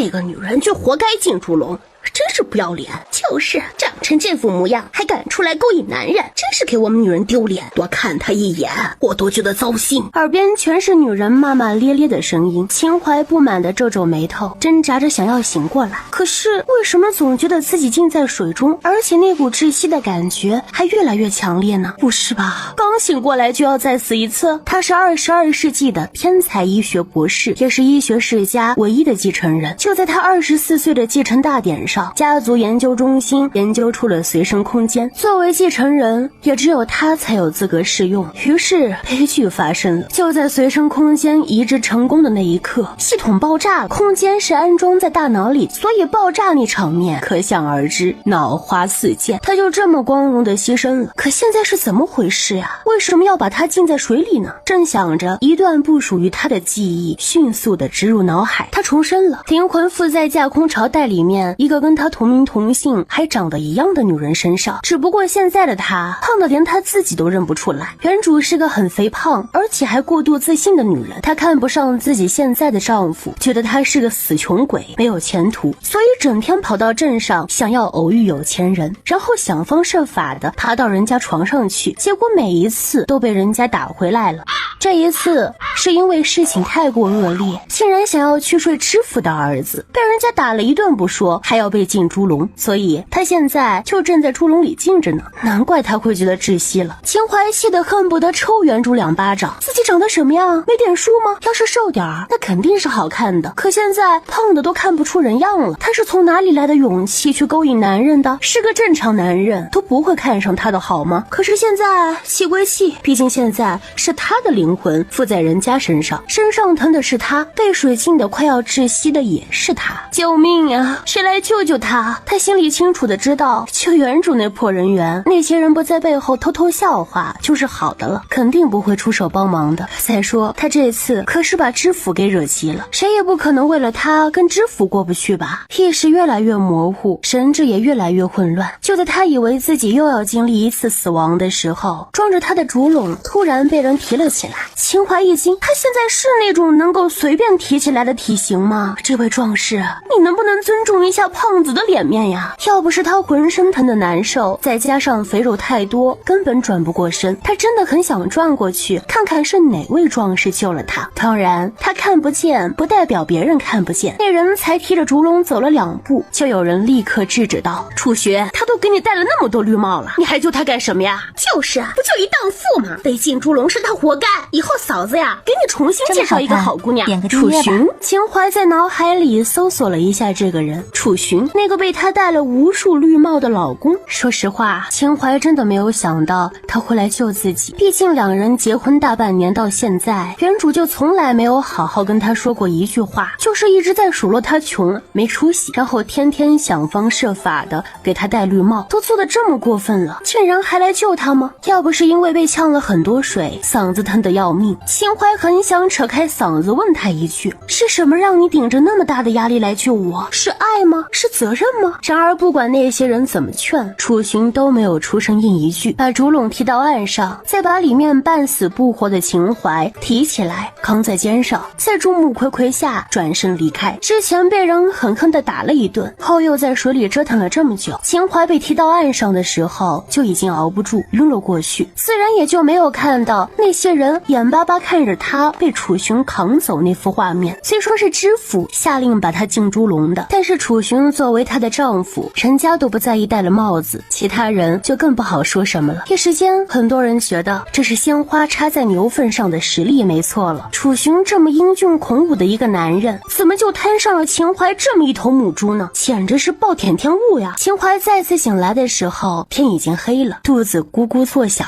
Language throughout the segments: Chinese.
这个女人就活该进猪笼，真是不要脸。就是长成这副模样还敢出来勾引男人，真是给我们女人丢脸，多看她一眼我都觉得糟心。耳边全是女人骂骂咧咧的声音，秦淮不满的皱皱眉头，挣扎着想要醒过来，可是为什么总觉得自己浸在水中，而且那股窒息的感觉还越来越强烈呢？不是吧，刚醒过来就要再死一次？他是22世纪的天才医学博士，也是医学世家唯一的继承人。就在他24岁的继承大典上，家族研究中心研究出了随身空间，作为继承人也只有他才有资格试用。于是悲剧发生了，就在随身空间移植成功的那一刻，系统爆炸了。空间是安装在大脑里，所以爆炸那场面可想而知，脑花四溅。他就这么光荣的牺牲了，可现在是怎么回事呀？为什么要把他浸在水里呢？正想着，一段不属于他的记忆迅速的植入脑海，他重生了，灵魂附在架空朝代里面一个跟他同名同姓还长得一样的女人身上，只不过现在的她胖的连她自己都认不出来。原主是个很肥胖而且还过度自信的女人，她看不上自己现在的丈夫，觉得他是个死穷鬼，没有前途，所以整天跑到镇上想要偶遇有钱人，然后想方设法的爬到人家床上去，结果每一次都被人家打回来了。这一次是因为事情太过恶劣，竟然想要去睡知府的儿子，被人家打了一顿不说，还要被进猪笼，所以他现在就正在猪笼里静着呢。难怪他会觉得窒息了。秦淮气得恨不得抽原主2巴掌，自己长得什么样？没点数吗？要是瘦点儿，那肯定是好看的，可现在胖的都看不出人样了。他是从哪里来的勇气去勾引男人的？是个正常男人都不会看上他的好吗？可是现在气归气，毕竟现在是他的灵魂附在人家身上，身上疼的是他，被水浸的快要窒息的也是他。救命啊，谁来救救他？他心里清楚的知道，就原主那破人缘，那些人不在背后偷偷笑话就是好的了，肯定不会出手帮忙的。再说他这次可是把知府给惹急了，谁也不可能为了他跟知府过不去吧。意识越来越模糊，神智也越来越混乱。就在他以为自己又要经历一次死亡的时候，装着他的竹笼突然被人提了起来。秦淮一惊，他现在是那种能够随便提起来的体型吗？这位壮士，你能不能尊重一下胖子的脸面呀？要不是他浑身疼的难受，再加上肥肉太多，根本转不过身，他真的很想转过去看看是哪位壮士救了他。当然他看不见不代表别人看不见，那人才提着竹笼走了2步，就有人立刻制止道：楚学，他都给你戴了那么多绿帽了，你还救他干什么呀？就是啊，不就一荡妇吗？被进猪笼是他活该，以后嫂子呀给你重新介绍一个好姑娘。楚寻，秦淮在脑海里搜索了一下这个人，楚寻，那个被他戴了无数绿帽的老公。说实话，秦淮真的没有想到他会来救自己，毕竟2人结婚大半年到现在，原主就从来没有好好跟他说过一句话，就是一直在数落他穷没出息，然后天天想方设法的给他戴绿帽，都做得这么过分了，竟然还来救他吗？要不是因为被呛了很多水，嗓子疼得要命，秦淮很想扯开嗓子问他一句，是什么让你顶着那么大的压力来救我？是爱吗？是责任吗？然而不管那些人怎么劝，楚寻都没有出声应一句，把竹笼提到岸上，再把里面半死不活的秦淮提起来扛在肩上，在众目睽睽下转身离开。之前被人狠狠地打了一顿，后又在水里折腾了这么久，秦淮被提到岸上的时候就已经熬不住晕了过去，自然也就没有看到那些人眼巴巴看着他被楚寻扛走那幅画面。虽说是知府下令把他进猪笼的，但是楚寻作为她的丈夫，人家都不在意戴了帽子，其他人就更不好说什么了。一时间很多人觉得这是鲜花插在牛粪上的实力没错了，楚寻这么英俊孔武的一个男人，怎么就摊上了秦淮这么一头母猪呢？简直是暴殄天物呀。秦淮再次醒来的时候，天已经黑了，肚子咕咕作响，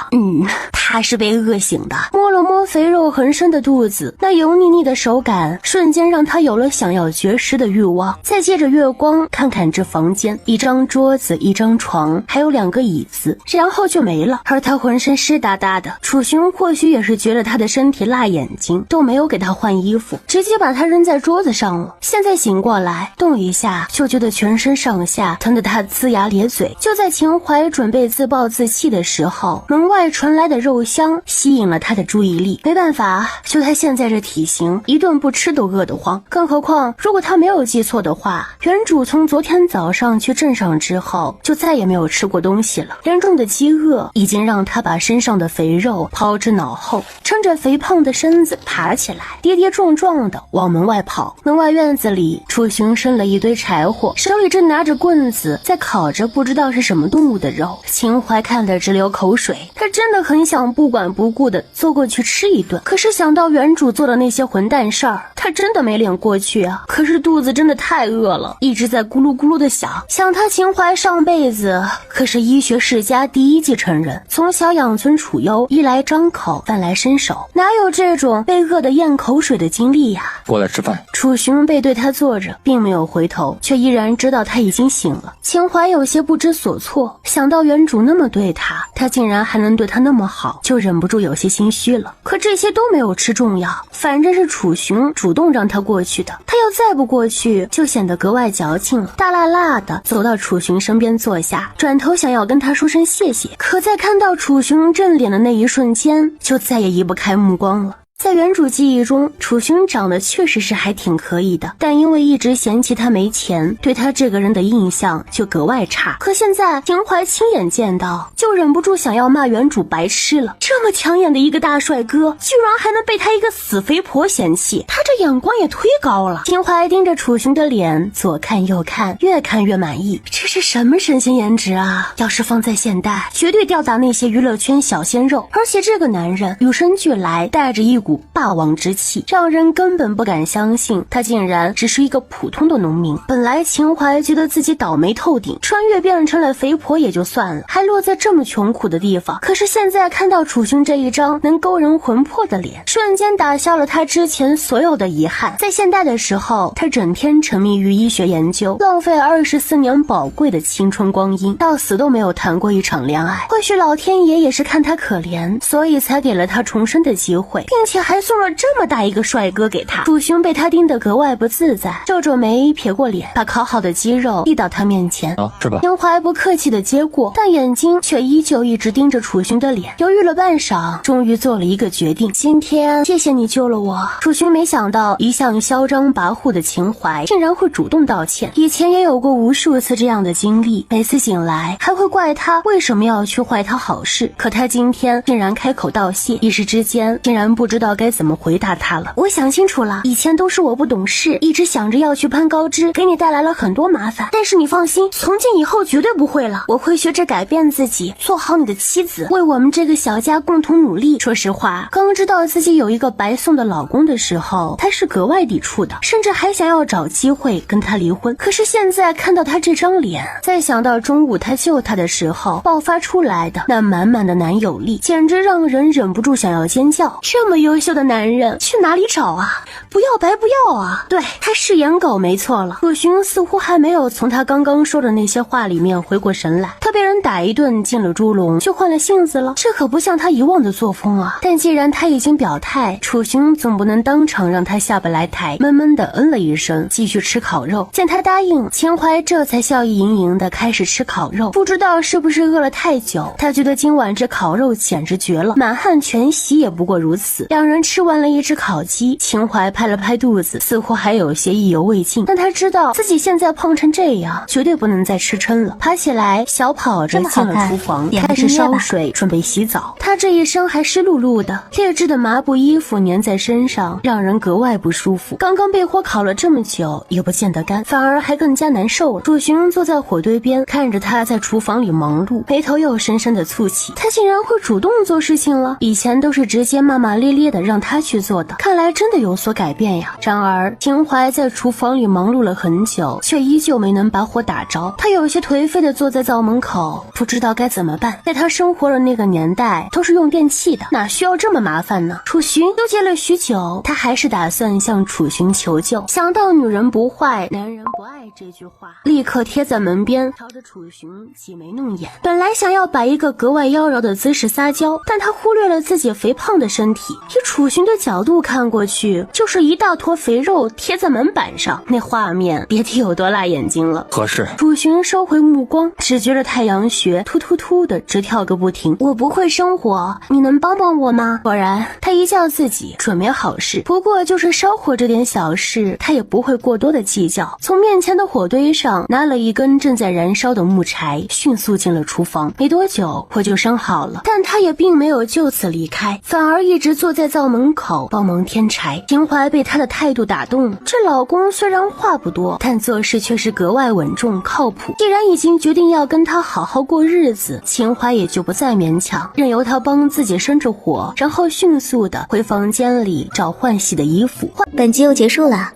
他是被饿醒的。摸了摸肥肉横生的肚子，那油腻腻的手感瞬间让他有了想要绝食的欲望。再借着月光看看这房间，一张桌子，一张床，还有2个椅子，然后就没了。而他浑身湿哒哒的，楚寻或许也是觉得他的身体辣眼睛，都没有给他换衣服，直接把他扔在桌子上了。现在醒过来动一下下就觉得全身上下疼得他龇牙咧嘴。就在秦淮准备自暴自弃的时候，门外传来的肉香吸引了他的注意力。没办法，就他现在这体型，一顿不吃都饿得慌。更何况如果他没有记错的话，原主从昨天早上去镇上之后就再也没有吃过东西了。严重的饥饿已经让他把身上的肥肉抛之脑后，撑着肥胖的身子爬起来，跌跌撞撞的往门外跑。门外院子里，楚雄生了一堆柴火，手里正拿着棍子在烤着不知道是什么动物的肉。秦淮看得直流口水，他真的很想不管不顾的坐过去吃一顿，可是想到原主做的那些混蛋事儿，他真的没脸过去啊。可是肚子真的太饿了，一直在咕噜咕噜的想他秦淮上辈子可是医学世家第一继承人，从小养尊处优，衣来张口饭来伸手，哪有这种被饿得咽口水的经历呀？过来吃饭。楚雄背对他坐着，并没有回头，却依然知道他已经醒了。秦淮有些不知所措，想到原主那么对他，他竟然还能对他那么好，就忍不住有些心虚了。可这些都没有吃重要，反正是楚雄主动让他过去的，他要再不过去就显得格外矫情了。大辣辣的走到楚雄身边坐下，转头想要跟他说声谢谢，可在看到楚雄正脸的那一瞬间，就再也移不开目光了。在原主记忆中，楚雄长得确实是还挺可以的，但因为一直嫌弃他没钱，对他这个人的印象就格外差。可现在秦淮亲眼见到，就忍不住想要骂原主白痴了。这么抢眼的一个大帅哥，居然还能被他一个死肥婆嫌弃，他这眼光也忒高了。秦淮盯着楚雄的脸，左看右看，越看越满意。这是什么神仙颜值啊？要是放在现代，绝对吊打那些娱乐圈小鲜肉。而且这个男人与生俱来带着一股霸王之气，让人根本不敢相信他竟然只是一个普通的农民。本来秦淮觉得自己倒霉透顶，穿越变成了肥婆也就算了，还落在这么穷苦的地方。可是现在看到楚雄这一张能勾人魂魄的脸，瞬间打消了他之前所有的遗憾。在现代的时候，他整天沉迷于医学研究，浪费24年宝贵的青春光阴，到死都没有谈过一场恋爱。或许老天爷也是看他可怜，所以才给了他重生的机会，并且还送了这么大一个帅哥给他。楚雄被他盯得格外不自在，皱皱眉，撇过脸，把烤好的鸡肉递到他面前。是吧？秦淮不客气的接过，但眼睛却依旧一直盯着楚雄的脸，犹豫了半晌，终于做了一个决定。今天谢谢你救了我。楚雄没想到一向嚣张跋扈的秦淮竟然会主动道歉，以前也有过无数次这样的经历，每次醒来还会怪他为什么要去坏他好事，可他今天竟然开口道谢，一时之间竟然不知道该怎么回答他了。我想清楚了，以前都是我不懂事，一直想着要去攀高枝，给你带来了很多麻烦，但是你放心，从今以后绝对不会了，我会学着改变自己，做好你的妻子，为我们这个小家共同努力。说实话，刚知道自己有一个白送的老公的时候，他是格外抵触的，甚至还想要找机会跟他离婚。可是现在看到他这张脸，再想到中午他救他的时候爆发出来的那满满的男友力，简直让人忍不住想要尖叫。这么优秀的男人去哪里找啊？不要白不要啊！对，他是颜狗没错了。楚雄似乎还没有从他刚刚说的那些话里面回过神来，他被人打一顿进了猪笼就换了性子了，这可不像他以往的作风啊。但既然他已经表态，楚雄总不能当场让他下不来台，闷闷的嗯了一声，继续吃烤肉。见他答应，秦淮这才笑意盈盈的开始吃烤肉。不知道是不是饿了太久，他觉得今晚这烤肉简直绝了，满汉全席也不过如此。两人吃完了一只烤鸡，秦淮拍了拍肚子，似乎还有些意犹未尽，但他知道自己现在胖成这样，绝对不能再吃撑了。爬起来小跑着进了厨房，开始烧水准备洗澡。他这一身还湿漉漉的，劣质的麻布衣服粘在身上，让人格外不舒服。刚刚被火烤了这么久，也不见得干，反而还更加难受了。楚雄坐在火堆边，看着他在厨房里忙碌，眉头又深深的蹙起。他竟然会主动做事情了，以前都是直接骂骂咧咧的让他去做的，看来真的有所改变呀。然而秦淮在厨房里忙碌了很久，却依旧没能把火打着。他有些颓废的坐在灶门口，不知道该怎么办。在他生活的那个年代都是用电器的，哪需要这么麻烦呢？楚雄纠结了许久，他还是打算向楚雄求救。想到女人不坏男人不爱这句话，立刻贴在门边，朝着楚雄挤眉弄眼。本来想要摆一个格外妖娆的姿势撒娇，但他忽略了自己肥胖的身体，一楚寻的角度看过去，就是一大坨肥肉贴在门板上，那画面别提有多辣眼睛了。合适。楚寻收回目光，只觉得太阳穴突突突的直跳个不停。我不会生火，你能帮帮我吗？果然，他一叫自己准没好事，不过就是烧火这点小事，他也不会过多的计较。从面前的火堆上拿了一根正在燃烧的木柴，迅速进了厨房。没多久，火就生好了，但他也并没有就此离开，反而一直坐在灶门口帮忙添柴。秦淮被他的态度打动了，这老公虽然话不多，但做事却是格外稳重靠谱。既然已经决定要跟他好好过日子，秦淮也就不再勉强，任由他帮自己生着火，然后迅速的回房间里找换洗的衣服。本集又结束了，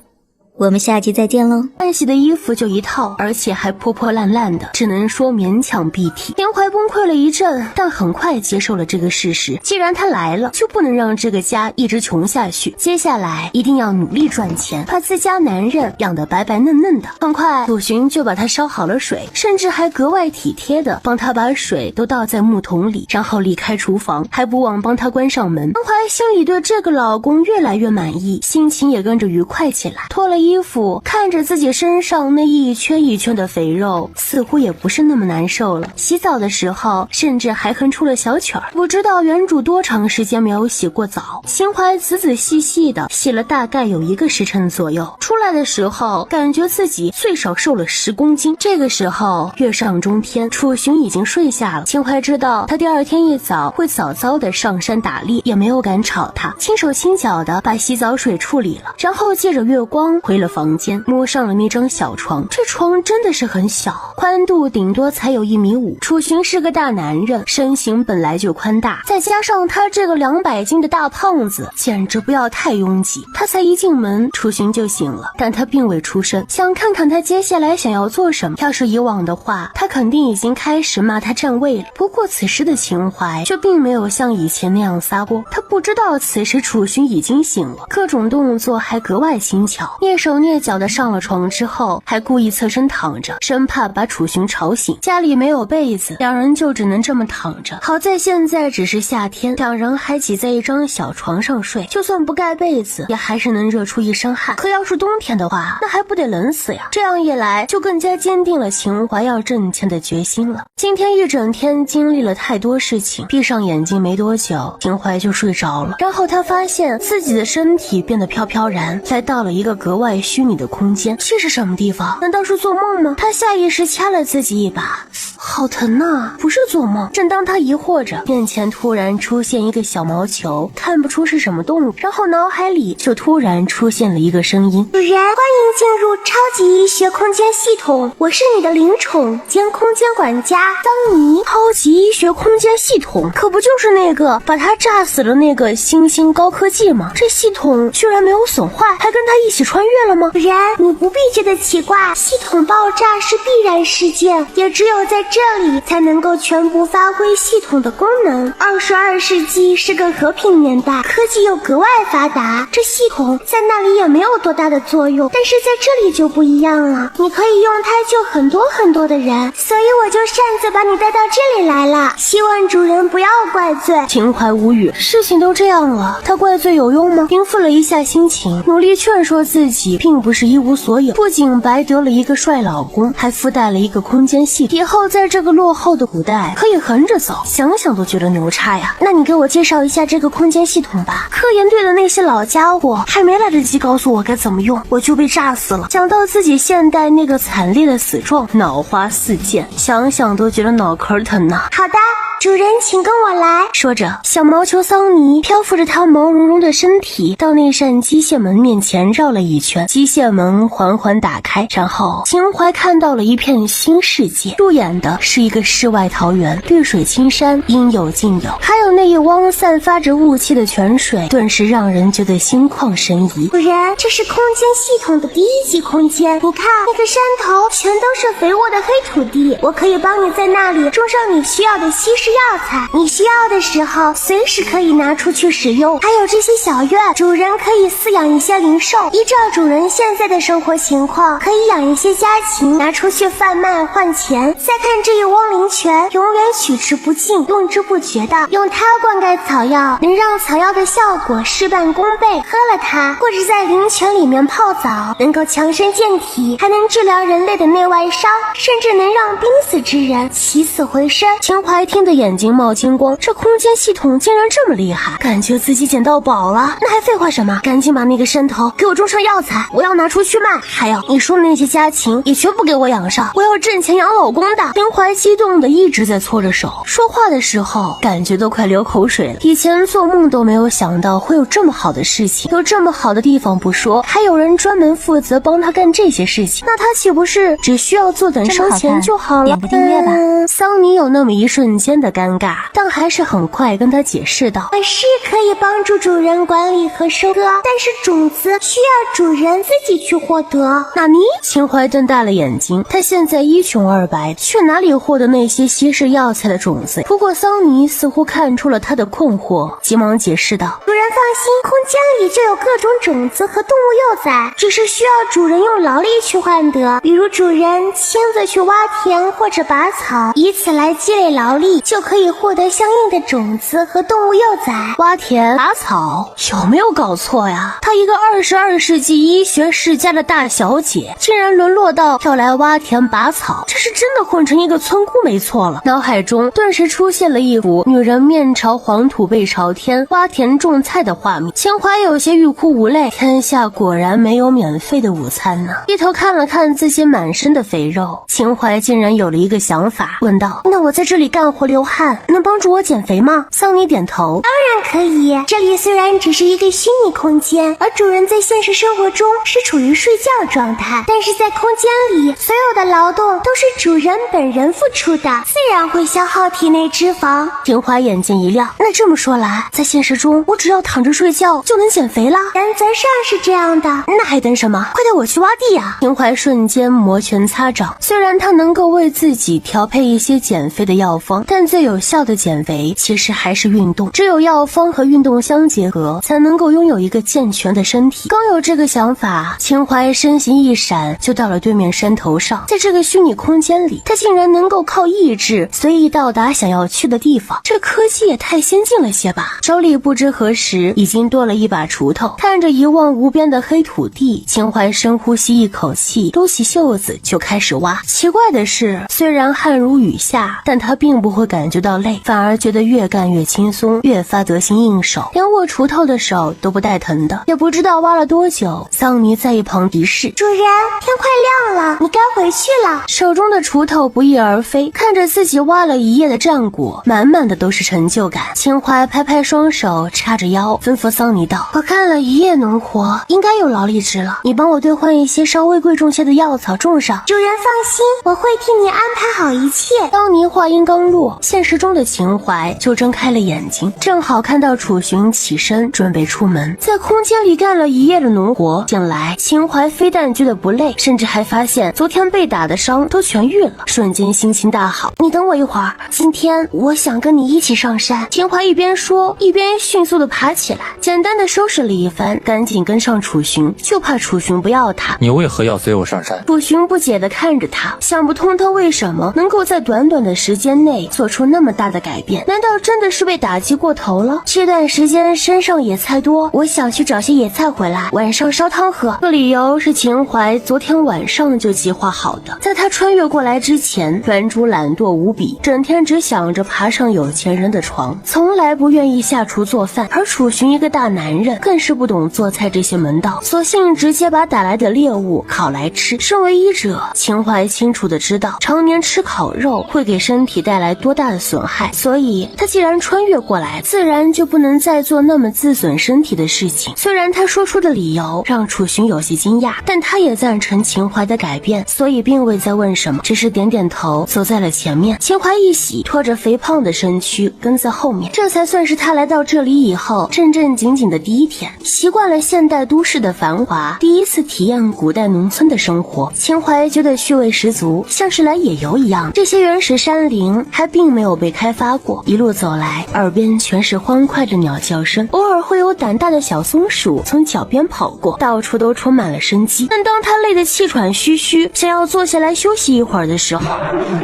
我们下集再见喽。换洗的衣服就一套，而且还破破烂烂的，只能说勉强蔽体。秦淮崩溃了一阵，但很快接受了这个事实。既然他来了，就不能让这个家一直穷下去。接下来一定要努力赚钱，把自家男人养得白白嫩嫩的。很快，楚寻就把他烧好了水，甚至还格外体贴的帮他把水都倒在木桶里，然后离开厨房，还不忘帮他关上门。秦淮心里对这个老公越来越满意，心情也跟着愉快起来。脱了衣服，看着自己身上那一圈一圈的肥肉，似乎也不是那么难受了。洗澡的时候甚至还哼出了小曲儿。不知道原主多长时间没有洗过澡，秦淮仔仔细细的洗了大概有1个时辰左右，出来的时候感觉自己最少瘦了10公斤。这个时候月上中天，楚寻已经睡下了。秦淮知道他第二天一早会早早的上山打猎，也没有敢吵他，轻手轻脚的把洗澡水处理了，然后借着月光回了房间，摸上了那张小床。这床真的是很小，宽度顶多才有1.5米。楚寻是个大男人，身形本来就宽大，再加上他这个200斤的大胖子，简直不要太拥挤。他才一进门，楚寻就醒了，但他并未出声，想看看他接下来想要做什么。要是以往的话，他肯定已经开始骂他占位了。不过此时的秦淮却并没有像以前那样撒锅，他不知道此时楚寻已经醒了，各种动作还格外轻巧，蹑手蹑脚的上了床之后，还故意侧身躺着，生怕把楚寻吵醒。家里没有被子，两人就只能这么躺着。好在现在只是夏天，两人还挤在一张小床上睡，就算不盖被子也还是能热出一身汗。可要是冬天的话，那还不得冷死呀。这样一来，就更加坚定了秦淮要挣钱的决心了。今天一整天经历了太多事情，闭上眼睛没多久，秦淮就睡着了。然后他发现自己的身体变得飘飘然，来到了一个格外虚拟的空间。这是什么地方？难道是做梦吗？他下意识掐了自己一把，好疼啊！不是做梦。正当他疑惑着，面前突然出现一个小毛球，看不出是什么动物，然后脑海里就突然出现了一个声音：主人，欢迎进入超级医学空间系统，我是你的灵宠兼空间管家桑尼。超级医学空间系统，可不就是那个把他炸死了那个新兴高科技吗？这系统居然没有损坏，还跟他一起穿越了吗？主人，你不必觉得奇怪，系统爆炸是必然事件，也只有在这里才能够全部发挥系统的功能。22世纪是个和平年代，科技又格外发达，这系统在那里也没有多大的作用，但是在这里就不一样了，你可以用它救很多很多的人，所以我就擅自把你带到这里来了，希望主人不要怪罪。秦淮无语，事情都这样了，他怪罪有用吗？平复了一下心情，努力劝说自己并不是一无所有，不仅白得了一个帅老公，还附带了一个空间系统，以后在这个落后的古代可以横着走，想想都觉得牛叉呀。那你给我介绍一下这个空间系统吧。科研队的那些老家伙还没来得及告诉我该怎么用，我就被炸死了。讲到自己现代那个惨烈的死状，脑花四溅，想想都觉得脑壳疼啊。好的，主人请跟我来。说着，小毛球桑尼漂浮着他毛茸茸的身体到那扇机械门面前绕了一圈，机械门缓缓打开，然后秦淮看到了一片新世界。入眼的是一个世外桃源，绿水青山，应有尽有，还有那一汪散发着雾气的泉水，顿时让人觉得心旷神怡。主人，这是空间系统的第1级空间，你看那个山头全都是肥沃的黑土地，我可以帮你在那里种上你需要的稀释是药材，你需要的时候随时可以拿出去使用。还有这些小院，主人可以饲养一些灵兽，依照主人现在的生活情况，可以养一些家禽拿出去贩卖换钱。再看这一汪灵泉，永远取之不尽，用之不绝的，用它灌溉草药，能让草药的效果事半功倍。喝了它，或者在灵泉里面泡澡，能够强身健体，还能治疗人类的内外伤，甚至能让濒死之人起死回生。秦淮听得眼睛冒金光，这空间系统竟然这么厉害，感觉自己捡到宝了。那还废话什么？赶紧把那个山头给我种上药材，我要拿出去卖。还有你说的那些家禽也全部给我养上，我要挣钱养老公的。秦淮激动的一直在搓着手，说话的时候感觉都快流口水了。以前做梦都没有想到会有这么好的事情，有这么好的地方不说，还有人专门负责帮他干这些事情，那他岂不是只需要坐等收钱就好了？点个订阅吧。桑尼有那么一瞬间的尴尬，但还是很快跟他解释道：我是可以帮助主人管理和收割，但是种子需要主人自己去获得。那你？秦淮瞪大了眼睛，他现在一穷二白，去哪里获得那些稀释药材的种子？不过桑尼似乎看出了他的困惑，急忙解释道：主人放心，空间里就有各种种子和动物幼崽，只是需要主人用劳力去换得，比如主人亲自去挖田或者拔草，以此来积累劳力，就可以获得相应的种子和动物幼崽。挖田拔草，有没有搞错呀？她一个22世纪医学世家的大小姐，竟然沦落到要来挖田拔草，这是真的混成一个村姑没错了。脑海中顿时出现了一幅女人面朝黄土背朝天挖田种菜的画面，秦淮有些欲哭无泪，天下果然没有免费的午餐呢。低头看了看自己满身的肥肉，秦淮竟然有了一个想法，问道：那我在这里干活流汗，能帮助我减肥吗？桑尼点头，当然可以。这里虽然只是一个虚拟空间，而主人在现实生活中是处于睡觉状态，但是在空间里，所有的劳动都是主人本人付出的，自然会消耗体内脂肪。秦淮眼睛一亮，那这么说来，在现实中我只要躺着睡觉就能减肥啦？原则上是这样的。那还等什么？快带我去挖地啊！秦淮瞬间摩拳擦掌，虽然他能够为自己调配一些减肥的药方，但最有效的减肥其实还是运动，只有药方和运动相结合，才能够拥有一个健全的身体。刚有这个想法，秦淮身形一闪就到了对面山头上，在这个虚拟空间里，他竟然能够靠意志随意到达想要去的地方，这科技也太先进了些吧。手里不知何时已经多了一把锄头，看着一望无边的黑土地，秦淮深呼吸一口气，撸起袖子就开始挖。奇怪的是，虽然汗如雨下，但他并不会感觉到累，反而觉得越干越轻松，越发得心应手，连握锄头的手都不带疼的。也不知道挖了多久，桑尼在一旁提示：主人，天快亮了，你该回去了。手中的锄头不翼而飞，看着自己挖了一夜的战果，满满的都是成就感。秦淮拍拍双手，叉着腰，吩咐桑尼道：我干了一夜农活，应该有劳力值了，你帮我兑换一些稍微贵重些的药草种上。主人放心，我会替你安排好一切。桑尼话音刚落，现实中的秦淮就睁开了眼睛，正好看到楚寻起身准备出门。在空间里干了一夜的农活，醒来秦淮非但觉得不累，甚至还发现昨天被打的伤都痊愈了，瞬间心情大好。你等我一会儿，今天我想跟你一起上山。秦淮一边说一边迅速的爬起来，简单的收拾了一番，赶紧跟上楚寻，就怕楚寻不要他。你为何要随我上山？楚寻不解的看着他，想不通他为什么能够在短短的时间内做出那么大的改变，难道真的是被打击过头了？这段时间身上野菜多，我想去找些野菜回来，晚上烧汤喝。这理由是秦淮昨天晚上就计划好的，在他穿越过来之前，原主懒惰无比，整天只想着爬上有钱人的床，从来不愿意下厨做饭。而楚寻一个大男人更是不懂做菜这些门道，索性直接把打来的猎物烤来吃。身为医者，秦淮清楚的知道常年吃烤肉会给身体带来多大的损害，所以他既然穿越过来，自然就不能再做那么自损身体的事情。虽然他说出的理由让楚寻有些惊讶，但他也赞成秦淮的改变，所以并未再问什么，只是点点头走在了前面。秦淮一喜，拖着肥胖的身躯跟在后面，这才算是他来到这里以后正正经经的第一天，习惯了现代都市的繁华，第一次体验古代农村的生活，秦淮觉得趣味十足，像是来野游一样。这些原始山林还并没有被开发过，一路走来，耳边全是欢快的鸟叫声，偶尔会有胆大的小松鼠从脚边跑过，到处都充满了生机。但当他累得气喘吁吁，想要坐下来休息一会儿的时候，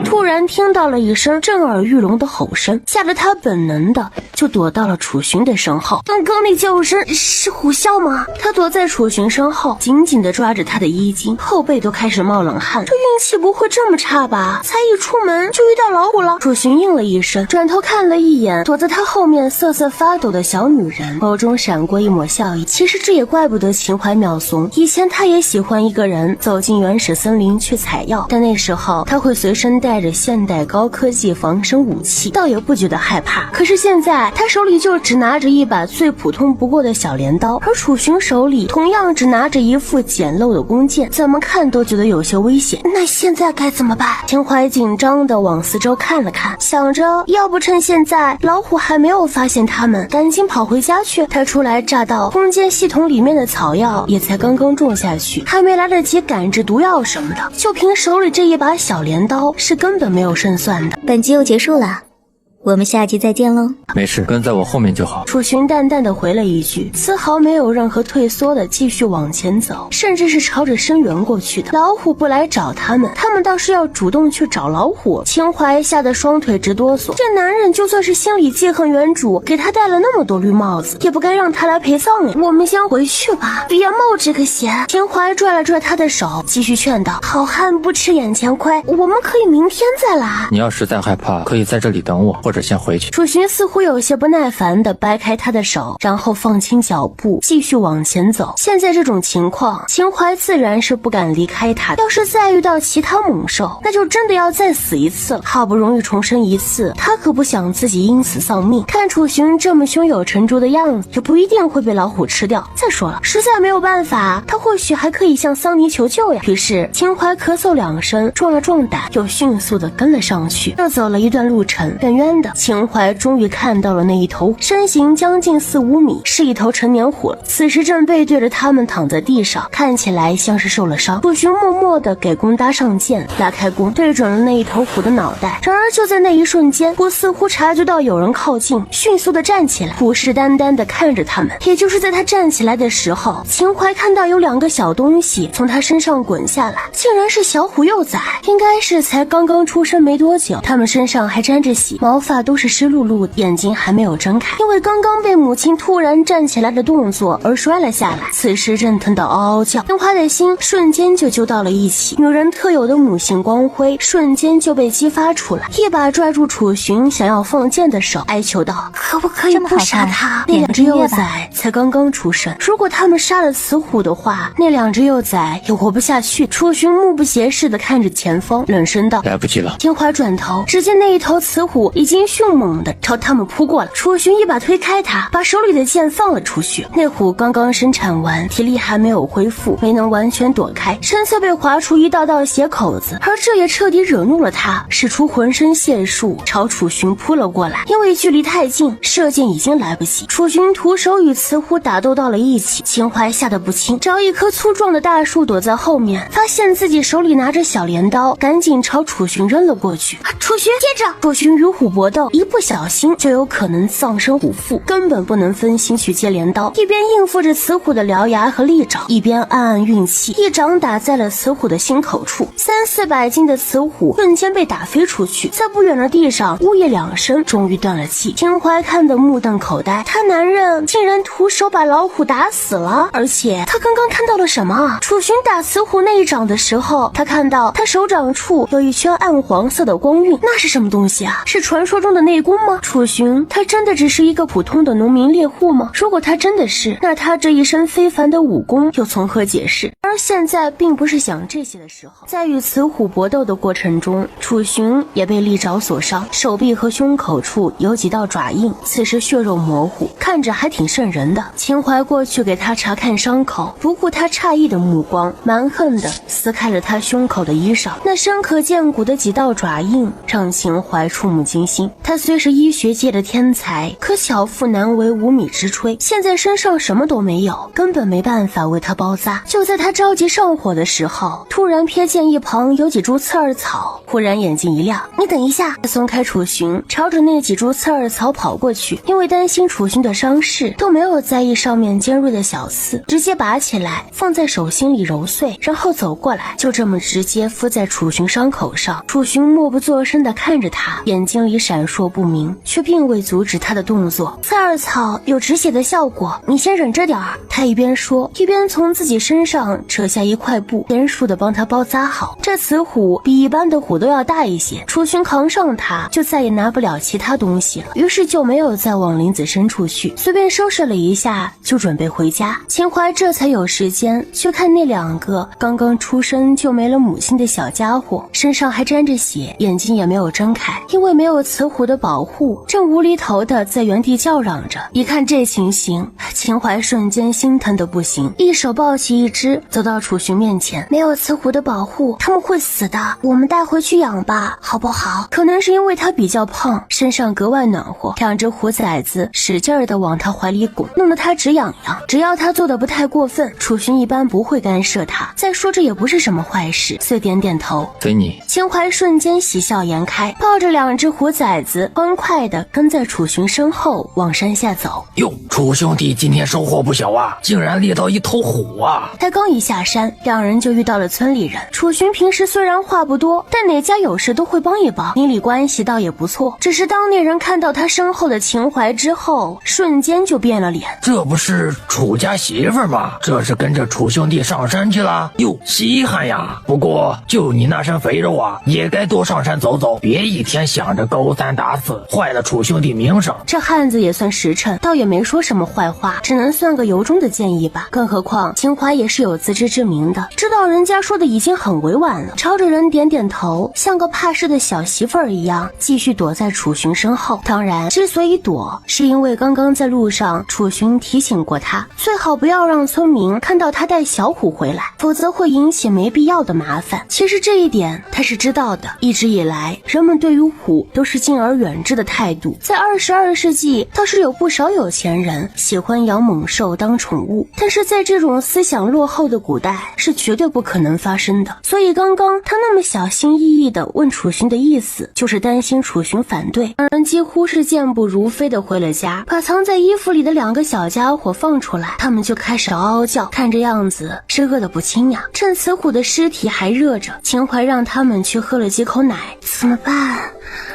突然听到了一声震耳欲聋的吼声，吓得他本能的就躲到了楚寻的身后。刚刚那叫声是虎啸吗？他躲在楚寻身后，紧紧地抓着他的衣襟，后背都开始冒冷汗。这运气不会这么差吧？才一出门就遇到老虎了。楚寻应了一声，转头看了一眼躲在他后面瑟瑟发抖的小女人，眸中闪过一抹笑意。其实这也怪不得秦淮妙怂，以前他也喜欢一个人走进原始森林去采药，但那时候他会随身带着现代高科技防身武器，倒也不觉得害怕。可是现在他手里就只拿着一把最普通不过的小镰刀，而楚寻手里同样只拿着一副简陋的弓箭，怎么看都觉得有些危险。那现在该怎么办？秦淮紧张地往四周看了看，想着要不趁现在老虎还没有发现他们，赶紧跑回家去。他初来乍到，弓箭系统里面的草药也才刚刚种下去，还没来得及赶制毒药什么的，就凭手里这一把小镰刀是根本没有胜算的。本集又结束了，我们下集再见喽。没事，跟在我后面就好。楚寻淡淡的回了一句，丝毫没有任何退缩的继续往前走，甚至是朝着深渊过去的。老虎不来找他们，他们倒是要主动去找老虎。秦淮吓得双腿直哆嗦，这男人就算是心里记恨原主，给他戴了那么多绿帽子，也不该让他来陪葬呀。我们先回去吧，别冒这个险。秦淮拽了拽他的手，继续劝道，好汉不吃眼前亏，我们可以明天再来。你要实在害怕，可以在这里等我，或者先回去。楚寻似乎有些不耐烦地掰开他的手，然后放轻脚步继续往前走。现在这种情况，秦淮自然是不敢离开他，要是再遇到其他猛兽，那就真的要再死一次了。好不容易重生一次，他可不想自己因此丧命。看楚寻这么胸有成竹的样子，也不一定会被老虎吃掉。再说了，实在没有办法，他或许还可以向桑尼求救呀。于是秦淮咳嗽两声，壮了壮胆，又迅速地跟了上去。又走了一段路程，远远的秦淮终于看到了那一头身形将近4-5米，是一头成年虎，此时正背对着他们躺在地上，看起来像是受了伤。楚寻默默地给弓搭上箭，拉开弓，对准了那一头虎的脑袋。然而就在那一瞬间，虎似乎察觉到有人靠近，迅速地站起来，虎视眈眈地看着他们。也就是在他站起来的时候，秦淮看到有2个小东西从他身上滚下来，竟然是小虎幼崽，应该是才刚刚出生没多久，他们身上还沾着血，毛发都是湿漉漉，眼睛还没有睁开，因为刚刚被母亲突然站起来的动作而摔了下来，此时正疼得嗷嗷叫。秦淮的心瞬间就揪到了一起，女人特有的母性光辉瞬间就被激发出来，一把拽住楚寻想要放箭的手，哀求道，可不可以不杀他？那2只幼崽才刚刚出生，如果他们杀了雌虎的话，那2只幼崽也活不下去。楚寻目不斜视地看着前方，冷声道，来不及了。秦淮转头，只见那一头雌虎已经迅猛地朝他们扑过来。楚寻一把推开他，把手里的剑放了出去。那虎刚刚生产完，体力还没有恢复，没能完全躲开，身侧被划出一道道血口子，而这也彻底惹怒了他，使出浑身解数朝楚寻扑了过来。因为距离太近，射箭已经来不及，楚寻徒手与雌虎打斗到了一起。秦淮吓得不轻，找一棵粗壮的大树躲在后面，发现自己手里拿着小镰刀，赶紧朝楚寻扔了过去。楚寻接着，楚寻与虎搏斗，一不小心就有可能丧生虎腹，根本不能分心去接镰刀，一边应付着雌虎的獠牙和利爪，一边暗暗运气，一掌打在了雌虎的心口处，300-400斤的雌虎瞬间被打飞出去，在不远的地上呜咽2声，终于断了气。秦淮看得目瞪口呆，他男人竟然徒手把老虎打死了，而且他刚刚看到了什么啊？楚寻打雌虎那一掌的时候，他看到他手掌处有一圈暗黄色的光晕，那是什么东西啊？是传说中的内功吗？楚寻他真的只是一个普通的农民猎户吗？如果他真的是，那他这一身非凡的武功又从何解释？而而现在并不是想这些的时候。在与雌虎搏斗的过程中，楚寻也被利爪所伤，手臂和胸口处有几道爪印，此时血肉模糊，看着还挺瘆人的。秦淮过去给他查看伤口，不顾他诧异的目光，蛮横地撕开了他胸口的衣裳，那深可见骨的几道爪印让秦淮触目惊心。他虽是医学界的天才，可巧妇难为无米之炊，现在身上什么都没有，根本没办法为他包扎。就在他着急上火的时候，突然瞥见一旁有几株刺儿草，忽然眼睛一亮，你等一下。他松开楚寻，朝着那几株刺儿草跑过去，因为担心楚寻的伤势，都没有在意上面尖锐的小刺，直接拔起来放在手心里揉碎，然后走过来，就这么直接敷在楚寻伤口上。楚寻默不作声地看着他，眼睛里闪烁不明，却并未阻止他的动作。刺儿草有止血的效果，你先忍着点儿。他一边说，一边从自己身上扯下一块布，严肃地帮他包扎好。这雌虎比一般的虎都要大一些，楚寻扛上它就再也拿不了其他东西了，于是就没有再往林子深处去，随便收拾了一下就准备回家。秦淮这才有时间去看那两个刚刚出生就没了母亲的小家伙，身上还沾着血，眼睛也没有睁开，因为没有雌虎的保护，正无厘头的在原地叫嚷着。一看这情形，秦淮瞬间心疼的不行，一手抱起一只走到楚寻面前，没有雌虎的保护，他们会死的，我们带回去养吧，好不好？可能是因为他比较胖，身上格外暖和，两只虎崽子使劲儿的往他怀里拱，弄得他直痒痒。只要他做的不太过分，楚寻一般不会干涉他，再说这也不是什么坏事，遂点点头。随你。秦淮瞬间喜笑颜开，抱着两只虎崽子欢快的跟在楚寻身后往山下走。哟，楚兄弟今天收获不小啊，竟然猎到一头虎啊！他刚一下山，两人就遇到了村里人。楚寻平时虽然话不多，但哪家有事都会帮一帮，邻里关系倒也不错。只是当那人看到他身后的秦淮之后，瞬间就变了脸。这不是楚家媳妇吗？这是跟着楚兄弟上山去了？哟，稀罕呀！不过就你那身肥肉啊，也该多上山走走，别一天想着勾三搭四，坏了楚兄弟名声。这汉子也算实诚，倒也没说什么坏话，只能算个由衷的建议吧。更何况秦淮也是有自知之明的，知道人家说的已经很委婉了，朝着人点点头，像个怕事的小媳妇儿一样，继续躲在楚寻身后。当然，之所以躲，是因为刚刚在路上楚寻提醒过他，最好不要让村民看到他带小虎回来，否则会引起没必要的麻烦。其实这一点他是知道的，一直以来人们对于虎都是敬而远之的态度。在22世纪倒是有不少有钱人喜欢养猛兽当宠物，但是在这种思想落后的古代是绝对不可能发生的。所以刚刚他那么小心翼翼地问楚寻的意思，就是担心楚寻反对。两人几乎是健步如飞地回了家，把藏在衣服里的两个小家伙放出来，他们就开始嗷嗷叫，看这样子是饿得不轻呀。趁雌虎的尸体还热着，秦淮让他们去喝了几口奶。怎么办？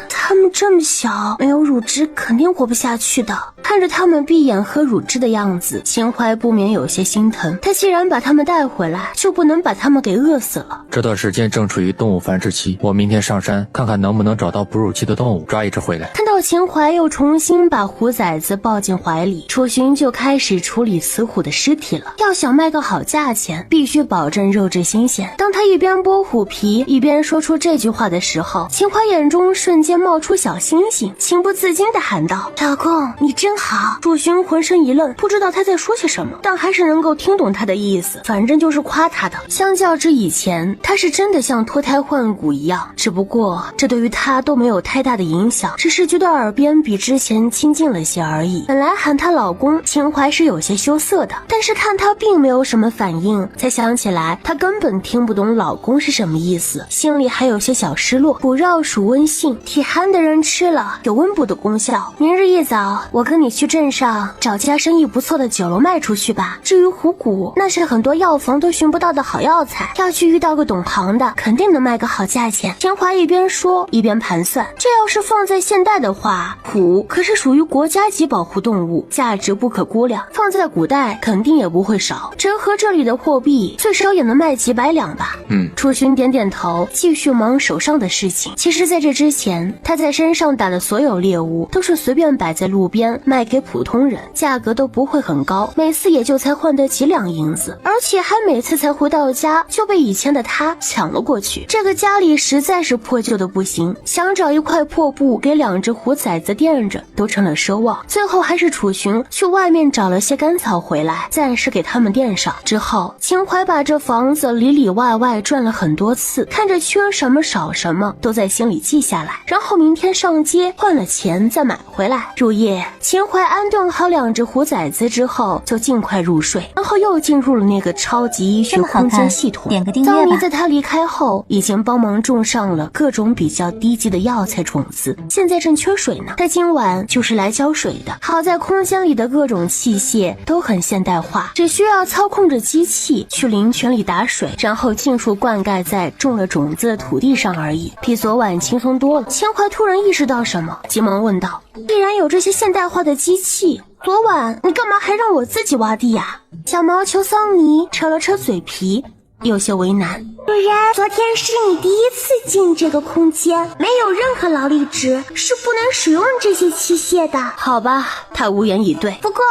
他们这么小，没有乳汁肯定活不下去的。看着他们闭眼喝乳汁的样子，秦淮不免有些心疼。他既然把他们带回来，就不能把他们给饿死了。这段时间正处于动物繁殖期，我明天上山看看能不能找到哺乳期的动物，抓一只回来。看到秦淮又重新把虎崽子抱进怀里，楚寻就开始处理雌虎的尸体了。要想卖个好价钱，必须保证肉质新鲜。当他一边剥虎皮一边说出这句话的时候，秦淮眼中瞬间冒出小星星，情不自禁地喊道：老公，你真好。楚寻浑身一愣，不知道他在说些什么，但还是能够听懂他的意思，反正就是夸他的。相较之以前，他是真的像脱胎换骨一样，只不过这对于他都没有太大的影响，只是觉得耳边比之前亲近了些而已。本来喊他老公，秦淮是有些羞涩的，但是看他并没有什么反应，才想起来他根本听不懂老公是什么意思，心里还有些小失落。补药属温性，体寒的人吃了有温补的功效。明日一早，我跟你去镇上找家生意不错的酒楼卖出去吧。至于虎骨，那是很多药房都寻不到的好药材，要去遇到个懂行的，肯定能卖个好价钱。秦淮一边说一边盘算，这要是放在现代的话，虎可是属于国家级保护动物，价值不可估量，放在古代肯定也不会少，折合这里的货币，最少也能卖几百两吧。楚寻点点头，继续忙手上的事情。其实在这之前，他在山上打的所有猎物都是随便摆在路边卖卖给普通人，价格都不会很高，每次也就才换得几两银子，而且还每次才回到家就被以前的他抢了过去。这个家里实在是破旧的不行，想找一块破布给2只虎崽子垫着都成了奢望。最后还是楚寻去外面找了些干草回来，暂时给他们垫上。之后秦淮把这房子里里外外转了很多次，看着缺什么少什么都在心里记下来，然后明天上街换了钱再买回来。入夜，秦淮安顿好2只虎崽子之后就尽快入睡，然后又进入了那个超级医学空间系统。点个订阅吧。藏尼在他离开后已经帮忙种上了各种比较低级的药材种子，现在正缺水呢，他今晚就是来浇水的。好在空间里的各种器械都很现代化，只需要操控着机器去林泉里打水，然后尽数灌溉在种了种子的土地上而已，比昨晚轻松多了。秦淮突然意识到什么，急忙问道：既然有这些现代化的机器，昨晚你干嘛还让我自己挖地呀？小毛球桑尼扯了扯嘴皮，有些为难。主人，昨天是你第一次进这个空间，没有任何劳力值，是不能使用这些器械的。好吧，他无言以对。不过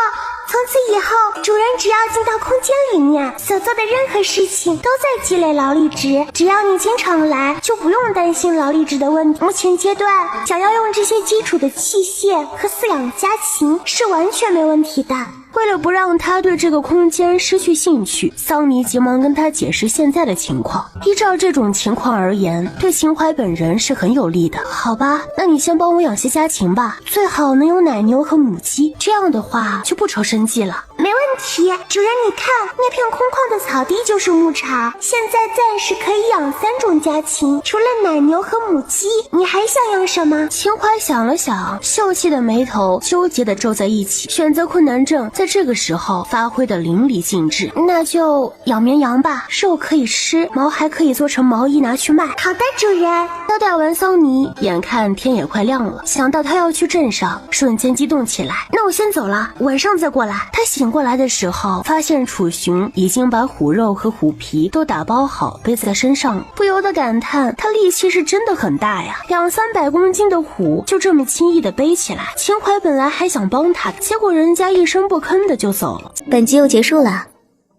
从此以后，主人只要进到空间里面，所做的任何事情都在积累劳力值，只要你经常来，就不用担心劳力值的问题。目前阶段，想要用这些基础的器械和饲养家禽是完全没问题的。为了不让他对这个空间失去兴趣，桑尼急忙跟他解释现在的情况。依照这种情况而言，对秦淮本人是很有利的。好吧，那你先帮我养些家禽吧，最好能有奶牛和母鸡，这样的话就不愁生计了。没问题，主人你看，那片空旷的草地就是牧场，现在暂时可以养3种家禽，除了奶牛和母鸡，你还想养什么？秦淮想了想，秀气的眉头纠结地皱在一起，选择困难症在这个时候发挥的淋漓尽致。那就养绵羊吧，肉可以吃，毛还可以做成毛衣拿去卖。好的，主人。交代完桑尼，眼看天也快亮了，想到他要去镇上，瞬间激动起来。那我先走了，晚上再过来。他醒过来的时候，发现楚寻已经把虎肉和虎皮都打包好背在身上了，不由得感叹他力气是真的很大呀，200-300公斤的虎就这么轻易的背起来。秦淮本来还想帮他，结果人家一声不吭的就走了。本集又结束了，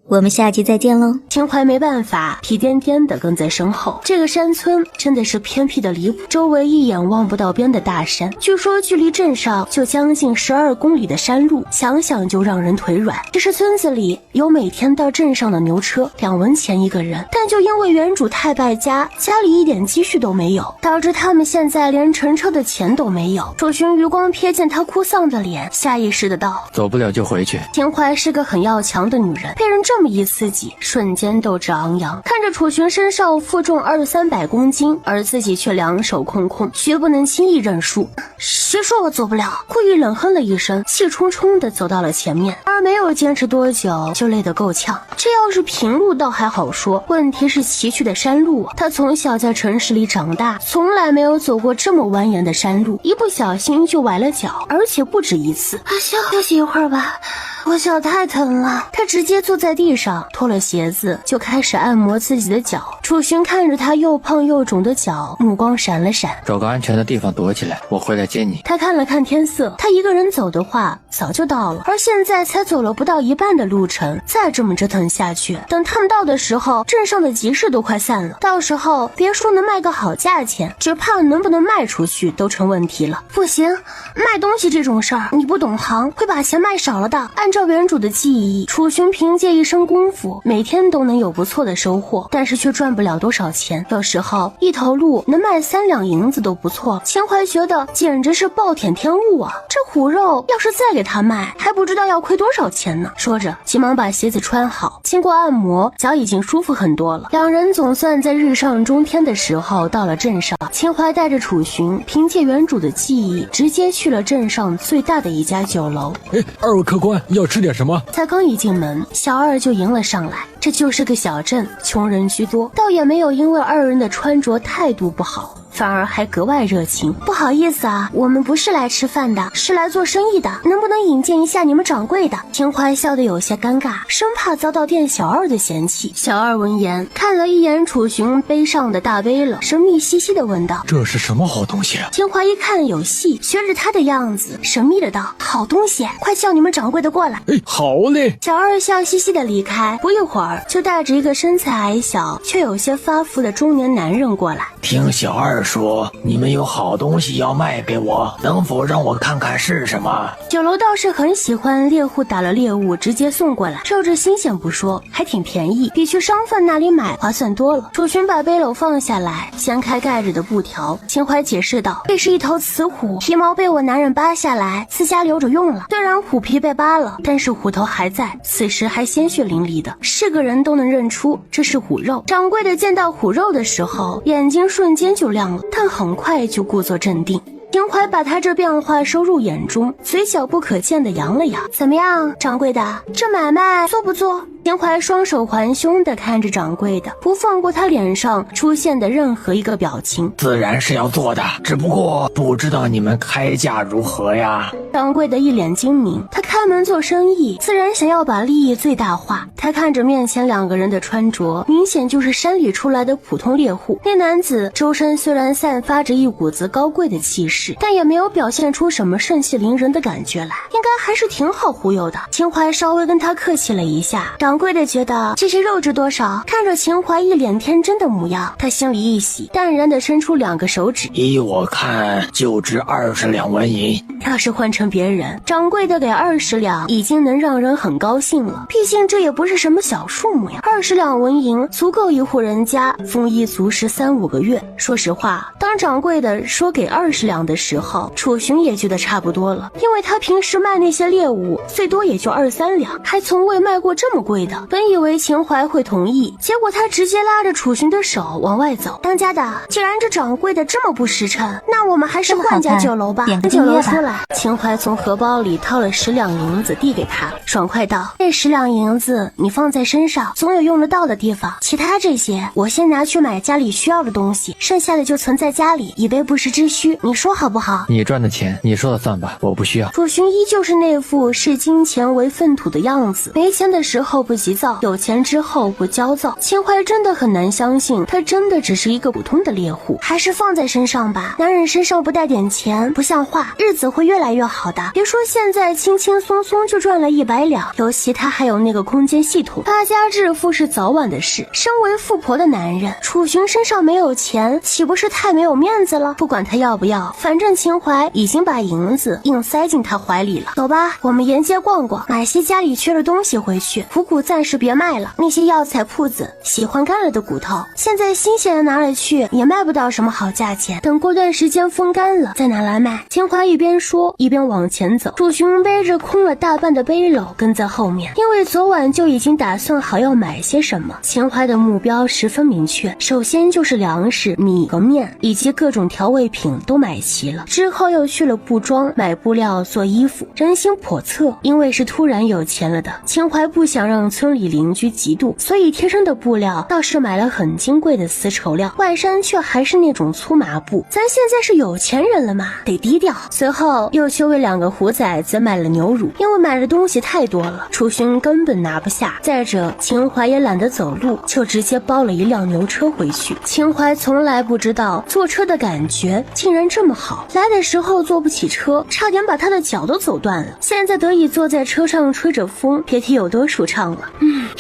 我们下集再见喽。秦淮没办法，屁颠颠的跟在身后。这个山村真的是偏僻的离谱，周围一眼望不到边的大山，据说距离镇上就将近12公里的山路，想想就让人腿软。只是村子里有每天到镇上的牛车，2文钱一个人，但就因为原主太败家，家里一点积蓄都没有，导致他们现在连乘车的钱都没有。楚寻余光瞥见他哭丧的脸，下意识的道：走不了就回去。秦淮是个很要强的女人，被人这么一刺激，瞬间斗志昂扬。看着楚寻身上负重200-300公斤，而自己却两手空空，绝不能轻易认输。谁说我走不了？故意冷哼了一声，气冲冲地走到了前面，而没有坚持多久就累得够呛。这要是平路倒还好说，问题是崎岖的山路啊。他从小在城市里长大，从来没有走过这么蜿蜒的山路，一不小心就崴了脚，而且不止一次。休息一会儿吧，我脚太疼了。他直接坐在地上，脱了鞋子就开始按摩自己的脚。楚寻看着他又胖又肿的脚，目光闪了闪。找个安全的地方躲起来，我回来接你。他看了看天色，他一个人走的话早就到了，而现在才走了不到一半的路程，再这么折腾下去，等他们到的时候，镇上的集市都快散了，到时候别说能卖个好价钱，只怕能不能卖出去都成问题了。不行，卖东西这种事儿你不懂行，会把钱卖少了的。按照原主的记忆，楚寻凭借一身功夫，每天都能有不错的收获，但是却赚不了多少钱，有时候一头鹿能卖3两银子都不错。秦淮觉得简直是暴殄天物啊，这虎肉要是再给他卖，还不知道要亏多少钱呢。说着急忙把鞋子穿好，经过按摩，脚已经舒服很多了。两人总算在日上中天的时候到了镇上。秦淮带着楚寻凭借原主的记忆，直接去了镇上最大的一家酒楼。2位客官要吃点什么？才刚一进门，小二就迎了上来。这就是个小镇，穷人居多，倒也没有因为2人的穿着态度不好反而还格外热情。不好意思啊，我们不是来吃饭的，是来做生意的，能不能引荐一下你们掌柜的？秦淮笑得有些尴尬，生怕遭到店小二的嫌弃。小二闻言，看了一眼楚寻背上的大背篓，神秘兮兮地问道：“这是什么好东西啊？”秦淮一看有戏，学着他的样子，神秘的道：“好东西，快叫你们掌柜的过来。”哎，好嘞。小二笑嘻嘻的离开，不一会儿就带着一个身材矮小却有些发福的中年男人过来。听小二说，你们有好东西要卖给我，能否让我看看是什么？酒楼倒是很喜欢猎户打了猎物直接送过来，肉质新鲜不说，还挺便宜，比去商贩那里买划算多了。楚寻把背篓放下来，掀开盖着的布条，秦淮解释道：“这是一头雌虎，皮毛被我男人扒下来，自家留着用了。虽然虎皮被扒了，但是虎头还在，此时还鲜血淋漓的，是个人都能认出这是虎肉。”掌柜的见到虎肉的时候，眼睛瞬间就亮了，但很快就故作镇定。秦淮把他这变化收入眼中，嘴角不可见的扬了扬。怎么样，掌柜的，这买卖做不做？秦淮双手环胸的看着掌柜的，不放过他脸上出现的任何一个表情。自然是要做的，只不过不知道你们开价如何呀？掌柜的一脸精明，他开门做生意，自然想要把利益最大化。他看着面前两个人的穿着，明显就是山里出来的普通猎户。那男子周身虽然散发着一股子高贵的气势，但也没有表现出什么盛气凌人的感觉来，应该还是挺好忽悠的。秦淮稍微跟他客气了一下，掌柜的觉得这些肉值多少？看着秦淮一脸天真的模样，他心里一喜，淡然地伸出2个手指：“依我看，就值20两纹银。”要是换成别人，掌柜的给20两已经能让人很高兴了，毕竟这也不是什么小数目呀。20两纹银足够一户人家丰衣足食3-5个月。说实话，当掌柜的说给20两的时候，楚寻也觉得差不多了，因为他平时卖那些猎物最多也就2-3两，还从未卖过这么贵的。本以为秦淮会同意，结果他直接拉着楚寻的手往外走。当家的，既然这掌柜的这么不实诚，那我们还是换家酒楼吧。酒楼出来，秦淮从荷包里掏了10两银子递给他，爽快道：“这10两银子你放在身上，总有用得到的地方。其他这些，我先拿去买家里需要的东西，剩下的就存在家里，以备不时之需。你说好不好？”你赚的钱你说了算吧，我不需要。楚寻依旧是那副视金钱为粪土的样子，没钱的时候不急躁，有钱之后不焦躁。秦淮真的很难相信，他真的只是一个普通的猎户。还是放在身上吧，男人身上不带点钱不像话，日子会越来越好的。别说现在轻轻松松就赚了100两，尤其他还有那个空间系统，发家致富是早晚的事。身为富婆的男人，楚寻身上没有钱，岂不是太没有面子了？不管他要不要，反正秦淮已经把银子硬塞进他怀里了。走吧，我们沿街逛逛，买些家里缺的东西回去。虎骨暂时别卖了，那些药材铺子喜欢干了的骨头，现在新鲜的拿了去也卖不到什么好价钱，等过段时间风干了再拿来卖。秦淮一边说一边往前走，楚寻背着空了大半的背篓跟在后面，因为昨晚就已经打算好要买些什么。秦淮的目标十分明确，首先就是粮食、米和面以及各种调味品都买齐了，之后又去了布庄买布料做衣服。人心叵测，因为是突然有钱了的，秦淮不想让村里邻居嫉妒，所以贴身的布料倒是买了很金贵的丝绸料，外衫却还是那种粗麻布。咱现在是有钱人了嘛，得低调。随后又去为2个虎崽子买了牛乳，因为买的东西太多了，楚寻根本拿不下，再者秦淮也懒得走路，就直接包了一辆牛车回去。秦淮从来不知道坐车的感觉竟然这么好，来的时候坐不起车，差点把他的脚都走断了，现在得以坐在车上吹着风，别提有多舒畅了。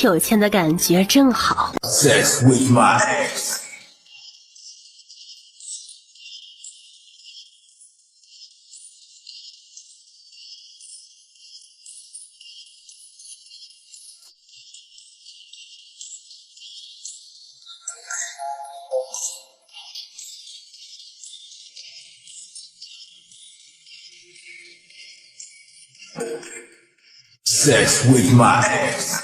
有钱的感觉真好。 Sex with my ex. Sex with my ex.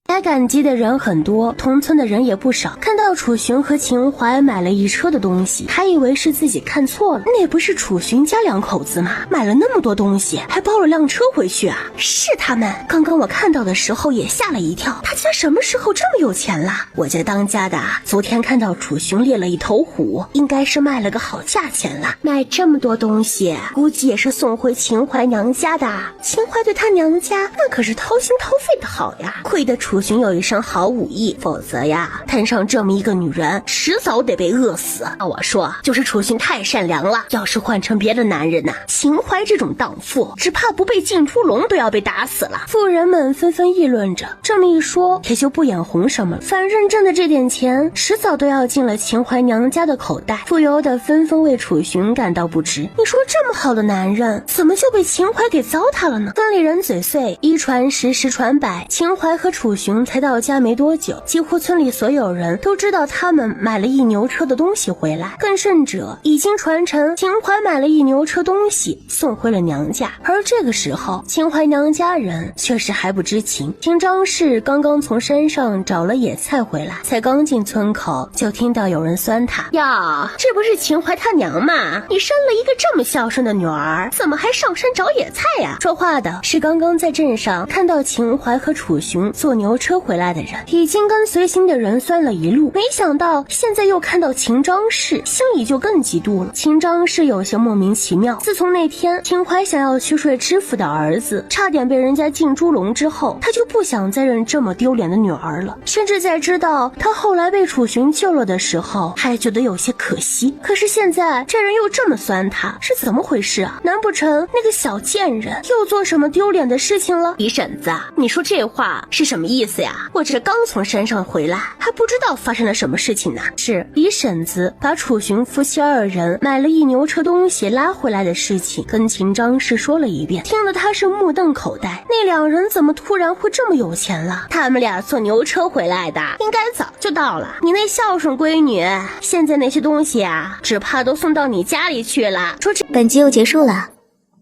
该感激的人很多，同村的人也不少。看到楚寻和秦淮买了一车的东西，还以为是自己看错了，那不是楚寻家两口子吗？买了那么多东西，还包了辆车回去啊！是他们。刚刚我看到的时候也吓了一跳，他家什么时候这么有钱了？我家当家的昨天看到楚寻猎了一头虎，应该是卖了个好价钱了。买这么多东西，估计也是送回秦淮娘家的。秦淮对他娘家那可是掏心掏肺的好呀，亏得楚寻有一身好武艺，否则呀，摊上这么一个女人，迟早得被饿死。我说，就是楚寻太善良了，要是换成别的男人呐，秦淮这种荡妇，只怕不被进出笼都要被打死了。妇人们纷纷议论着，这么一说，也就不眼红什么了。反正挣的这点钱，迟早都要进了秦淮娘家的口袋。富有的纷纷为楚寻感到不值。你说这么好的男人，怎么就被秦淮给糟蹋了呢？村里人嘴碎，一传十，十传百，秦淮和楚寻才到家没多久，几乎村里所有人都知道他们买了一牛车的东西回来，更甚者已经传成秦淮买了一牛车东西送回了娘家。而这个时候，秦淮娘家人确实还不知情。秦张氏刚刚从山上找了野菜回来，才刚进村口，就听到有人酸他：呀，这不是秦淮他娘吗？你生了一个这么孝顺的女儿，怎么还上山找野菜呀？说话的是刚刚在镇上看到秦淮和楚寻坐牛车回来的人，已经跟随行的人酸了一路，没想到现在又看到秦张氏，心里就更嫉妒了。秦张氏有些莫名其妙，自从那天秦淮想要去睡知府的儿子，差点被人家进猪笼之后，他就不想再认这么丢脸的女儿了，甚至在知道他后来被楚寻救了的时候，还觉得有些可惜。可是现在这人又这么酸他，是怎么回事啊？难不成那个小贱人又做什么丢脸的事情了？李婶子，你说这话是什么意思呀？我这刚从山上回来，还不知道发生了什么事情呢。是李婶子把楚寻夫妻二人买了一牛车东西拉回来的事情跟秦张氏说了一遍，听得他是目瞪口呆。那两人怎么突然会这么有钱了？他们俩坐牛车回来的，应该早就到了。你那孝顺闺女，现在那些东西啊，只怕都送到你家里去了。说这本集又结束了，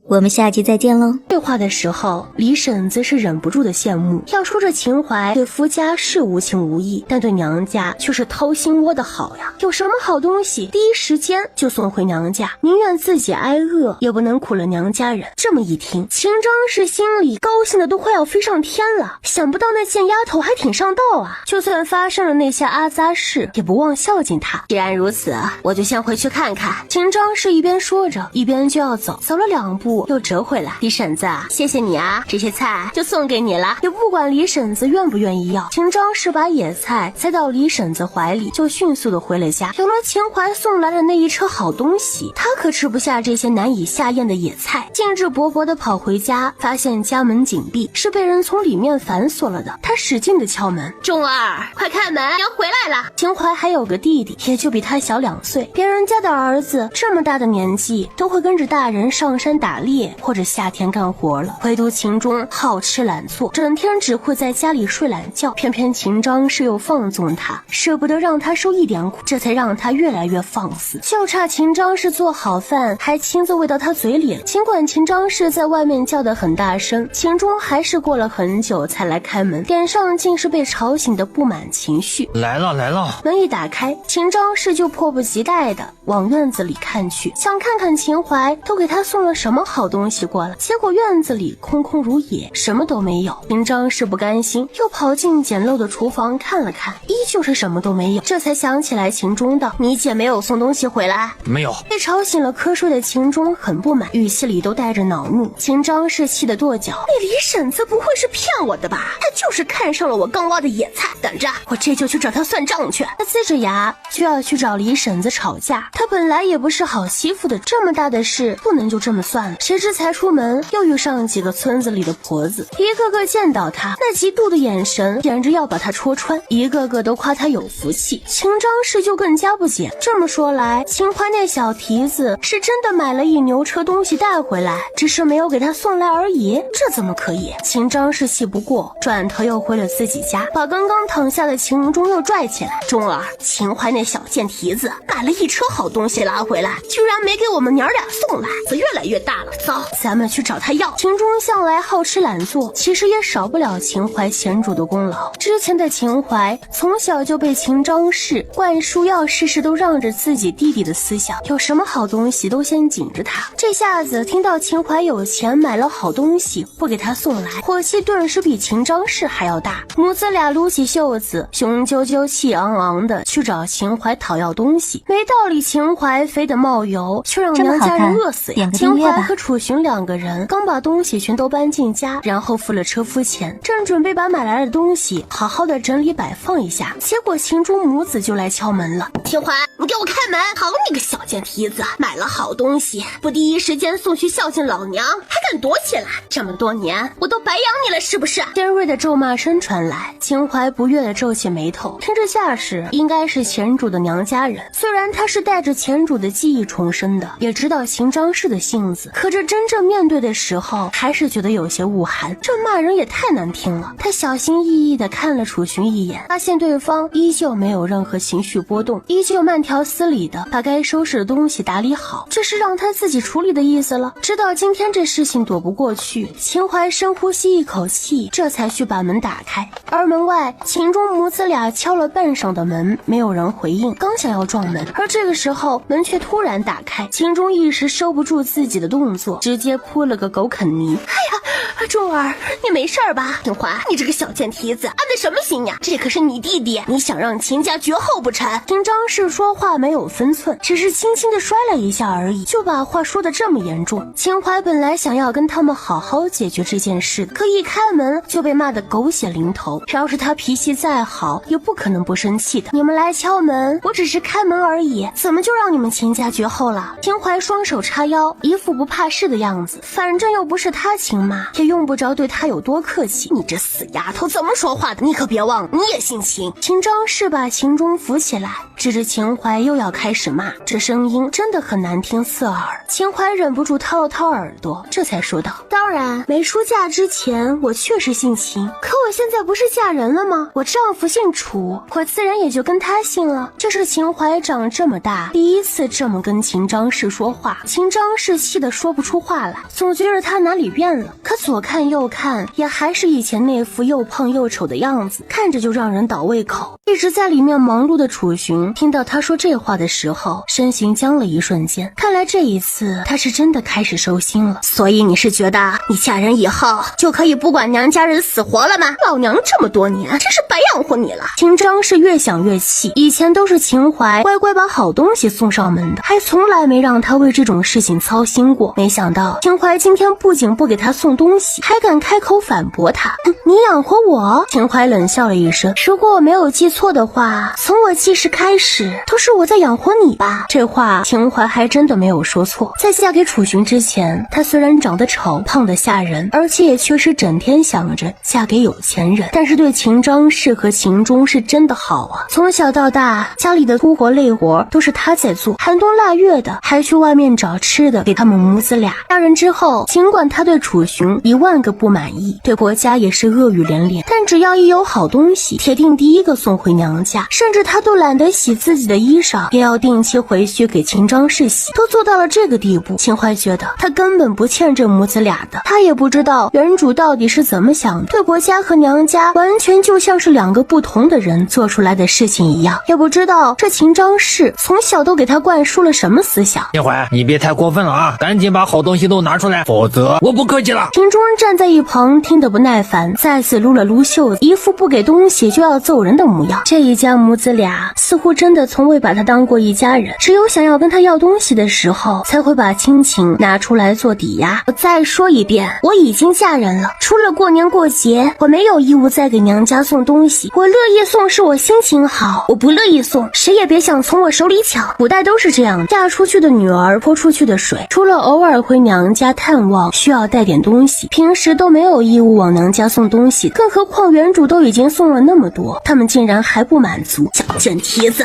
我们下集再见喽。对话的时候，李婶子是忍不住的羡慕。要说这秦淮对夫家是无情无义，但对娘家却是掏心窝的好呀。有什么好东西，第一时间就送回娘家，宁愿自己挨饿，也不能苦了娘家人。这么一听，秦张氏心里高兴的都快要飞上天了。想不到那贱丫头还挺上道啊，就算发生了那些阿杂事，也不忘孝敬她。既然如此，我就先回去看看。秦张氏一边说着，一边就要走，走了2步又折回来。李婶子，谢谢你啊，这些菜就送给你了。也不管李婶子愿不愿意要，秦张氏把野菜塞到李婶子怀里，就迅速的回了家。有了秦淮送来的那一车好东西，他可吃不下这些难以下咽的野菜，兴致勃勃的跑回家，发现家门紧闭，是被人从里面反锁了的。他使劲的敲门：钟儿，快开门，娘回来了。秦淮还有个弟弟，也就比他小2岁。别人家的儿子这么大的年纪，都会跟着大人上山打猎或者夏天干活了，唯独秦钟好吃懒做，整天只会在家里睡懒觉。偏偏秦张氏又放纵他，舍不得让他受一点苦，这才让他越来越放肆。就差秦张氏做好饭还亲自喂到他嘴里了。尽管秦张氏在外面叫得很大声，秦钟还是过了很久才来开门，脸上竟是被吵醒的不满情绪。来了来了。门一打开，秦张氏就迫不及待的往院子里看去，想看看秦淮都给他送了什么好东西过来。结果院子里空空如也，什么都没有。秦张氏不甘心，又跑进简陋的厨房看了看，依旧是什么都没有。这才想起来秦钟道：你姐没有送东西回来？没有。被吵醒了瞌睡的秦钟很不满，语气里都带着恼怒。秦张氏气得跺脚：那李婶子不会是骗我的吧？她就是看上了我刚挖的野菜，等着我这就去找她算账去。他呲着牙就要去找李婶子吵架，他本来也不是好欺负的，这么大的事不能就这么算了。谁知才出门又遇上几个村子里的婆子，一个个见到他那嫉妒的眼神简直要把他戳穿，一个个都夸他有福气。秦张氏就更加不解，这么说来，秦淮那小蹄子是真的买了一牛车东西带回来，只是没有给他送来而已，这怎么可以？秦张氏气不过，转头又回了自己家，把刚刚躺下的秦钟又拽起来：钟儿，秦淮那小贱蹄子买了一车好好东西拉回来，居然没给我们娘俩送来，子越来越大了。走，咱们去找他要。秦钟向来好吃懒做，其实也少不了秦淮前主的功劳。之前的秦淮从小就被秦张氏灌输要事事都让着自己弟弟的思想，有什么好东西都先紧着他。这下子听到秦淮有钱买了好东西不给他送来，火气顿时比秦张氏还要大。母子俩撸起袖子，雄赳赳气昂昂的去找秦淮讨要东西。没道理秦淮非得冒油，却让娘家人饿死呀。秦淮和楚寻两个人刚把东西全都搬进家，然后付了车夫钱，正准备把买来的东西好好的整理摆放一下，结果秦钟母子就来敲门了。秦淮，你给我开门！好你个小贱蹄子，买了好东西不第一时间送去孝敬老娘，还敢躲起来，这么多年我都白养你了是不是？尖锐的咒骂声传来，秦淮不悦地皱起眉头，听这架势应该是前主的娘家人。虽然他是带着前主的记忆重生的，也知道秦张氏的性子，可这真正面对的时候还是觉得有些恶寒。这骂人也太难听了。他小心翼翼地看了楚寻一眼，发现对方依旧没有任何情绪波动，依旧慢条斯理地把该收拾的东西打理好，这是让他自己处理的意思了。知道今天这事情躲不过去，秦淮深呼吸一口气，这才去把门打开。而门外秦钟母子俩敲了半晌的门，没有人回应，刚想要撞门，而这个时候门却突然打开，秦钟一时收不住自己的动作，直接扑了个狗啃泥。哎呀，钟儿，你没事吧？秦淮，你这个小贱蹄子，安的什么心呀？这可是你弟弟，你想让秦家绝后不成？秦张氏说话没有分寸，只是轻轻的摔了一下而已，就把话说得这么严重。秦淮本来想要跟他们好好解决这件事的，可一开门就被骂得狗血淋头。要是他脾气再好，也不可能不生气的。你们来敲门，我只是开门而已，怎么就让你们秦家绝后了？秦淮双手叉腰，一副不怕事的样子，反正又不是他秦妈，也用不着对他有多客气。你这死丫头怎么说话的？你可别忘了，你也姓秦。秦张氏把秦钟扶起来，指着秦淮又要开始骂，这声音真的很难听刺耳。秦淮忍不住掏了掏耳朵，这才说道：当然，没出嫁之前我确实姓秦，可我现在不是嫁人了吗？我丈夫姓楚，我自然也就跟他姓了。这是秦淮长这么大第一次这么跟秦张氏说话，秦张氏气得说不出话来，总觉得他哪里变了，可左看右看也还是以前那副又胖又丑的样子，看着就让人倒胃口。一直在里面忙碌的楚寻听到他说这话的时候，身形僵了一瞬间，看来这一次他是真的开始收心了。所以你是觉得你嫁人以后就可以不管娘家人死活了吗？老娘这么多年真是白养活你了。秦张是越想越气，以前都是秦淮乖乖把好东西送上门的，还从来没让他为这种事情操心过，没想到秦淮今天不仅不给他送东西，还敢开口反驳他。你养活我？秦淮冷笑了一声，如果我没有记错的话，从我记事开始都是我在养活你吧。这话秦淮还真的没有说错。在嫁给楚寻之前，她虽然长得丑，胖得吓人，而且也确实整天想着嫁给有钱人，但是对秦张氏和秦钟是真的好啊。从小到大，家里的粗活累活都是他在做，寒冬腊月的还去外面找吃的给他们母子俩。嫁人之后，尽管他对楚寻10000个不满意，对国家也是恶语连连，但只要一有好东西，铁定第一个送回娘家，甚至他都懒得洗自己的衣裳，也要定期回去给秦张氏洗，都做到了这个地步。秦淮觉得他根本不欠这母子俩的，他也不知道原主到底是怎么想的，对国家和娘家完全就像是2个不同的人做出来的事情一样，也不知道这秦张氏从小都给他灌输了什么思想。秦淮，你别太过分了啊，赶紧把好东西都拿出来，否则我不客气了。秦钟站在一旁听得不耐烦，再次撸了撸袖子，一副不给东西就要揍人的模样。这一家母子俩似乎真的从未把他当过一家人，只有想要跟他要东西的时候才会把亲情拿出来做抵押。我再说一遍，我已经嫁人了，除了过年过节，我没有义务再给娘家送东西。我乐意送是我心情好，我不乐意送，谁也别想从我手里抢。古代都是这样，嫁出去的女儿泼出去的水，除了偶尔回娘家探望需要带点东西，平时都没有义务往娘家送东西，更何况原主都已经送了那么多，他们竟然还不满足。小贱蹄子，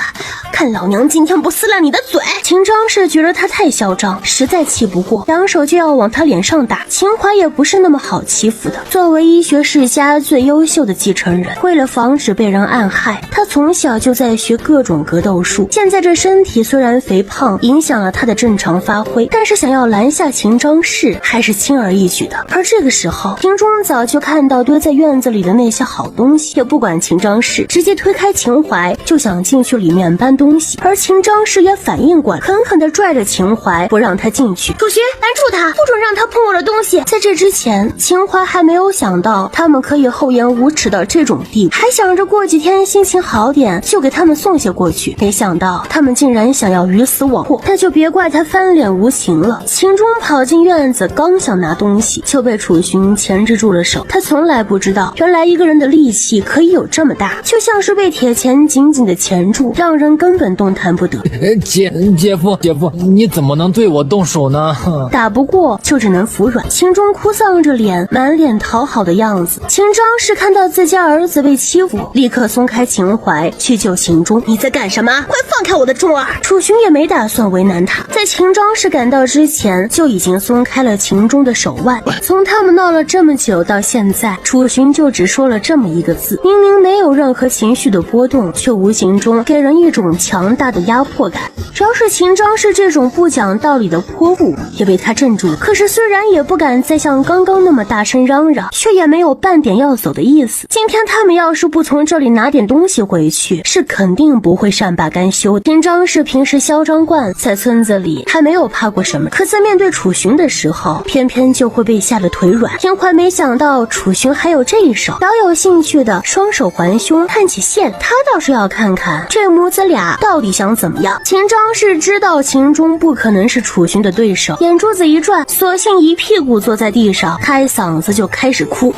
看老娘今天不撕烂你的嘴！秦张氏觉得他太嚣张，实在气不过，两手就要往他脸上打。秦淮也不是那么好欺负的，作为医学世家最优秀的继承人，为了防止被人暗害，他从小就在学各种格斗术，现在这身体虽然肥胖，影响了他的正常发挥，但是想要拦下秦张氏还是轻而易举的。而这个时候，秦钟早就看到堆在院子里的那些好东西，也不管秦张氏，直接推开秦淮就想进去里面搬东西。而秦张氏也反应过来，狠狠地拽着秦淮不让他进去。楚寻，拦住他，不准让他碰我的东西。在这之前，秦淮还没有想到他们可以厚颜无耻到这种地步，还想着过几天心情好点就给他们送些过去，没想到他们竟然想要鱼死网破，那就别怪他翻脸无情了。秦钟跑进院子，刚想拿东西就被楚寻钳制住了手。他从来不知道，原来一个人的力气可以有这么大，就像是被铁钳紧紧的钳住，让人根本动弹不得。姐夫，你怎么能对我动手呢？打不过就只能服软。秦钟哭丧着脸，满脸讨好的样子。秦张氏看到自家儿子被欺负，立刻松开秦淮去救秦钟。你在干什么？快放开我的钟儿！楚寻也没打算为难他，在秦张氏赶到之前就已经松开了秦钟的手腕。从他们闹了这么久到现在，楚寻就只说了这么一个字，明明没有任何情绪的波动，却无形中给人一种强大的压迫感。只要是秦张氏这种不讲道理的泼妇也被他镇住了，可是虽然也不敢再像刚刚那么大声嚷嚷，却也没有半点要走的意思。今天他们要是不从这里拿点东西回去，是肯定不会善罢甘休。秦张氏平时嚣张惯，在村子里还没有怕过什么，可在面对楚寻的时候，偏偏就会被吓得腿软。秦淮没想到楚寻还有这一手，饶有兴趣的双手环胸看起线，他倒是要看看这母子俩到底想怎么样。秦张氏知道秦钟不可能是楚寻的对手，眼珠子一转，索性一屁股坐在地上，开嗓子就开始哭。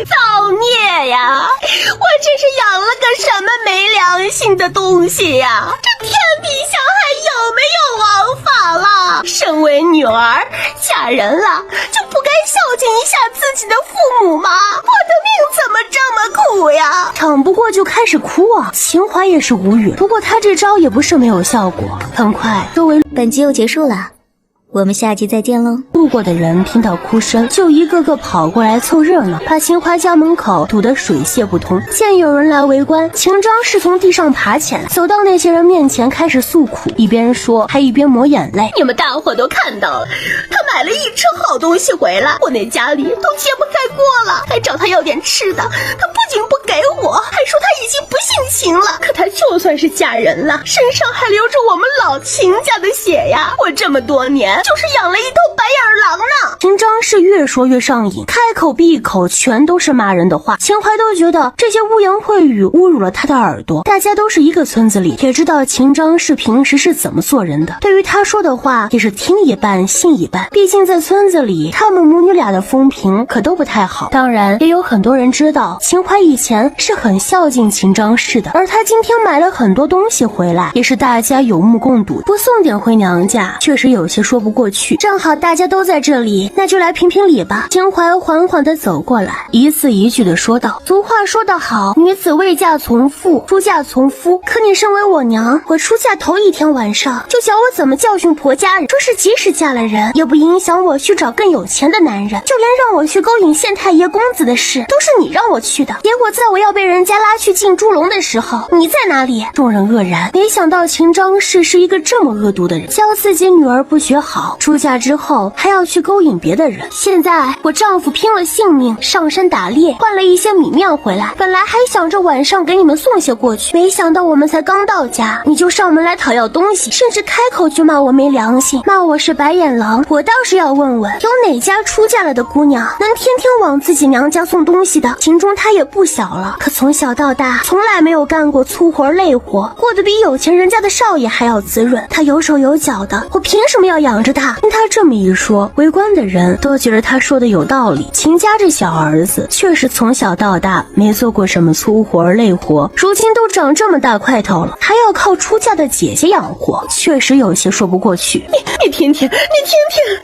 造孽呀！我这是养了个什么没良心的东西呀？这天底下还有没有王法了？身为女儿，嫁人了就不该孝敬一下自己的父母吗？我的命怎么这么苦呀？抢不过就开始哭啊！秦淮也是无语，不过他这招也不是没有效果。很快，周围本集又结束了，我们下集再见喽。路过的人听到哭声，就一个个跑过来凑热闹，把秦淮家门口堵得水泄不通。见有人来围观，秦张氏从地上爬起来，走到那些人面前开始诉苦，一边说还一边抹眼泪。你们大伙都看到了，他买了一车好东西回来，我那家里都揭不开锅了，还找他要点吃的，他不仅不给我，还说他已经不性情了。可他就算是嫁人了，身上还流着我们老秦家的血呀！我这么多年就是养了一头白眼狼呢。秦张氏越说越上瘾，开口闭口全都是骂人的话。秦淮都觉得这些污言秽语侮辱了他的耳朵。大家都是一个村子里，也知道秦张氏平时是怎么做人的，对于他说的话也是听一半信一半。毕竟在村子里，他们母女俩的风评可都不太好。当然也有很多人知道秦淮以前是很孝敬秦张氏的，而他今天买了很多东西回来，也是大家有目共睹，不送点回娘家确实有些说不过去。正好大家都在这里，那就来评评理吧。秦淮缓缓地走过来，一字一句地说道，俗话说得好，女子未嫁从父，出嫁从夫。可你身为我娘，我出嫁头一天晚上就教我怎么教训婆家人，说是即使嫁了人也不影响我去找更有钱的男人，就连让我去勾引县太爷公子的事都是你让我去的。结果在我要被人家拉去进猪笼的时候，你在哪里？众人愕然，没想到秦张氏是一个这么恶毒的人，教自己女儿不学好，出嫁之后还要去勾引别的人。现在我丈夫拼了性命上山打猎，换了一些米面回来，本来还想着晚上给你们送些过去，没想到我们才刚到家你就上门来讨要东西，甚至开口就骂我没良心，骂我是白眼狼。我倒是要问问，有哪家出嫁了的姑娘能天天往自己娘家送东西的？秦钟他也不小了，可从小到大从来没有干过粗活累活，过得比有钱人家的少爷还要滋润。他有手有脚的，我凭什么要养着他？听他这么一说，围观的人都觉得他说的有道理。秦家这小儿子确实从小到大没做过什么粗活累活，如今都长这么大块头了，还要靠出嫁的姐姐养活，确实有些说不过去。你听听，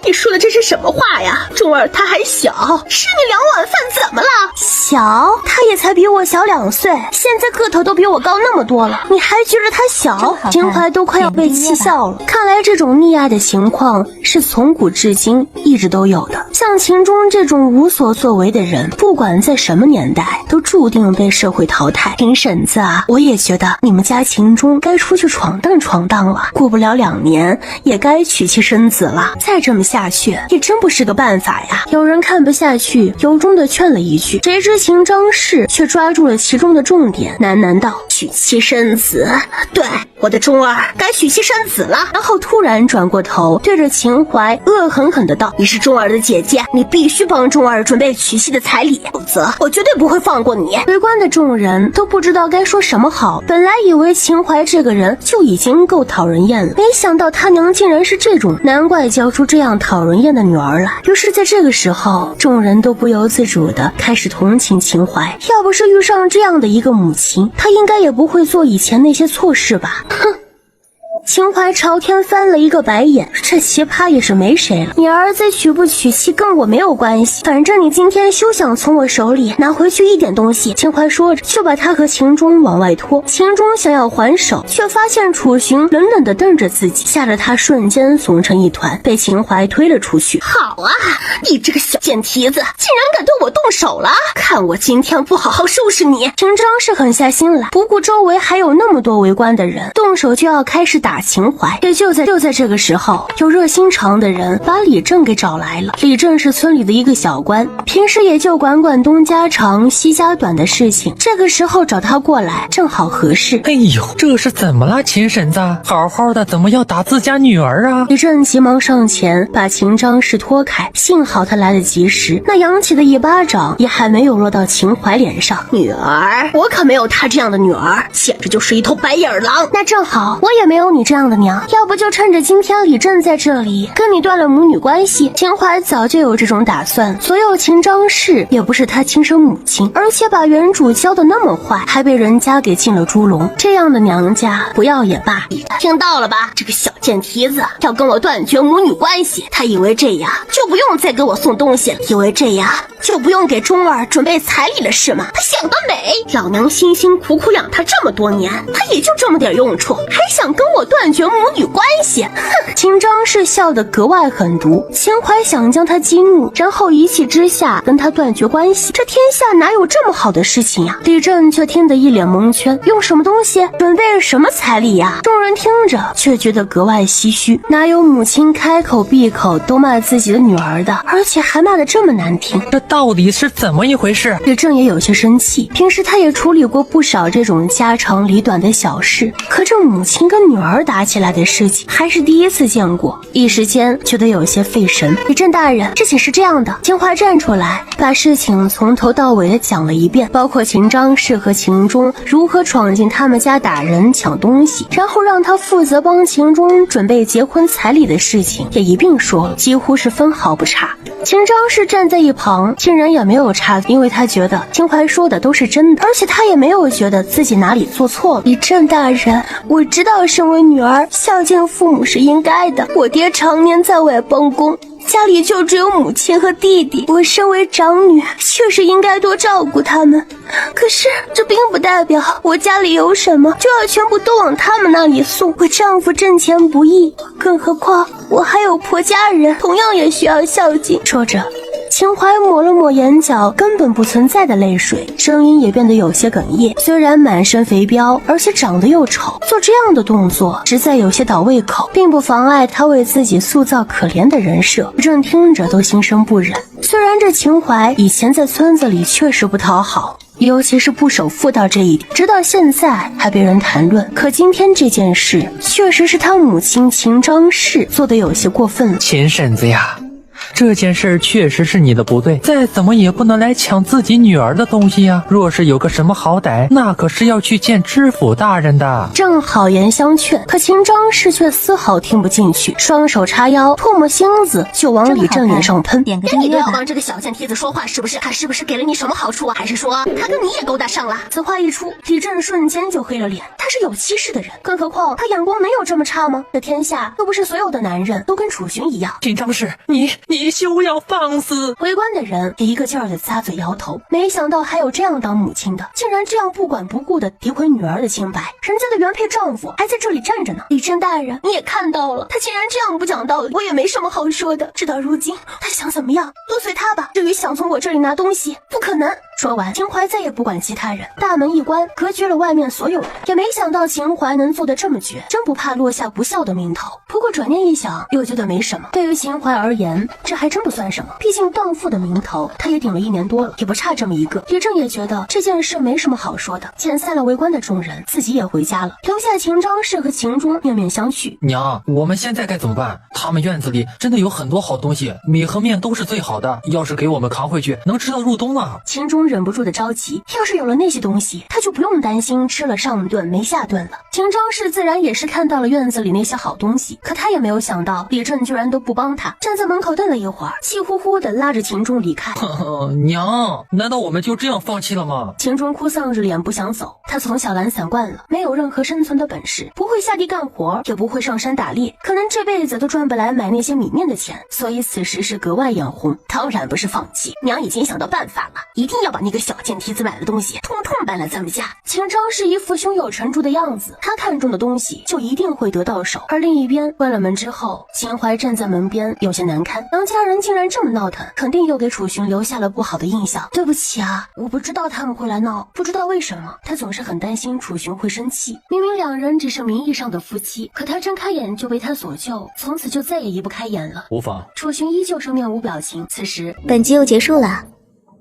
你说的这是什么话呀？钟儿他还小，吃你2碗饭怎么了？小？他也才比我小2岁，现在个头都比我高那么多了，你还觉得他小？秦淮都快要被气笑了。看来这种溺爱的情况是从古至今一直都有的。像秦钟这种无所作为的人，不管在什么年代，都注定被社会淘汰。秦婶子啊，我也觉得你们家秦钟该出去闯荡闯荡了，过不了2年也该娶妻生子了。再这么下去，也真不是个办法呀。有人看不下去，由衷的劝了一句，谁知秦张氏却抓住了其中的重点，喃喃道：“娶妻生子，对，我的钟儿该娶妻生子了。”然后突然转过头，对着秦淮恶狠狠的道：“你是钟儿的姐姐，你必须帮钟儿准备娶妻的彩礼，否则我绝对不会放过你。”围观的众人都不知道该说什么好，本来以为秦淮这个人就已经够讨人厌了，没想到他娘竟然是这种，难怪教出这样讨人厌的女儿来。于是在这个时候，众人都不由自主的开始同情秦淮，要不是遇上这样的一个母亲，他应该也不会做以前那些错事吧。哼。秦淮朝天翻了一个白眼，这奇葩也是没谁了。你儿子娶不娶妻跟我没有关系，反正你今天休想从我手里拿回去一点东西。秦淮说着，就把他和秦钟往外拖。秦钟想要还手，却发现楚寻冷冷地瞪着自己，吓得他瞬间怂成一团，被秦淮推了出去。好啊，你这个小贱蹄子，竟然敢对我动手了！看我今天不好好收拾你！秦张是狠下心来，不顾周围还有那么多围观的人，动手就要开始打秦淮。也就在这个时候，有热心肠的人把李正给找来了。李正是村里的一个小官，平时也就管东家长西家短的事情，这个时候找他过来正好合适。哎呦，这是怎么了，秦婶子？好好的怎么要打自家女儿啊？李正急忙上前把秦张氏拖开，幸好他来得及时，那扬起的一巴掌也还没有落到秦淮脸上。女儿，我可没有她这样的女儿，简直就是一头白眼狼。那正好，我也没有你这样的娘，要不就趁着今天李正在这里跟你断了母女关系。秦淮早就有这种打算，所有秦张氏也不是他亲生母亲，而且把原主教的那么坏，还被人家给进了猪笼，这样的娘家不要也罢。听到了吧，这个小贱蹄子要跟我断绝母女关系，他以为这样就不用再给我送东西了，以为这样就不用给钟儿准备彩礼了是吗？他想得美，老娘辛辛苦苦养他这么多年，他也就这么点用处，还想跟我断绝母女关系。哼！秦张氏笑得格外狠毒，秦淮想将他激怒，然后一气之下跟他断绝关系，这天下哪有这么好的事情呀？李正却听得一脸蒙圈，用什么东西准备什么彩礼呀？众人听着却觉得格外唏嘘，哪有母亲开口闭口都骂自己的女儿的，而且还骂得这么难听？这到底是怎么一回事？李正也有些生气，平时他也处理过不少这种家长里短的小事，可这母亲跟女儿打起来的事情还是第一次见过，一时间觉得有些费神。李正大人，事情是这样的。秦淮站出来，把事情从头到尾的讲了一遍，包括秦张氏和秦钟如何闯进他们家打人抢东西，然后让他负责帮秦钟准备结婚彩礼的事情也一并说了，几乎是分毫不差。秦张氏站在一旁竟然也没有插嘴，因为他觉得秦淮说的都是真的，而且他也没有觉得自己哪里做错了。李正大人，我知道身为女儿孝敬父母是应该的，我爹常年在外帮工，家里就只有母亲和弟弟，我身为长女确实应该多照顾他们，可是这并不代表我家里有什么就要全部都往他们那里送。我丈夫挣钱不易，更何况我还有婆家人，同样也需要孝敬。说着，秦淮抹了抹眼角根本不存在的泪水，声音也变得有些哽咽。虽然满身肥膘，而且长得又丑，做这样的动作实在有些倒胃口，并不妨碍他为自己塑造可怜的人设。正听着都心生不忍。虽然这秦淮以前在村子里确实不讨好，尤其是不守妇道这一点，直到现在还被人谈论，可今天这件事确实是他母亲秦张氏做的有些过分了。秦婶子呀，这件事确实是你的不对，再怎么也不能来抢自己女儿的东西呀。若是有个什么好歹，那可是要去见知府大人的。正好言相劝，可秦张氏却丝毫听不进去，双手叉腰，唾沫星子就往李正脸上喷。点个订阅吧。你都要帮这个小贱蹄子说话是不是？他是不是给了你什么好处啊？还是说他跟你也勾搭上了？此话一出，李正瞬间就黑了脸。他是有妻室的人，更何况他眼光能有这么差吗？这天下又不是所有的男人都跟楚寻一样。秦张氏，你你休要放肆！围观的人也一个劲儿的咂嘴摇头，没想到还有这样当母亲的，竟然这样不管不顾的诋毁女儿的清白，人家的原配丈夫还在这里站着呢。李琛大人，你也看到了，他竟然这样不讲道理，我也没什么好说的。事到如今，他想怎么样都随他吧。至于想从我这里拿东西，不可能。说完，秦淮再也不管其他人，大门一关，隔绝了外面所有人。也没想到秦淮能做得这么绝，真不怕落下不孝的名头。不过转念一想，又觉得没什么。对于秦淮而言，这还真不算什么，毕竟荡妇的名头，他也顶了1年多了，也不差这么一个。李正也觉得这件事没什么好说的，遣散了围观的众人，自己也回家了，留下秦张氏和秦钟面面相觑。娘，我们现在该怎么办？他们院子里真的有很多好东西，米和面都是最好的，要是给我们扛回去，能吃到入冬啊！秦钟忍不住的着急，要是有了那些东西，他就不用担心吃了上顿没下顿了。秦张氏自然也是看到了院子里那些好东西，可他也没有想到李正居然都不帮他，站在门口瞪了一会儿，气呼呼的拉着秦钟离开。娘，难道我们就这样放弃了吗？秦钟哭丧着脸不想走，他从小懒散惯了，没有任何生存的本事，不会下地干活，也不会上山打猎，可能这辈子都赚不来买那些米面的钱，所以此时是格外眼红。当然不是放弃，娘已经想到办法了，一定要把那个小贱蹄子买的东西通通搬来咱们家。秦张是一副胸有成竹的样子，他看中的东西就一定会得到手。而另一边关了门之后，秦淮站在门边有些难堪，杨家人竟然这么闹腾，肯定又给楚寻留下了不好的印象。对不起啊，我不知道他们会来闹，不知道为什么，他总是很担心楚寻会生气。明明两人只是名义上的夫妻，可他睁开眼就被他所救，从此就再也移不开眼了。无妨。楚寻依旧是面无表情。此时本集又结束了，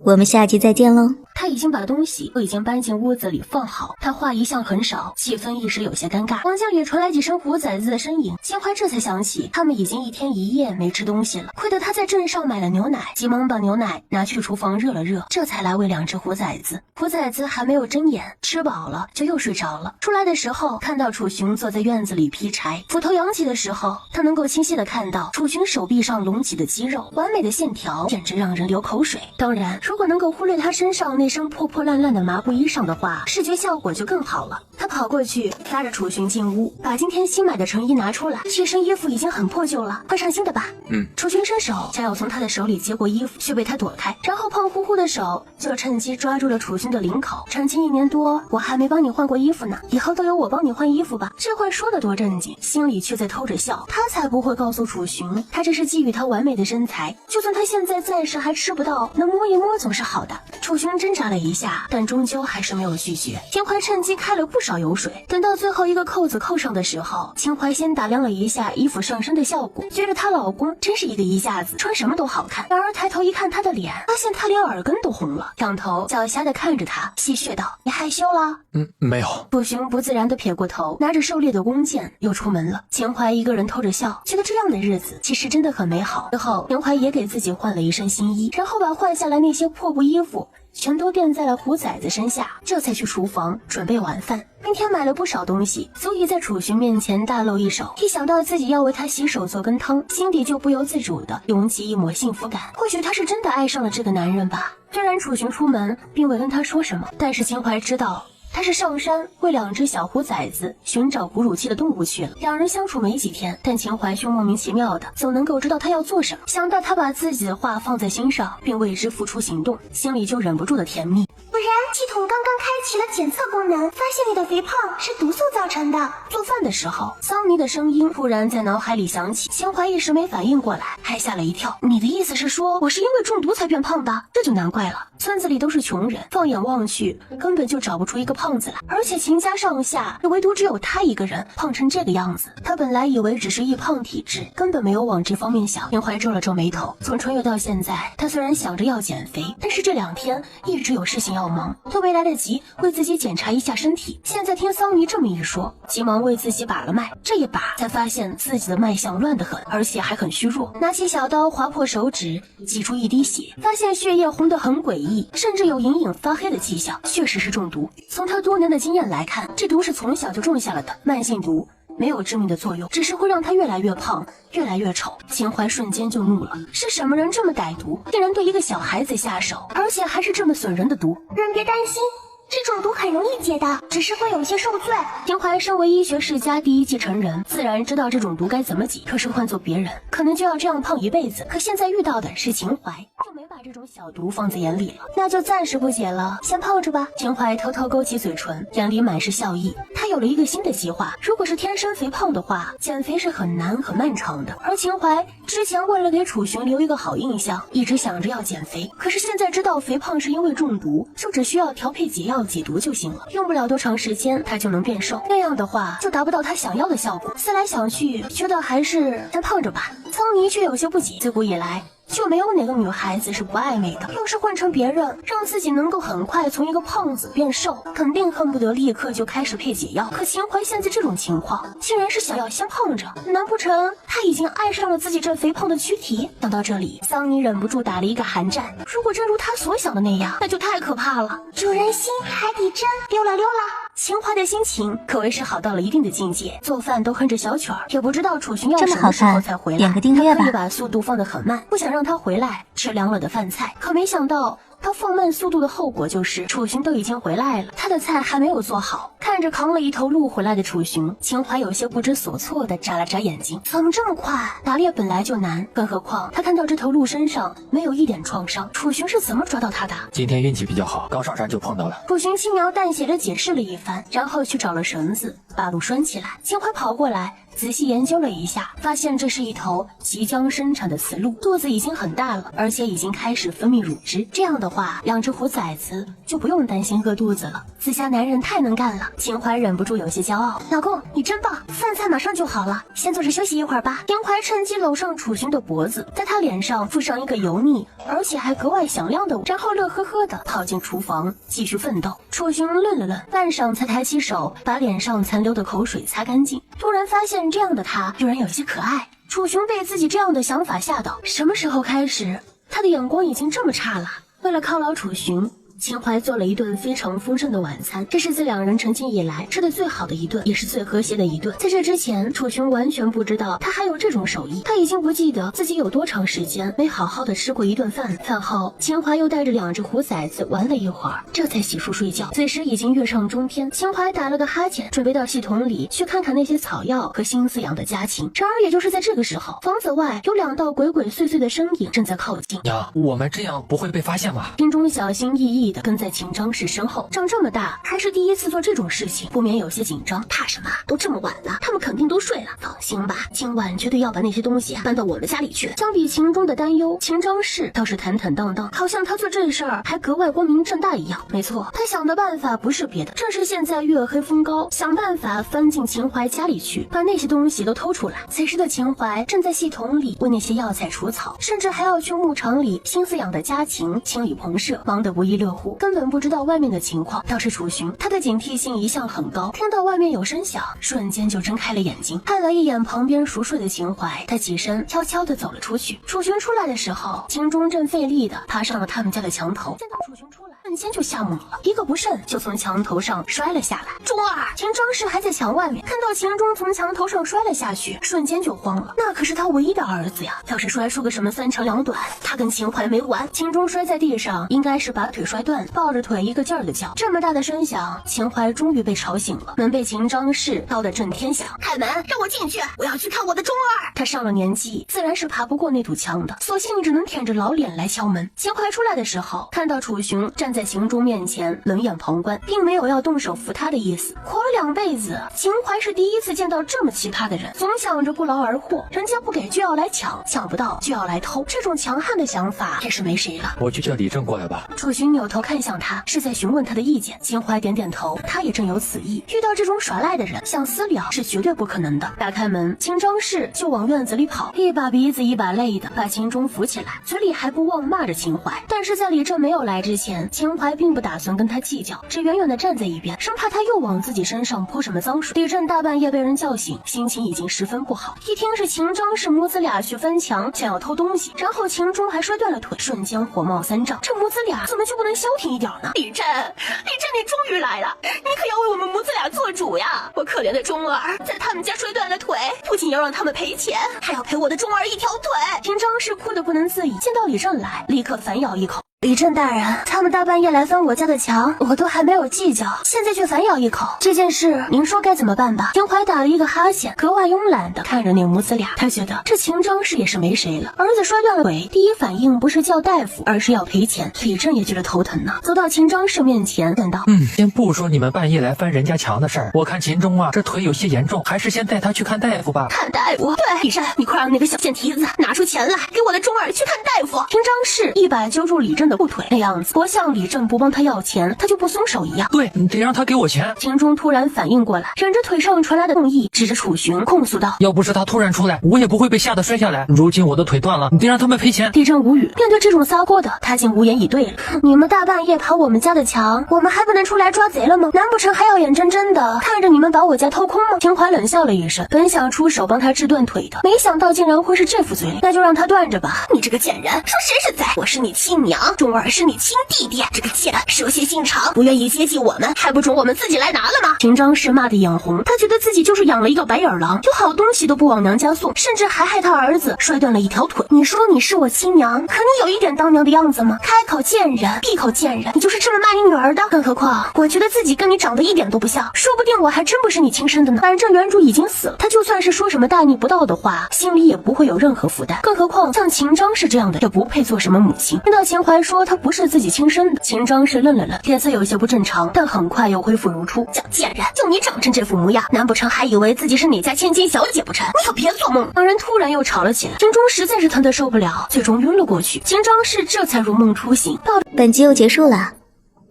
我们下集再见喽。他已经把东西都已经搬进屋子里放好，他话一向很少，气氛一时有些尴尬。房间里传来几声虎崽子的身影，秦淮这才想起他们已经1天1夜没吃东西了，亏得他在镇上买了牛奶，急忙把牛奶拿去厨房热了热，这才来喂2只虎崽子。虎崽子还没有睁眼，吃饱了就又睡着了。出来的时候看到楚寻坐在院子里劈柴，斧头扬起的时候，他能够清晰的看到楚寻手臂上隆起的肌肉，完美的线条，简直让人流口水。当然，如果能够忽略他身上那身破破烂烂的麻布衣裳的话，视觉效果就更好了。他跑过去拉着楚寻进屋，把今天新买的成衣拿出来，这身衣服已经很破旧了，换上新的吧。楚寻伸手想要从他的手里接过衣服，却被他躲开，然后胖乎乎的手就趁机抓住了楚寻的领口。成亲1年多，我还没帮你换过衣服呢，以后都由我帮你换衣服吧。这话说得多正经，心里却在偷着笑。他才不会告诉楚寻，他这是觊觎他完美的身材，就算他现在暂时还吃不到，能摸一摸总是好的。楚寻挣扎了一下，但终究还是没有拒绝。秦淮趁机开了不少油水，等到最后一个扣子扣上的时候，秦淮先打量了一下衣服上身的效果，觉得她老公真是一个衣架子，穿什么都好看。然而抬头一看她的脸，发现她连耳根都红了，仰头狡黠地看着他，戏谑道：“你害羞了？”没有。楚寻不自然地撇过头，拿着狩猎的弓箭又出门了。秦淮一个人偷着笑，觉得这样的日子其实真的很美好。之后秦淮也给自己换了一身新衣，然后把换下来那些破布衣服全都垫在了虎崽子身下，这才去厨房准备晚饭。明天买了不少东西，足以在楚寻面前大露一手。一想到自己要为他洗手做羹汤，心底就不由自主地涌起一抹幸福感。或许他是真的爱上了这个男人吧。虽然楚寻出门并未跟他说什么，但是秦淮知道他是上山为2只小虎崽子寻找哺乳期的动物去了。2人相处没几天，但秦淮却莫名其妙的总能够知道他要做什么。想到他把自己的话放在心上，并为之付出行动，心里就忍不住的甜蜜。果然，系统刚刚开启了检测功能，发现你的肥胖是毒素造成的。做饭的时候，桑尼的声音突然在脑海里响起，秦淮一时没反应过来，还吓了一跳。你的意思是说我是因为中毒才变胖的？这就难怪了，村子里都是穷人，放眼望去根本就找不出一个胖子来，而且秦家上下唯独只有他一个人胖成这个样子。他本来以为只是易胖体质，根本没有往这方面想。秦淮皱了皱眉头，从春月到现在，他虽然想着要减肥，但是这2天一直有事情要忙，都没来得及为自己检查一下身体。现在听桑尼这么一说，急忙为自己把了脉，这一把才发现自己的脉象乱得很，而且还很虚弱。拿起小刀划破手指，挤出一滴血，发现血液红得很诡异，甚至有隐隐发黑的迹象，确实是中毒。从他多年的经验来看，这毒是从小就种下了的，慢性毒没有致命的作用，只是会让他越来越胖，越来越丑。秦淮瞬间就怒了，是什么人这么歹毒，竟然对一个小孩子下手，而且还是这么损人的毒？人别担心，这种毒很容易解的，只是会有些受罪。秦淮身为医学世家第一继承人，自然知道这种毒该怎么解。可是换做别人，可能就要这样胖一辈子。可现在遇到的是秦淮，就没把这种小毒放在眼里了。那就暂时不解了，先泡着吧。秦淮偷偷勾起嘴唇，眼里满是笑意。他有了一个新的计划，如果是天生肥胖的话，减肥是很难很漫长的。而秦淮之前为了给楚寻留一个好印象，一直想着要减肥。可是现在知道肥胖是因为中毒，就只需要调配解药解毒就行了，用不了多长时间他就能变瘦。那样的话就达不到他想要的效果。思来想去，觉得还是先胖着吧。苍尼却有些不解，自古以来就没有哪个女孩子是不爱美的，要是换成别人，让自己能够很快从一个胖子变瘦，肯定恨不得立刻就开始配解药。可秦淮现在这种情况，竟然是想要先胖着，难不成他已经爱上了自己这肥胖的躯体？想到这里，桑尼忍不住打了一个寒战。如果真如他所想的那样，那就太可怕了。主人心，海底针，溜了溜了。秦淮的心情可谓是好到了一定的境界，做饭都哼着小曲儿，也不知道楚寻要什么时候才回来。点个订阅吧。他可以把速度放得很慢，不想让他回来吃凉了的饭菜。可没想到他放慢速度的后果就是楚寻都已经回来了，他的菜还没有做好。看着扛了一头鹿回来的楚寻，秦淮有些不知所措地眨了眨眼睛。怎么这么快？打猎本来就难，更何况他看到这头鹿身上没有一点创伤，楚寻是怎么抓到他的？今天运气比较好，刚上山就碰到了。楚寻轻描淡写地解释了一番，然后去找了绳子把鹿拴起来。秦淮跑过来仔细研究了一下，发现这是一头即将生产的雌鹿，肚子已经很大了，而且已经开始分泌乳汁。这样的话，两只虎崽子就不用担心饿肚子了。自家男人太能干了，秦淮忍不住有些骄傲。老公，你真棒，饭菜马上就好了，先坐着休息一会儿吧。秦淮趁机搂上楚寻的脖子，在他脸上附上一个油腻而且还格外响亮的吻，然后乐呵呵地跑进厨房继续奋斗。楚寻愣了愣，半晌才抬起手把脸上残留的口水擦干净，突然发现这样的他居然有些可爱。楚寻被自己这样的想法吓到，什么时候开始他的眼光已经这么差了？为了犒劳楚寻，秦淮做了一顿非常丰盛的晚餐，这是自两人成亲以来吃的最好的一顿，也是最和谐的一顿。在这之前，楚寻完全不知道他还有这种手艺，他已经不记得自己有多长时间没好好的吃过一顿饭。饭后，秦淮又带着两只虎崽子玩了一会儿，这才洗漱睡觉。此时已经月上中天，秦淮打了个哈欠，准备到系统里去看看那些草药和新饲养的家禽。然而，也就是在这个时候，房子外有两道鬼鬼祟祟的身影正在靠近。娘，我们这样不会被发现吧？心中小心翼翼的跟在秦张氏身后，长这么大还是第一次做这种事情，不免有些紧张。怕什么？都这么晚了，他们肯定都睡了。放心吧，今晚绝对要把那些东西搬到我的家里去。相比秦钟的担忧，秦张氏倒是坦坦荡荡，好像他做这事儿还格外光明正大一样。没错，他想的办法不是别的，正是现在月黑风高，想办法翻进秦淮家里去，把那些东西都偷出来。此时的秦淮正在系统里为那些药材除草，甚至还要去牧场里新饲养的家禽清理棚舍，忙得不亦乐乎，根本不知道外面的情况。倒是楚寻，他的警惕性一向很高，听到外面有声响，瞬间就睁开了眼睛，看了一眼旁边熟睡的秦淮，他起身悄悄地走了出去。楚寻出来的时候，秦钟正费力地爬上了他们家的墙头，见到楚寻出来，瞬间就吓懵了，一个不慎就从墙头上摔了下来。钟儿，秦张氏还在墙外面，看到秦钟从墙头上摔了下去，瞬间就慌了，那可是他唯一的儿子呀，要是摔出个什么三长两短，他跟秦淮没完。秦钟摔在地上，应该是把腿摔断，抱着腿一个劲儿的叫，这么大的声响，秦淮终于被吵醒了，门被秦张氏敲得震天响。开门，让我进去，我要去看我的钟儿。他上了年纪，自然是爬不过那堵墙的，索性只能舔着老脸来敲门。秦淮出来的时候，看到楚寻站在秦钟面前冷眼旁观，并没有要动手扶他的意思。活了2辈子，秦淮是第一次见到这么奇葩的人，总想着不劳而获，人家不给就要来抢，抢不到就要来偷，这种强悍的想法也是没谁了。我去叫李正过来吧。楚寻扭头看向他，是在询问他的意见。秦淮点点头，他也正有此意。遇到这种耍赖的人，想私了是绝对不可能的。打开门，秦张氏就往院子里跑，一把鼻子一把泪的把秦钟扶起来，嘴里还不忘骂着秦淮。但是在李正没有来之前，秦淮并不打算跟他计较，只远远的站在一边，生怕他又往自己身上泼什么脏水。李正大半夜被人叫醒，心情已经十分不好，一听是秦张氏母子俩去翻墙想要偷东西，然后秦钟还摔断了腿，瞬间火冒三丈，这母子俩怎么就不能消停一点呢？李正，你终于来了，你可要为我们母子俩做主呀！我可怜的钟儿在他们家摔断了腿，不仅要让他们赔钱，还要赔我的钟儿一条腿。秦张氏哭得不能自已，见到李正来，立刻反咬一口。李正大人，他们大半夜来翻我家的墙，我都还没有计较，现在却反咬一口。这件事您说该怎么办吧？秦淮打了一个哈欠，格外慵懒的看着那母子俩。他觉得这秦张氏也是没谁了，儿子摔断了腿，第一反应不是叫大夫，而是要赔钱。李正也觉得头疼呢，走到秦张氏面前问道：先不说你们半夜来翻人家墙的事儿，我看秦钟啊这腿有些严重，还是先带他去看大夫吧。看大夫？对，李善，你快让那个小贱蹄子拿出钱来，给我的钟儿去看大夫。秦张氏一把揪住李正的裤腿，那样子多像李正不帮他要钱，他就不松手一样。对，你得让他给我钱。秦钟突然反应过来，忍着腿上传来的痛意，指着楚寻控诉道：要不是他突然出来，我也不会被吓得摔下来。如今我的腿断了，你得让他们赔钱。李正无语，面对这种撒锅的，他竟无言以对了。你们大半夜爬我们家的墙，我们还不能出来抓贼了吗？难不成还要眼睁睁的看着你们把我家掏空吗？秦淮冷笑了一声，本想出手帮他治断腿的，没想到竟然会是这副嘴脸，那就让他断着吧。你这个贱人，说谁是贼？我是你亲娘，钟儿是你亲弟弟，这个贱蛇蝎心肠，不愿意接济我们，还不准我们自己来拿了吗？秦张氏骂得眼红，他觉得自己就是养了一个白眼狼，有好东西都不往娘家送，甚至还害他儿子摔断了一条腿。你说你是我亲娘，可你有一点当娘的样子吗？开口见人，闭口见人，你就是这么骂你女儿的？更何况我觉得自己跟你长得一点都不像，说不定我还真不是你亲生的呢。反正原主已经死了，他就算是说什么大逆不道的话，心里也不会有任何负担。更何况像秦张氏这样的也不配做什么母亲。听到秦淮说他不是自己亲生的，秦张氏愣了愣，脸色有些不正常，但很快又恢复如初。小贱人，就你长成这副模样，难不成还以为自己是哪家千金小姐不成？你可别做梦！两人突然又吵了起来，秦钟实在是疼得受不了，最终晕了过去。秦张氏这才如梦初醒。本集又结束了，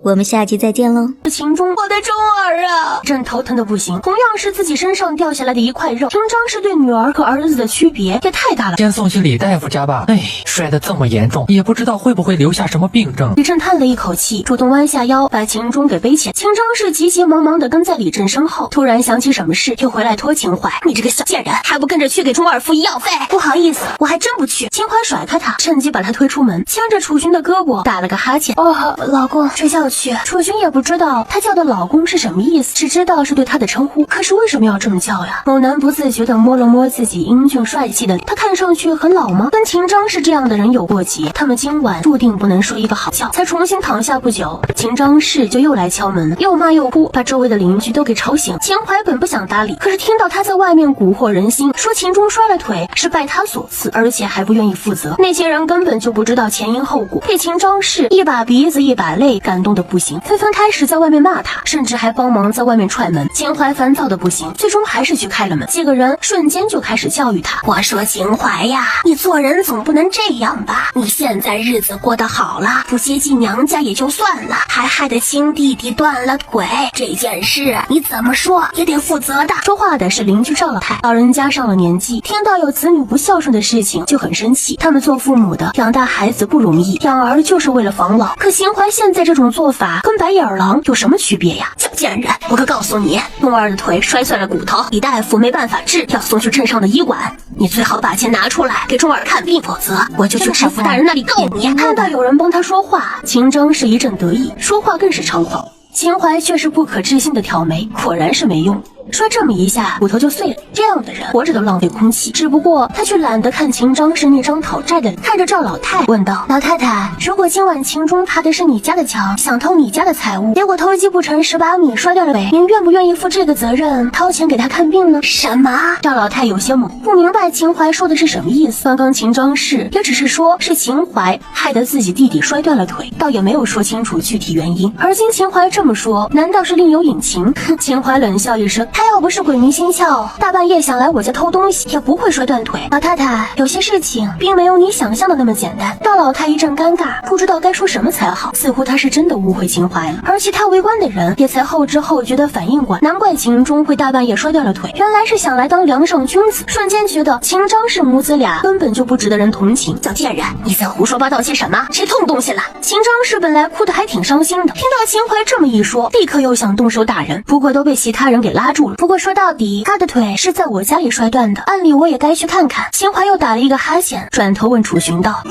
我们下集再见喽。秦钟，我的钟儿啊！正头疼的不行，同样是自己身上掉下来的一块肉，秦张氏对女儿和儿子的区别也太大了。先送去李大夫家吧。摔得这么严重，也不知道会不会留下什么病症。李正叹了一口气，主动弯下腰把秦钟给背起来。秦张氏急急忙忙的跟在李正身后，突然想起什么事，又回来拖秦淮：你这个小贱人，还不跟着去给钟儿付医药费？不好意思，我还真不去。秦淮甩开他，趁机把他推出门，牵着楚寻的胳膊打了个哈欠：老公，睡觉去。楚寻也不知道他叫的老公是什么意思，只知道是对他的称呼，可是为什么要这么叫呀？某男不自觉地摸了摸自己英俊帅气的，他看上去很老吗？跟秦张氏这样的人有过节，他们今晚注定不能睡一个好觉。才重新躺下不久，秦张氏就又来敲门了，又骂又哭，把周围的邻居都给吵醒。秦淮本不想搭理，可是听到他在外面蛊惑人心，说秦钟摔了腿是拜他所赐，而且还不愿意负责，那些人根本就不知道前因后果，被秦张氏一把鼻子一把泪感动的不行，纷纷开始在外面骂他，甚至还帮忙在外面踹门。秦淮烦躁的不行，最终还是去开了门。几个人瞬间就开始教育他：我说秦淮呀，你做人总不能这样吧？你现在日子过得好了，不接近娘家也就算了，还害得亲弟弟断了腿，这件事你怎么说也得负责的。说话的是邻居赵老太，老人家上了年纪，听到有子女不孝顺的事情就很生气。他们做父母的养大孩子不容易，养儿就是为了防老，可秦淮现在这种做法跟白眼狼有什么区别呀？小贱人，我可告诉你，钟儿的腿摔碎了骨头，李大夫没办法治，要送去镇上的医馆，你最好把钱拿出来给钟儿看病，否则我就去知府大人那里告你。看到有人帮他说话，秦张是一阵得意，说话更是猖狂。秦淮却是不可置信的挑眉，果然是没用，摔这么一下骨头就碎了，这样的人活着都浪费空气。只不过他却懒得看秦张是那张讨债的脸，看着赵老太问道：老太太，如果今晚秦钟爬的是你家的墙，想偷你家的财物，结果偷鸡不成18米摔断了尾，您愿不愿意负这个责任，掏钱给他看病呢？什么？赵老太有些懵，不明白秦淮说的是什么意思。刚刚秦张氏也只是说是秦淮害得自己弟弟摔断了腿，倒也没有说清楚具体原因。而今秦淮这么说，难道是另有隐情？秦淮冷笑一声，他要不是鬼迷心窍，大半夜想来我家偷东西，也不会摔断腿。老太太，有些事情并没有你想象的那么简单。赵老太一阵尴尬，不知道该说什么才好，似乎他是真的误会秦淮了。而其他围观的人也才后知后觉的反应过来，难怪秦钟会大半夜摔断了腿，原来是想来当梁上君子。瞬间觉得秦张氏母子俩根本就不值得人同情。小贱人，你在胡说八道些什么？谁偷东西了？秦张氏本来哭得还挺伤心的，听到秦淮这么一说，立刻又想动手打人，不过都被其他人给拉住了。路了。不过说到底，他的腿是在我家里摔断的，按理我也该去看看。秦淮又打了一个哈欠，转头问楚寻道：“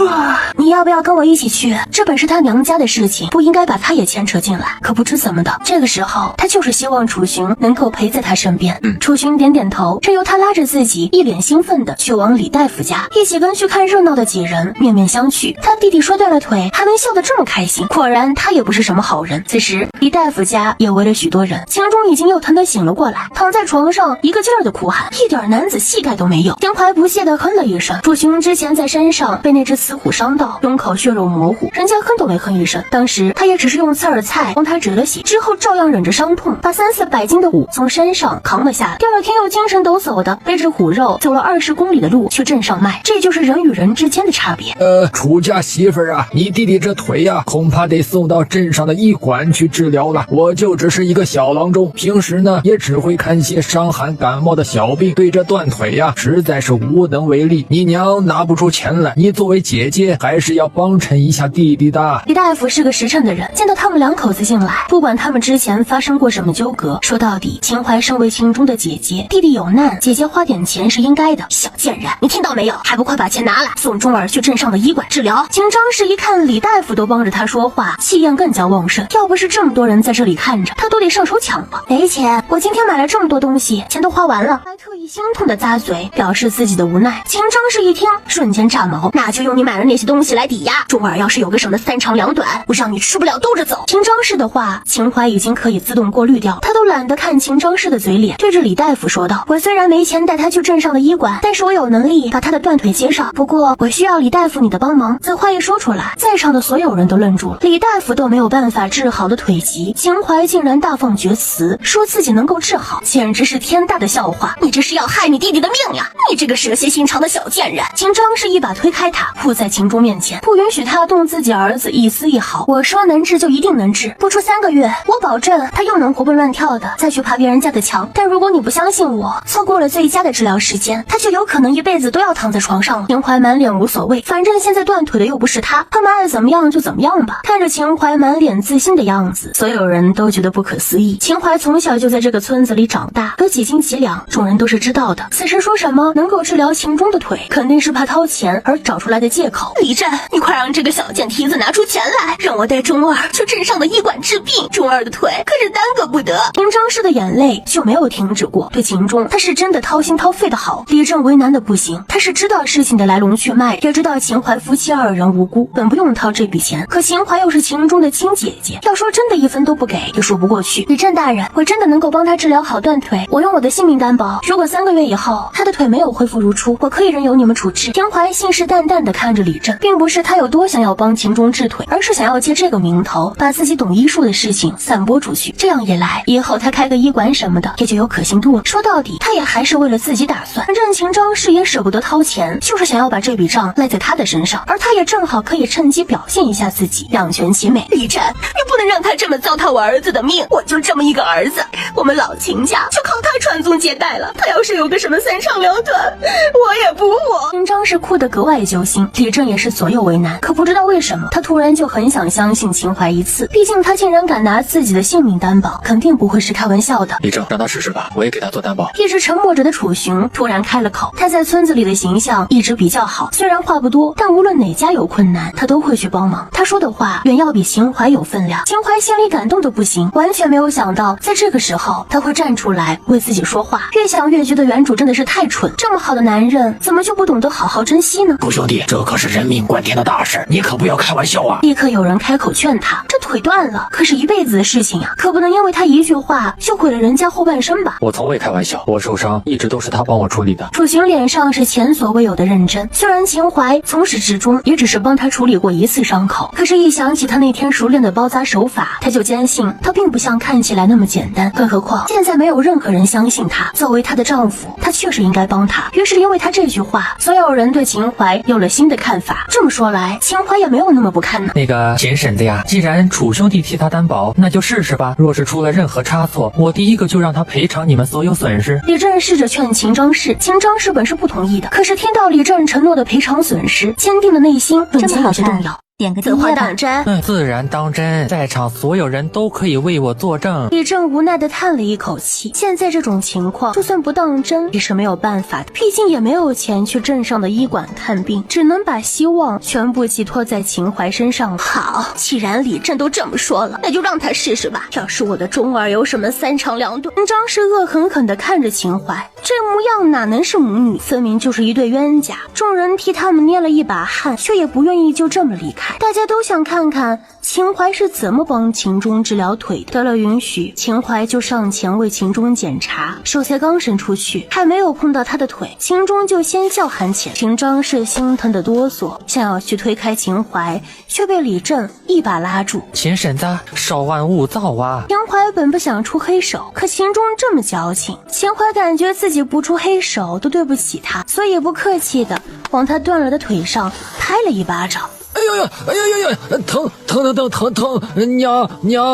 你要不要跟我一起去？这本是他娘家的事情，不应该把他也牵扯进来。”可不知怎么的，这个时候他就是希望楚寻能够陪在他身边。楚寻点点头，这由他拉着自己一脸兴奋的去往李大夫家，一起跟去看热闹的几人面面相觑。他弟弟摔断了腿，还能笑得这么开心，果然他也不是什么好人。此时李大夫家也围了许多人，秦钟已经又疼得醒了过来，躺在床上一个劲儿的哭喊，一点男子气概都没有。秦淮不屑地哼了一声。楚寻之前在山上被那只雌虎伤到，胸口血肉模糊，人家哼都没哼一声。当时他也只是用刺耳菜帮他止了血，之后照样忍着伤痛，把300-400斤的虎从山上扛了下来。第二天又精神抖擞的背着虎肉走了20公里的路去镇上卖。这就是人与人之间的差别。楚家媳妇儿啊，你弟弟这腿呀，恐怕得送到镇上的医馆去治疗了。我就只是一个小郎中，平时呢也只会看些伤寒感冒的小病，对这断腿呀实在是无能为力。你娘拿不出钱来，你作为姐姐还是要帮衬一下弟弟的。李大夫是个实诚的人，见到他们两口子进来，不管他们之前发生过什么纠葛，说到底秦淮身为秦钟的姐姐，弟弟有难，姐姐花点钱是应该的。小贱人，你听到没有？还不快把钱拿来，送钟儿去镇上的医馆治疗。秦张氏一看李大夫都帮着他说话，气焰更加旺盛，要不是这么多人在这里看着，他都得上手抢了。没钱，我今天买了这么多东西，钱都花完了，还特意心痛的咂嘴，表示自己的无奈。秦张氏一听瞬间炸毛，那就用你买的那些东西来抵押，钟儿要是有个什么3长2短，我让你吃不了兜着走。秦张氏的话秦淮已经可以自动过滤掉，他都懒得看秦张氏的嘴脸，对着李大夫说道：“我虽然没钱带他去镇上的医馆，但是我有能力把他的断腿接上，不过我需要李大夫你的帮忙。”此话一说出来，在场的所有人都愣住了，李大夫都没有办法治好的腿疾，秦淮竟然大放厥词，说自己能够治好，简直是天大的笑话。你这是要害你弟弟的命呀，你这个蛇蝎心肠的小贱人。秦张是一把推开他，扑在秦钟面前，不允许他动自己儿子一丝一毫。我说能治就一定能治，不出3个月，我保证他又能活蹦乱跳的再去爬别人家的墙。但如果你不相信我，错过了最佳的治疗时间，他就有可能一辈子都要躺在床上了。秦淮满脸无所谓，反正现在断腿的又不是他们爱怎么样就怎么样吧。看着秦淮满脸自信的样子，所有人都觉得不可思议。秦淮从小就在这个村子里长大，有几斤几两，众人都是知道的。此时说什么能够治疗秦钟的腿，肯定是怕掏钱而找出来的借口。李湛，你快让这个小贱蹄子拿出钱来，让我带钟儿去镇上的医馆治病。钟儿的腿可是耽搁不得。秦张氏的眼泪就没有停止过，对秦钟他是真的掏心掏肺的好。李湛为难的不行，他是知道事情的来龙去脉，也知道秦淮夫妻2人无辜，本不用掏这笔钱，可秦淮又是秦钟的亲姐姐，要说真的1分都不给也说不过去。李湛大人，我真的能够帮他治疗好断腿，我用我的性命担保，如果3个月以后他的腿没有恢复如初，我可以任由你们处置。秦淮信誓旦旦地看着李湛，并不是他有多想要帮秦钟治腿，而是想要借这个名头把自己懂医术的事情散播出去，这样一来以后他开个医馆什么的也就有可信度了。说到底他也还是为了自己打算，反正秦张氏也舍不得掏钱，就是想要把这笔账赖在他的身上，而他也正好可以趁机表现一下自己，两全其美。李湛，你不能让他这么糟蹋我儿子的命，我就这么一个儿子，我们老秦家就靠他传宗接代了，他要是有个什么3长2短，我也不活。秦张氏哭得格外揪心，李湛也是左右为难，可不知道为什么他突然就很想相信秦淮一次，毕竟他竟然敢拿自己的性命担保，肯定不会是开玩笑的。李正，让他试试吧，我也给他做担保。一直沉默着的楚寻突然开了口，他在村子里的形象一直比较好，虽然话不多，但无论哪家有困难他都会去帮忙。他说的话远要比秦淮有分量，秦淮心里感动的不行，完全没有想到在这个时候他会站出来为自己说话。越想越觉得原主真的是太蠢，这么好的男人怎么就不懂得好好珍惜呢？楚兄弟，这可是人命关天的大事，你可不要开玩笑啊！立刻有人开口劝他，这腿断了可是一辈子的事情呀，可不能因为他一句话就毁了人家后半生吧。我从未开玩笑，我受伤一直都是他帮我处理的。楚寻脸上是前所未有的认真，虽然秦淮从始至终也只是帮他处理过1次伤口，可是一想起他那天熟练的包扎手法，他就坚信他并不像看起来那么简单。更何况现在没有任何人相信他，作为他的丈夫，他确实应该帮他。于是因为他这句话，所有人对秦淮有了新的看法。这么说来，秦淮也没有那么不堪呢。那个秦婶子呀，既然楚兄弟替他担保，那就试试吧。若是出了任何差错，我第一个就让他赔偿你们所有损失。李湛试着劝秦张氏，秦张氏本是不同意的，可是听到李湛承诺的赔偿损失，坚定的内心瞬间有些动摇。点个此话订阅吧。当真？自然当真，在场所有人都可以为我作证。李正无奈地叹了一口气，现在这种情况，就算不当真也是没有办法的，毕竟也没有钱去镇上的医馆看病，只能把希望全部寄托在秦淮身上。好，既然李正都这么说了，那就让他试试吧。要是我的中儿有什么三长两短，张氏恶狠狠地看着秦淮，这模样哪能是母女，分明就是一对冤家。众人替他们捏了一把汗，却也不愿意就这么离开。大家都想看看秦淮是怎么帮秦钟治疗腿的。得了允许，秦淮就上前为秦钟检查，手才刚伸出去，还没有碰到他的腿，秦钟就先叫喊起来。秦张是心疼的哆嗦，想要去推开秦淮，却被李正一把拉住。秦婶子，稍安勿躁啊！秦淮本不想出黑手，可秦钟这么矫情，秦淮感觉自己不出黑手都对不起他，所以不客气的往他断了的腿上拍了一巴掌。哎呦呦，哎呦呦呦，疼疼疼疼疼疼！娘，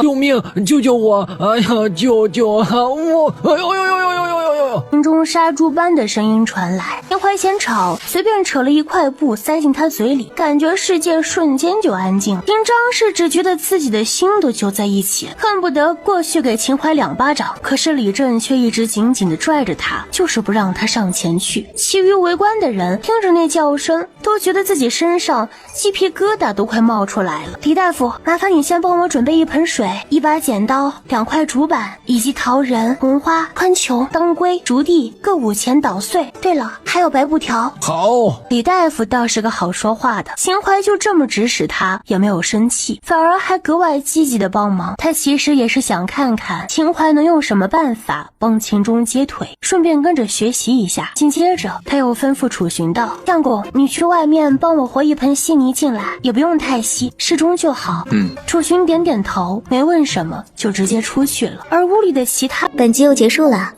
救命！救救我！哎呀，救我！哎呦呦呦呦呦呦呦呦！心中杀猪般的声音传来，秦淮嫌吵，随便扯了一块布塞进他嘴里，感觉世界瞬间就安静了。秦张是只觉得自己的心都揪在一起，恨不得过去给秦淮2巴掌，可是李正却一直紧紧地拽着他，就是不让他上前去。其余围观的人听着那叫声，都觉得自己身上鸡皮疙瘩都快冒出来了。李大夫，麻烦你先帮我准备一盆水、一把剪刀、2块竹板，以及桃仁、红花、宽球、当归、竹地各5钱捣碎。对了，还有白布条。好。李大夫倒是个好说话的，秦淮就这么指使他，也没有生气，反而还格外积极的帮忙。他其实也是想看看秦淮能用什么办法帮秦钟接腿，顺便跟着学习一下。紧接着他又吩咐楚寻道：相公，你去外面帮我和一盆稀泥进来，也不用太稀，适中就好。楚寻点点头，没问什么，就直接出去了。而屋里的其他本集又结束了，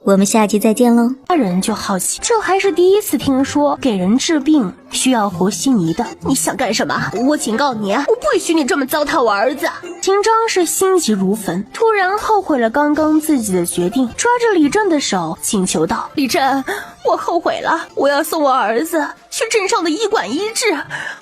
我们下集再见喽。人就好奇，这还是第一次听说给人治病需要和稀泥的。你想干什么？我警告你，我不许你这么糟蹋我儿子。秦张是心急如焚，突然后悔了刚刚自己的决定，抓着李正的手请求道：李正，我后悔了，我要送我儿子去镇上的医馆医治，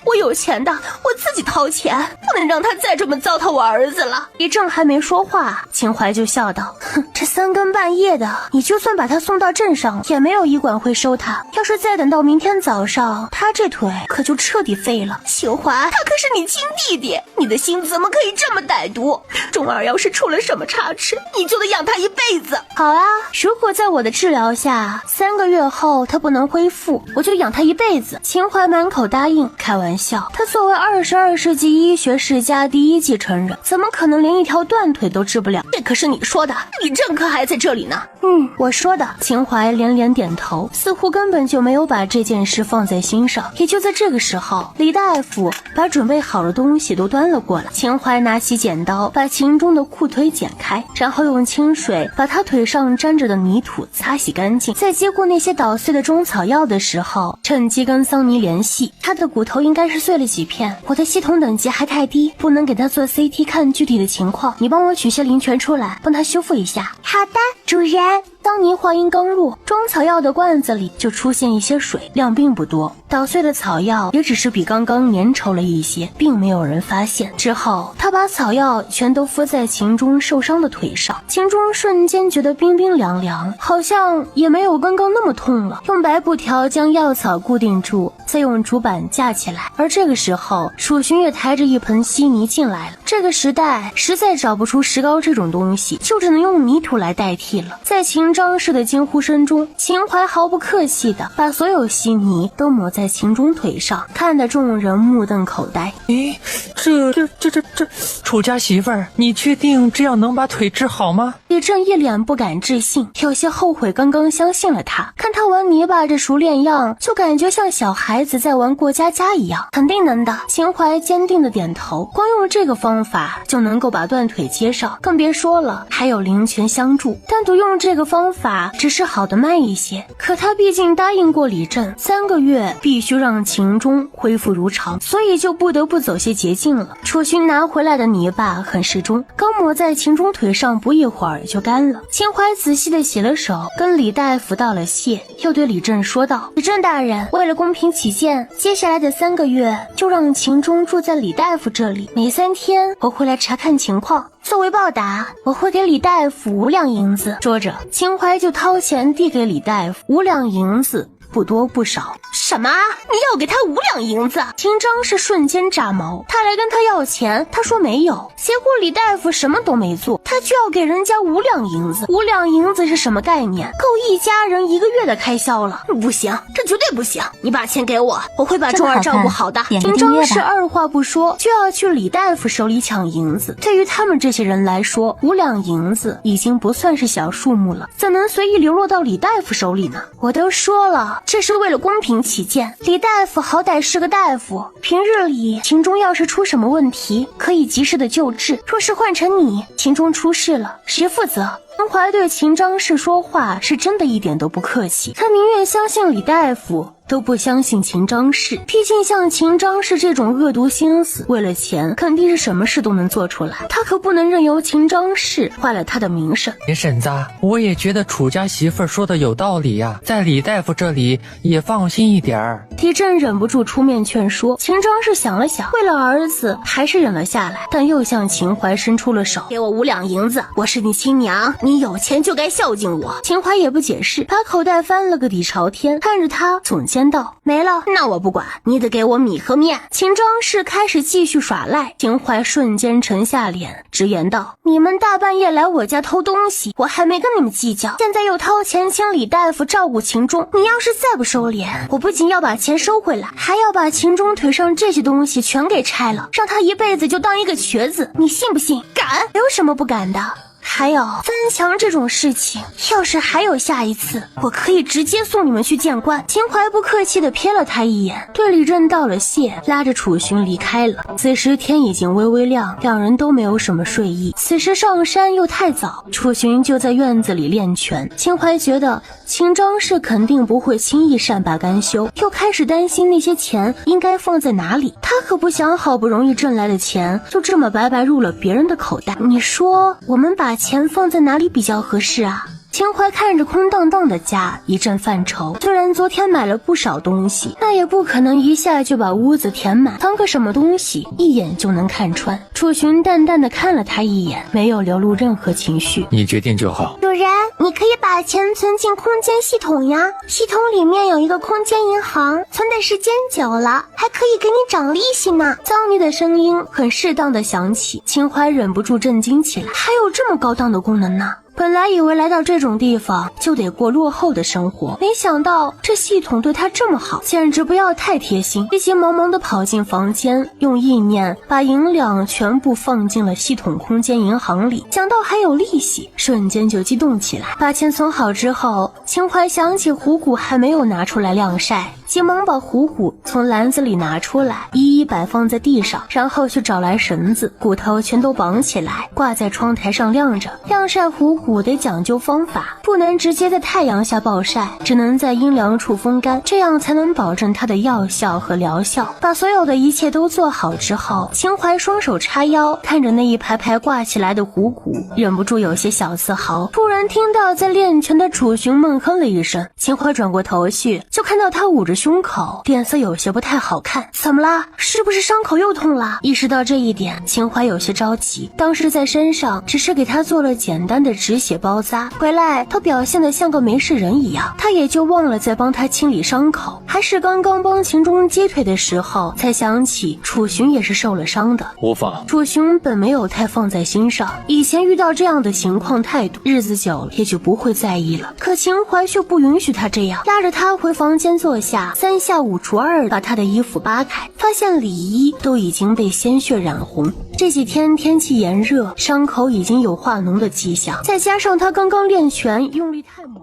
我有钱的我自己掏钱，不能让他再这么糟蹋我儿子了。李正还没说话，秦淮就笑道：哼，这3更半夜的，你就算把他送到镇上，也没有医馆会收他，要是再等到明天早上，他这腿可就彻底废了。秦淮，他可是你亲弟弟，你的心怎么可以这么歹毒？钟儿要是出了什么差池，你就得养他一辈子。好啊，如果在我的治疗下3个月后他不能恢复，我就养他一辈子。秦淮满口答应，开玩笑，他作为22世纪医学世家第1继承人，怎么可能连一条断腿都治不了？这可是你说的，李正可还在这里呢。我说的。秦淮连连点头，似乎根本就没有把这件事放在心上。也就在这个时候，李大夫把准备好的东西都端了过来。秦淮拿起剪刀，把秦钟的裤腿剪开，然后用清水把他腿上沾着的泥土擦洗干净。在接过那些捣碎的中草药的时候，趁机跟桑尼联系，他的骨头应该是碎了几片，我的系统等级还太低，不能给他做 CT 看具体的情况，你帮我取些灵泉出来，帮他修复一下。好的，主人。桑尼话音刚落，装草药的罐子里就出现一些水，量并不多，捣碎的草药也只是比刚刚粘稠了一些，并没有人发现。之后他把草药全都敷在秦钟受伤的腿上，秦钟瞬间觉得冰冰凉凉，好像也没有刚刚那么痛了。用白布条将药草固定住，再用竹板架起来。而这个时候，蜀寻也抬着一盆稀泥进来了。这个时代实在找不出石膏这种东西，就只能用泥土来代替了。在秦张氏的惊呼声中，秦淮毫不客气地把所有稀泥都抹在秦钟腿上，看得众人目瞪口呆。这楚家媳妇儿，你确定这样能把腿治好吗？李正一脸不敢置信，有些后悔刚刚相信了他。看他玩泥巴这熟练样，就感觉像小孩子在玩过家家一样，肯定能的。秦淮坚定地点头，光用这个方法就能够把断腿接上，更别说了还有灵泉相助。单独用这个方方法只是好的慢一些，可他毕竟答应过李振3个月必须让秦钟恢复如常，所以就不得不走些捷径了。楚寻拿回来的泥巴很适中，刚抹在秦钟腿上不一会儿就干了。秦淮仔细的洗了手，跟李大夫道了谢，又对李振说道：李振大人，为了公平起见，接下来的3个月就让秦钟住在李大夫这里，每3天我会来查看情况，作为报答，我会给李大夫5两银子。说着，秦淮就掏钱递给李大夫5两银子，不多不少。什么？你要给他5两银子？秦章是瞬间炸毛，他来跟他要钱，他说没有，结果李大夫什么都没做，他就要给人家5两银子。5两银子是什么概念？够一家人1个月的开销了。不行，这绝对不行，你把钱给我，我会把钟儿照顾好的。秦章是二话不说就要去李大夫手里抢银子，对于他们这些人来说，5两银子已经不算是小数目了，怎能随意流落到李大夫手里呢？我都说了，这是为了公平起见，李大夫好歹是个大夫，平日里秦钟要是出什么问题，可以及时的救治，若是换成你，秦钟出事了，谁负责？秦淮对秦章士说话是真的一点都不客气，他宁愿相信李大夫，都不相信秦章士。毕竟像秦章士这种恶毒心思，为了钱肯定是什么事都能做出来，他可不能任由秦章士坏了他的名声。婶子，我也觉得楚家媳妇说的有道理呀，在李大夫这里也放心一点儿。狄振忍不住出面劝说，秦章士想了想，为了儿子还是忍了下来，但又向秦淮伸出了手，给我5两银子，我是你亲娘，你有钱就该孝敬我。秦淮也不解释，把口袋翻了个底朝天，看着他总监道：没了，那我不管，你得给我米和面。秦章士开始继续耍赖，秦淮瞬间沉下脸，直言道：你们大半夜来我家偷东西，我还没跟你们计较，现在又掏钱请李大夫照顾秦钟，你要是再不收敛，我不仅要把钱收回来，还要把秦钟腿上这些东西全给拆了，让他一辈子就当一个瘸子，你信不信？敢？有什么不敢的？还有翻墙这种事情，要是还有下一次，我可以直接送你们去见官。秦淮不客气地瞥了他一眼，对李振道了谢，拉着楚寻离开了。此时天已经微微亮，两人都没有什么睡意。此时上山又太早，楚寻就在院子里练拳。秦淮觉得秦章士肯定不会轻易善罢甘休，又开始担心那些钱应该放在哪里。他可不想好不容易挣来的钱就这么白白入了别人的口袋。你说我们把钱放在哪里比较合适啊？秦淮看着空荡荡的家，一阵犯愁。虽然昨天买了不少东西，那也不可能一下就把屋子填满，藏个什么东西一眼就能看穿。楚寻淡淡的看了他一眼，没有流露任何情绪。你决定就好。主人，你可以把钱存进空间系统呀，系统里面有一个空间银行，存的时间久了还可以给你涨利息呢。脏妮的声音很适当的响起，秦淮忍不住震惊起来，还有这么高档的功能呢？本来以为来到这种地方就得过落后的生活，没想到这系统对他这么好，简直不要太贴心。急急忙忙地跑进房间，用意念把银两全部放进了系统空间银行里，想到还有利息，瞬间就激动起来。把钱存好之后，秦淮想起虎骨还没有拿出来晾晒，急忙把虎骨从篮子里拿出来，一一摆放在地上，然后去找来绳子，骨头全都绑起来，挂在窗台上晾着。晾晒虎骨得讲究方法，不能直接在太阳下暴晒，只能在阴凉处风干，这样才能保证它的药效和疗效。把所有的一切都做好之后，秦淮双手叉腰，看着那一排排挂起来的虎骨，忍不住有些小自豪。突然听到在练拳的楚寻闷哼了一声，秦淮转过头去，就看到他捂着胸口，脸色有些不太好看。怎么啦？是不是伤口又痛了？意识到这一点，秦淮有些着急。当时在身上只是给他做了简单的止血包扎，回来他表现得像个没事人一样，他也就忘了再帮他清理伤口。还是刚刚帮秦钟接腿的时候，才想起楚寻也是受了伤的。无妨。楚寻本没有太放在心上，以前遇到这样的情况态度，日子久了也就不会在意了。可秦淮却不允许他这样，拉着他回房间坐下，3下5除2把他的衣服扒开，发现里衣都已经被鲜血染红。这几天天气炎热，伤口已经有化脓的迹象，再加上他刚刚练拳用力太猛，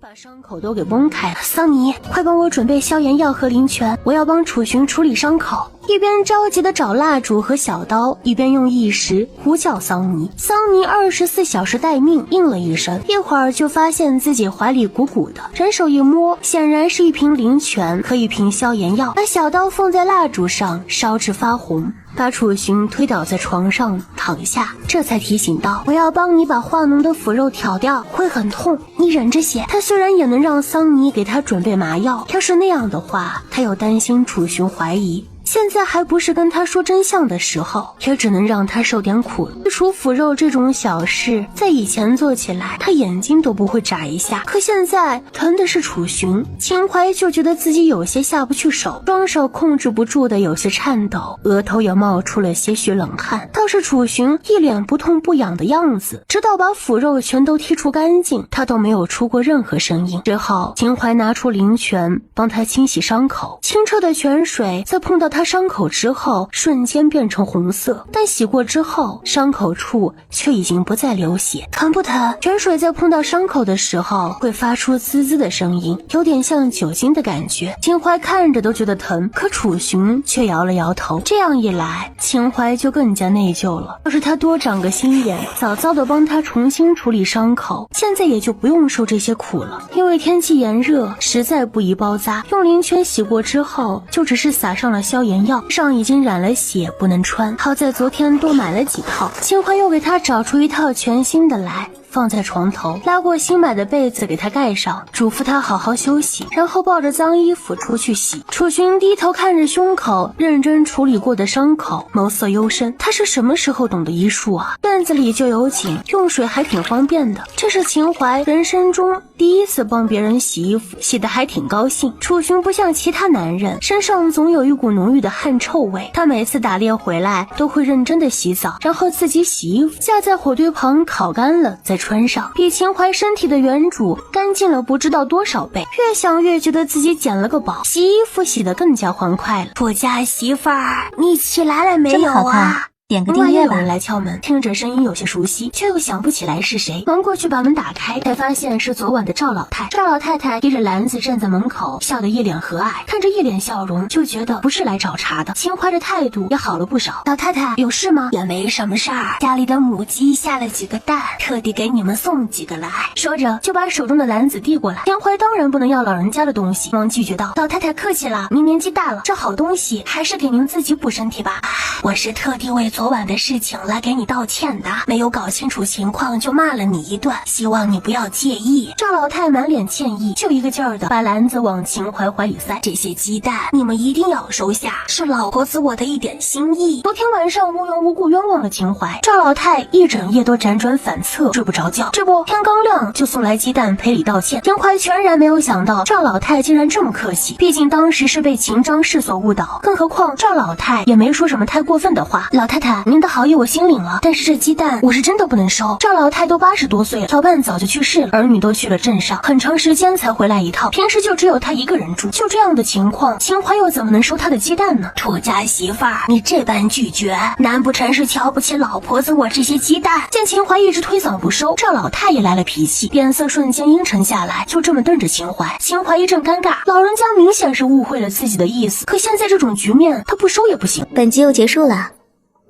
把把伤口都给崩开了。桑尼，快帮我准备消炎药和灵泉，我要帮楚寻处理伤口。一边着急的找蜡烛和小刀，一边用意识呼叫桑尼。桑尼24小时待命，应了一声，一会儿就发现自己怀里鼓鼓的，人手一摸，显然是一瓶灵泉和一瓶消炎药。把小刀放在蜡烛上，烧至发红，把楚寻推倒在床上躺下，这才提醒道：我要帮你把化脓的腐肉挑掉，会很痛，你忍着些。他虽然也能让桑尼给他准备麻药，要是那样的话，他又担心楚寻怀疑。现在还不是跟他说真相的时候，也只能让他受点苦。去除腐肉这种小事，在以前做起来，他眼睛都不会眨一下。可现在疼的是楚寻，秦淮就觉得自己有些下不去手，双手控制不住的有些颤抖，额头也冒出了些许冷汗。倒是楚寻一脸不痛不痒的样子，直到把腐肉全都剔除干净，他都没有出过任何声音。之后，秦淮拿出灵泉帮他清洗伤口，清澈的泉水在碰到他伤口之后瞬间变成红色，但洗过之后伤口处却已经不再流血。疼不疼？泉水在碰到伤口的时候会发出滋滋的声音，有点像酒精的感觉。秦淮看着都觉得疼，可楚寻却摇了摇头。这样一来，秦淮就更加内疚了。要是他多长个心眼，早早的帮他重新处理伤口，现在也就不用受这些苦了。因为天气炎热，实在不宜包扎，用灵泉洗过之后，就只是撒上了消炎药，上已经染了血，不能穿。好在昨天多买了几套，秦淮又给他找出一套全新的来，放在床头，拉过新买的被子给他盖上，嘱咐他好好休息，然后抱着脏衣服出去洗。楚寻低头看着胸口认真处理过的伤口，眸色幽深。他是什么时候懂得医术啊？院子里就有井，用水还挺方便的。这是秦淮人生中第一次帮别人洗衣服，洗得还挺高兴。楚寻不像其他男人，身上总有一股浓郁的汗臭味，他每次打猎回来都会认真的洗澡，然后自己洗衣服，架在火堆旁烤干了再穿上，比秦淮身体的原主干净了不知道多少倍。越想越觉得自己捡了个宝，洗衣服洗得更加欢快了。我家媳妇儿，你起来了没有啊？点个订阅吧。有人来敲门，听着声音有些熟悉，却又想不起来是谁，忙过去把门打开，才发现是昨晚的赵老太。赵老太太提着篮子站在门口，笑得一脸和蔼，看着一脸笑容，就觉得不是来找茬的。秦淮的态度也好了不少。老太太有事吗？也没什么事儿，家里的母鸡下了几个蛋，特地给你们送几个来。说着就把手中的篮子递过来。秦淮当然不能要老人家的东西，忙拒绝道：老太太客气了，您年纪大了，这好东西还是给您自己补身体吧。我是特地为昨晚的事情来给你道歉的，没有搞清楚情况就骂了你一顿，希望你不要介意。赵老太满脸歉意，就一个劲儿的把篮子往秦淮怀里塞。这些鸡蛋你们一定要收下，是老婆子我的一点心意。昨天晚上无缘无故冤枉了秦淮，赵老太一整夜都辗转反侧，睡不着觉。这不，天刚亮就送来鸡蛋赔礼道歉。秦淮全然没有想到赵老太竟然这么客气，毕竟当时是被秦张氏所误导，更何况赵老太也没说什么太过分的话。老太太，您的好意我心领了，但是这鸡蛋我是真的不能收。赵老太都80多岁了，老伴早就去世了，儿女都去了镇上，很长时间才回来一趟，平时就只有她一个人住。就这样的情况，秦淮又怎么能收她的鸡蛋呢？楚家媳妇儿，你这般拒绝，难不成是瞧不起老婆子我这些鸡蛋？见秦淮一直推搡不收，赵老太也来了脾气，脸色瞬间阴沉下来，就这么瞪着秦淮。秦淮一阵尴尬，老人家明显是误会了自己的意思，可现在这种局面，他不收也不行。本集又结束了，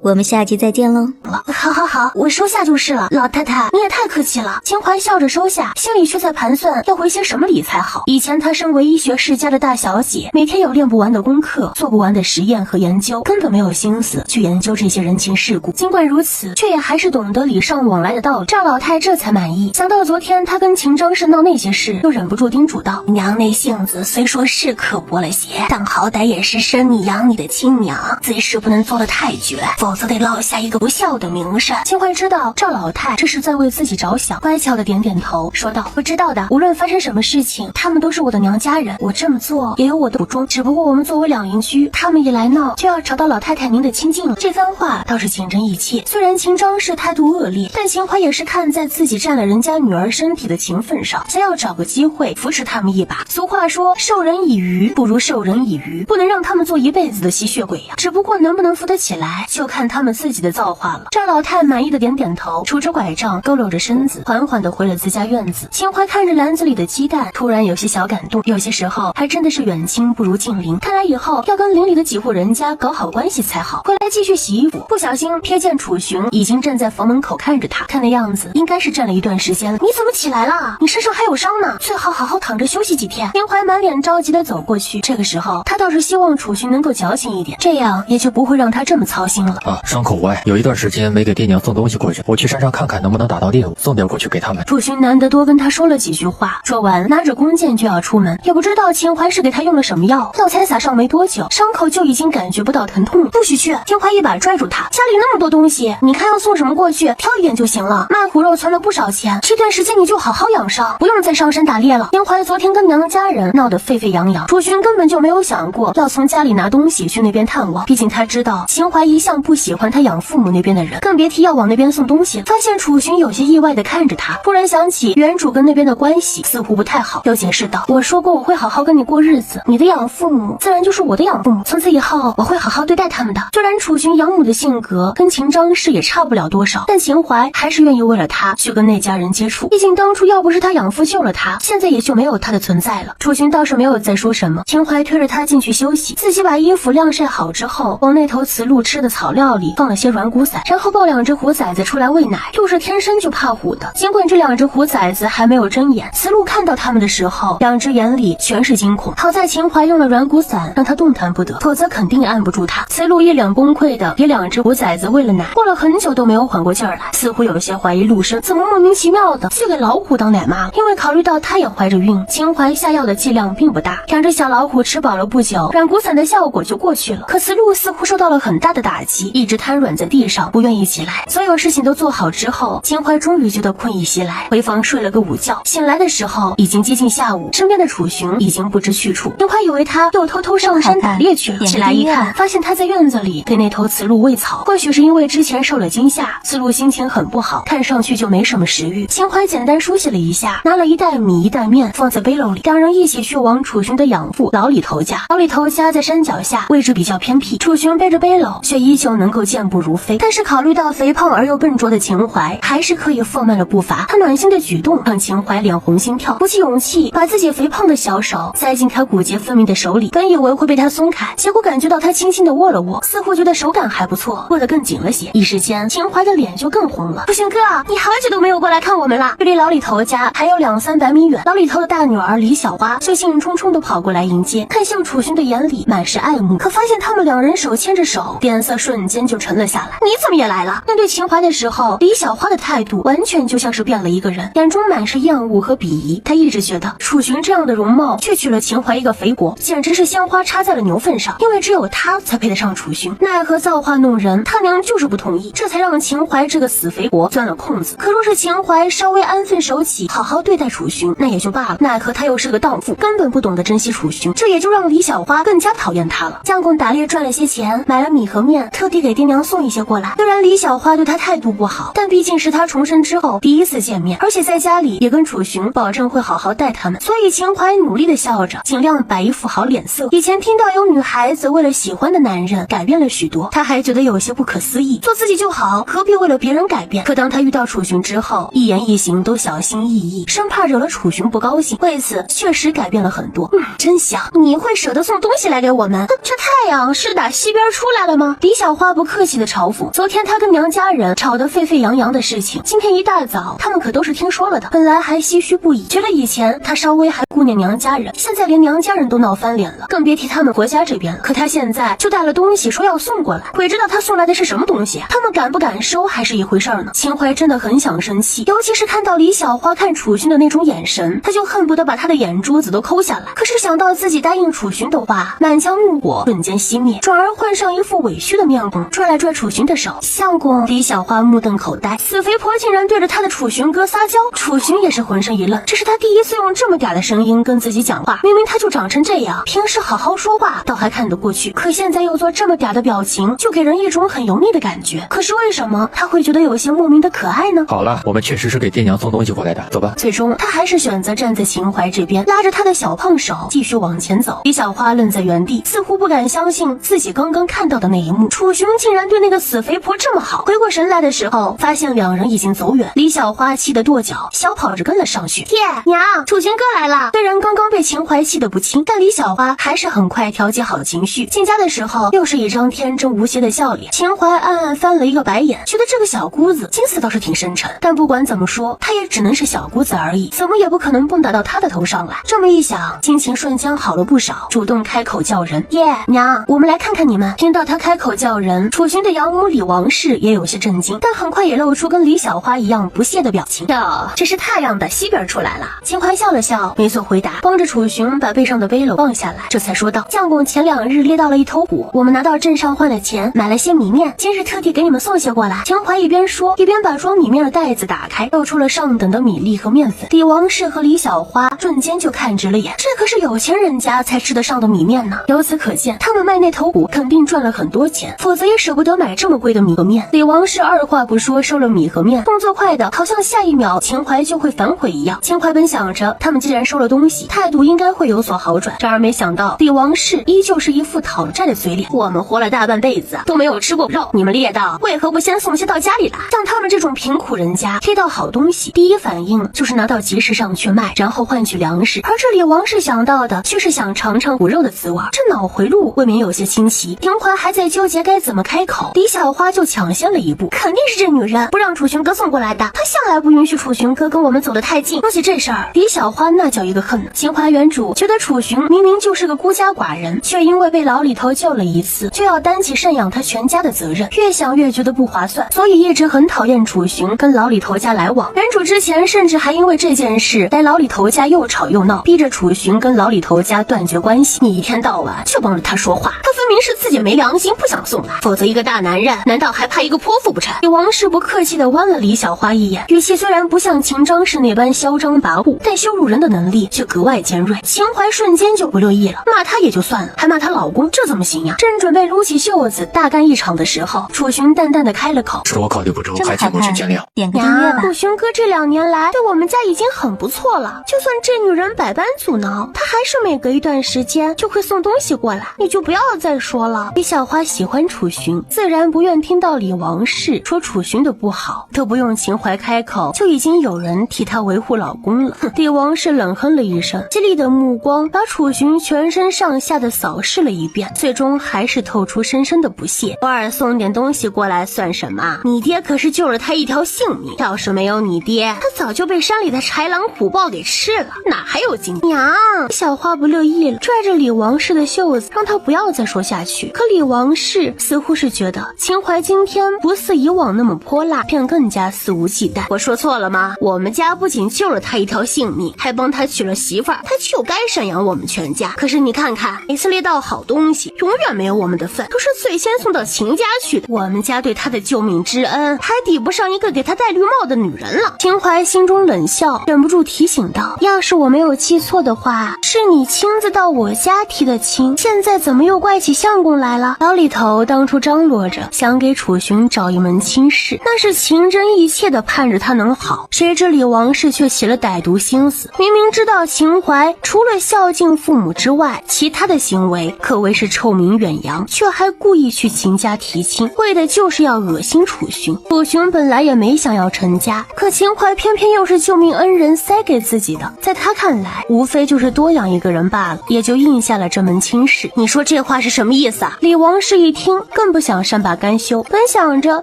我们下集再见喽。好，我收下就是了。老太太，你也太客气了。秦淮笑着收下，心里却在盘算要回些什么礼才好。以前她身为医学世家的大小姐，每天有练不完的功课，做不完的实验和研究，根本没有心思去研究这些人情世故。尽管如此，却也还是懂得礼尚往来的道理。赵老太这才满意。想到昨天她跟秦张氏闹那些事，又忍不住叮嘱道：娘那性子虽说是刻薄了些，但好歹也是生你养你的亲娘，自事不能做得太绝，否则得落下一个不孝的名声。秦淮知道赵老太这是在为自己着想，乖巧的点点头，说道：我知道的，无论发生什么事情，他们都是我的娘家人，我这么做也有我的苦衷，只不过我们作为两邻居，他们一来闹就要吵到老太太您的亲近了。这番话倒是情真意切，虽然秦张氏态度恶劣，但秦淮也是看在自己占了人家女儿身体的情分上，想要找个机会扶持他们一把。俗话说授人以鱼不如授人以渔，不能让他们做一辈子的吸血鬼呀。只不过能不能扶得起来，就看看他们自己的造化了。赵老太满意的点点头，拄着拐杖，佝偻着身子，缓缓地回了自家院子。秦淮看着篮子里的鸡蛋，突然有些小感动。有些时候还真的是远亲不如近邻，看来以后要跟邻里的几户人家搞好关系才好。回来继续洗衣服，不小心瞥见楚寻已经站在房门口看着他，看那样子应该是站了一段时间了。你怎么起来了？你身上还有伤呢，最好好好躺着休息几天。秦淮满脸着急地走过去，这个时候他倒是希望楚寻能够矫情一点，这样也就不会让他这么操心了。伤口歪，有一段时间没给爹娘送东西过去，我去山上看看能不能打到猎物，送点过去给他们。楚寻难得多跟他说了几句话，说完拿着弓箭就要出门，也不知道秦淮是给他用了什么药，药才撒上没多久，伤口就已经感觉不到疼痛了。不许去！秦淮一把拽住他，家里那么多东西，你看要送什么过去，挑一点就行了。卖虎肉存了不少钱，这段时间你就好好养伤，不用再上山打猎了。秦淮昨天跟娘家人闹得沸沸扬扬，楚寻根本就没有想过要从家里拿东西去那边探望，毕竟他知道秦淮一向不喜欢他养父母那边的人，更别提要往那边送东西了。发现楚寻有些意外地看着他，突然想起原主跟那边的关系似乎不太好，又解释道：我说过我会好好跟你过日子，你的养父母自然就是我的养父母，从此以后我会好好对待他们的。虽然楚寻养母的性格跟秦张氏也差不了多少，但秦淮还是愿意为了他去跟那家人接触，毕竟当初要不是他养父救了他，现在也就没有他的存在了。楚寻倒是没有再说什么，秦淮推着他进去休息，自己把衣服晾晒好之后，往那头雌鹿吃的草料里放了些软骨散，然后抱2只虎崽子出来喂奶。鹿是天生就怕虎的，尽管这2只虎崽子还没有睁眼，雌鹿看到他们的时候，2只眼里全是惊恐。好在秦淮用了软骨散让他动弹不得，否则肯定按不住他。雌鹿一脸崩溃的给2只虎崽子喂了奶，过了很久都没有缓过劲儿来，似乎有些怀疑陆生怎么莫名其妙的去给老虎当奶妈了。因为考虑到他也怀着孕，秦淮下药的剂量并不大，2只小老虎吃饱了不久，软骨散的效果就过去了。可雌鹿似乎受到了很大的打击，一直瘫软在地上，不愿意起来。所有事情都做好之后，秦淮终于觉得困意袭来，回房睡了个午觉。醒来的时候已经接近下午，身边的楚寻已经不知去处。秦淮以为他又偷偷上山打猎去了，起来一看，发现他在院子里给那头雌鹿喂草。或许是因为之前受了惊吓，雌鹿心情很不好，看上去就没什么食欲。秦淮简单梳洗了一下，拿了一袋米一袋面放在背篓里，2人一起去往楚寻的养父老李头家。老李头家在山脚下，位置比较偏僻，楚寻背着背篓却依旧能够健步如飞。但是考虑到肥胖而又笨拙的秦淮，还是刻意放慢了步伐。他暖心的举动让秦淮脸红心跳，鼓起勇气把自己肥胖的小手塞进他骨节分明的手里，本以为会被他松开，结果感觉到他轻轻的握了握，似乎觉得手感还不错，握得更紧了些。一时间秦淮的脸就更红了。楚寻哥，你好久都没有过来看我们了。距离老李头家还有200-300米远，老李头的大女儿李小花就兴冲冲地跑过来迎接，看向楚寻的眼里满是爱慕，可发现他们2人手牵着手，脸色瞬间就沉了下来。你怎么也来了？面对秦淮的时候，李小花的态度完全就像是变了一个人，眼中满是厌恶和鄙夷。她一直觉得楚寻这样的容貌却娶了秦淮一个肥国，简直是鲜花插在了牛粪上，因为只有他才配得上楚寻。奈何造化弄人，他娘就是不同意，这才让秦淮这个死肥国钻了空子。可若是秦淮稍微安分守己，好好对待楚寻，那也就罢了，奈何他又是个荡妇，根本不懂得珍惜楚寻，这也就让李小花更加讨厌他了。将工打猎赚了些钱，买了米和面，特地给爹娘送一些过来。虽然李小花对他态度不好，但毕竟是他重生之后第一次见面，而且在家里也跟楚寻保证会好好待他们，所以秦淮努力的笑着，尽量摆一副好脸色。以前听到有女孩子为了喜欢的男人改变了许多，他还觉得有些不可思议，做自己就好，何必为了别人改变？可当他遇到楚寻之后，一言一行都小心翼翼，生怕惹了楚寻不高兴，为此确实改变了很多。真香！你会舍得送东西来给我们？这太阳是打西边出来了吗？李小花不客气的嘲讽。昨天他跟娘家人吵得沸沸扬扬的事情，今天一大早他们可都是听说了的，本来还唏嘘不已，觉得以前他稍微还顾念娘家人，现在连娘家人都闹翻脸了，更别提他们国家这边了。可他现在就带了东西说要送过来，鬼知道他送来的是什么东西，他们敢不敢收还是一回事呢。秦淮真的很想生气，尤其是看到李小花看楚寻的那种眼神，他就恨不得把他的眼珠子都抠下来。可是想到自己答应楚寻的话，满腔怒火瞬间熄灭，转而换上一副委屈的面孔，拽了拽楚寻的手。相公，李小花目瞪口呆，死肥婆竟然对着他的楚寻哥撒娇。楚寻也是浑身一愣，这是他第一次用这么嗲的声音跟自己讲话，明明他就长成这样，平时好好说话倒还看得过去，可现在又做这么嗲的表情，就给人一种很油腻的感觉。可是为什么他会觉得有些莫名的可爱呢？好了，我们确实是给爹娘送东西过来的，走吧。最终他还是选择站在秦淮这边，拉着他的小胖手继续往前走。李小花愣在原地，似乎不敢相信自己刚刚看到的那一幕。楚寻竟然对那个死肥婆这么好。回过神来的时候，发现两人已经走远。李小花气得跺脚，小跑着跟了上去。爹娘，楚寻哥来了。虽然刚刚被秦淮气得不轻，但李小花还是很快调节好情绪。进家的时候，又是一张天真无邪的笑脸。秦淮暗暗翻了一个白眼，觉得这个小姑子心思倒是挺深沉，但不管怎么说，她也只能是小姑子而已，怎么也不可能蹦跶到她的头上来。这么一想，心情瞬间好了不少，主动开口叫人：爷娘，我们来看看你们。听到他开口叫人，楚寻的养母李王氏也有些震惊，但很快也露出跟李小花一样不屑的表情。哟，这是太阳的西边出来了。秦淮笑了笑，没做回答，帮着楚寻把背上的背篓放下来，这才说道：相公前2日猎到了一头虎，我们拿到镇上换了钱，买了些米面，今日特地给你们送些过来。秦淮一边说，一边把装米面的袋子打开，露出了上等的米粒和面粉。李王氏和李小花瞬间就看直了眼，这可是有钱人家才吃得上的米面呢。由此可见，他们卖那头虎肯定赚了很多钱，否则也舍不得买这么贵的米和面。李王氏二话不说收了米和面，动作快的好像下一秒秦淮就会反悔一样。秦淮本想着他们既然收了东西，态度应该会有所好转，然而没想到李王氏依旧是一副讨债的嘴脸。我们活了大半辈子都没有吃过肉，你们猎到为何不先送些到家里来？像他们这种贫苦人家贴到好东西，第一反应就是拿到集市上去卖，然后换取粮食。而这李王氏想到的却是想尝尝骨肉的滋味，这脑回路未免有些清奇。秦淮还在纠结该怎么开口，李小花就抢先了一步，肯定是这女人不让楚寻哥送过来的，她向来不允许楚寻哥跟我们走得太近。说起这事儿，李小花那叫一个恨呢。秦淮原主觉得楚寻明明就是个孤家寡人，却因为被老李头救了一次，就要担起赡养他全家的责任，越想越觉得不划算，所以一直很讨厌楚寻跟老李头家来往。原主之前甚至还因为这件事来老李头家又吵又闹，逼着楚寻跟老李头家断绝关系。你一天到晚就帮着他说话，他分明是自己没良心不想送来，否则一个大男人难道还怕一个泼妇不成？李王氏不客气地剜了李小花一眼，语气虽然不像秦张氏那般嚣张跋扈，但羞辱人的能力却格外尖锐。秦淮瞬间就不乐意了，骂他也就算了，还骂她老公，这怎么行呀？正准备撸起袖子大干一场的时候，楚寻淡淡的开了口：是我考虑不周，还请公去见谅。点个订阅吧。楚寻哥这2年来对我们家已经很不错了，就算这女人百般阻挠，他还是每隔一段时间就会送东西过来，你就不要再说了。李小花喜欢楚寻，自然不愿听到李王氏说楚寻的不好，都不用秦淮开口，就已经有人替她维护老公了。李王氏冷哼了一声，犀利的目光把楚寻全身上下的扫视了一遍，最终还是透出深深的不屑。偶尔送点东西过来算什么？你爹可是救了他一条性命，要是没有你爹，他早就被山里的豺狼虎豹给吃了，哪还有今天？娘，小花不乐意了，拽着李王氏的袖子，让他不要再说下去。可李王氏似乎是觉得秦淮今天不似以往那么泼辣，便更加肆无忌惮。我说错了吗？我们家不仅救了他一条性命，还帮他娶了媳妇儿，他就该赡养我们全家。可是你看看，每次猎到好东西，永远没有我们的份，都是最先送到秦家去的。我们家对他的救命之恩，还抵不上一个给他戴绿帽的女人了。秦淮心中冷笑，忍不住提醒道：要是我没有记错的话，是你亲自到我家提的亲，现在怎么又怪起相公来了？老李头当初张罗着想给楚寻找一门亲事，那是情真意切的盼着他能好，谁知李王氏却起了歹毒心思，明明知道秦淮除了孝敬父母之外，其他的行为可谓是臭名远扬，却还故意去秦家提亲，为的就是要恶心楚寻。楚寻本来也没想要成家，可秦淮偏偏又是救命恩人塞给自己的，在他看来无非就是多养一个人罢了，也就应下了这门亲事。你说这话是什么意思啊？李王氏一听更不想善罢甘休，本想着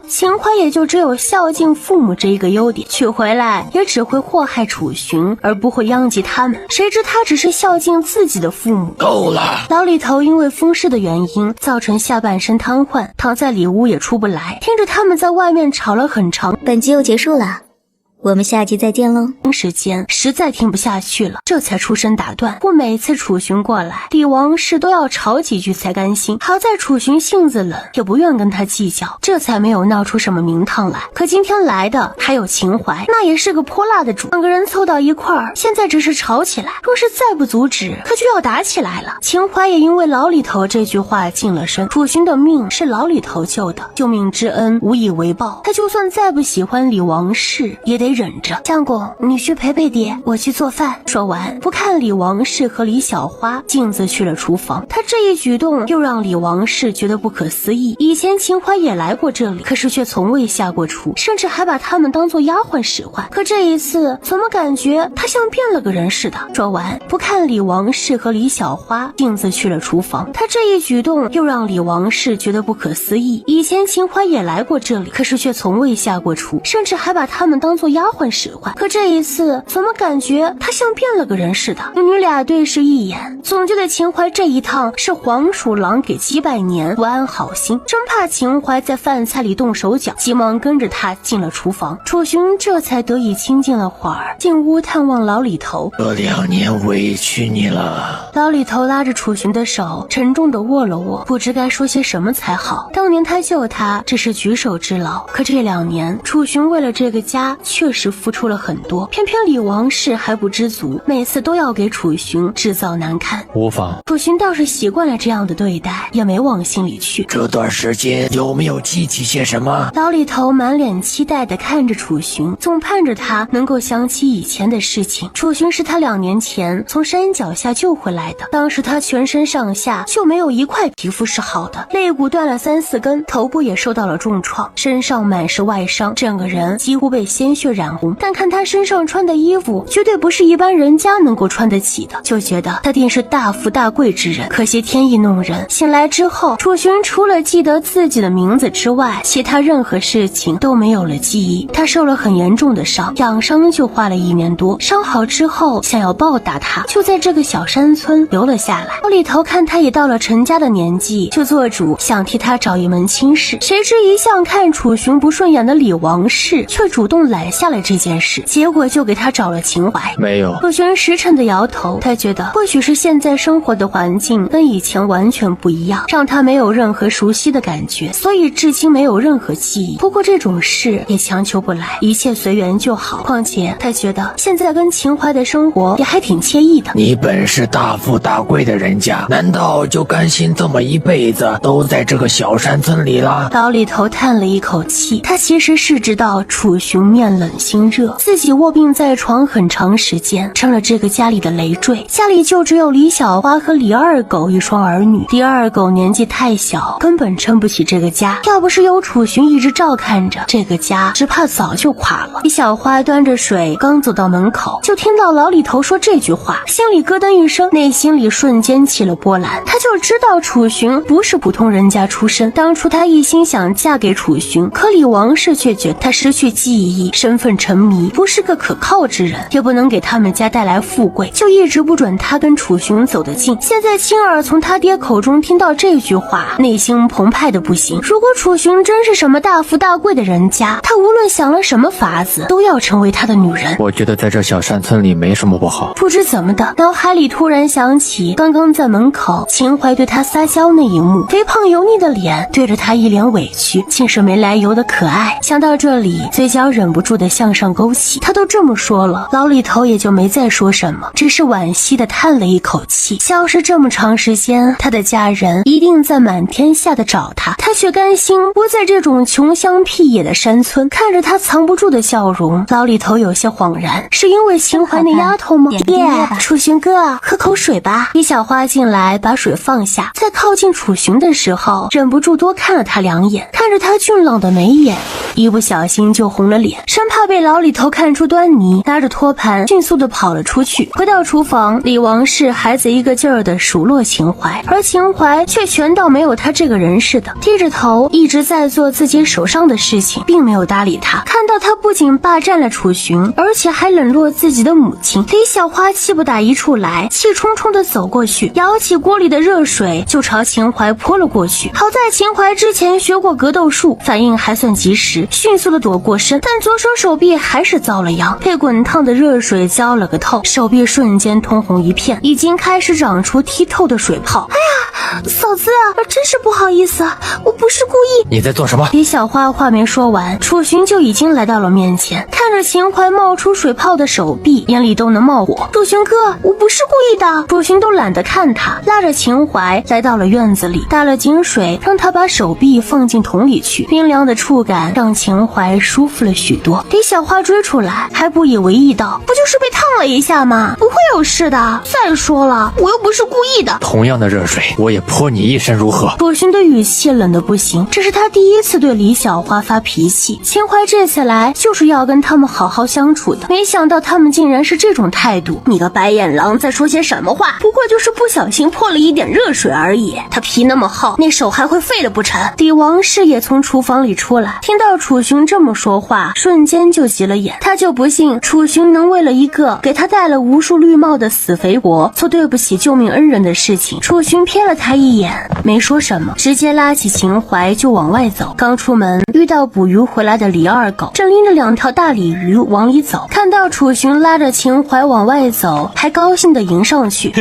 秦淮也就只有孝敬父母这一个优点，娶回来也只会祸害楚寻，而不会殃及他们，谁知他只是孝敬自己的父母。够了！老李头因为风湿的原因造成下半身瘫痪，躺在里屋也出不来，听着他们在外面吵了很长本集又结束了，我们下集再见喽。时间实在听不下去了，这才出声打断。不每次楚寻过来，李王氏都要吵几句才甘心。好在楚寻性子冷，也不愿跟他计较，这才没有闹出什么名堂来。可今天来的还有秦淮，那也是个泼辣的主，两个人凑到一块儿，现在只是吵起来，若是再不阻止，可就要打起来了。秦淮也因为老李头这句话净了身，楚寻的命是老李头救的，救命之恩无以为报，他就算再不喜欢李王氏，也得忍着。相公，你去陪陪爹，我去做饭。说完，不看李王氏和李小花，径自去了厨房。他这一举动又让李王氏觉得不可思议。以前秦淮也来过这里，可是却从未下过厨，甚至还把他们当作丫鬟使唤。可这一次，怎么感觉他像变了个人似的？说完，不看李王氏和李小花，径自去了厨房。他这一举动又让李王氏觉得不可思议。以前秦淮也来过这里，可是却从未下过厨，甚至还把他们当作丫鬟使唤。可这一次，怎么感觉他像变了个人似的？母女俩对视一眼，总觉得秦淮这一趟是黄鼠狼给鸡拜年，不安好心，生怕秦淮在饭菜里动手脚，急忙跟着他进了厨房。楚雄这才得以清静了会儿，进屋探望老李头。这2年委屈你了。老李头拉着楚雄的手，沉重地握了握，不知该说些什么才好。当年他救他只是举手之劳，可这2年，楚雄为了这个家确实付出了很多，偏偏李王氏还不知足，每次都要给楚雄制造难堪。无妨。楚雄倒是习惯了这样的对待，也没往心里去。这段时间有没有记起些什么？老李头满脸期待地看着楚雄，总盼着他能够想起以前的事情。楚雄是他2年前从山脚下救回来的，当时他全身上下就没有一块皮肤是好的，肋骨断了3、4根，头部也受到了重创，身上满是外伤，整个人几乎被鲜血染红。但看他身上穿的衣服，绝对不是一般人家能够穿得起的，就觉得他定是大富大贵之人。可惜天意弄人，醒来之后，楚雄除了记得自己的名字之外，其他任何事情都没有了记忆。他受了很严重的伤，养伤就花了1年多，伤好之后想要报答他，就在这个小山村留了下来。老李头看他也到了成家的年纪，就做主想替他找一门亲事。谁知一向看楚雄不顺眼的李王氏却主动揽下了这件事，结果就给他找了秦淮。没有。楚雄实诚地摇头，他觉得或许是现在生活的环境跟以前完全不一样，让他没有任何熟悉的感觉，所以至今没有任何记忆。不过这种事也强求不来，一切随缘就好。况且他觉得现在跟秦淮的生活也还挺惬意的。你本是大富大贵的人家，难道就甘心这么一辈子都在这个小山村里了？老李头叹了一口气，他其实是知道楚雄面冷心热，自己卧病在床很长时间，成了这个家里的累赘。家里就只有李小花和李二狗一双儿女，李二狗年纪太小，根本撑不起这个家，要不是有楚雄一直照看着，这个家只怕早就垮了。李小花端着水刚走到门口，就听到老李头说这句话，心里咯噔一声，内心里瞬间起了波澜。他就知道楚雄不是普通人家出身，当初他一心想嫁给楚雄，可李王氏却觉得他失去记忆，身份沉迷，不是个可靠之人，也不能给他们家带来富贵，就一直不准他跟楚雄走得近。现在亲耳从他爹口中听到这句话，内心澎湃的不行。如果楚雄真是什么大富大贵的人家，他无论想了什么法子，都要成为他的女人。我觉得在这小山村里没什么不好。不知怎么的，脑海里突然想起刚刚在门口秦淮对他撒娇那一幕，肥胖油腻的脸对着他一脸委屈，竟是没来由的可爱。想到这里，嘴角忍不住的向上勾起。他都这么说了，老李头也就没再说什么，只是惋惜的叹了一口气。消失这么长时间，他的家人一定在满天下的找他，他却甘心窝在这种穷乡僻野的山村。看着他藏不住的笑容，老李头有些恍然，是因为秦淮那丫头吗？楚雄哥，喝口水吧。李小花进来把水放下，在靠近楚雄的时候，忍不住多看了他2眼，看着他俊朗的眉眼，一不小心就红了脸，生怕被老李头看出端倪，拿着托盘迅速的跑了出去。回到厨房，李王氏还在一个劲儿的数落秦淮，而秦淮却全当没有他这个人似的，低着头一直在做自己手上的事情，并没有搭理他。看到他不仅霸占了楚雄，而且还冷落自己的母亲，李小花气不打一处来，气冲冲的走过去，舀起锅里的热水就朝秦淮泼了过去。好在秦淮之前学过格斗术，反应还算及时，迅速的躲过身，但左手手臂还是遭了殃，被滚烫的热水浇了个透，手臂瞬间通红一片，已经开始长出剔透的水泡。哎呀，嫂子，真是不好意思，我不是故意。你在做什么？李小花话没说完，楚寻就已经来到了面前，看着秦淮冒出水泡的手臂，眼里都能冒火。楚寻哥，我不是故意的。楚寻都懒得看他，拉着秦淮来到了院子里，打了井水，让他把手臂放进桶里去，冰凉的触感让秦淮舒服了许多。李小花追出来，还不以为意道：“不就是被烫了一下吗？不会有事的。再说了，我又不是故意的。”同样的热水，我也泼你一身如何？楚寻的语气冷得不行，这是他第一次对李小花发脾气。秦淮这次来就是要跟他们好好相处的，没想到他们竟然是这种态度。你个白眼狼在说些什么话？不过就是不小心泼了一点热水而已，他皮那么厚，那手还会废了不成？李王氏也从厨房里出来，听到楚寻这么说话，瞬间就急了眼。他就不信楚寻能为了一个给他戴了无数绿帽的死肥国做对不起救命恩人的事情。楚寻瞥了他一眼，没说什么，直接拉起秦淮就往外走。刚出门遇到捕鱼回来的李二狗，正拎着2条大鲤鱼往里走，看到楚寻拉着秦淮往外走，还高兴地迎上去。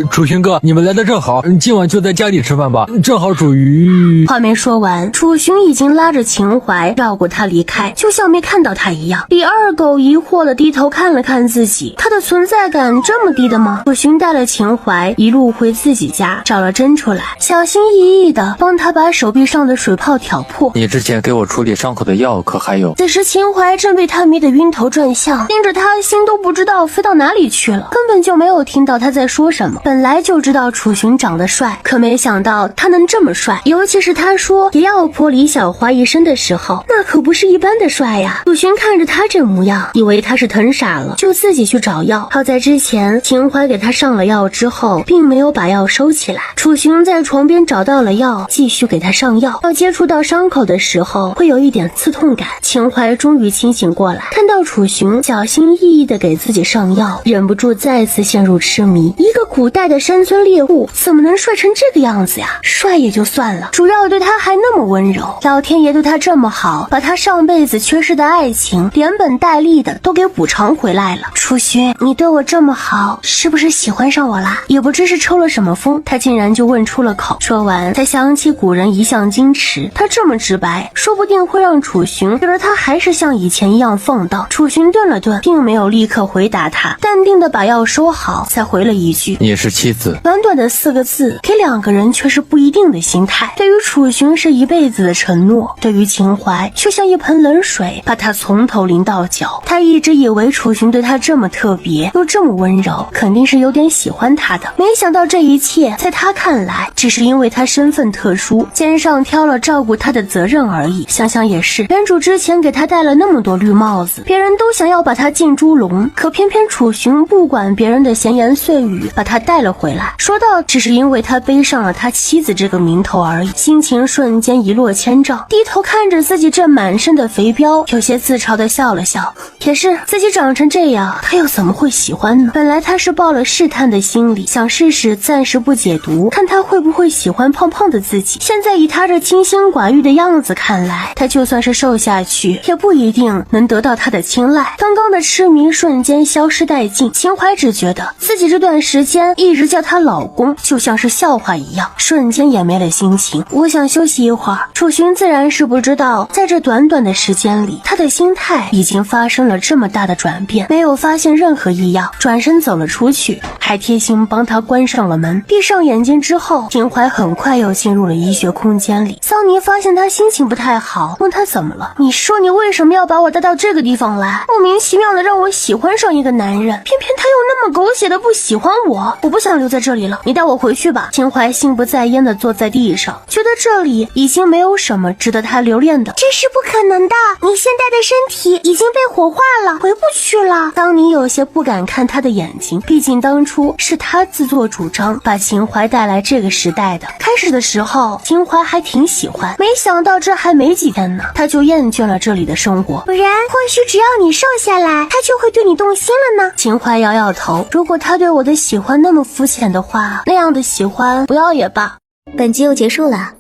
楚寻哥，你们来的正好，今晚就在家里吃饭吧，正好煮鱼。话没说完，楚寻已经拉着秦淮绕过他离开，就像没看到他一样。李二狗疑惑地低头看了看自己，他的存在感这么低的吗？楚寻带了秦淮一路回自己家，找了针出来，小心翼翼地帮他把手臂上的水泡挑破。你之前给我处理伤口的药可还有？此时秦淮正被他迷得晕头转向，盯着他心都不知道飞到哪里去了，根本就没有听到他在说什么。本来就知道楚寻长得帅，可没想到他能这么帅，尤其是他说也要泼李小花一身的时候，那可不是一般的帅呀。楚寻看着他这模样，以为他是疼傻了，就自己去找药。好在之前秦淮给他上了药之后，并没有把药收起来。楚寻在床边找到了药，继续给他上药。要接触到伤口的时候，会有一点刺痛感。秦淮终于清醒过来，看到楚寻小心翼翼地给自己上药，忍不住再次陷入痴迷。一个古代的山村猎物，怎么能帅成这个样子呀？帅也就算了，主要对他还那么温柔。老天爷对他这么好，把他上辈子缺失的爱情连本带利的都给补偿回来了。楚寻，你对我这么好，是不是喜欢上我啦？也不知是抽了什么风，他竟然就问出了口。说完才想起古人一向矜持，他这么直白，说不定会让楚寻觉得他还是像以前一样放荡。楚寻顿了顿，并没有立刻回答他，淡定的把药收好，才回了一句：你是妻子。短短的4个字，给2个人却是不一定的心态。对于楚寻是一辈子的承诺，对于秦淮却像一盆冷水，把他从头淋到脚。他一直以为楚寻对他这么特别，又这么温柔，肯定是有点喜欢他的。没想到这一切在他看来，只是因为他身份特殊，肩上挑了照顾他的责任而已。想想也是，原主之前给他戴了那么多绿帽子，别人都想要把他进猪笼，可偏偏楚寻不管别人的闲言碎语，把他带了回来。说到只是因为他背上了他妻子这个名头而已，心情瞬间一落千丈，低头看着自己这满身的肥膘，有些自嘲的笑了笑。也是，自己长成这样，他又怎么会喜欢呢？本来他是抱了试探的心理，想试试暂时不解毒，看他会不会喜欢胖胖的自己。现在以他这清心寡欲的样子看来，他就算是瘦下去，也不一定能得到他的青睐。刚刚的痴迷瞬间消失殆尽，秦淮只觉得自己这段时间一直叫他老公，就像是笑话一样，瞬间也没了心情。我想休息一会儿。楚寻自然是不知道，在这短短的时间里，他的心态已经发生了这么大的转变，没有发现任何异样，转身走了出去，还贴心帮他关上了门。闭上眼睛之后，秦淮很快又进入了医学空间里。桑尼发现他心情不太好，问他怎么了。你说你为什么要把我带到这个地方来？莫名其妙的让我喜欢上一个男人，偏偏他又那么狗血的不喜欢我，我不想留在这里了，你带我回去吧。秦淮心不在焉的坐在地上，觉得这里已经没有什么值得他留恋的。这是不可能的，你现在的身体已经被火化了，回不去了。桑尼有些不敢看他的眼睛，毕竟当初是他自作主张把秦淮带来这个时代的。开始的时候秦淮还挺喜欢，没想到这还没几天呢，他就厌倦了这里的生活。不然或许只要你瘦下来，他就会对你动心了呢。秦淮摇摇头，如果他对我的喜欢那么肤浅的话，那样的喜欢不要也罢。本集又结束了，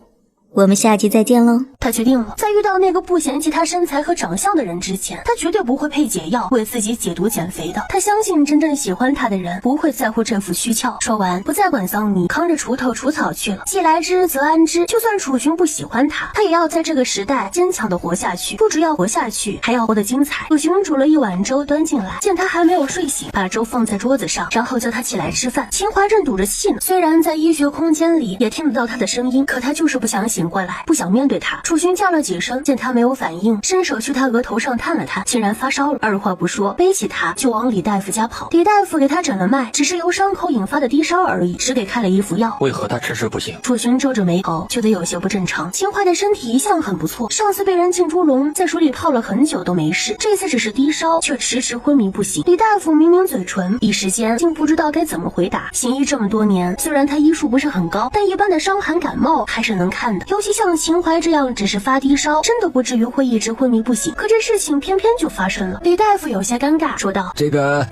我们下集再见喽。他决定了，在遇到那个不嫌弃他身材和长相的人之前，他绝对不会配解药为自己解毒减肥的。他相信真正喜欢他的人不会在乎这副躯壳。说完，不再管桑尼，扛着锄头除草去了。既来之则安之，就算楚寻不喜欢他，他也要在这个时代坚强的活下去。不只要活下去，还要活得精彩。楚寻煮了一碗粥端进来，见他还没有睡醒，把粥放在桌子上，然后叫他起来吃饭。秦淮正赌着气呢，虽然在医学空间里也听得到他的声音，可他就是不想醒过来，不想面对他。楚寻叫了几声，见他没有反应，伸手去他额头上探了探，竟然发烧了。二话不说，背起他就往李大夫家跑。李大夫给他诊了脉，只是由伤口引发的低烧而已，只给开了一副药。为何他迟迟不醒？楚寻皱着眉头，觉得有些不正常。秦淮的身体一向很不错，上次被人浸猪笼，在水里泡了很久都没事，这次只是低烧，却迟迟昏迷不醒。李大夫抿抿嘴唇，一时间竟不知道该怎么回答。行医这么多年，虽然他医术不是很高，但一般的伤寒感冒还是能看的，尤其像秦淮这样只是发低烧，真的不至于会一直昏迷不醒。可这事情偏偏就发生了。李大夫有些尴尬，说道：“这个，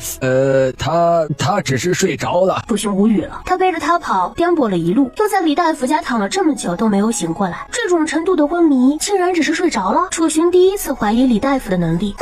他只是睡着了。”楚寻无语了，他背着他跑，颠簸了一路，又在李大夫家躺了这么久都没有醒过来，这种程度的昏迷竟然只是睡着了。楚寻第一次怀疑李大夫的能力。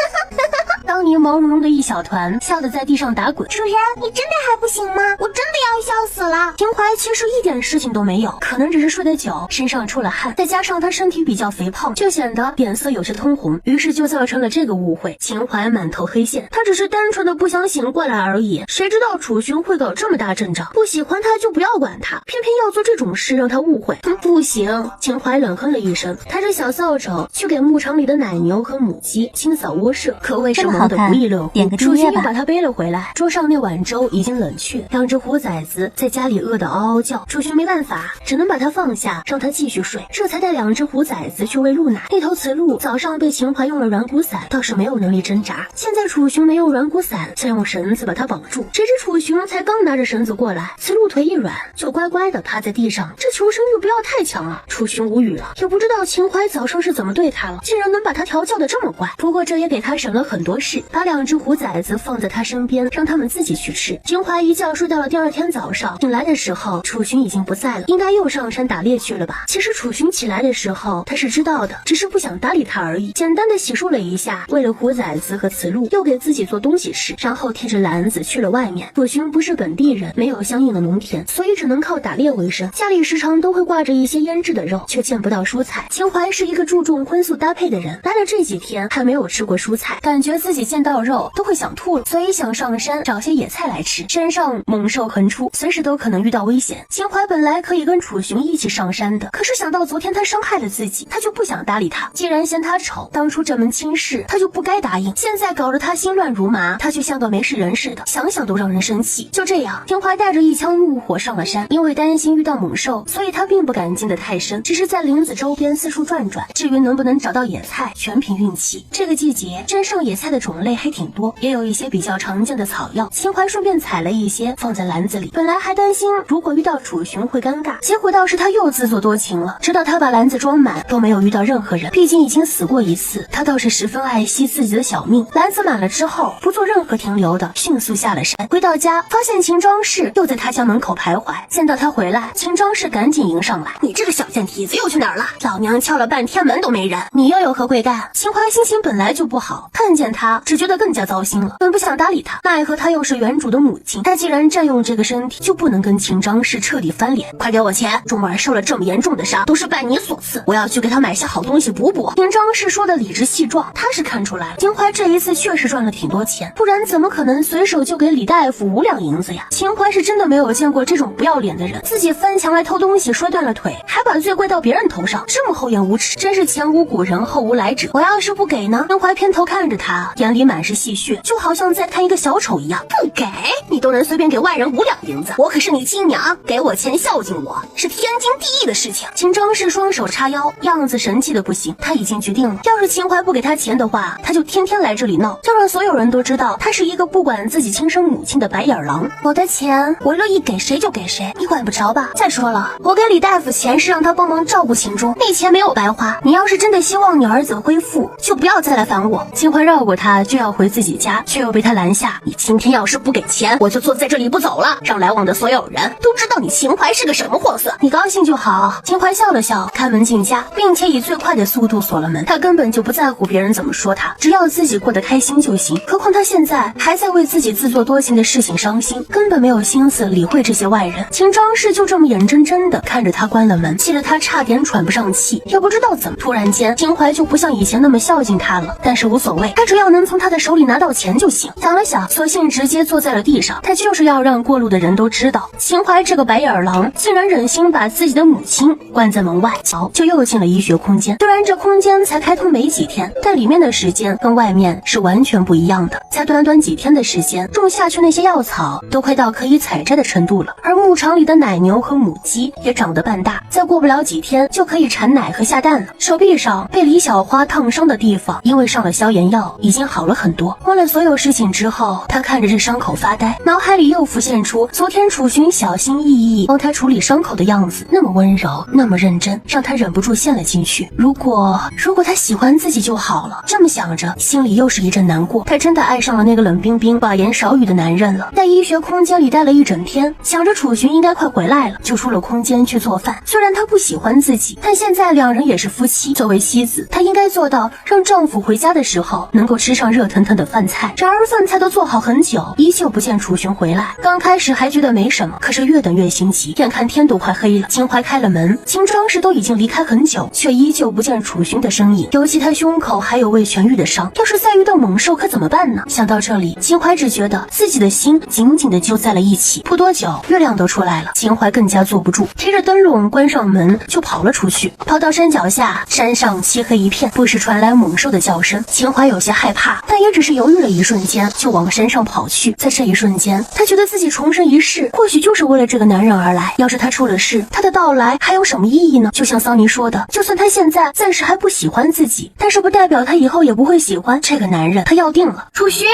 当年毛茸茸的一小团笑得在地上打滚。主人，你真的还不行吗？我真的要笑死了。秦淮其实一点事情都没有，可能只是睡得久，身上出了汗，再加上他身体比较肥胖，就显得脸色有些通红，于是就造成了这个误会。秦淮满头黑线，他只是单纯的不想醒过来而已，谁知道楚寻会搞这么大阵仗，不喜欢他就不要管他，偏偏要做这种事让他误会。不行！秦淮冷哼了一声，抬着小扫帚去给牧场里的奶牛和母鸡清扫窝舍，可谓是忙得不亦乐乎。点个订阅吧。楚寻又把他背了回来，桌上那碗粥已经冷却，两只虎崽子在家里饿得嗷嗷叫。楚寻没办法，只能把他放下，让他继续睡，这才带两只虎崽子去喂鹿奶。那头雌鹿早上被秦淮用了软骨散，倒是没有能力挣扎，现在楚寻没有软骨散，想用绳子把它绑住。谁知楚寻才刚拿着绳子过来，雌鹿腿一软，就乖乖的趴在地上，这求生欲不要太强了。楚寻无语了，也不知道秦淮早上是怎么对他了，竟然能把他调教的这么乖。不过这也给他省了很多事，把两只虎崽子放在他身边，让他们自己去吃。秦淮一觉睡到了第二天早上，醒来的时候楚寻已经不在了，应该又上山打猎去了吧。其实楚寻起来的时候他是知道的，只是不想搭理他而已。简单的洗漱了一下，喂了虎崽子和雌鹿，又给自己做东西吃，然后提着篮子去了外面。楚寻不是本地人，没有相应的农田，所以只能靠打猎为生，家里时常都会挂着一些腌制的肉，却见不到蔬菜。秦淮是一个注重荤素搭配的人，来了这几天还没有吃过蔬菜，感觉自己见到肉都会想吐了，所以想上山找些野菜来吃。山上猛兽横出，随时都可能遇到危险。秦淮本来可以跟楚寻一起上山的，可是想到昨天他伤害了自己，他就不想搭理他。既然嫌他丑，当初这门亲事他就不该答应，现在搞得他心乱如麻，他就像个没事人似的，想想都让人生气。就这样，秦淮带着一腔怒火上了山，因为担心遇到猛兽，所以他并不敢进得太深，只是在林子周边四处转转。至于能不能找到野菜，全凭运气。这个季节山上野菜的种类还挺多，也有一些比较常见的草药。秦淮顺便采了一些放在篮子里，本来还担心如果遇到楚寻会尴尬，结果倒是他又自作多情了。直到他把篮子装满，都没有遇到任何人，毕竟已经死过一次，他倒是十分爱惜自己的小命。篮子满了之后，不做任何停留的迅速下了山。回到家，发现秦庄氏又在他家门口徘徊，见到他回来，秦庄氏赶紧迎上来：“你这个小贱蹄子又去哪儿了？老娘敲了半天门都没人，你又有何贵干？”秦淮心情本来就不好，看见他只觉得更加糟心了，本不想搭理他，奈何他又是原主的母亲，他既然占用这个身体，就不能跟秦张氏彻底翻脸。快给我钱！钟儿受了这么严重的伤，都是拜你所赐，我要去给他买些好东西补补。秦张氏说的理直气壮，他是看出来秦淮这一次确实赚了挺多钱，不然怎么可能随手就给李大夫5两银子呀？秦淮是真的没有见过这种不要脸的人，自己翻墙来偷东西摔断了腿，还把罪怪到别人头上，这么厚颜无耻，真是前无古人后无来者。我要是不给呢？秦淮偏头看着他，眼里满是戏谑，就好像在看一个小丑一样。不给你都能随便给外人5两银子，我可是你亲娘，给我钱孝敬我是天经地义的事情。秦张氏双手叉腰，样子神气的不行，他已经决定了，要是秦淮不给他钱的话，他就天天来这里闹，要让所有人都知道他是一个不管自己亲生母亲的白眼狼。我的钱我乐意给谁就给谁，你管不着吧？再说了，我给李大夫钱是让他帮忙照顾秦钟，那钱没有白花，你要是真的希望你儿子恢复，就不要再来烦我。秦淮绕过他，下就要回自己家，却又被他拦下。你今天要是不给钱，我就坐在这里不走了，让来往的所有人都知道你秦淮是个什么货色。你高兴就好。秦淮笑了笑，开门进家，并且以最快的速度锁了门。他根本就不在乎别人怎么说他，只要自己过得开心就行。何况他现在还在为自己自作多情的事情伤心，根本没有心思理会这些外人。秦庄氏就这么眼睁睁地看着他关了门，气得他差点喘不上气。也不知道怎么突然间秦淮就不像以前那么孝敬他了，但是无所谓，他只要能从他的手里拿到钱就行。想了想，索性直接坐在了地上。他就是要让过路的人都知道，秦淮这个白眼狼竟然忍心把自己的母亲关在门外，就又进了医学空间。虽然这空间才开通没几天，但里面的时间跟外面是完全不一样的。才短短几天的时间，种下去那些药草都快到可以采摘的程度了，而牧场里的奶牛和母鸡也长得半大，再过不了几天就可以产奶和下蛋了。手臂上被李小花烫伤的地方，因为上了消炎药，已经好了很多。忘了所有事情之后，他看着这伤口发呆，脑海里又浮现出昨天楚寻小心翼翼帮他处理伤口的样子，那么温柔，那么认真，让他忍不住陷了进去。如果他喜欢自己就好了。这么想着，心里又是一阵难过。他真的爱上了那个冷冰冰、寡言少语的男人了。在医学空间里待了一整天，想着楚寻应该快回来了，就出了空间去做饭。虽然他不喜欢自己，但现在两人也是夫妻，作为妻子，她应该做到让丈夫回家的时候能够吃上热腾腾的饭菜。然而饭菜都做好很久，依旧不见楚寻回来。刚开始还觉得没什么，可是越等越心急。眼看天都快黑了，秦淮开了门，秦庄氏都已经离开很久，却依旧不见楚寻的身影。尤其他胸口还有未痊愈的伤，要是再遇到猛兽可怎么办呢？想到这里，秦淮只觉得自己的心紧紧地揪在了一起。不多久，月亮都出来了，秦淮更加坐不住，提着灯笼关上门就跑了出去。跑到山脚下，山上漆黑一片，不时传来猛兽的叫声。秦淮有些害怕，但也只是犹豫了一瞬间，就往山上跑去。在这一瞬间，他觉得自己重生一世，或许就是为了这个男人而来。要是他出了事，他的到来还有什么意义呢？就像桑尼说的，就算他现在暂时还不喜欢自己，但是不代表他以后也不会喜欢这个男人。他要定了。楚寻，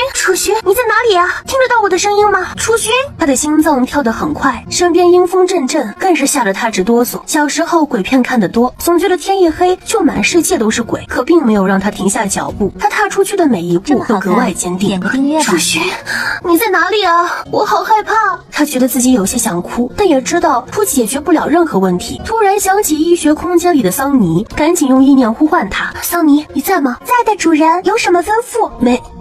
你在哪里啊？听得到我的声音吗？楚寻，他的心脏跳得很快，身边阴风阵阵，更是吓得他直哆嗦。小时候鬼片看得多，总觉得天一黑就满世界都是鬼，可并没有让他停下脚步。他踏出去的每一步都格外坚定。点个订阅吧。楚寻，你在哪里啊？我好害怕。他觉得自己有些想哭，但也知道哭解决不了任何问题。突然想起医学空间里的桑尼，赶紧用意念呼唤他。桑尼，你在吗？在的，主人，有什么吩咐？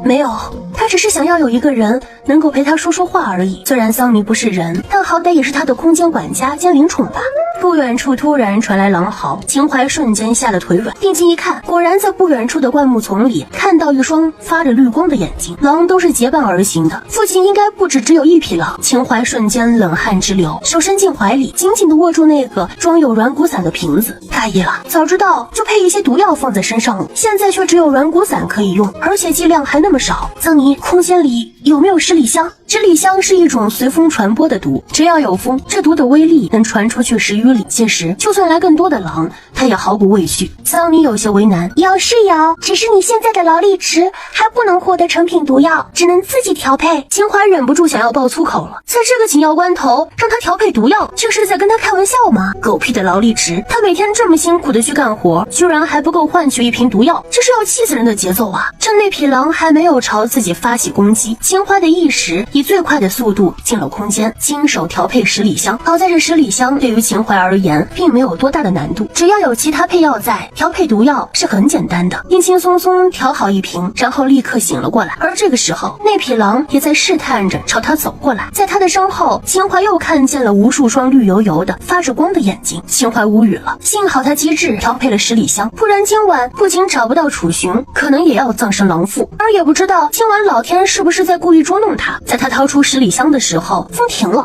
没有，他只是想要有一个人能够陪他说说话而已。虽然桑尼不是人，但好歹也是他的空间管家兼灵宠吧。不远处突然传来狼嚎，秦淮瞬间吓得腿软，定睛一看，果然在不远处的灌木丛里看到一双发着绿光的眼睛。狼都是结伴而行的，附近应该不止只有一匹狼。秦淮瞬间冷汗直流，手伸进怀里，紧紧地握住那个装有软骨散的瓶子。大意了，早知道就配一些毒药放在身上了，现在却只有软骨散可以用，而且剂量还那么少。桑尼，空间里有没有十里香？十里香是一种随风传播的毒，只要有风，这毒的威力能传出去10余里。届时就算来更多的狼，他也毫不畏惧。桑尼有些为难，有是有，只是你现在的劳力值还不能获得成品毒药，只能自己调配。秦淮忍不住想要爆粗口了，在这个紧要关头让他调配毒药，这是在跟他开玩笑吗？狗屁的劳力值，他每天这么辛苦的去干活，居然还不够换取一瓶毒药，这是要气死人的节奏啊！趁那匹狼还没有朝自己发起攻击，秦淮的意识以最快的速度进了空间，亲手调配10里香。好在这10里香对于秦淮而言并没有多大的难度，只要有其他配药在，调配毒药是很简单的。轻轻松松调好一瓶，然后立刻醒了过来。而这个时候，那匹狼也在试探着朝他走过来。在他的身后，秦淮又看见了无数双绿油油的发着光的眼睛。秦淮无语了，幸好他机智调配了10里香，不然今晚不仅找不到楚寻，可能也要葬身狼腹。而也不知道今晚老天是不是在故意捉弄他。在他掏出10里香的时候，风停了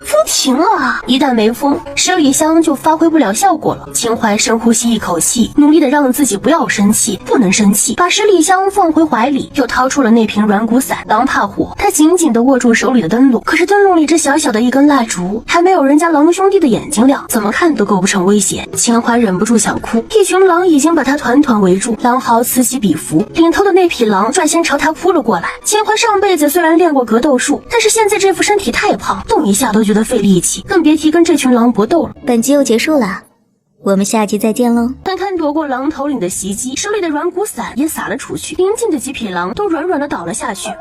啊！一旦没风，10里香就发挥不了效果了。秦淮深呼吸一口气，努力的让自己不要生气，不能生气，把10里香放回怀里，又掏出了那瓶软骨散。狼怕火，他紧紧的握住手里的灯笼，可是灯笼里这小小的一根蜡烛，还没有人家狼兄弟的眼睛亮，怎么看都构不成威胁。秦淮忍不住想哭，一群狼已经把他团团围住，狼嚎此起彼伏，领头的那匹狼率先朝他扑了过来。秦淮上辈子虽然练过格斗术，但是现在这副身体太胖，动一下都觉得费力气，更别提跟这群狼搏斗了。本集又结束了，我们下集再见喽。看看躲过狼头领的袭击，手里的软骨伞也撒了出去，临近的几匹狼都软软的倒了下去。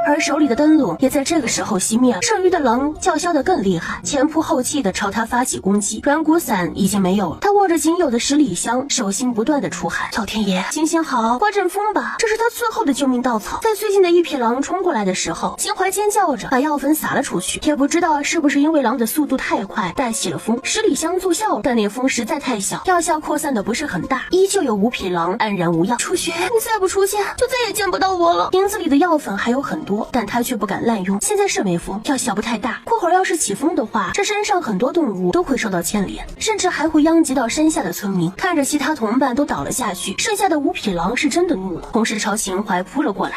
而手里的灯笼也在这个时候熄灭了，剩余的狼叫嚣得更厉害，前仆后继地朝他发起攻击。软骨伞已经没有了，他握着仅有的10里香，手心不断地出汗。老天爷，行行好，刮阵风吧，这是他最后的救命稻草。在最近的一匹狼冲过来的时候，秦淮尖叫着把药粉撒了出去，也不知道是不是因为狼的速度太快带起了风，10里香奏效了，但那风实在太小，药效扩散的不是很大，依旧有5匹狼安然无恙。楚学，你再不出现就再也见不到我了。瓶子里的药粉还有很多，但他却不敢滥用，现在是没风，药效不太大，过会儿要是起风的话，这山上很多动物都会受到牵连，甚至还会殃及到山下的村民。看着其他同伴都倒了下去，剩下的5匹狼是真的怒了，同时朝秦淮扑了过来。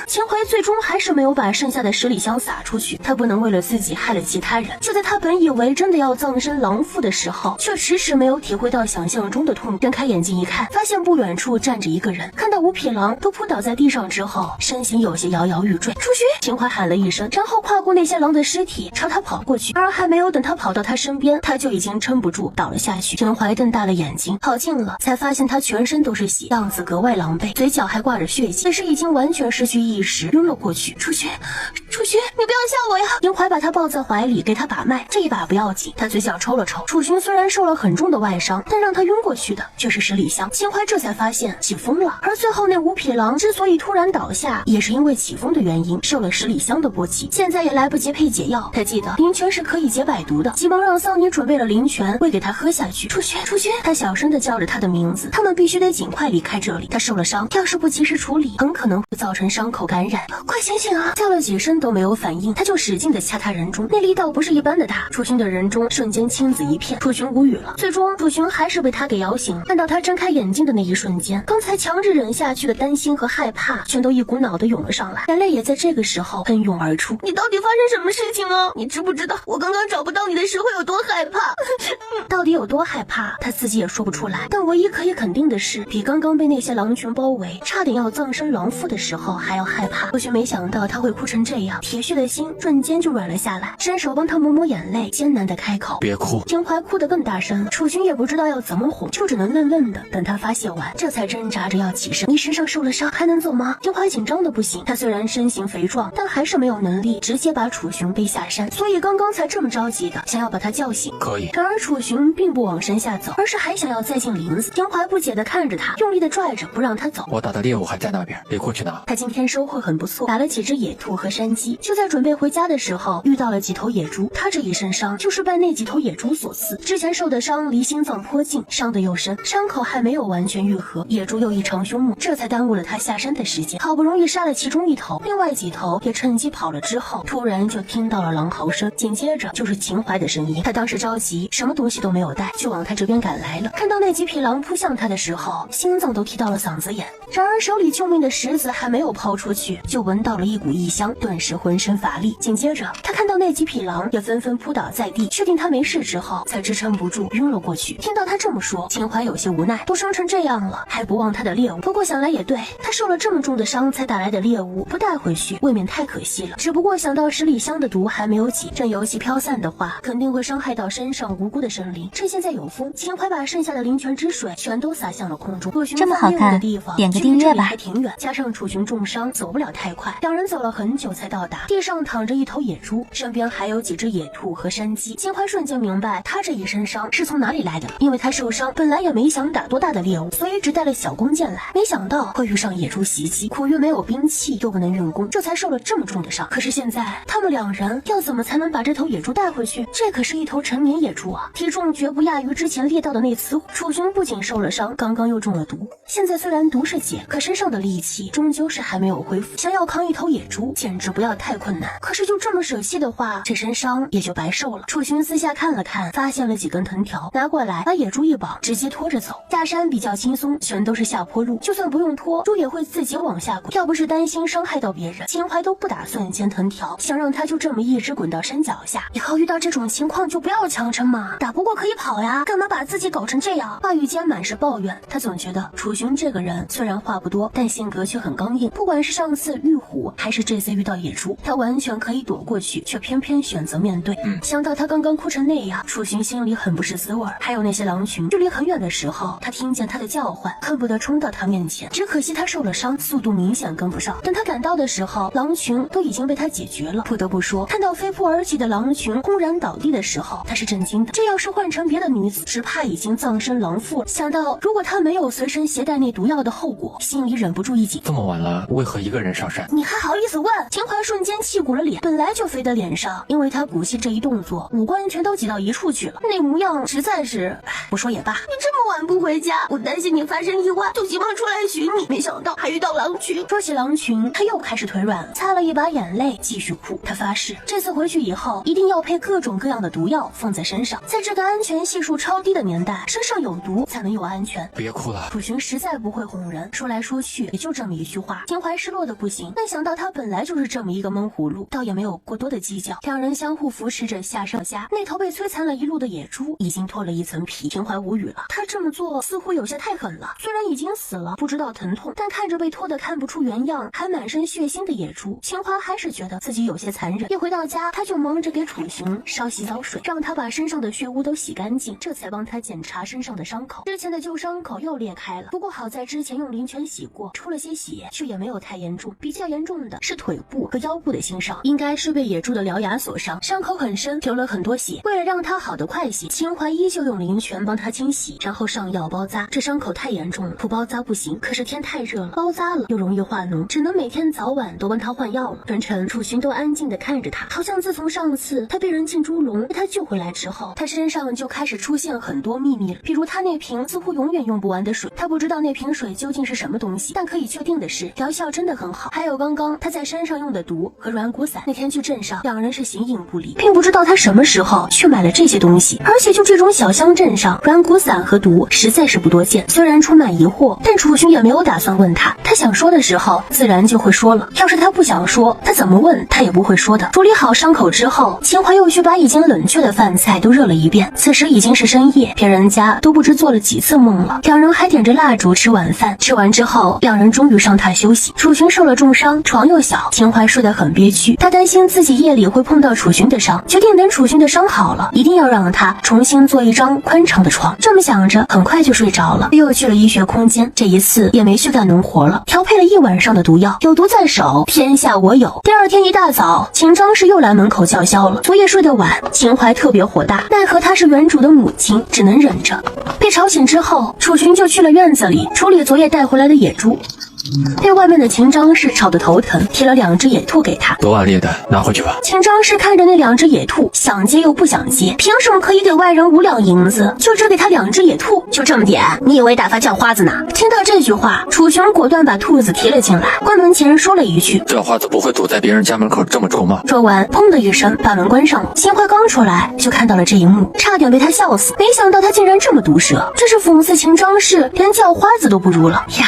秦淮最终还是没有把剩下的10里香撒出去，他不能为了自己害了其他人。就在他本以为真的要葬身狼腹的时候，却迟迟没有体会到想象中的痛。睁开眼睛一看，发现不远处站着一个人。看到5匹狼都扑倒在地上之后，身形有些摇摇欲坠。出去！秦淮喊了一声，然后跨过那些狼的尸体朝他跑过去。而还没有等他跑到他身边，他就已经撑不住倒了下去。秦淮瞪大了眼睛，跑近了才发现他全身都是血，样子格外狼狈，嘴角还挂着血迹，可是已经完全失去意识，晕了过去。楚学，楚学，你不要吓我呀！秦淮把他抱在怀里，给他把脉，这一把不要紧。他嘴角抽了抽。楚寻虽然受了很重的外伤，但让他晕过去的却是10里香。秦淮这才发现起风了，而最后那5匹狼之所以突然倒下，也是因为起风的原因，受了10里香的波及，现在也来不及配解药。他记得灵泉是可以解百毒的，急忙让桑尼准备了灵泉，喂给他喝下去。楚学，楚学，他小声地叫着他的名字，他们必须得尽快离开这里。他受了伤，要是不及时处理，很可能会造成伤口感染。快醒醒啊！叫了几声都没有反应，他就使劲地掐他人中，那力道不是一般的大。楚寻的人中瞬间青紫一片，楚寻无语了。最终楚寻还是被他给摇醒。看到他睁开眼睛的那一瞬间，刚才强制忍下去的担心和害怕全都一股脑的涌了上来，眼泪也在这个时候喷涌而出。你到底发生什么事情啊？你知不知道我刚刚找不到你的时候有多害怕？到底有多害怕他自己也说不出来，但唯一可以肯定的是，比刚刚被那些狼群包围差点要葬身狼腹的时候还要害怕。或许没想到他会哭成这样，铁血的心瞬间就软了下来，伸手帮他抹抹眼泪，艰难的开口：别哭。秦淮哭得更大声，楚寻也不知道要怎么哄，就只能愣愣的等他发泄完，这才挣扎着要起身。你身上受了伤还能走吗？秦淮紧张的不行，他虽然身形肥壮，但还是没有能力直接把楚寻背下山，所以刚刚才这么着急的想要把他叫醒。可以。然而楚寻并不往山下走，而是还想要再进林子。秦淮不解的看着他，用力的拽着不让他走。我打的猎物还在那边，别过去拿。他今天收获很不错，打了几只野兔和山鸡。就在准备回家的时候，遇到了几头野猪。他这一身伤就是拜那几头野猪所赐，之前受的伤离心脏颇近，伤得又深，伤口还没有完全愈合，野猪又异常凶猛，这才耽误了他下山的时间。好不容易杀了其中一头，另外几头也趁机跑了之后，突然就听到了狼嚎声，紧接着就是秦淮的声音。他当时着急，什么东西都没有带，就往他这边赶来了。看到那几匹狼扑向他的时候，心脏都提到了嗓子眼。然而手里救命的石子还没有抛出去，就闻到了一股异香，顿时浑身乏力。紧接着他看到那几匹狼也纷纷扑倒在地，确定他没事之后，才支撑不住晕了过去。听到他这么说，秦淮有些无奈，都伤成这样了，还不忘他的猎物。不过想来也对，他受了这么重的伤才打来的猎物，不带回去未免太可惜了。只不过想到10里香的毒还没有解，这游戏飘散的话，肯定会伤害到山上无辜的生灵。趁现在有风，秦淮把剩下的灵泉之水全都洒向了空中。这么好看，点个订阅吧。还挺远，加上楚寻重伤，走不了太快。两人走了很久才到达，地上躺着一头野猪，身边还有几只野兔和山鸡。秦淮瞬间明白他这一身伤是从哪里来的了，因为他受伤本来也没想打多大的猎物，所以只带了小弓箭来，没想到会遇上野猪袭击，苦于没有兵器又不能运弓，这才受了这么重的伤。可是现在他们两人要怎么才能把这头野猪带回去？这可是一头成年野猪啊，体重绝不亚于之前猎到的那雌虎。楚寻不仅受了伤，刚刚又中了毒，现在虽然毒是解，可身上的力气终究是还没有恢复，想要扛一头野猪简直不要太困难。可是就这么舍弃的话，这身伤也就白受了。楚寻私下看了看，发现了几根藤条，拿过来把野猪一绑，直接拖着走。下山比较轻松，全都是下坡路，就算不用拖，猪也会自己往下滚。要不是担心伤害到别人，秦淮都不打算牵藤条，想让他就这么一直滚到山脚下。以后遇到这种情况就不要强撑嘛，打不过可以跑呀，干嘛把自己搞成这样？话语间满是抱怨。他总觉得楚寻这个人虽然话不多，但性格却很刚硬。不管是上次遇虎，还是这次遇到野猪，他完全可以躲过去，却却偏偏选择面对。想到他刚刚哭成那样，楚寻心里很不是滋味。还有那些狼群，距离很远的时候，他听见他的叫唤，恨不得冲到他面前。只可惜他受了伤，速度明显跟不上。等他赶到的时候，狼群都已经被他解决了。不得不说，看到飞扑而起的狼群轰然倒地的时候，他是震惊的。这要是换成别的女子，只怕已经葬身狼腹了。想到如果他没有随身携带那毒药的后果，心里忍不住一紧。这么晚了，为何一个人上山？你还好意思问？秦淮瞬间气鼓了脸，本来就肥的脸上，因为他鼓气这一动作，五官全都挤到一处去了，那模样实在是，不说也罢。你这么晚不回家，我担心你发生意外，就急忙出来寻你，没想到还遇到狼群。说起狼群，他又开始腿软了，擦了一把眼泪，继续哭。他发誓，这次回去以后，一定要配各种各样的毒药放在身上，在这个安全系数超低的年代，身上有毒才能有安全。别哭了，楚寻实在不会哄人，说来说去也就这么一句话。秦淮失落的不行，但想到他本来就是这么一个闷葫芦，倒也没有过多的计较。两人相互扶持着下山家，那头被摧残了一路的野猪已经脱了一层皮。秦淮无语了，他这么做似乎有些太狠了。虽然已经死了，不知道疼痛，但看着被脱得看不出原样，还满身血腥的野猪，秦淮还是觉得自己有些残忍。一回到家，他就忙着给楚寻烧洗澡水，让他把身上的血污都洗干净，这才帮他检查身上的伤口。之前的旧伤口又裂开了，不过好在之前用灵泉洗过，出了些血，却也没有太严重。比较严重的是腿部和腰部的新伤，应该是被野猪的獠牙所伤，伤口很深，流了很多血。为了让他好得快些，秦淮依旧用灵泉帮他清洗，然后上药包扎。这伤口太严重了，不包扎不行，可是天太热了，包扎了又容易化脓，只能每天早晚都帮他换药了。全程楚寻都安静地看着他，好像自从上次他被人进猪笼被他救回来之后，他身上就开始出现很多秘密了。比如他那瓶似乎永远用不完的水，他不知道那瓶水究竟是什么东西，但可以确定的是疗效真的很好。还有刚刚他在山上用的毒和软骨散，那天去镇上两人是形影不离，并不知道他什么时候去买了这些东西。而且就这种小乡镇上，软骨散和毒实在是不多见。虽然充满疑惑，但楚寻也没有打算问他，他想说的时候自然就会说了，要是他不想说，他怎么问他也不会说的。处理好伤口之后，秦淮又去把已经冷却的饭菜都热了一遍。此时已经是深夜，别人家都不知做了几次梦了。两人还点着蜡烛吃晚饭，吃完之后，两人终于上榻休息。楚寻受了重伤，床又小，秦淮睡得很憋屈，他担心自己夜里会碰到楚寻的伤，决定等楚寻的伤好了，一定要让他重新做一张宽敞的床。这么想着，很快就睡着了。又去了医学空间，这一次也没去干农活了，调配了一晚上的毒药，有毒在手，天下我有。第二天一大早，秦张氏又来门口叫嚣了。昨夜睡得晚，秦淮特别火大，奈何她是原主的母亲，只能忍着。被吵醒之后，楚寻就去了院子里处理昨夜带回来的野猪。被外面的秦张氏吵得头疼，提了2只野兔给他。昨晚猎的，拿回去吧。秦张氏看着那2只野兔，想接又不想接，凭什么可以给外人5两银子，就只给他2只野兔？就这么点？你以为打发叫花子呢？听到这句话，楚寻果断把兔子提了进来，关门前说了一句：叫花子不会堵在别人家门口这么久吗？说完，砰的一声把门关上了。秦淮刚出来就看到了这一幕，差点被他笑死。没想到他竟然这么毒舌，这是讽刺秦张氏连叫花子都不如了呀！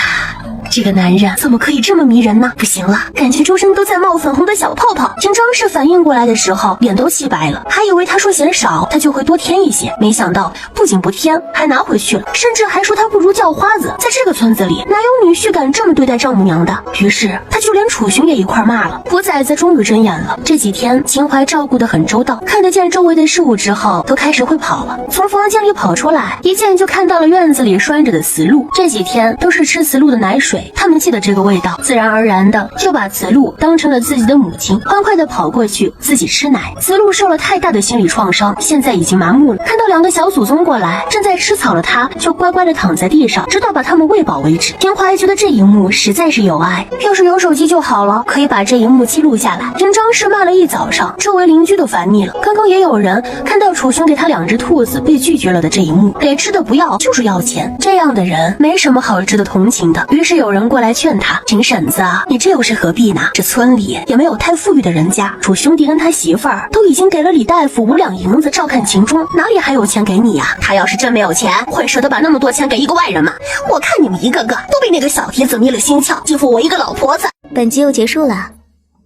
这个男人怎么可以这么迷人呢？不行了，感觉周身都在冒粉红的小泡泡。秦张氏反应过来的时候，脸都气白了，还以为他说嫌少，他就会多添一些，没想到不仅不添，还拿回去了，甚至还说他不如叫花子。在这个村子里，哪有女婿敢这么对待丈母娘的？于是他就连楚寻也一块骂了。虎崽子终于睁眼了。这几天秦淮照顾得很周到，看得见周围的事物之后，都开始会跑了。从房间里跑出来，一见就看到了院子里拴着的雌鹿。这几天都是吃雌鹿的奶水，他们记得这个味道，自然而然的就把雌鹿当成了自己的母亲，欢快的跑过去自己吃奶。雌鹿受了太大的心理创伤，现在已经麻木了，看到2个小祖宗过来正在吃草的他，就乖乖的躺在地上，直到把他们喂饱为止。秦淮觉得这一幕实在是有爱，要是有手机就好了，可以把这一幕记录下来。秦张氏骂了一早上，周围邻居都烦腻了。刚刚也有人看到楚寻给他2只兔子被拒绝了的这一幕，给吃的不要，就是要钱，这样的人没什么好值得同情的。于是有人过来劝他：秦婶子啊，你这又是何必呢？这村里也没有太富裕的人家，楚兄弟跟他媳妇儿都已经给了李大夫5两银子照看秦钟，哪里还有钱给你呀？他要是真没有钱，会舍得把那么多钱给一个外人吗？我看你们一个个都被那个小蹄子迷了心窍，欺负我一个老婆子。本集又结束了，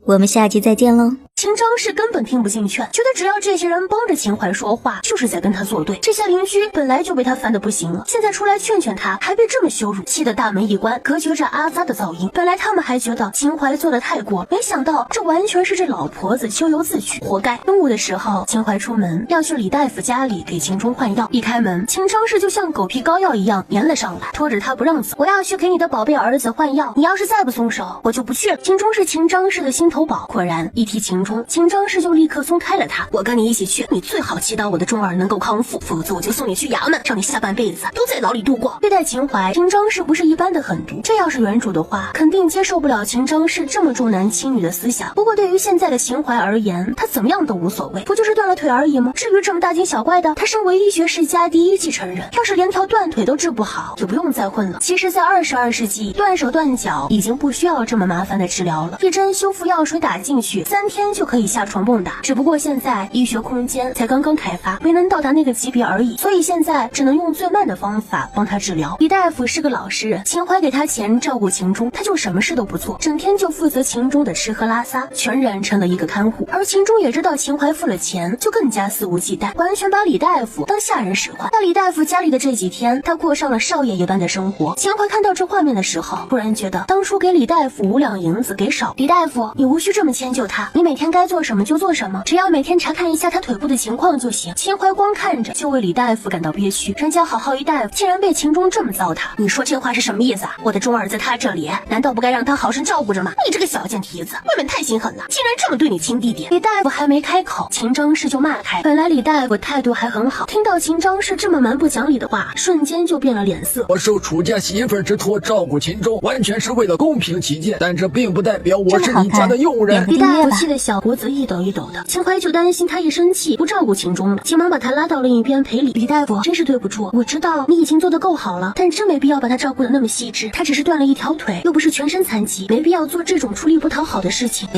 我们下集再见喽。秦张氏根本听不进劝，觉得只要这些人帮着秦淮说话，就是在跟他作对。这些邻居本来就被他烦得不行了，现在出来劝劝他，还被这么羞辱，气得大门一关，隔绝着阿发的噪音。本来他们还觉得秦淮做的太过，没想到这完全是这老婆子咎由自取，活该。中午的时候，秦淮出门要去李大夫家里给秦钟换药，一开门，秦张氏就像狗皮膏药一样粘了上来，拖着他不让走。我要去给你的宝贝儿子换药，你要是再不松手，我就不去了。秦钟是秦张氏的心头宝，果然一提秦钟，秦张氏就立刻松开了他。我跟你一起去，你最好祈祷我的钟儿能够康复，否则我就送你去衙门，让你下半辈子都在牢里度过。对待秦淮，秦张氏不是一般的狠毒，这要是原主的话，肯定接受不了秦张氏这么重男轻女的思想。不过对于现在的秦淮而言，他怎么样都无所谓，不就是断了腿而已吗？至于这么大惊小怪的？他身为医学世家第一继承人，要是连条断腿都治不好，就不用再混了。其实在22世纪，断手断脚已经不需要这么麻烦的治疗了，一针修复药水打进去，3天就可以下床蹦跶。只不过现在医学空间才刚刚开发，没能到达那个级别而已，所以现在只能用最慢的方法帮他治疗。李大夫是个老实人，秦淮给他钱照顾秦钟，他就什么事都不做，整天就负责秦钟的吃喝拉撒，全然成了一个看护。而秦钟也知道秦淮付了钱，就更加肆无忌惮，完全把李大夫当下人使唤。在李大夫家里的这几天，他过上了少爷一般的生活。秦淮看到这画面的时候，突然觉得当初给李大夫5两银子给少。李大夫，你无需这么迁就他，你每天该做什么就做什么，只要每天查看一下他腿部的情况就行。秦淮光看着就为李大夫感到憋屈，人家好好一大夫，竟然被秦钟这么糟蹋。你说这话是什么意思啊？我的钟儿在他这里，难道不该让他好生照顾着吗？你这个小贱蹄子，未免太心狠了，竟然这么对你亲弟弟。李大夫还没开口，秦张氏就骂开。本来李大夫态度还很好，听到秦张氏这么蛮不讲理的话，瞬间就变了脸色。我受楚家媳妇之托照顾秦钟，完全是为了公平起见，但这并不代表我是你家的佣人。李大夫气得小脖子一抖一抖的，秦淮就担心他一生气不照顾秦钟了，急忙把他拉到另一边赔礼。李大夫，真是对不住，我知道你已经做得够好了，但真没必要把他照顾得那么细致，他只是断了一条腿，又不是全身残疾，没必要做这种出力不讨好的事情。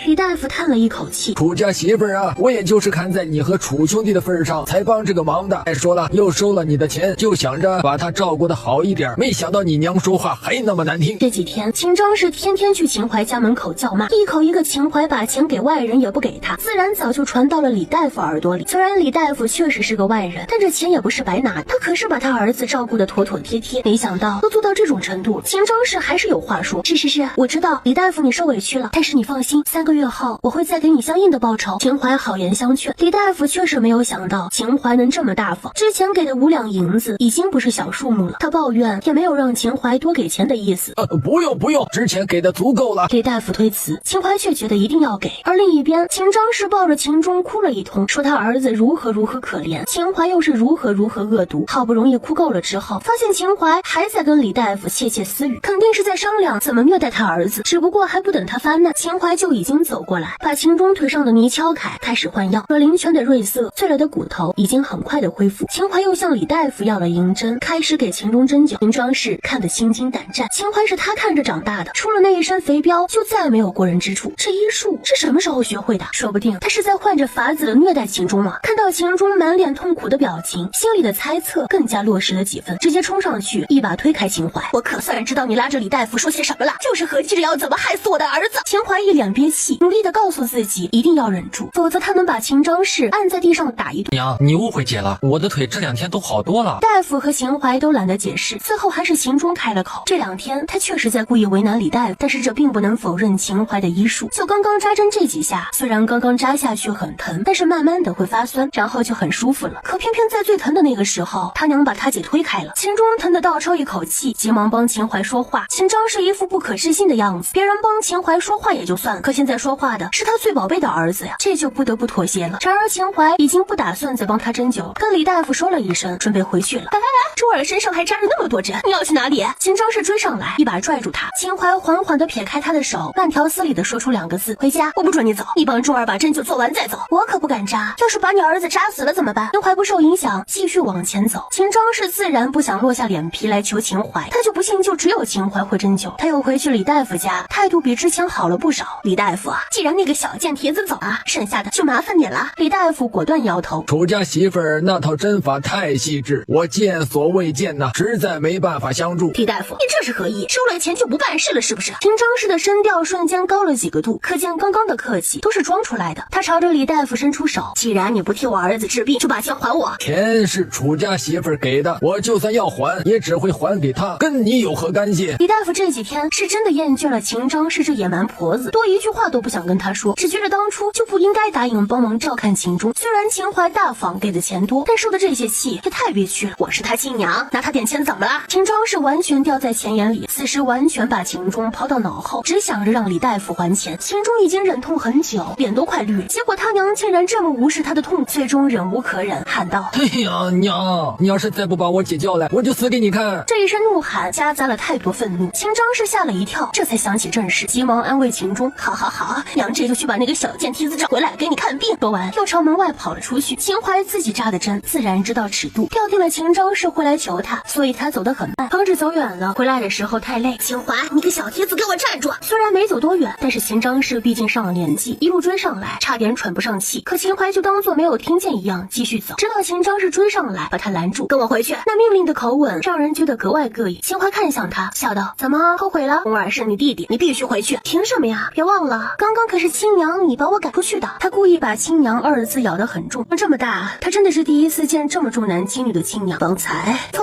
李大夫叹了一口气，楚家媳妇啊，我也就是看在你和楚兄弟的份上才帮这个忙的。再说了，又收了你的钱，就想着把他照顾得好一点，没想到你娘说话还那么难听。这几天秦张是天天去秦淮家门口叫骂，一口一个秦淮把钱给外人也不给他，自然早就传到了李大夫耳朵里。虽然李大夫确实是个外人，但这钱也不是白拿，他可是把他儿子照顾得妥妥帖帖。没想到都做到这种程度，秦张氏还是有话说。是，我知道李大夫你受委屈了，但是你放心，3个月后我会再给你相应的报酬。秦淮好言相劝，李大夫确实没有想到秦淮能这么大方，之前给的5两银子已经不是小数目了，他抱怨也没有让秦淮多给钱的意思。不用，之前给的足够了。李大夫推辞，秦淮却觉得一定要给。而另一边，秦张氏抱着秦钟哭了一通，说他儿子如何可怜，秦淮又是如何恶毒。好不容易哭够了之后，发现秦淮还在跟李大夫窃窃私语，肯定是在商量怎么虐待他儿子。只不过还不等他发难，秦淮就已经走过来，把秦钟腿上的泥敲开，开始换药。而灵泉的瑞色，碎了的骨头已经很快的恢复。秦淮又向李大夫要了银针，开始给秦钟针灸。秦张氏看得心惊胆战，秦淮是他看着长大的，除了那一身肥膘，就再没有过人之处。这医术是什么时候学会的？说不定他是在换着法子的虐待秦钟啊！看到秦钟满脸痛苦的表情，心里的猜测更加落实了几分，直接冲上去一把推开秦淮。我可算知道你拉着李大夫说些什么了，就是合计着要怎么害死我的儿子。秦淮一脸憋气，努力的告诉自己一定要忍住，否则他能把秦张氏按在地上打一顿。娘，你误会姐了，我的腿这2天都好多了。大夫和秦淮都懒得解释，最后还是秦钟开了口。这2天他确实在故意为难李大夫，但是这并不能否认秦淮的医术。就刚刚扎针这几下，虽然刚刚扎下去很疼，但是慢慢的会发酸，然后就很舒服了。可偏偏在最疼的那个时候，他娘把他姐推开了。秦钟疼得倒抽一口气，急忙帮秦淮说话。秦张是一副不可置信的样子，别人帮秦淮说话也就算了，可现在说话的是他最宝贝的儿子呀，这就不得不妥协了。然而秦淮已经不打算再帮他针灸，跟李大夫说了一声，准备回去了。来，钟儿身上还扎着那么多针，你要去哪里？秦张是追上来，一把拽住他。秦淮缓缓地撇开他的手，慢条斯理地说出2个字：回家。我不准你走，你帮钟儿把针灸做完再走。我可不敢扎，要是把你儿子扎死了怎么办？秦淮不受影响，继续往前走。秦张是自然不想落下脸皮来求秦淮，他就不信就只有秦淮会针灸。他又回去李大夫家，态度比之前好了不少。李大夫啊，既然那个小贱蹄子走了，剩下的就麻烦你了。李大夫果断摇头，楚家媳妇儿那套针法太细致，我见所未见呐，实在没办法相助。李大夫，你这是何意？收了钱就不办事了是不是？秦张氏的声调瞬间高了几个度，可见刚刚刚的客气都是装出来的。他朝着李大夫伸出手，既然你不替我儿子治病，就把钱还我。钱是楚家媳妇儿给的，我就算要还，也只会还给他，跟你有何干系？李大夫这几天是真的厌倦了秦张氏这野蛮婆子，多一句话都不想跟他说，只觉得当初就不应该答应帮忙照看秦钟。虽然秦淮大方，给的钱多，但受的这些气也太憋屈了。我是他亲娘，拿他点钱怎么了？秦张是完全掉在钱眼里，此时完全把秦钟抛到脑后，只想着让李大夫还钱。秦钟已经忍痛很久，脸都快绿了，结果他娘竟然这么无视他的痛，最终忍无可忍，喊道：哎呀，娘，你要是再不把我姐叫来，我就死给你看！这一声怒喊夹杂了太多愤怒，秦张是吓了一跳，这才想起正事，急忙安慰秦钟：好好好，娘这就去把那个小贱蹄子找回来给你看病。说完又朝门外跑了出去。秦淮自己扎的针，自然知道尺度，料定了秦张是会来求他，所以他走得很慢，防止走远了，回来的时候太累。秦淮，你个小蹄子给我站住！虽然没走多远，但是秦张氏毕竟上了年纪，一路追上来，差点喘不上气，可秦淮就当作没有听见一样继续走，直到秦张氏追上来把他拦住，跟我回去。那命令的口吻让人觉得格外膈应。秦淮看向他，笑道：怎么后悔了？红儿是你弟弟，你必须回去。凭什么呀？别忘了刚刚可是亲娘你把我赶出去的。他故意把亲娘二字咬得很重，这么大他真的是第一次见这么重男轻女的亲娘。方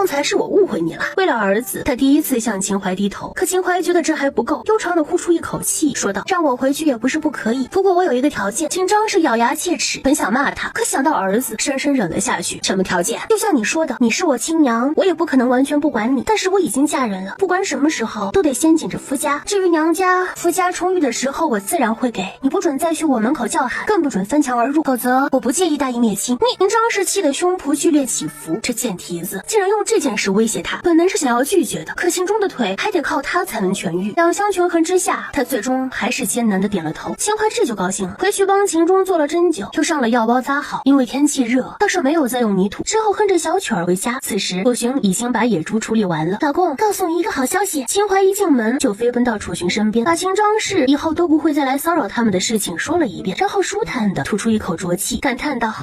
才是我误会你了。为了儿子，他第一次向秦淮低头，可秦淮觉得这还不够，悠长的呼出一口气，说道：让我回去也不是不可以，不过我有一个条件。秦张是咬牙切齿，本想骂他，可想到儿子，深深忍了下去。什么条件？就像你说的，你是我亲娘，我也不可能完全不管你，但是我已经嫁人了，不管什么时候都得先紧着夫家。至于娘家夫家充裕的时候，我自然会给你，不准再去我门口叫喊，更不准翻墙而入，否则我不介意大义灭亲。秦张是气得胸脯剧烈起伏，这贱蹄子竟然用这件事威胁他，本能是想要拒绝的，可秦钟的腿还得靠他才能痊愈。两相权衡之下，他最终还是艰难的点了头。秦淮这就高兴了，回去帮秦钟做了针灸，又上了药包扎好。因为天气热，倒是没有再用泥土，之后哼着小曲儿回家。此时楚寻已经把野猪处理完了。老公，告诉你一个好消息。秦淮一进门就飞奔到楚寻身边，把秦张氏以后都不会再来骚扰他们的事情说了一遍，然后舒坦的吐出一口浊气，感叹道：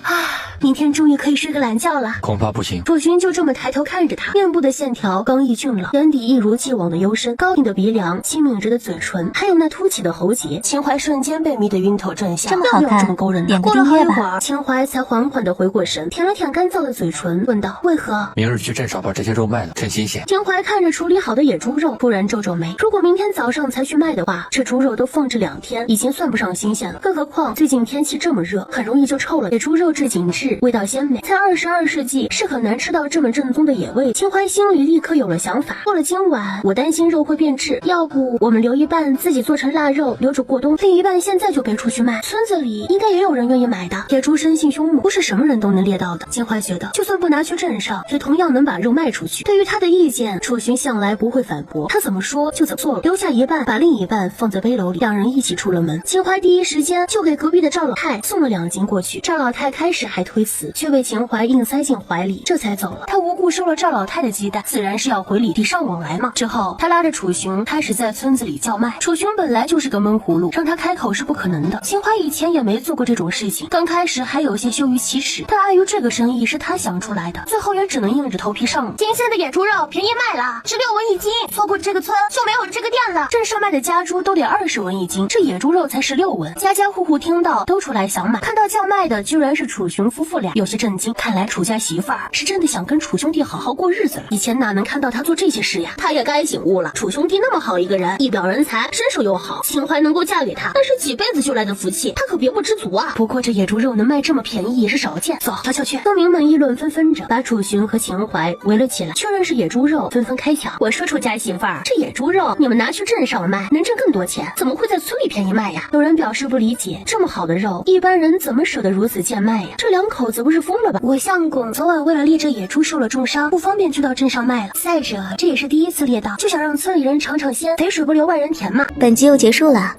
明天终于可以睡个懒觉了。恐怕不行。楚寻就这么抬头看着他，面部的线条刚毅俊朗，眼底一如既往的幽深，高挺的鼻梁，轻抿着的嘴唇，还有那凸起的喉结。秦淮瞬间被迷得晕头转向，这么好看，这么勾人的。过了好一会儿，秦淮才缓缓的回过神，舔了舔干燥的嘴唇，问道：为何？明日去镇上把这些肉卖了，趁新鲜。秦淮看着处理好的野猪肉，突然皱皱眉。如果明天早上才去卖的话，这猪肉都放置2天，已经算不上新鲜了。更何况最近天气这么热，很容易就臭了。野猪肉质紧致，味道鲜美，才22世纪是很难吃到这么正宗的野味。秦淮心里立刻有了想法，过了今晚，我担心肉会变质，要不我们留一半自己做成腊肉留着过冬，另一半现在就背出去卖。村子里应该也有人愿意买的。野猪生性凶猛，不是什么人都能猎到的。秦淮觉得，就算不拿去镇上，也同样能把肉卖出去。对于他的意见，楚寻向来不会反驳，他怎么说就怎么做了，留下一半，把另一半放在背篓里，两人一起出了门。秦淮第一时间就给隔壁的赵老太送了2斤过去。赵老太开始还推辞，却被秦淮硬塞进怀里，这才走了。他无故收了赵老太的鸡蛋，自然是要回礼尚往来嘛。之后他拉着楚寻开始在村子里叫卖。楚寻本来就是个闷葫芦，让他开口是不可能的。秦淮以前也没做过这种事情，刚开始还有些羞于启齿，但碍于这个生意是他想出来的，最后也只能硬着头皮上了。新鲜的野猪肉便宜卖了，16文一斤，错过这个村就没有这个店了。镇上卖的家猪都得20文一斤，这野猪肉才16文。家家户户听到都出来想买，看到叫卖的居然是楚寻夫妇俩，有些震惊。看来楚家媳妇儿是真的想跟楚兄弟好好过日子了，以前哪能看到他做这些事呀？他也该醒悟了。楚兄弟那么好一个人，一表人才，身手又好，秦淮能够嫁给他，那是几辈子就来的福气，他可别不知足啊。不过这野猪肉能卖这么便宜也是少见，走，瞧瞧去。村民们议论纷纷着，把楚寻和秦淮围了起来，确认是野猪肉，纷纷开抢。我说楚家媳妇儿，这野猪肉你们拿去镇上卖，能挣更多钱，怎么会在村里便宜卖呀？有人表示不理解，这么好的肉，一般人怎么舍得如此贱卖呀？这2口子不是疯了吧？我相公昨晚为了猎这野猪受了重伤，不方便去到镇上卖了。再者，这也是第一次猎到，就想让村里人尝尝鲜，肥水不流外人田嘛。本集又结束了，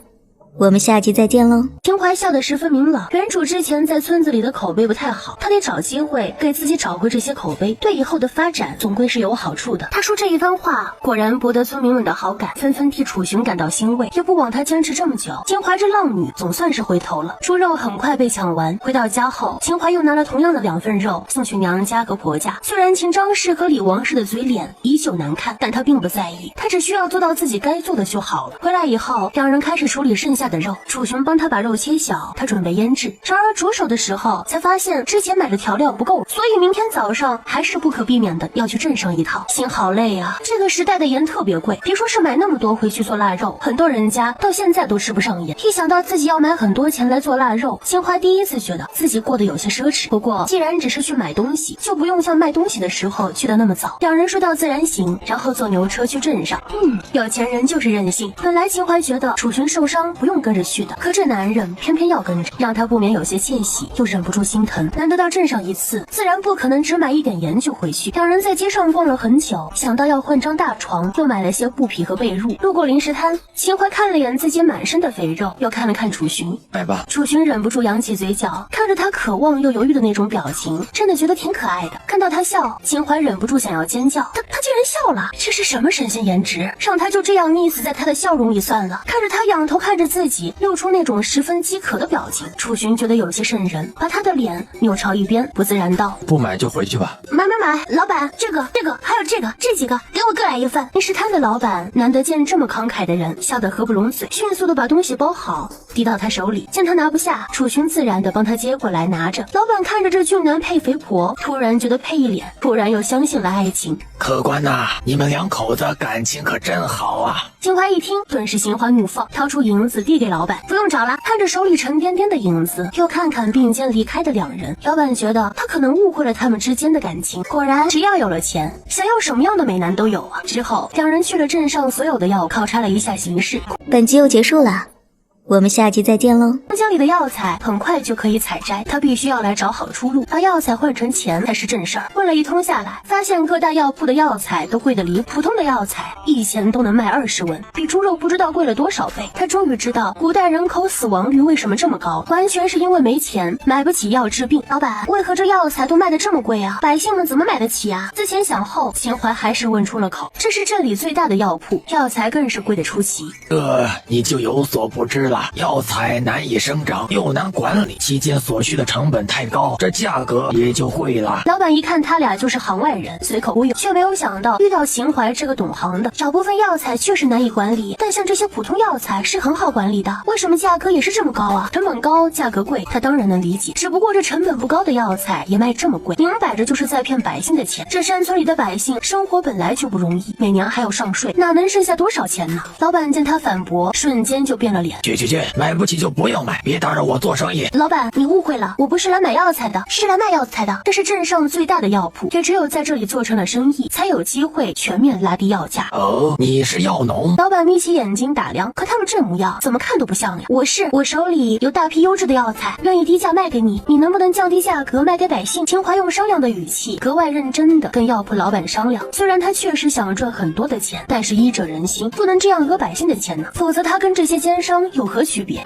我们下集再见喽。秦淮笑得十分明朗，原主之前在村子里的口碑不太好，他得找机会给自己找回这些口碑，对以后的发展总归是有好处的。他说这一番话果然博得村民们的好感，纷纷替楚寻感到欣慰，也不枉他坚持这么久。秦淮这浪女总算是回头了。猪肉很快被抢完，回到家后，秦淮又拿了同样的2份肉送去娘家和婆家。虽然秦张氏和李王氏的嘴脸依旧难看，但他并不在意，他只需要做到自己该做的就好了。回来以后，两人开始处理剩下下的肉。楚雄帮他把肉切小，他准备腌制。然而着手的时候才发现之前买的调料不够，所以明天早上还是不可避免的要去镇上一趟。心好累啊！这个时代的盐特别贵，别说是买那么多回去做腊肉，很多人家到现在都吃不上盐。一想到自己要买很多钱来做腊肉，秦淮第一次觉得自己过得有些奢侈。不过既然只是去买东西，就不用像卖东西的时候去得那么早。两人睡到自然醒，然后坐牛车去镇上。有钱人就是任性。本来秦淮觉得楚群受伤不用跟着去的，可这男人偏偏要跟着，让他不免有些窃喜，又忍不住心疼。难得到镇上一次，自然不可能只买一点盐就回去。两人在街上逛了很久，想到要换张大床，又买了些布匹和被褥。路过零食摊，秦淮看了眼自己满身的肥肉，又看了看楚群，买吧。楚群忍不住扬起嘴角，看着他渴望又犹豫的那种表情，真的觉得挺可爱的。看到他笑，秦淮忍不住想要尖叫，他竟然笑了，这是什么神仙颜值，让他就这样溺死在他的笑容里算了。看着他仰头看着自己，露出那种十分饥渴的表情，楚群觉得有些瘆人，把他的脸扭朝一边，不自然道：不买就回去吧。买，老板，这个还有这几个，给我各来一份。零食摊的老板难得见这么慷慨的人，笑得合不拢嘴，迅速的把东西包好递到他手里。见他拿不下，楚群自然的帮他接过来拿着。老板看着这俊男配肥婆，突然觉得配一脸，突然又相信了爱情。客官呐，你们两口子感情可真好啊！秦淮一听，顿时心花怒放，掏出银子递给老板。不用找了。看着手里沉甸甸的银子，又看看并肩离开的两人，老板觉得他可能误会了他们之间的感情。果然，只要有了钱，想要什么样的美男都有啊。之后，两人去了镇上所有的药，考察了一下形势。本集又结束了，我们下集再见喽。空间里的药材很快就可以采摘，他必须要来找好出路，把药材换成钱才是正事儿。问了一通下来，发现各大药铺的药材都贵得离谱，普通的药材1钱都能卖20文，比猪肉不知道贵了多少倍。他终于知道古代人口死亡率为什么这么高，完全是因为没钱，买不起药治病。老板，为何这药材都卖得这么贵啊？百姓们怎么买得起啊？思前想后，秦淮还是问出了口。这是镇里最大的药铺，药材更是贵得出奇。这你就有所不知了，药材难以生长，又难管理，期间所需的成本太高，这价格也就贵了。老板一看他俩就是行外人，随口忽悠，却没有想到遇到秦淮这个懂行的。少部分药材确实难以管理，但像这些普通药材是很好管理的，为什么价格也是这么高啊？成本高，价格贵，他当然能理解。只不过这成本不高的药材也卖这么贵，明摆着就是在骗百姓的钱。这山村里的百姓生活本来就不容易，每年还要上税，哪能剩下多少钱呢？老板见他反驳，瞬间就变了脸。去，买不起就不要买，别打扰我做生意。老板，你误会了，我不是来买药材的，是来卖药材的。这是镇上最大的药铺，也只有在这里做成了生意，才有机会全面拉低药价。哦，你是药农？老板眯起眼睛打量，可他们这模样怎么看都不像呀。我手里有大批优质的药材，愿意低价卖给你，你能不能降低价格卖给百姓？秦淮用商量的语气，格外认真的跟药铺老板商量。虽然他确实想赚很多的钱，但是依着人心，不能这样讹百姓的钱呢，否则他跟这些奸商有何区别？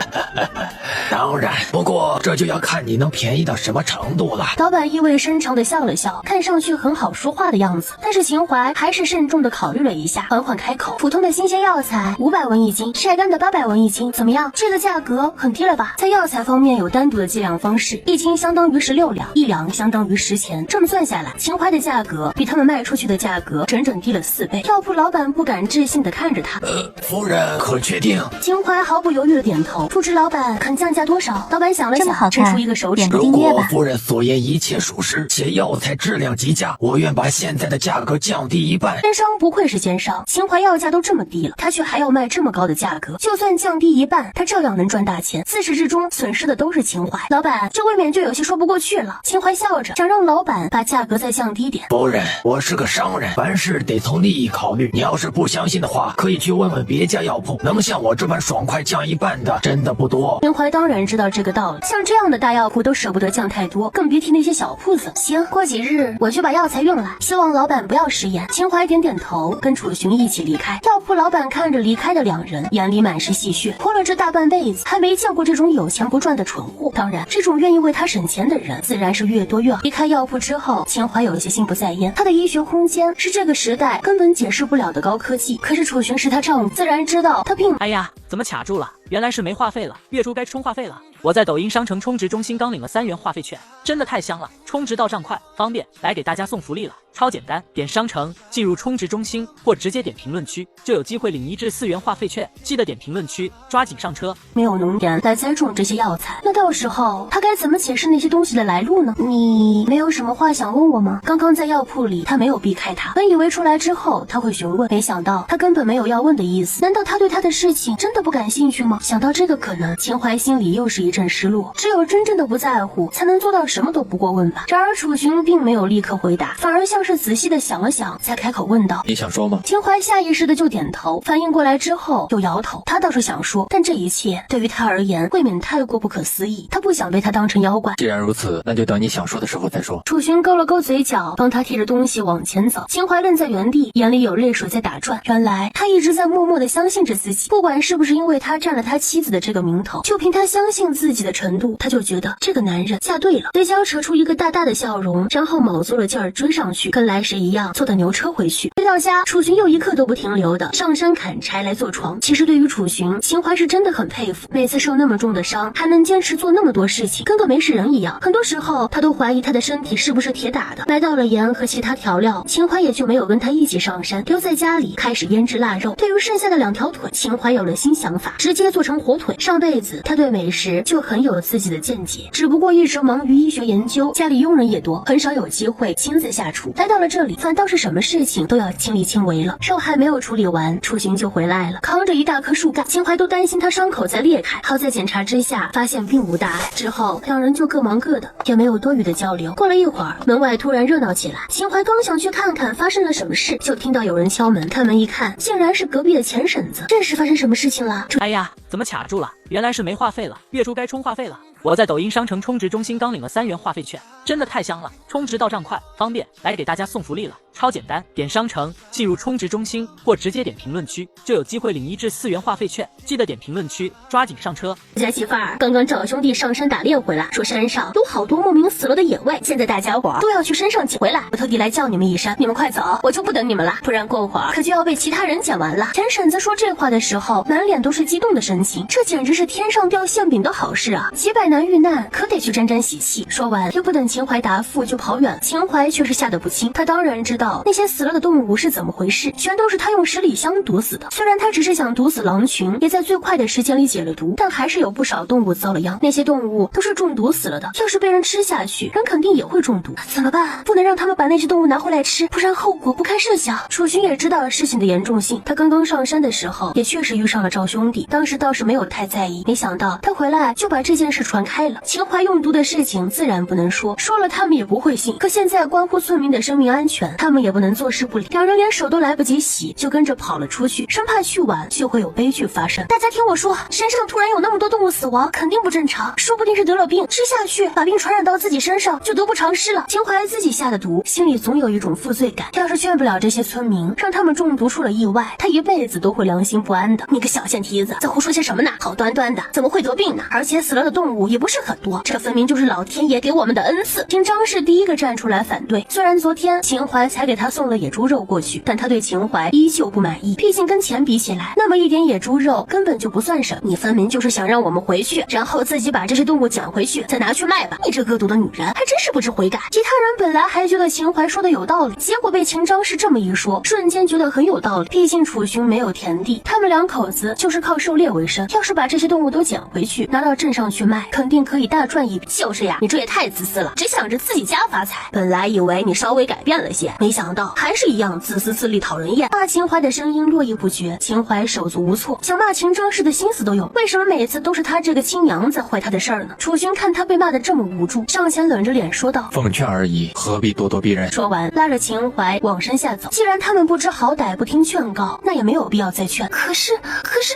当然，不过这就要看你能便宜到什么程度了。老板意味深长的笑了笑，看上去很好说话的样子，但是秦淮还是慎重的考虑了一下，缓缓开口：普通的新鲜药材500文一斤，晒干的800文一斤，怎么样？这个价格很低了吧？在药材方面有单独的计量方式，1斤相当于16两，1两相当于10钱，这么算下来，秦淮的价格比他们卖出去的价格整整低了4倍。药铺老板不敢置信的看着他，夫人可确定？秦淮毫不犹豫的点头。不知老板肯降价多少？老板想了想，伸出一个手指，如果夫人所言一切属实，且药材质量极佳，我愿把现在的价格降低1半。奸商不愧是奸商，秦淮药价都这么低了，他却还要卖这么高的价格，就算降低1半，他照样能赚大钱。自始至终损失的都是秦淮。老板，这未免就有些说不过去了。秦淮笑着，想让老板把价格再降低点。夫人，我是个商人，凡事得从利益考虑。你要是不相信的话，可以去问问别家药铺，能像我这般爽快降1半的真的不多。秦淮当然知道这个道理，像这样的大药铺都舍不得降太多，更别提那些小铺子。行，过几日我去把药材运来，希望老板不要食言。秦淮点点头，跟楚寻一起离开。药铺老板看着离开的两人，眼里满是戏谑，活了这大半辈子，还没见过这种有钱不赚的蠢货。当然，这种愿意为他省钱的人，自然是越多越好。离开药铺之后，秦淮有些心不在焉，他的医学空间是这个时代根本解释不了的高科技。可是楚寻是他丈夫，自然知道他并……哎呀，怎么卡住了？原来是没话费了，月初该充话费了。我在抖音商城充值中心刚领了3元话费券，真的太香了！充值到账快，方便，来给大家送福利了，超简单，点商城进入充值中心或直接点评论区，就有机会领1至4元话费券。记得点评论区，抓紧上车。没有农田来栽种这些药材，那到时候他该怎么解释那些东西的来路呢？你没有什么话想问我吗？刚刚在药铺里，他没有避开他，本以为出来之后他会询问，没想到他根本没有要问的意思。难道他对他的事情真的不感兴趣吗？想到这个可能，秦淮心里又是一阵失落。只有真正的不在乎，才能做到什么都不过问吧。然而楚寻并没有立刻回答，反而像是仔细的想了想，才开口问道：“你想说吗？”秦淮下意识的就点头，反应过来之后又摇头。他倒是想说，但这一切对于他而言未免太过不可思议，他不想被他当成妖怪。既然如此，那就等你想说的时候再说。楚寻勾了勾嘴角，帮他提着东西往前走。秦淮愣在原地，眼里有泪水在打转。原来他一直在默默的相信着自己，不管是不是因为他占了他妻子的这个名头，就凭他相信自己的程度，他就觉得这个男人嫁对了。嘴角扯出一个大大的笑容，然后卯足了劲儿追上去，跟来时一样坐的牛车回去。回到家，楚寻又一刻都不停留的上山砍柴来做床。其实对于楚寻，秦淮是真的很佩服，每次受那么重的伤还能坚持做那么多事情，跟个没事人一样。很多时候他都怀疑他的身体是不是铁打的。买到了盐和其他调料，秦淮也就没有跟他一起上山，留在家里开始腌制腊肉。对于剩下的2条腿，秦淮有了新想法，直接做成火腿。上辈子他对美食就很有自己的见解，只不过一直忙于医学研究，家里佣人也多，很少有机会亲自下厨。来到了这里，反倒是什么事情都要亲力亲为了。肉还没有处理完，楚寻就回来了，扛着一大棵树干。秦淮都担心他伤口再裂开，好在检查之下发现并无大碍。之后两人就各忙各的，也没有多余的交流。过了一会儿，门外突然热闹起来。秦淮刚想去看看发生了什么事，就听到有人敲门。开门一看，竟然是隔壁的钱婶子。这是发生什么事情了？哎呀，怎么卡住了？原来是没话费了，月初该充话费了。我在抖音商城充值中心刚领了3元话费券，真的太香了！充值到账快，方便，来给大家送福利了，超简单，点商城进入充值中心或直接点评论区，就有机会领1至4元话费券。记得点评论区，抓紧上车。家媳妇儿刚刚找兄弟上山打猎回来，说山上有好多莫名死了的野味，现在大家伙都要去山上捡回来，我特地来叫你们一声，你们快走，我就不等你们了，不然过会儿可就要被其他人捡完了。钱婶子说这话的时候，满脸都是激动的神情，这简直是天上掉馅饼的好事啊！几百难遇难，可得去沾沾喜气。说完，又不等秦淮答复就跑远了。秦淮却是吓得不轻，他当然知道那些死了的动物是怎么回事，全都是他用10里香毒死的。虽然他只是想毒死狼群，也在最快的时间里解了毒，但还是有不少动物遭了殃。那些动物都是中毒死了的，要是被人吃下去，人肯定也会中毒。怎么办？不能让他们把那只动物拿回来吃，不然后果不堪设想。楚寻也知道事情的严重性，他刚刚上山的时候也确实遇上了赵兄弟，当时倒是没有太在意，没想到他回来就把这件事传开了。秦淮用毒的事情自然不能说，说了他们也不会信，可现在关乎村民的生命安全，他们也不能坐视不理。两人连手都来不及洗，就跟着跑了出去，生怕去晚就会有悲剧发生。大家听我说，山上突然有那么多动物死亡，肯定不正常，说不定是得了病，吃下去把病传染到自己身上，就得不偿失了。秦淮自己下的毒，心里总有一种负罪感，要是劝不了这些村民，让他们中毒出了意外，他一辈子都会良心不安的。你个小贱蹄子，在胡说些什么呢？好端端的怎么会得病呢？而且死了的动物也不是很多，这分明就是老天爷给我们的恩赐。听张氏第一个站出来反对，虽然昨天秦淮才给他送了野猪肉过去，但他对秦淮依旧不满意，毕竟跟钱比起来，那么一点野猪肉根本就不算什么。你分明就是想让我们回去，然后自己把这些动物捡回去再拿去卖吧。你这恶毒的女人还真是不知悔改。其他人本来还觉得秦淮说的有道理，结果被秦张氏这么一说，瞬间觉得很有道理。毕竟楚寻没有田地，他们2口子就是靠狩猎为生，要是把这些动物都捡回去拿到镇上去卖，肯定可以大赚一笔。就是呀，你这也太自私了，只想着自己家发财。本来以为你稍微改变了些，没想到还是一样自私自利讨人厌。骂秦淮的声音络绎不绝，秦淮手足无措，想骂秦张氏的心思都有。为什么每次都是他这个亲娘子坏他的事儿呢？楚寻看他被骂得这么无助，上前冷着脸说道：奉劝而已，何必咄咄逼人？说完拉着秦淮往山下走。既然他们不知好歹不听劝告，那也没有必要再劝。可是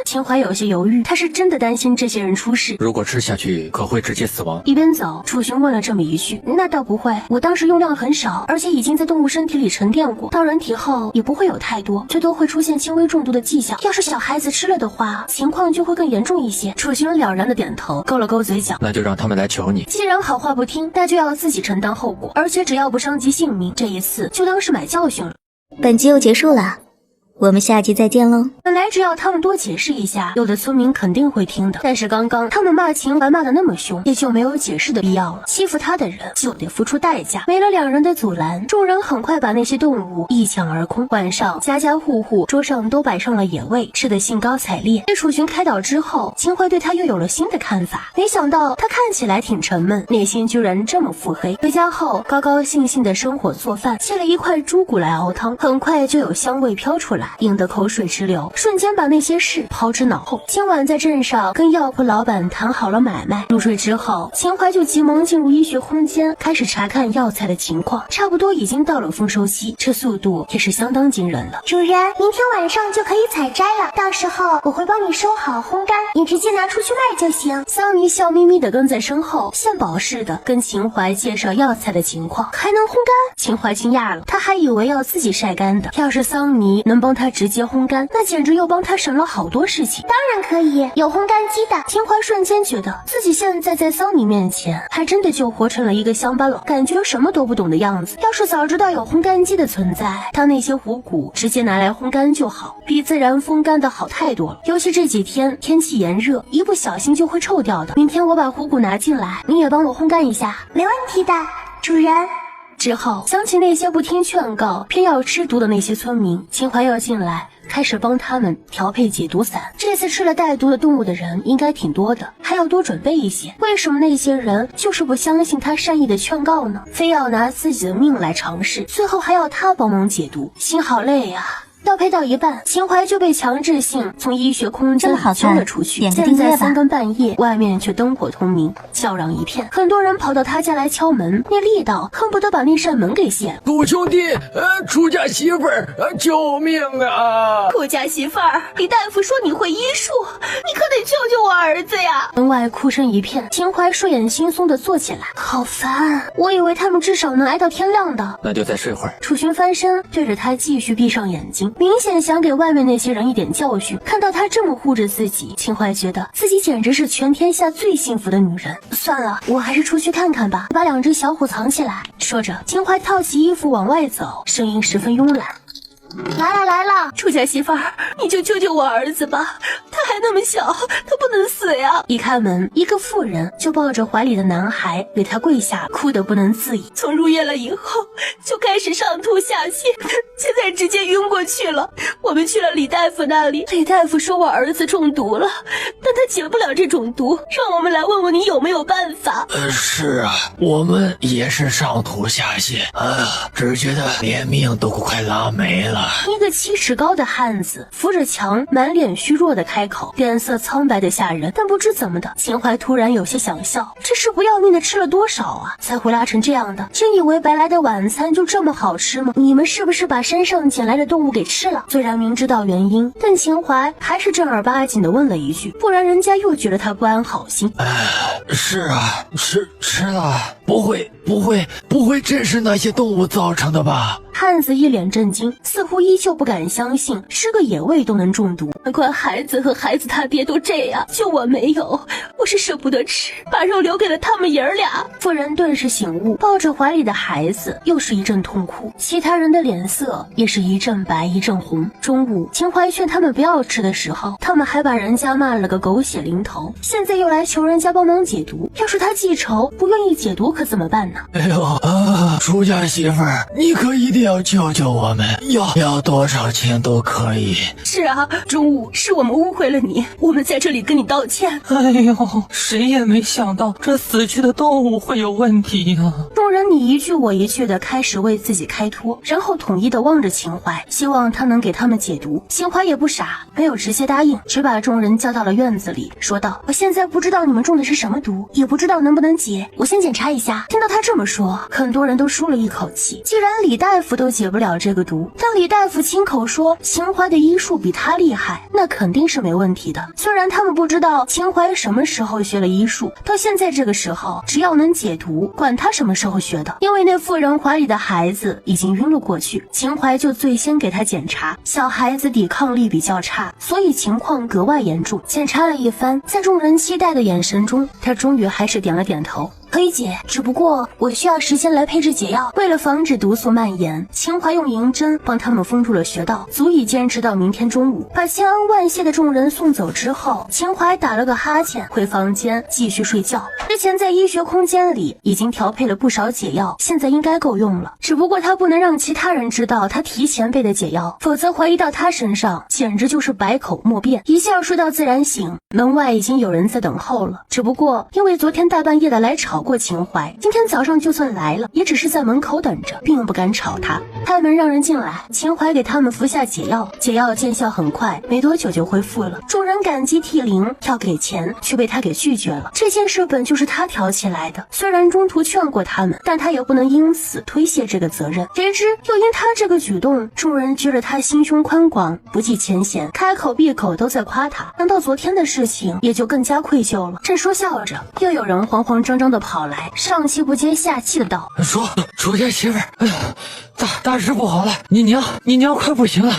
秦淮有些犹豫，他是真的担心这些人出事，如果吃下去可会直接死亡。一边走，楚寻问了这么一句：那倒不会，我当时用量很少，而且已经在动物身体里沉淀过，到人体后也不会有太多，最多会出现轻微中毒的迹象。要是小孩子吃了的话，情况就会更严重一些。楚寻了然的点头，勾了勾嘴角，那就让他们来求你。既然好话不听，那就要自己承担后果，而且只要不伤及性命，这一次就当是买教训了。本集又结束了，我们下集再见喽。本来只要他们多解释一下，有的村民肯定会听的。但是刚刚他们骂秦淮骂得那么凶，也就没有解释的必要了。欺负他的人就得付出代价。没了2人的阻拦，众人很快把那些动物一抢而空。晚上，家家户户桌上都摆上了野味，吃得兴高采烈。被楚寻开导之后，秦淮对他又有了新的看法。没想到他看起来挺沉闷，内心居然这么腹黑。回家后，高高兴兴的生火做饭，切了一块猪骨来熬汤，很快就有香味飘出来，引得口水直流，瞬间把那些事抛之脑后。今晚在镇上跟药铺老板谈好了买卖，入睡之后，秦淮就急忙进入医学空间，开始查看药材的情况，差不多已经到了丰收期，这速度也是相当惊人了。主人，明天晚上就可以采摘了，到时候我会帮你收好烘干，你直接拿出去卖就行。桑尼笑眯眯地跟在身后，献宝似的跟秦淮介绍药材的情况。还能烘干？秦淮惊讶了，他还以为要自己晒干的。要是桑尼能帮他直接烘干，那简直又帮他省了好多事情。当然可以，有烘干机的。秦淮瞬间觉得自己现在在桑尼面前还真的就活成了一个乡巴佬，感觉什么都不懂的样子。要是早知道有烘干机的存在，他那些虎骨直接拿来烘干就好，比自然风干的好太多了。尤其这几天天气炎热，一不小心就会臭掉的。明天我把虎骨拿进来，你也帮我烘干一下。没问题的，主人。之后想起那些不听劝告偏要吃毒的那些村民，秦淮要进来开始帮他们调配解毒散。这次吃了带毒的动物的人应该挺多的，还要多准备一些。为什么那些人就是不相信他善意的劝告呢？非要拿自己的命来尝试，最后还要他帮忙解毒，心好累呀。调配到一半，秦淮就被强制性从医学空间里揪了出去。现在3更半夜，外面却灯火通明，叫嚷一片，很多人跑到他家来敲门，那力道恨不得把那扇门给掀了。楚兄弟，楚家媳妇儿，救命啊！楚家媳妇儿，李大夫说你会医术，你可得救救我儿子呀！门外哭声一片，秦淮睡眼惺忪的坐起来，好烦，我以为他们至少能挨到天亮的。那就再睡会儿。楚寻翻身对着他继续闭上眼睛，明显想给外面那些人一点教训。看到他这么护着自己，秦淮觉得自己简直是全天下最幸福的女人。算了，我还是出去看看吧，把2只小虎藏起来。说着，秦淮套起衣服往外走，声音十分慵懒。来了，楚家媳妇儿，你就救救我儿子吧，他还那么小，他不能死呀！一开门，一个妇人就抱着怀里的男孩给他跪下，哭得不能自已。从入院了以后就开始上吐下泻，现在直接晕过去了。我们去了李大夫那里，李大夫说我儿子中毒了，但他解不了这种毒，让我们来问问你有没有办法。是啊，我们也是上吐下泻，只觉得连命都快拉没了。一个7尺高的汉子扶着墙，满脸虚弱的开口，脸色苍白的吓人。但不知怎么的，秦淮突然有些想笑，这是不要命的吃了多少啊，才会拉成这样的？真以为白来的晚餐就这么好吃吗？你们是不是把山上捡来的动物给吃了？虽然明知道原因，但秦淮还是正儿八经的问了一句，不然人家又觉得他不安好心。是啊，吃了，不会真是那些动物造成的吧？汉子一脸震惊，似乎依旧不敢相信吃个野味都能中毒。难怪孩子和孩子他爹都这样，就我没有，我是舍不得吃，把肉留给了他们爷儿俩。妇人顿时醒悟，抱着怀里的孩子又是一阵痛哭，其他人的脸色也是一阵白一阵红。中午秦淮劝他们不要吃的时候，他们还把人家骂了个狗血淋头，现在又来求人家帮忙解毒。要是他记仇不愿意解毒可怎么办呢？哎呦楚家媳妇儿，你可一定要救救我们，要多少钱都可以。是啊，中午是我们误会了你，我们在这里跟你道歉。哎呦，谁也没想到这死去的动物会有问题啊！众人你一句我一句的开始为自己开脱，然后统一的望着秦淮，希望他能给他们解毒。秦淮也不傻，没有直接答应，只把众人叫到了院子里，说道：我现在不知道你们中的是什么毒，也不知道能不能解，我先检查一下。听到他这么说，很多人都舒了一口气。既然李大夫都解不了这个毒，但李大夫亲口说秦淮的医术比他厉害，那肯定是没问题的。虽然他们不知道秦淮什么时候学了医术，到现在这个时候只要能解毒，管他什么时候学的。因为那妇人怀里的孩子已经晕了过去，秦淮就最先给他检查，小孩子抵抗力比较差，所以情况格外严重。检查了一番，在众人期待的眼神中，他终于还是点了点头。可以解，只不过我需要时间来配制解药。为了防止毒素蔓延，秦淮用银针帮他们封住了穴道，足以坚持到明天中午。把千恩万谢的众人送走之后，秦淮打了个哈欠，回房间继续睡觉。之前在医学空间里已经调配了不少解药，现在应该够用了。只不过他不能让其他人知道他提前备的解药，否则怀疑到他身上简直就是百口莫辩。一觉睡到自然醒，门外已经有人在等候了。只不过因为昨天大半夜的来吵过秦淮，今天早上就算来了，也只是在门口等着，并不敢吵他。开门让人进来，秦淮给他们服下解药，解药见效很快，没多久就恢复了。众人感激涕零，要给钱，却被他给拒绝了。这件事本就是他挑起来的，虽然中途劝过他们，但他也不能因此推卸这个责任。谁知又因他这个举动，众人觉得他心胸宽广，不计前嫌，开口闭口都在夸他。想到昨天的事情，也就更加愧疚了。正说笑着，又有人慌慌张张的跑来，上气不接下气的道：楚家媳妇儿，哎呀，大事不好了！你娘快不行了，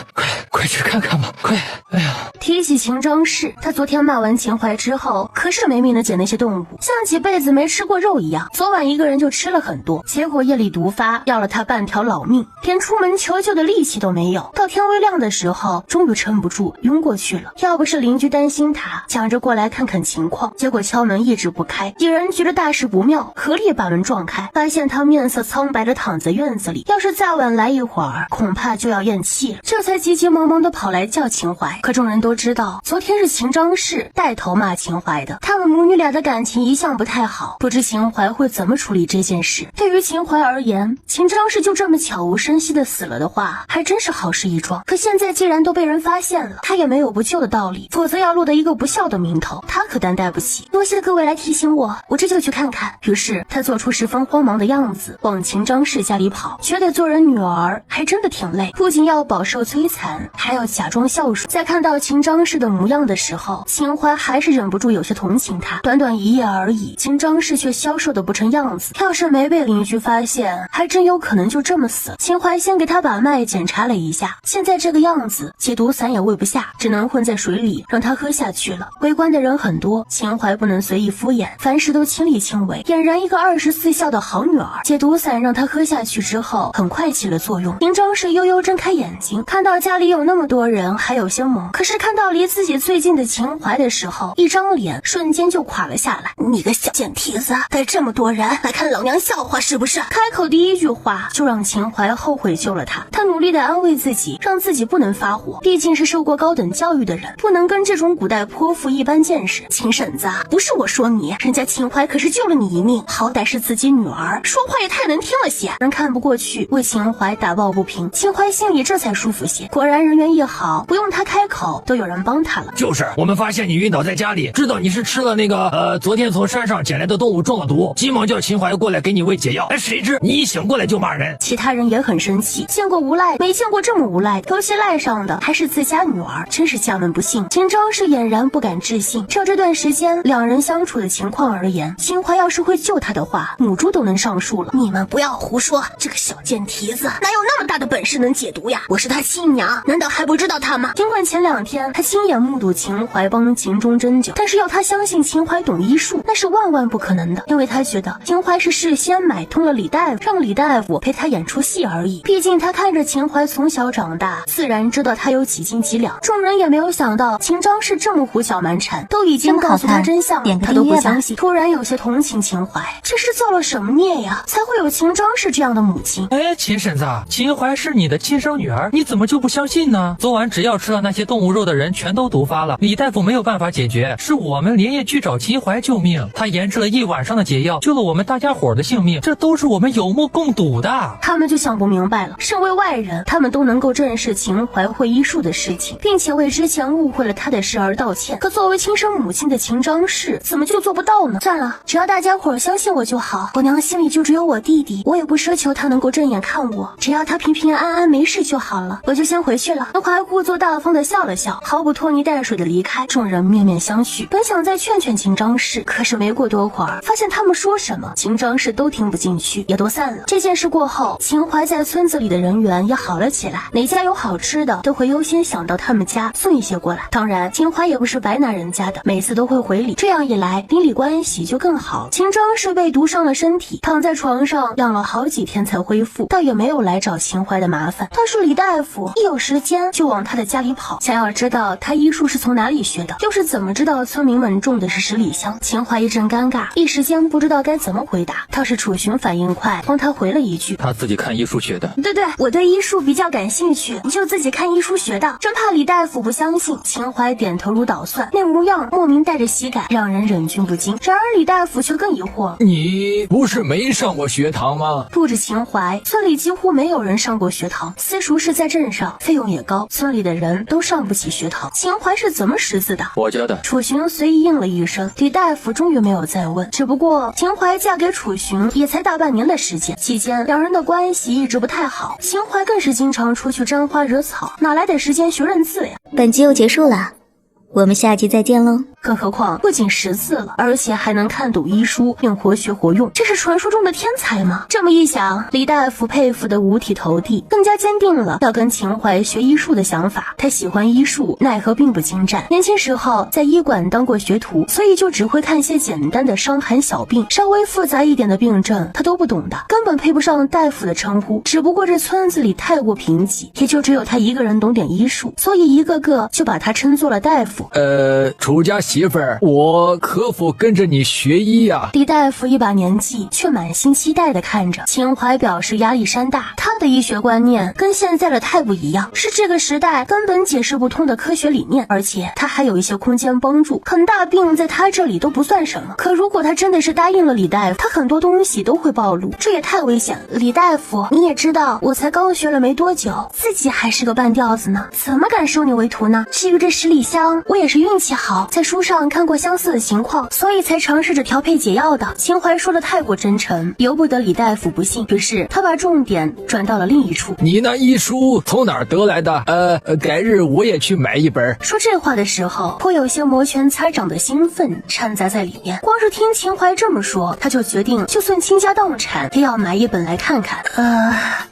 快去看看吧，快！哎呀！提起秦张氏，他昨天骂完秦淮之后，可是没命的捡那些动物，像几辈子没吃过肉一样。昨晚一个人就吃了很多，结果夜里毒发，要了他半条老命，连出门求救的力气都没有。到天微亮的时候，终于撑不住，晕过去了。要不是邻居担心他，抢着过来看看情况，结果敲门一直不开。几人觉得大事不妙，合力把门撞开，发现他面色苍白的躺在院子里。要是再晚来一会儿，恐怕就要咽气了。这才急急忙忙的跑来叫秦淮。可众人都知道，昨天是秦张氏带头骂秦淮的，他们母女俩的感情一向不太好，不知秦淮会怎么处理这件事。对于秦淮而言，秦张氏就这么悄无声息的死了的话，还真是好事一桩。可现在既然都被人发现了，他也没有不救的道理，否则要落得一个不孝的名头，他可担待不起。多谢各位来提醒我，我这就去看看。于是他做出十分慌忙的样子，往秦张氏家里跑。觉得做人女儿还真的挺累，不仅要饱受摧残，还要假装孝顺。在看到秦张氏的模样的时候，秦淮还是忍不住有些同情他。短短一夜而已，秦张氏却消瘦的不成样子，要是没被邻居发现，还真有可能就这么死了。秦淮先给他把脉检查了一下，现在这个样子，解毒散也喂不下，只能混在水里让他喝下去了。围观的人很多，秦淮不能随意敷衍，凡事都亲力亲为，俨然一个24孝的好女儿。解毒散让他喝下去之后，很快起了作用。秦张氏悠悠睁开眼睛，看到家里有那么多人，还有些懵。可是看到离自己最近的秦淮的时候，一张脸瞬间就垮了下来。你个小贱蹄子，带这么多人来看老娘笑话是不是？开口第一句话就让秦淮后悔救了他。他努力的安慰自己，让自己不能发火，毕竟是受过高等教育的人，不能跟这种古代泼妇一般见识。秦婶子，不是我说你，人家秦淮可是救了你一命，好歹是自己女儿，说话也太能听了些。人看不过去，为秦淮打抱不平。秦淮心里这才舒服些，果然人缘一好，不用他开口都有人帮他了。就是我们发现你晕倒在家里，知道你是吃了那个昨天从山上捡来的动物中了毒，急忙叫秦淮过来给你喂解药，谁知你一醒过来就骂人。其他人也很生气，见过无赖，没见过这么无赖的，尤其赖上的还是自家女儿，真是家门不幸。秦张氏俨然不敢置信，就这段时间两人相处的情况而言，秦淮要是会救他的话，母猪都能上树了。你们不要胡说，这个小贱蹄子哪有那么大的本事能解毒呀？我是他亲娘，难道还不知道他吗？尽管前2天他亲眼目睹秦淮帮秦钟针灸，但是要他相信秦淮懂医术，那是万万不可能的，因为他觉得秦淮是事先买通了李大夫，让李大夫陪他演出戏而已。毕竟他看着秦淮从小长大，自然知道他有几斤几两。众人也没有想到秦张氏这么胡搅蛮缠，都已经告诉他真相，他都不相信。突然有些同情秦淮，这是造了什么孽呀，才会有秦张氏这样的母亲？哎，秦婶子，秦淮是你的亲生女儿，你怎么就不相信呢？昨晚只要吃了那些动物肉的人全都毒发了，李大夫没有办法解决，是我们连夜去找秦淮救命，他研制了1晚上的解药，救了我们大家伙的性命，这都是我们有目共睹的。他们就想不明白了，身为外人，他们都能够正视秦淮会医术的事情，并且为之前误会了他的事而道歉，可作为亲生母亲的秦张氏怎么就做不到呢？算了，只要大家伙相信我就好，我娘心里就只有我弟弟，我也不奢求他能够正眼看我，只要他平平安安没事就好了。我就先回去了。了。秦淮故作大方的笑了笑，毫不拖泥带水的离开。众人面面相觑，本想再劝秦张氏，可是没过多会儿，发现他们说什么秦张氏都听不进去，也都散了。这件事过后，秦淮在村子里的人缘也好了起来，哪家有好吃的都会优先想到他们家送一些过来。当然秦淮也不是白拿人家的，每次都会回礼，这样一来邻里关系就更好。秦张氏被毒伤了身体，躺在床上养了好几天才恢复，倒也没有来找秦淮的麻烦。但是李大夫一有时间就往他的家里跑，想要知道他医术是从哪里学的，又是怎么知道村民们种的是十里香。秦淮一阵尴尬，一时间不知道该怎么回答。倒是楚雄反应快，帮他回了一句：他自己看医术学的。对，我对医术比较感兴趣，你就自己看医书学的。真怕李大夫不相信。秦淮点头如捣蒜，那模样莫名带着喜感，让人忍俊不禁。然而李大夫却更疑惑，你不是没上过学堂吗？不止秦淮，村里几乎没有人上过学堂，私塾是在镇上，费用也高，村里的人都上不起学堂。秦淮是怎么识字的？我觉得。楚雄随意应了一声，李大夫终于没有再问。只不过秦淮嫁给楚雄也才大半年的时间，期间两人的关系一直不太好，秦淮更是经常出去沾花惹草，哪来的时间学认字呀？本集又结束了，我们下集再见喽。更何况不仅识字了，而且还能看懂医书并活学活用，这是传说中的天才吗？这么一想，李大夫佩服得五体投地，更加坚定了要跟秦淮学医术的想法。他喜欢医术，奈何并不精湛，年轻时候在医馆当过学徒，所以就只会看些简单的伤寒小病，稍微复杂一点的病症他都不懂的，根本配不上大夫的称呼。只不过这村子里太过贫瘠，也就只有他一个人懂点医术，所以一个个就把他称作了大夫。楚家媳妇儿，我可否跟着你学医呀？李大夫一把年纪，却满心期待地看着。秦淮表示压力山大，他的医学观念跟现在的太不一样，是这个时代根本解释不通的科学理念，而且他还有一些空间帮助，很大病在他这里都不算什么。可如果他真的是答应了李大夫，他很多东西都会暴露，这也太危险了。李大夫，你也知道我才刚学了没多久，自己还是个半吊子呢，怎么敢收你为徒呢？至于这十里香，我也是运气好，在书上看过相似的情况，所以才尝试着调配解药的。秦淮说的太过真诚，由不得李大夫不信，于是他把重点转到了另一处。你那医书从哪儿得来的？改日我也去买一本。说这话的时候，颇有些摩拳擦掌的兴奋掺杂在里面。光是听秦淮这么说，他就决定就算倾家荡产也要买一本来看看。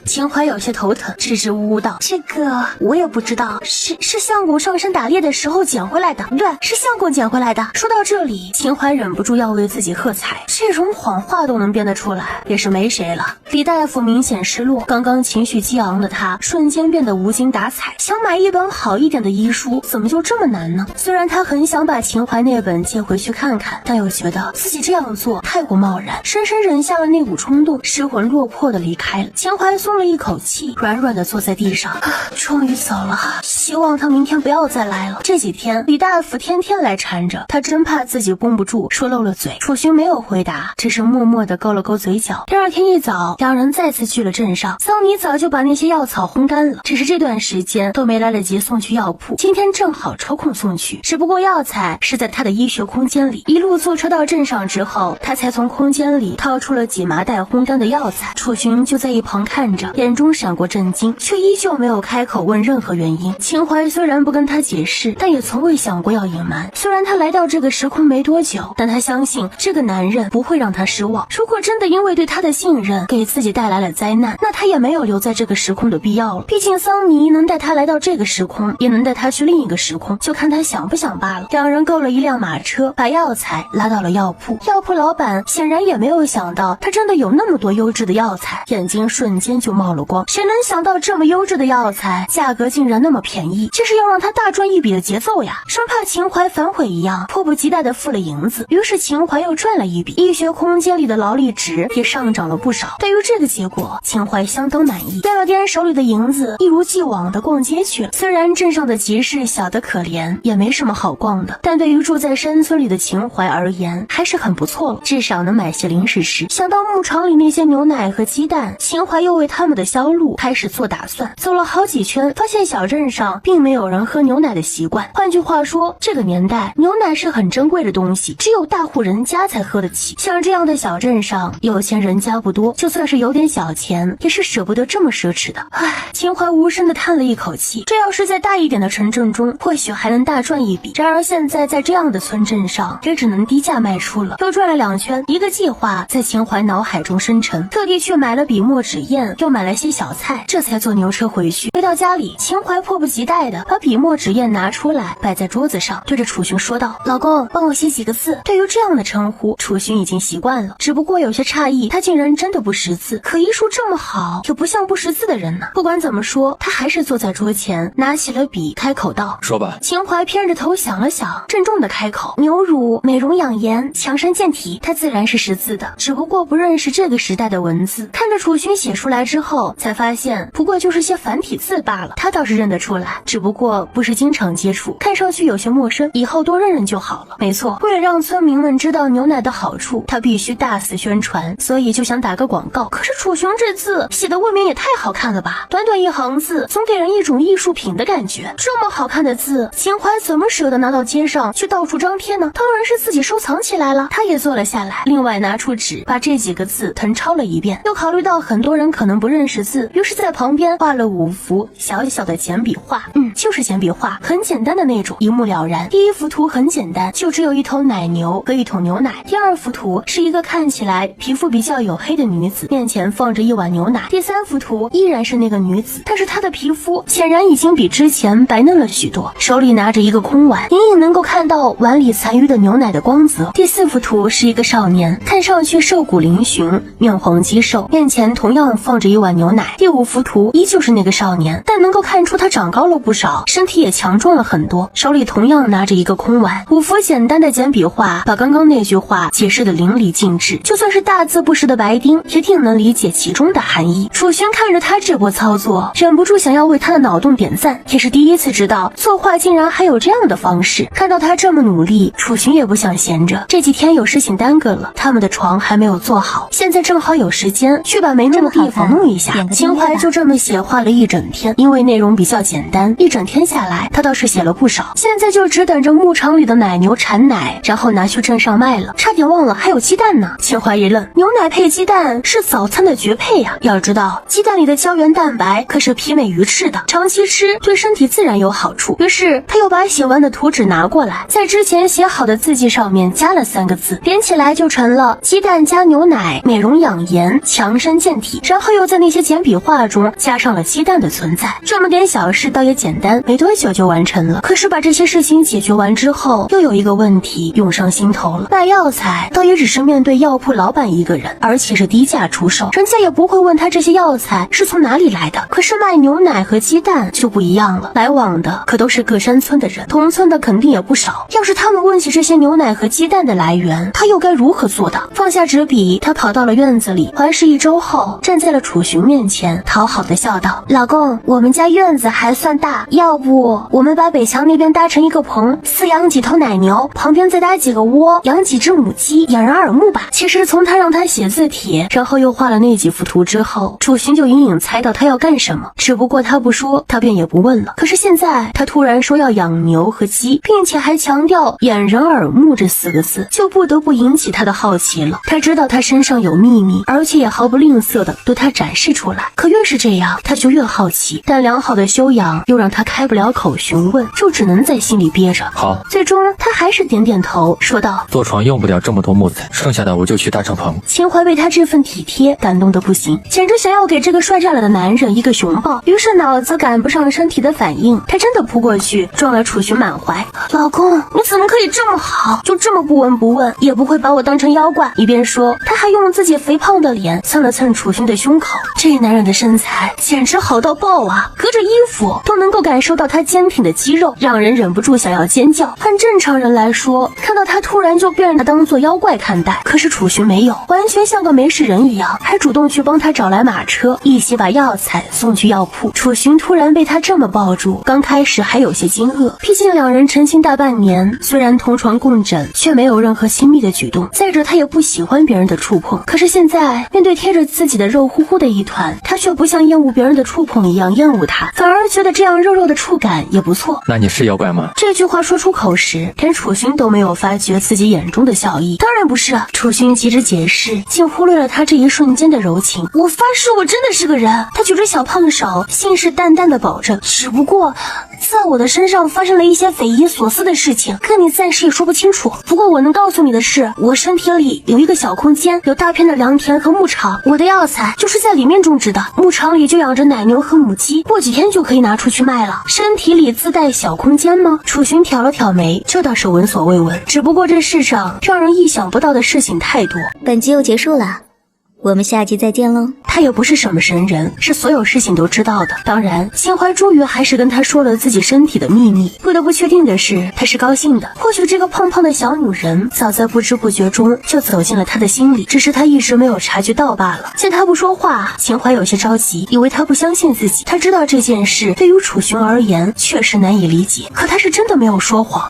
秦淮有些头疼，支支吾吾道：这个我也不知道，是相公上山打猎的时候捡回来的。对，是相公捡回来的。说到这里，秦淮忍不住要为自己喝彩，这种谎话都能编得出来，也是没谁了。李大夫明显失落，刚刚情绪激昂的他瞬间变得无精打采，想买一本好一点的医书怎么就这么难呢？虽然他很想把秦淮那本借回去看看，但又觉得自己这样做太过贸然，深深忍下了那股冲动，失魂落魄的离开了。秦淮松了一口气，软软的坐在地上，终于走了，希望他明天不要再来了。这几天李大夫天天来缠着他，真怕自己绷不住说漏了嘴。楚勋没有回答，只是默默地勾了勾嘴角。第二天一早，两人再次去了镇上，桑尼早就把那些药草烘干了，只是这段时间都没来得及送去药铺，今天正好抽空送去。只不过药材是在他的医学空间里，一路坐车到镇上之后，他才从空间里掏出了几麻袋烘干的药材。楚勋就在一旁看着，眼中闪过震惊，却依旧没有开口问任何原因。秦淮虽然不跟他解释，但也从未想过要隐瞒。虽然他来到这个时空没多久，但他相信这个男人不会让他失望。如果真的因为对他的信任给自己带来了灾难，那他也没有留在这个时空的必要了。毕竟桑尼能带他来到这个时空，也能带他去另一个时空，就看他想不想罢了。两人购了一辆马车，把药材拉到了药铺。药铺老板显然也没有想到他真的有那么多优质的药材，眼睛瞬间就冒了光。谁能想到这么优质的药材价格竟然那么便宜，这是要让他大赚一笔的节奏呀！生怕秦淮反悔一样，迫不及待地付了银子。于是秦淮又赚了一笔，医学空间里的劳力值也上涨了不少。对于这个结果，秦淮相当满意，掂了掂手里的银子，一如既往地逛街去了。虽然镇上的集市小得可怜，也没什么好逛的，但对于住在山村里的秦淮而言，还是很不错了，至少能买些零食吃。想到牧场里那些牛奶和鸡蛋，秦淮又为他们的销路开始做打算。走了好几圈，发现小镇上并没有人喝牛奶的习惯。换句话说，这个年代牛奶是很珍贵的东西，只有大户人家才喝得起。像这样的小镇上，有钱人家不多，就算是是有点小钱，也是舍不得这么奢侈的。唉，秦淮无声的叹了一口气，这要是在大一点的城镇中，或许还能大赚一笔。然而现在在这样的村镇上，也只能低价卖出了。又转了2圈，一个计划在秦淮脑海中生成，特地去买了笔墨纸砚，又买了些小菜，这才坐牛车回去。回到家里，秦淮迫不及待的把笔墨纸砚拿出来，摆在桌子上，对着楚寻说道：“老公，帮我写几个字。”对于这样的称呼，楚寻已经习惯了，只不过有些诧异，他竟然真的不识字，可医术这么好，又不像不识字的人呢。不管怎么说，他还是坐在桌前，拿起了笔，开口道：“说吧。”秦淮偏着头想了想，郑重的开口：“牛乳美容养颜，强身健体。”他自然是识字的，只不过不认识这个时代的文字。看着楚寻写出来之后，才发现不过就是些繁体字罢了。他倒是认得出来，只不过不是经常接触，看上去有些陌生，以后多认认就好了。没错，为了让村民们知道牛奶的好处，他必须大肆宣传，所以就想打个广告。可是楚寻这字写的未免也太好看了吧，短短一行字，总给人一种艺术品的感觉。这么好看的字，秦淮怎么舍得拿到街上去到处张贴呢？当然是自己收藏起来了。他也坐了下来，另外拿出纸，把这几个字誊抄了一遍。又考虑到很多人可能不认识字，于是在旁边画了5幅小小的简笔画，就是简笔画，很简单的那种，一目了然。第一幅图很简单，就只有一头奶牛和一桶牛奶。第二幅图是一个看起来皮肤比较黝黑的女子，面前放着一碗牛奶。第3幅图依然是那个女子，但是她的皮肤显然已经比之前白嫩了许多，手里拿着一个空碗，隐隐能够看到碗里残余的牛奶的光泽。第4幅图是一个少年，看上去瘦骨嶙峋，面黄肌瘦，面前同样放着一碗牛奶。第5幅图依旧是那个少年，但能够看出他长高了不少，身体也强壮了很多，手里同样拿着一个空碗。5幅简单的简笔画把刚刚那句话解释得淋漓尽致，就算是大字不识的白丁也定能理解其中的含义。楚寻看着他这波操作，忍不住想要为他的脑洞点赞，也是第一次知道作画竟然还有这样的方式。看到他这么努力，楚寻也不想闲着，这几天有事情耽搁了，他们的床还没有做好，现在正好有时间去把没弄的地方弄一下。秦淮就这么写画了一整天，因为内容比较简单，一整天下来他倒是写了不少，现在就只等着牧场里的奶牛产奶，然后拿去镇上卖了。差点忘了还有鸡蛋呢。秦淮一愣，牛奶配鸡蛋是早餐的绝配呀！要知道鸡蛋里的胶原蛋白可是媲美鱼翅的，长期吃对身体自然有好处。于是他又把写完的图纸拿过来，在之前写好的字迹上面加了3个字，连起来就成了鸡蛋加牛奶，美容养颜，强身健体。然后又在那些简笔画中加上了鸡蛋的存在。这么点小事倒也简单，没多久就完成了。可是把这些事情解决完之后，又有一个问题涌上心头了。卖药材倒也只是面对药铺老板一个人，而且是低价出售，人家也不会问他这些药材是从哪里来的。可是卖牛奶和鸡蛋就不一样了，来往的可都是各山村的人，同村的肯定也不少。要是他们问起这些牛奶和鸡蛋的来源，他又该如何做到？放下纸笔，他跑到了院子里，环视1周后，站在了楚寻面前，讨好的笑道：“老公，我们家院子还算大，要不我们把北墙那边搭成一个棚，饲养几头奶牛，旁边再搭几个窝，养几只母鸡，掩人耳目吧。”其实从他让他写字帖，然后又画了那几幅图之后，楚寻就隐隐猜到他要干什么，只不过他不说，他便也不问了。可是现在他突然说要养牛和鸡，并且还强调掩人耳目这4个字，就不得不引起他的好奇了。他知道他身上有秘密，而且也毫不吝啬的对他展示出来。可越是这样，他就越好奇，但良好的修养又让他开不了口询问，就只能在心里憋着。好，最终他还是点点头，说道：“做床用不了这么多木材，剩下的我就去搭成棚。”秦淮被他这份体贴感动得不行，简直想要给这个帅炸了的男人一个熊抱。于是脑子赶不上身体的反应，他真的扑过去撞了楚寻满怀。“老公，你怎么可以这么好，就这么不闻不问，也不会把我当成妖怪？”一边说，他还用自己肥胖的脸蹭了蹭楚寻的胸口。这男人的身材简直好到爆啊，隔着衣服都能够感受到他坚挺的肌肉，让人忍不住想要尖叫。按正常人来说，看到他突然就变他当做妖怪看待，可是楚寻没有，完全像个没事人一样，还主动去帮他找来马车，一起把药材送去药铺。楚寻突然被他这么抱住，刚开始还有些惊愕，毕竟2人成亲大半年，虽然同床共枕，却没有任何亲密的举动。再者他也不喜欢别人的触碰，可是现在面对贴着自己的肉乎乎的一团，他却不像厌恶别人的触碰一样厌恶他，反而觉得这样肉肉的触感也不错。那你是妖怪吗？这句话说出口时，连楚寻都没有发觉自己眼中的笑意。当然不是啊！楚寻急着解释，竟忽略了他这一瞬间的柔情。我发誓我真的是个人。他举着小胖手，信誓旦旦地保证，只不过在我的身上发生了一些匪夷所思的事情，跟你暂时也说不清楚。不过我能告诉你的是，我身体里有一个小空间，有大片的良田和牧场，我的药材就是在里面种植的。牧场里就养着奶牛和母鸡，过几天就可以拿出去卖了。身体里自带小空间吗？楚寻挑了挑眉，这倒是闻所未闻。只不过这世上让人意想不到的事情太多。本集又结束了，我们下集再见喽。他也不是什么神人，是所有事情都知道的。当然，秦淮终于还是跟他说了自己身体的秘密。不得不确定的是，他是高兴的。或许这个胖胖的小女人早在不知不觉中就走进了他的心里，只是他一直没有察觉到罢了。见他不说话，秦淮有些着急，以为他不相信自己。他知道这件事对于楚寻而言确实难以理解，可他是真的没有说谎。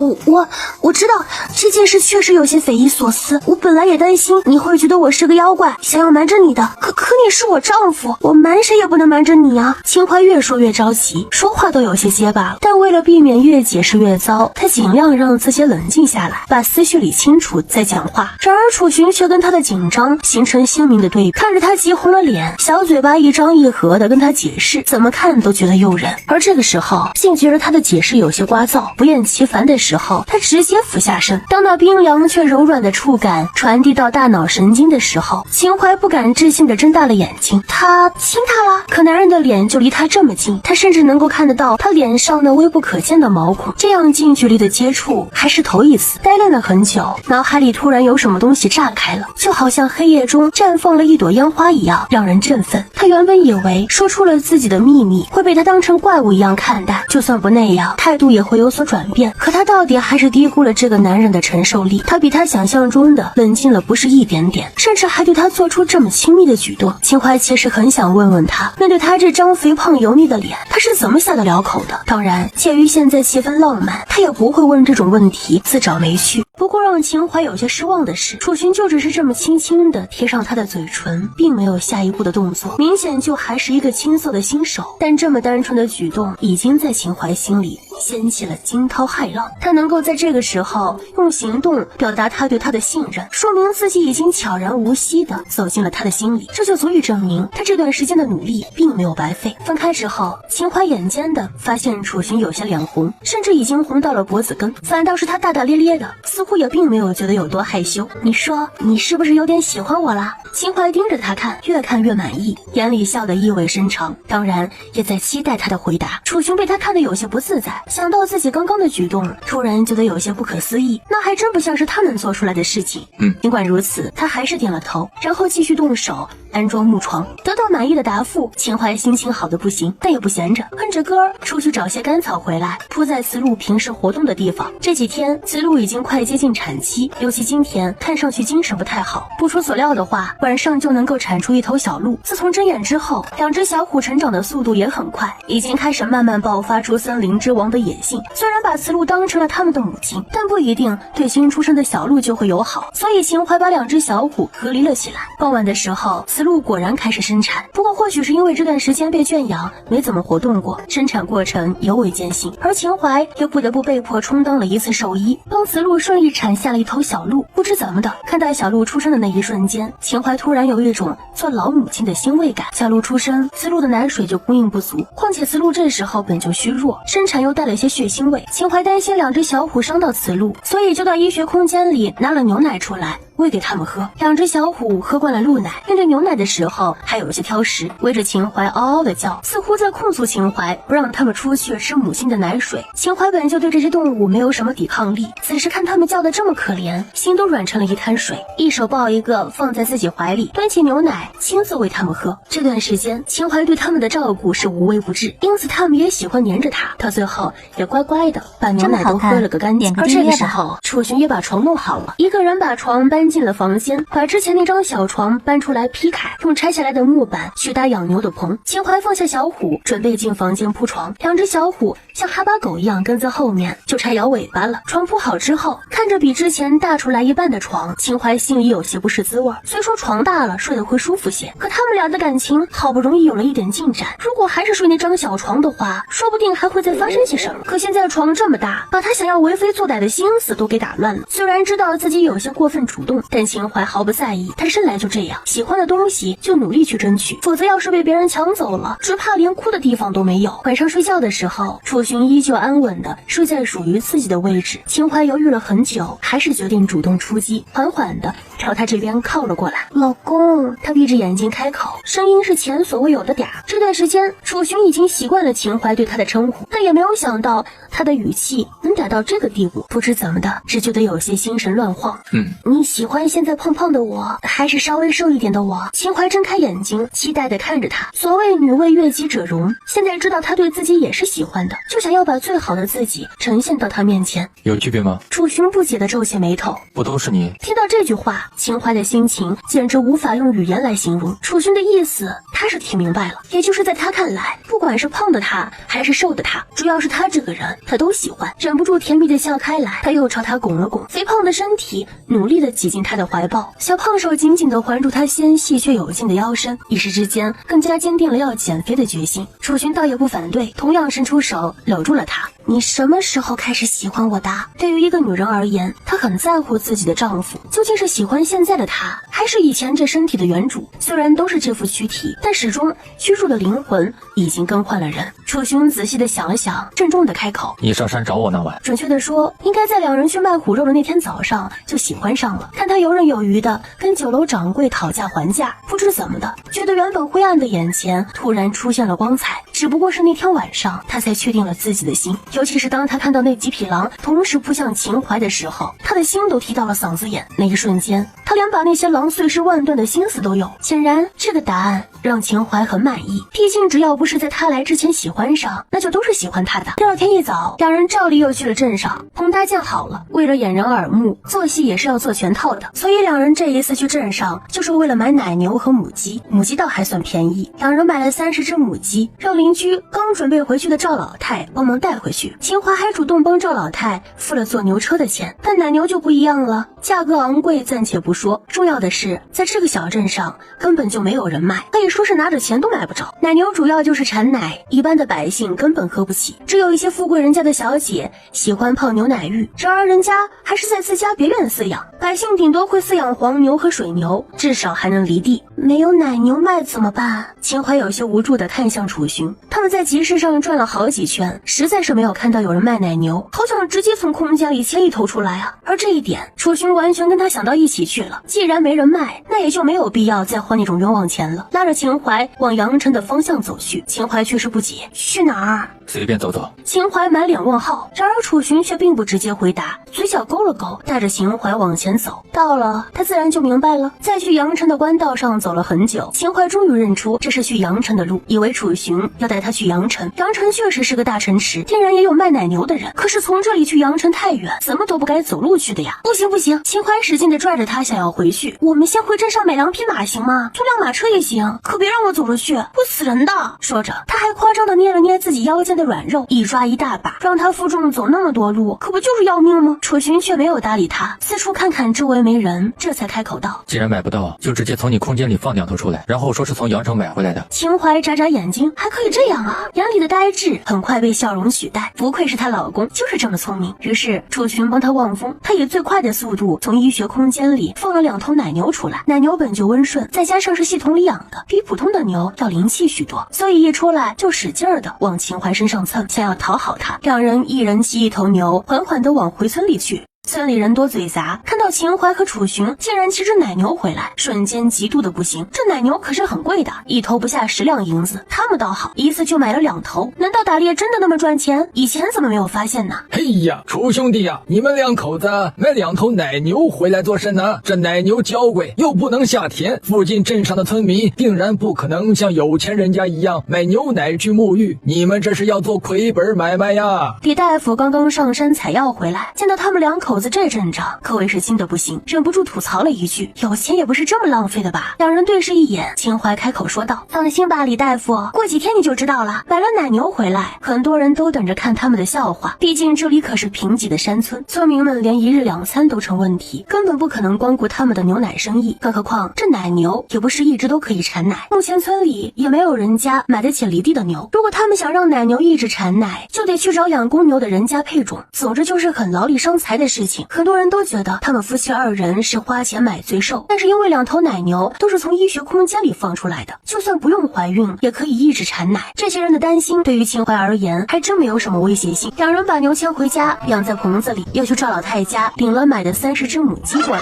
我知道这件事确实有些匪夷所思。我本来也担心你会觉得我是个妖怪，想要瞒着你的。可你是我丈夫，我瞒谁也不能瞒着你啊！秦淮越说越着急，说话都有些结巴了。但为了避免越解释越糟，他尽量让自己冷静下来，把思绪理清楚再讲话。然而楚寻却跟他的紧张形成鲜明的对比，看着他急红了脸，小嘴巴一张一合的跟他解释，怎么看都觉得诱人。而这个时候，竟觉得他的解释有些聒噪，不厌其烦的时候，他直接俯下身。当那冰凉却柔软的触感传递到大脑神经的时候，秦淮不敢置信的睁大了眼睛。他亲他了？可男人的脸就离他这么近，他甚至能够看得到他脸上那微不可见的毛孔。这样近距离的接触还是头一次。呆愣了很久，脑海里突然有什么东西炸开了，就好像黑夜中绽放了一朵烟花一样，让人振奋。他原本以为说出了自己的秘密会被他当成怪物一样看待，就算不那样，态度也会有所转变。可他到底还是低估了这个男人的承受力。他比他想象中的冷静了不是一点点，甚至还对他做出这么亲密的举动。秦淮其实很想问问他，面对他这张肥胖油腻的脸，他是怎么下得了口的？当然，鉴于现在气氛浪漫，他也不会问这种问题，自找没趣。不过让秦淮有些失望的是，楚寻就只是这么轻轻地贴上他的嘴唇，并没有下一步的动作，明显就还是一个青涩的新手。但这么单纯的举动，已经在秦淮心里掀起了惊涛骇浪。他能够在这个时候用行动表达他对他的信任，说明自己已经悄然无息地走进了他的心里，这就足以证明他这段时间的努力并没有白费。分开之后，秦淮眼尖地发现楚寻有些脸红，甚至已经红到了脖子根，反倒是他大大咧咧的，似乎也并没有觉得有多害羞。你说你是不是有点喜欢我啦？秦淮盯着他看，越看越满意，眼里笑得意味深长，当然也在期待他的回答。楚寻被他看得有些不自在，想到自己刚刚的举动，突然觉得有些不可思议，那还真不像是他能做出来的事情。尽管如此，他还是点了头，然后继续动手安装木床。得到满意的答复，秦淮心情好的不行，但也不闲着，哼着歌出去找些干草回来，铺在慈露平时活动的地方。这几天慈露已经快接近产期，尤其今天看上去精神不太好。不出所料的话，晚上就能够产出一头小鹿。自从睁眼之后，两只小虎成长的速度也很快，已经开始慢慢爆发出森林之王的野性。虽然把慈露当成了他们的母亲，但不一定对新出生的小鹿就会友好，所以秦淮把两只小虎隔离了起来。傍晚的时候，慈露果然开始生产，不过或许是因为这段时间被圈养，没怎么活动过，生产过程尤为艰辛，而秦淮又不得不被迫充当了一次兽医，帮慈露顺利产下了一头小鹿。不知怎么的，看待小鹿出生的那一瞬间，秦淮突然有一种做老母亲的欣慰感。小鹿出生，慈露的奶水就供应不足，况且慈露这时候本就虚弱，生产又带了一些血腥味，秦淮担心两只小虎伤到慈露，所以就到医学空间里拿了牛奶出来喂给他们喝。两只小虎喝惯了鹿奶，面对牛奶的时候还有些挑食，围着秦淮嗷嗷的叫，似乎在控诉秦淮不让他们出去吃母亲的奶水。秦淮本就对这些动物没有什么抵抗力，此时看他们叫得这么可怜，心都软成了一滩水，一手抱一个放在自己怀里，端起牛奶亲自喂他们喝。这段时间秦淮对他们的照顾是无微不至，因此他们也喜欢黏着他，到最后也乖乖的把牛奶都喝了个干净。而这个时候楚寻也把床弄好了，一个人把床搬进了房间，把之前那张小床搬出来劈开，用拆下来的木板去搭养牛的棚。秦淮放下小虎，准备进房间铺床，两只小虎像哈巴狗一样跟在后面，就差摇尾巴了。床铺好之后，看着比之前大出来一半的床，秦淮心里有些不是滋味。虽说床大了睡得会舒服些，可他们俩的感情好不容易有了一点进展，如果还是睡那张小床的话，说不定还会再发生些什么。可现在床这么大，把他想要为非作歹的心思都给打乱了。虽然知道自己有些过分主动，动，但秦淮毫不在意，他生来就这样，喜欢的东西就努力去争取，否则要是被别人抢走了，只怕连哭的地方都没有。晚上睡觉的时候，楚寻依旧安稳的睡在属于自己的位置。秦淮犹豫了很久，还是决定主动出击，缓缓的朝他这边靠了过来。老公，他闭着眼睛开口，声音是前所未有的嗲。这段时间，楚寻已经习惯了秦淮对他的称呼，但也没有想到他的语气能嗲到这个地步。不知怎么的，只觉得有些心神乱晃。你喜欢现在胖胖的我，还是稍微瘦一点的我？秦淮睁开眼睛，期待的看着他。所谓女为悦己者容，现在知道他对自己也是喜欢的，就想要把最好的自己呈现到他面前。有区别吗？楚寻不解的皱起眉头。不都是你？听到这句话，秦淮的心情简直无法用语言来形容。楚寻的意思他是听明白了，也就是在他看来，不管是胖的他还是瘦的他，只要是他这个人，他都喜欢。忍不住甜蜜的笑开来，他又朝他拱了拱肥胖的身体，努力的挤进他的怀抱，小胖手紧紧的环住他纤细却有劲的腰身，一时之间更加坚定了要减肥的决心。楚寻倒也不反对，同样伸出手搂住了他。你什么时候开始喜欢我的？对于一个女人而言，她很在乎自己的丈夫，究竟是喜欢现在的他，还是以前这身体的原主？虽然都是这副躯体，但始终屈辱的灵魂已经更换了人。楚寻仔细的想了想，郑重的开口：你上山找我那晚，准确的说，应该在两人去卖虎肉的那天早上就喜欢上了。看他游刃有余的跟酒楼掌柜讨价还价，不知怎么的，觉得原本灰暗的眼前突然出现了光彩。只不过是那天晚上，他才确定了自己的心。尤其是当他看到那几匹狼同时扑向秦淮的时候，他的心都提到了嗓子眼。那一瞬间，他连把那些狼碎尸万段的心思都有。显然，这个答案让秦淮很满意。毕竟，只要不是在他来之前喜欢上，那就都是喜欢他的。第二天一早，两人照例又去了镇上，棚搭建好了。为了掩人耳目，做戏也是要做全套的，所以两人这一次去镇上，就是为了买奶牛和母鸡。母鸡倒还算便宜，两人买了30只母鸡，让邻居刚准备回去的赵老太帮忙带回去。秦淮还主动帮赵老太付了坐牛车的钱，但奶牛就不一样了，价格昂贵暂且不说，重要的是在这个小镇上根本就没有人卖，可以说是拿着钱都买不着。奶牛主要就是产奶，一般的百姓根本喝不起，只有一些富贵人家的小姐喜欢泡牛奶浴，然而人家还是在自家别院饲养，百姓顶多会饲养黄牛和水牛，至少还能犁地。没有奶牛卖怎么办？秦淮有些无助地看向楚寻，他们在集市上转了好几圈，实在是没有看到有人卖奶牛，好想直接从空间里切一头出来啊！而这一点，楚寻完全跟他想到一起去了。既然没人卖，那也就没有必要再花那种冤枉钱了。拉着秦淮往阳城的方向走去，秦淮却是不解：去哪儿？随便走走。秦淮满脸问号，然而楚寻却并不直接回答，嘴角勾了勾，带着秦淮往前走。到了，他自然就明白了。在去阳城的官道上走了很久，秦淮终于认出这是去阳城的路，以为楚寻要带他去阳城。阳城确实是个大城池，竟然也有卖奶牛的人。可是从这里去阳城太远，怎么都不该走路去的呀！不行不行，秦淮使劲地拽着他想要回去。我们先回镇上买2匹马行吗？租辆马车也行，可别让我走着去，会死人的。说着，他还夸张地捏了捏自己腰间的软肉，一抓一大把，让他负重走那么多路，可不就是要命吗？楚寻却没有搭理他，四处看看周围没人，这才开口道：既然买不到，就直接从你空间里放2头出来，然后说是从阳城买回来的。秦淮眨眨眼睛，还可以这样啊？眼里的呆滞很快被笑容取代，不愧是她老公，就是这么聪明。于是楚寻帮他望风，他以最快的速度从医学空间里放了2头奶牛出来。奶牛本就温顺，再加上是系统里养的，比普通的牛要灵气许多，所以一出来就使劲儿的往秦淮身上蹭，想要讨好他。两人一人骑1头牛，缓缓地往回村里去。村里人多嘴杂，看到秦淮和楚寻竟然骑着奶牛回来，瞬间嫉妒的不行。这奶牛可是很贵的，1头不下10两银子，他们倒好，一次就买了2头。难道打猎真的那么赚钱？以前怎么没有发现呢？嘿呀，楚兄弟呀，你们2口子买2头奶牛回来做甚呢？这奶牛娇贵，又不能下田，附近镇上的村民定然不可能像有钱人家一样买牛奶去沐浴，你们这是要做亏本买卖呀！李大夫刚刚上山采药回来，见到他们2口子这阵仗，可谓是惊得不行，忍不住吐槽了一句：有钱也不是这么浪费的吧？两人对视一眼，秦淮开口说道：放心吧，李大夫，过几天你就知道了。买了奶牛回来，很多人都等着看他们的笑话，毕竟这里可是贫瘠的山村，村民们连1日2餐都成问题，根本不可能光顾他们的牛奶生意。更何况这奶牛也不是一直都可以产奶，目前村里也没有人家买得起犁地的牛，如果他们想让奶牛一直产奶，就得去找养公牛的人家配种，总之就是很劳力伤财的事情。很多人都觉得他们尔夫妻二人是花钱买罪受，但是因为2头奶牛都是从医学空间里放出来的，就算不用怀孕也可以一直产奶。这些人的担心对于秦淮而言还真没有什么威胁性。两人把牛牵回家养在棚子里，又去赵老太家领了买的30只母鸡过来。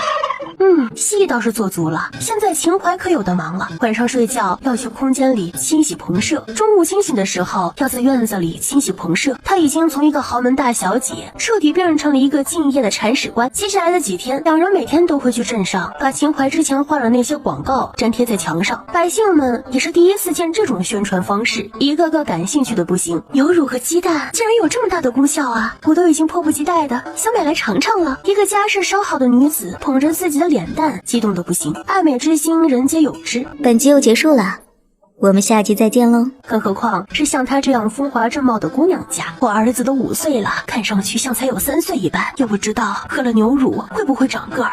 戏倒是做足了，现在秦淮可有的忙了。晚上睡觉要去空间里清洗棚舍，中午清醒的时候要在院子里清洗棚舍。她已经从一个豪门大小姐彻底变成了一个敬业的铲屎官。接下来的几天，两人每天都会去镇上把秦淮之前画的那些广告粘贴在墙上，百姓们也是第一次见这种宣传方式，一个个感兴趣的不行。牛乳和鸡蛋竟然有这么大的功效啊，我都已经迫不及待的想买来尝尝了。一个家世稍好的女子捧着自己的脸蛋，激动的不行。爱美之心人皆有之，本集又结束了，我们下集再见喽。更何况是像她这样风华正茂的姑娘家，我儿子都5岁了，看上去像才有3岁一般，又不知道喝了牛乳会不会长个儿。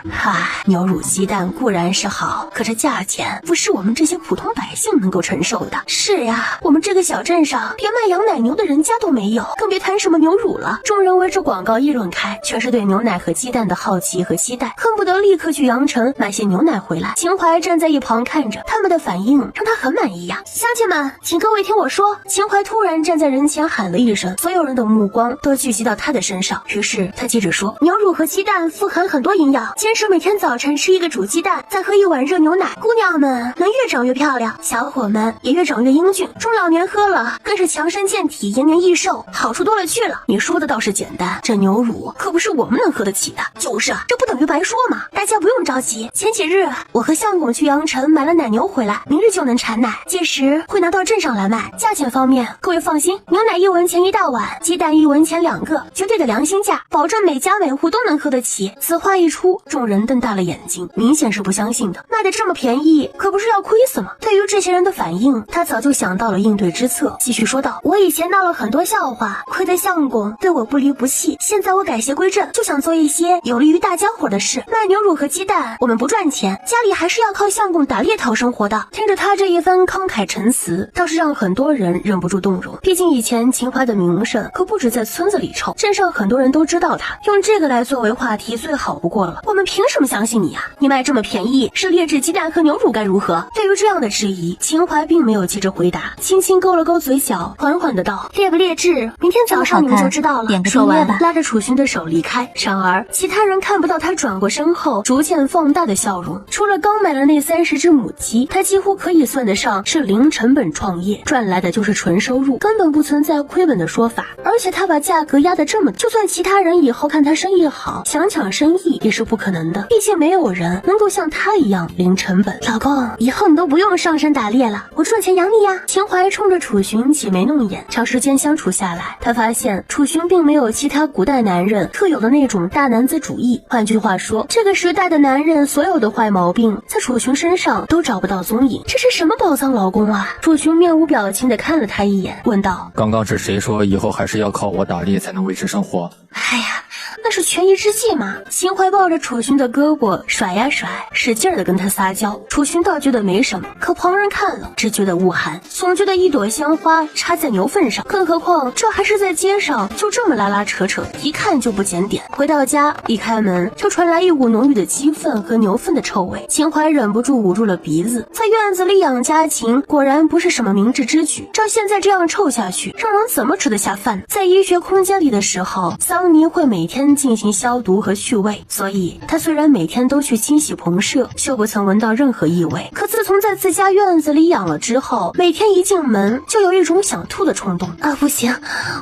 牛乳鸡蛋固然是好，可这价钱不是我们这些普通百姓能够承受的。是呀，我们这个小镇上连卖养奶牛的人家都没有，更别谈什么牛乳了。众人围着广告议论开，全是对牛奶和鸡蛋的好奇和期待，恨不得立刻去阳城买些牛奶回来。秦淮站在一旁看着，他们的反应让他很满意呀。乡亲们，请各位听我说。秦淮突然站在人前喊了一声，所有人的目光都聚集到他的身上。于是他接着说，牛乳和鸡蛋富含很多营养，坚持每天早晨吃一个煮鸡蛋，再喝1碗热牛奶，姑娘们能越长越漂亮，小伙们也越长越英俊，中老年喝了更是强身健体，延年益寿，好处多了去了。你说的倒是简单，这牛乳可不是我们能喝得起的。就是啊，这不等于白说吗？大家不用着急，前几日我和相公去阳城买了奶牛回来，明日就能产奶，届时会拿到镇上来卖。价钱方面各位放心，牛奶1文钱1大碗，鸡蛋1文钱2个，绝对的良心价，保证每家每户都能喝得起。此话一出，众人瞪大了眼睛，明显是不相信的。卖的这么便宜，可不是要亏死吗？对于这些人的反应，他早就想到了应对之策，继续说道，我以前闹了很多笑话，亏得相公对我不离不弃，现在我改邪归正，就想做一些有利于大家伙的事。卖牛乳和鸡蛋我们不赚钱，家里还是要靠相公打猎讨生活的。听着他这一番慷慨陈词，倒是让很多人忍不住动容。毕竟以前秦淮的名声可不止在村子里臭，镇上很多人都知道他，用这个来作为话题最好不过了。我们凭什么相信你啊？你卖这么便宜，是劣质鸡蛋和牛乳该如何？对于这样的质疑，秦淮并没有急着回答，轻轻勾了勾嘴角，缓缓的道，劣不劣质，明天早上你们就知道了。说完拉着楚勋的手离开。然而其他人看不到他转过身后逐渐放大的笑容，除了刚买了那30只母鸡，他几乎可以算得上是零成本创业，赚来的就是纯收入，根本不存在亏本的说法。而且他把价格压得这么，就算其他人以后看他生意好，想抢生意也是不可能的，毕竟没有人能够像他一样零成本。老公，以后你都不用上山打猎了，我赚钱养你呀。秦淮冲着楚勋挤眉弄眼，长时间相处下来，他发现楚勋并没有其他古代男人特有的那种大男子主义。换句话说，这个时代的男人所有的坏毛病在楚勋身上都找不到踪影。这是什么宝藏老公啊？楚勋面无表情地看了他一眼，问道，刚刚是谁说以后还是要靠我打猎才能维持生活？哎呀，那是权宜之计嘛。秦淮抱着楚勋的胳膊甩呀甩，使劲地跟他撒娇。楚勋倒觉得没什么，可旁人看了只觉得恶寒，总觉得一朵鲜花插在牛粪上，更何况这还是在街上，就这么拉拉扯扯，一看就不检点。回到家一开门，就传来一股浓郁的鸡粪和牛粪的臭味。秦淮忍不住捂住了鼻子，在院子里养家禽果然不是什么明智之举，照现在这样臭下去，让人怎么吃得下饭？在医学空间里的时候，桑尼会每天进行消毒和去味，所以他虽然每天都去清洗棚舍，就不曾闻到任何异味。可自从在自家院子里养了之后，每天一进门就有一种想吐的冲动啊！不行，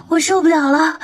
我受不了了！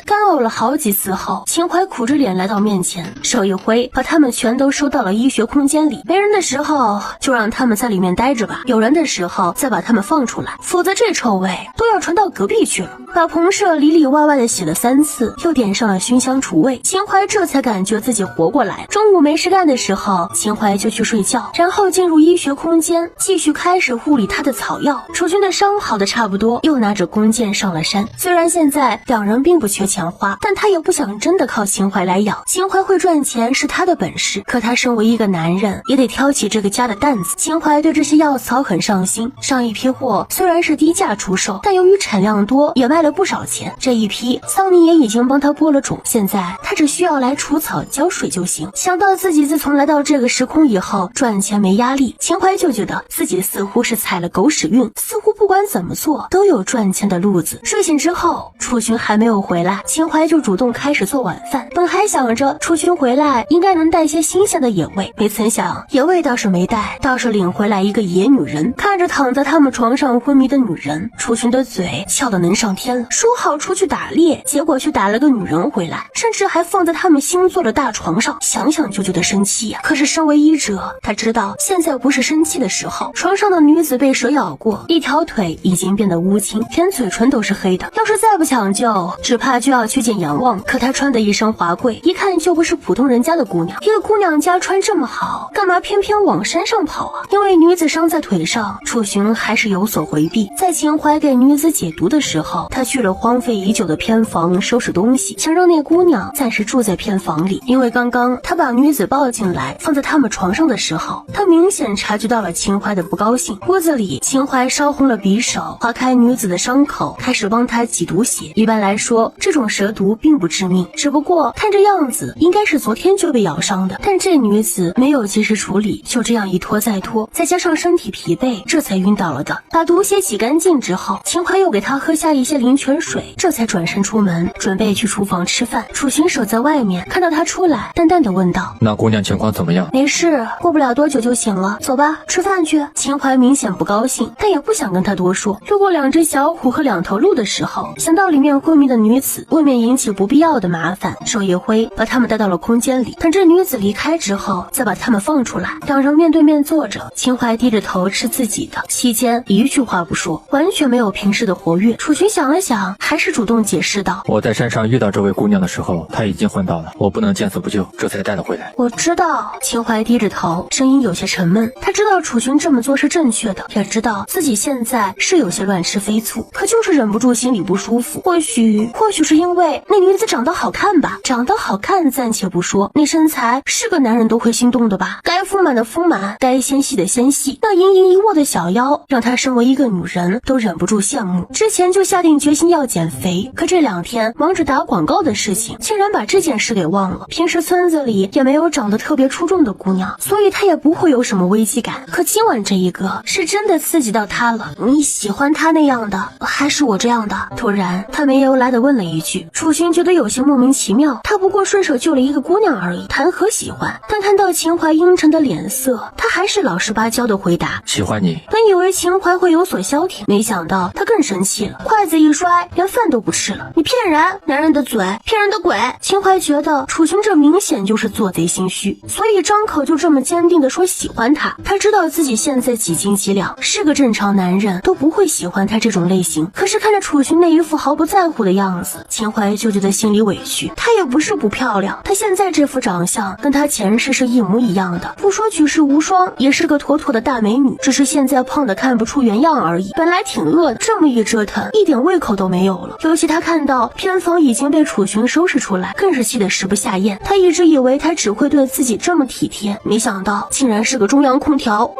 干呕了好几次后，秦淮苦着脸来到面前，手一挥，把他们全都收到了医学空间里。没人的时候就让他们在里面待着吧，有人的时候再把他们放出来，否则这臭味都要传到隔壁去了。把棚舍里里外外的洗了3次，又点上了熏香除味，秦淮这才感觉自己活过来。中午没事干的时候，秦淮就去睡觉，然后进入医学空间，继续开始护理他的草药。楚军的伤好的差不多，又拿着弓箭上了山。虽然现在两人并不缺钱花，但他也不想真的靠秦淮来养。秦淮会赚钱是他的本事，可他身为一个男人，也得挑起这个家的担子。秦淮对这些药草很上心，上一批货虽然是低价出售，但由于产量多，也卖了不少钱。这一批桑尼也已经帮他播了种子。现在他只需要来除草浇水就行。想到自己自从来到这个时空以后赚钱没压力，秦淮就觉得自己似乎是踩了狗屎运，似乎不管怎么做都有赚钱的路子。睡醒之后，楚寻还没有回来，秦淮就主动开始做晚饭。本还想着楚寻回来应该能带些新鲜的野味，没曾想野味倒是没带，倒是领回来一个野女人。看着躺在他们床上昏迷的女人，楚寻的嘴翘得能上天了。说好出去打猎，结果却打了个女人回来，甚至还放在他们新做的大床上，想想就觉得生气呀。可是身为医者，他知道现在不是生气的时候。床上的女子被蛇咬过，一条腿已经变得乌青，连嘴唇都是黑的，要是再不抢救，只怕就要去见阎王。可她穿的一身华贵，一看就不是普通人家的姑娘。一个姑娘家穿这么好，干嘛偏偏往山上跑啊？因为女子伤在腿上，楚寻还是有所回避。在秦淮给女子解毒的时候，他去了荒废已久的偏房收拾东西，想让那姑娘暂时住在偏房里。因为刚刚他把女子抱进来放在他们床上的时候，他明显察觉到了秦淮的不高兴。屋子里，秦淮烧红了匕首，划开女子的伤口，开始帮她挤毒血。一般来说，这种蛇毒并不致命，只不过看这样子应该是昨天就被咬伤的。但这女子没有及时处理，就这样一拖再拖，再加上身体疲惫，这才晕倒了的。把毒血挤干净之后，秦淮又给她喝下一些灵泉水，这才转身出门，准备去厨房吃饭。楚寻守在外面，看到他出来，淡淡的问道：那姑娘情况怎么样？没事，过不了多久就醒了，走吧，吃饭去。秦淮明显不高兴，但也不想跟他多说。路过两只小虎和两头鹿的时候，想到里面昏迷的女子，未免引起不必要的麻烦，手一挥，把他们带到了空间里。等这女子离开之后，再把他们放出来。两人面对面坐着，秦淮低着头吃自己的，期间一句话不说，完全没有平时的活跃。楚寻想了想，还是主动解释道：我在山上遇到这位姑娘的时候，她已经昏倒了，我不能见死不救，这才带了回来。我知道。秦淮低着头，声音有些沉闷。他知道楚寻这么做是正确的，也知道自己现在是有些乱吃飞醋，可就是忍不住心里不舒服。或许是因为那女子长得好看吧。长得好看暂且不说，那身材是个男人都会心动的吧。该丰满的丰满，该纤细的纤细，那盈盈一握的小腰，让她身为一个女人都忍不住羡慕。之前就下定决心要减肥，可这2天忙着打广告的事情，竟然把这件事给忘了。平时村子里也没有长得特别出众的姑娘，所以她也不会有什么危机感。可今晚这一个是真的刺激到她了。你喜欢她那样的，还是我这样的？突然他没由来的问了一句。楚寻觉得有些莫名其妙，他不过顺手救了一个姑娘而已，谈何喜欢？但看到秦淮阴沉的脸色，他还是老实巴交的回答：喜欢你。本以为秦淮会有所消停，没想到他更生气了，筷子一摔，连饭都不吃了。你骗人！男人的嘴，骗人的鬼！秦淮觉得楚寻这明显就是做贼心虚，所以张口就这么坚定的说喜欢他。他知道自己现在几斤几两，是个正常男人都不会喜欢他这种类型。可是看着楚寻那一副毫不在乎的样子，秦淮就觉得心里委屈。她也不是不漂亮，她现在这副长相跟她前世是一模一样的，不说举世无双，也是个妥妥的大美女，只是现在胖得看不出原样而已。本来挺饿的，这么一折腾，一点胃口都没有了。尤其她看到偏房已经被楚寻收拾出来，更是气得食不下咽。她一直以为他只会对自己这么体贴，没想到竟然是个中央空调。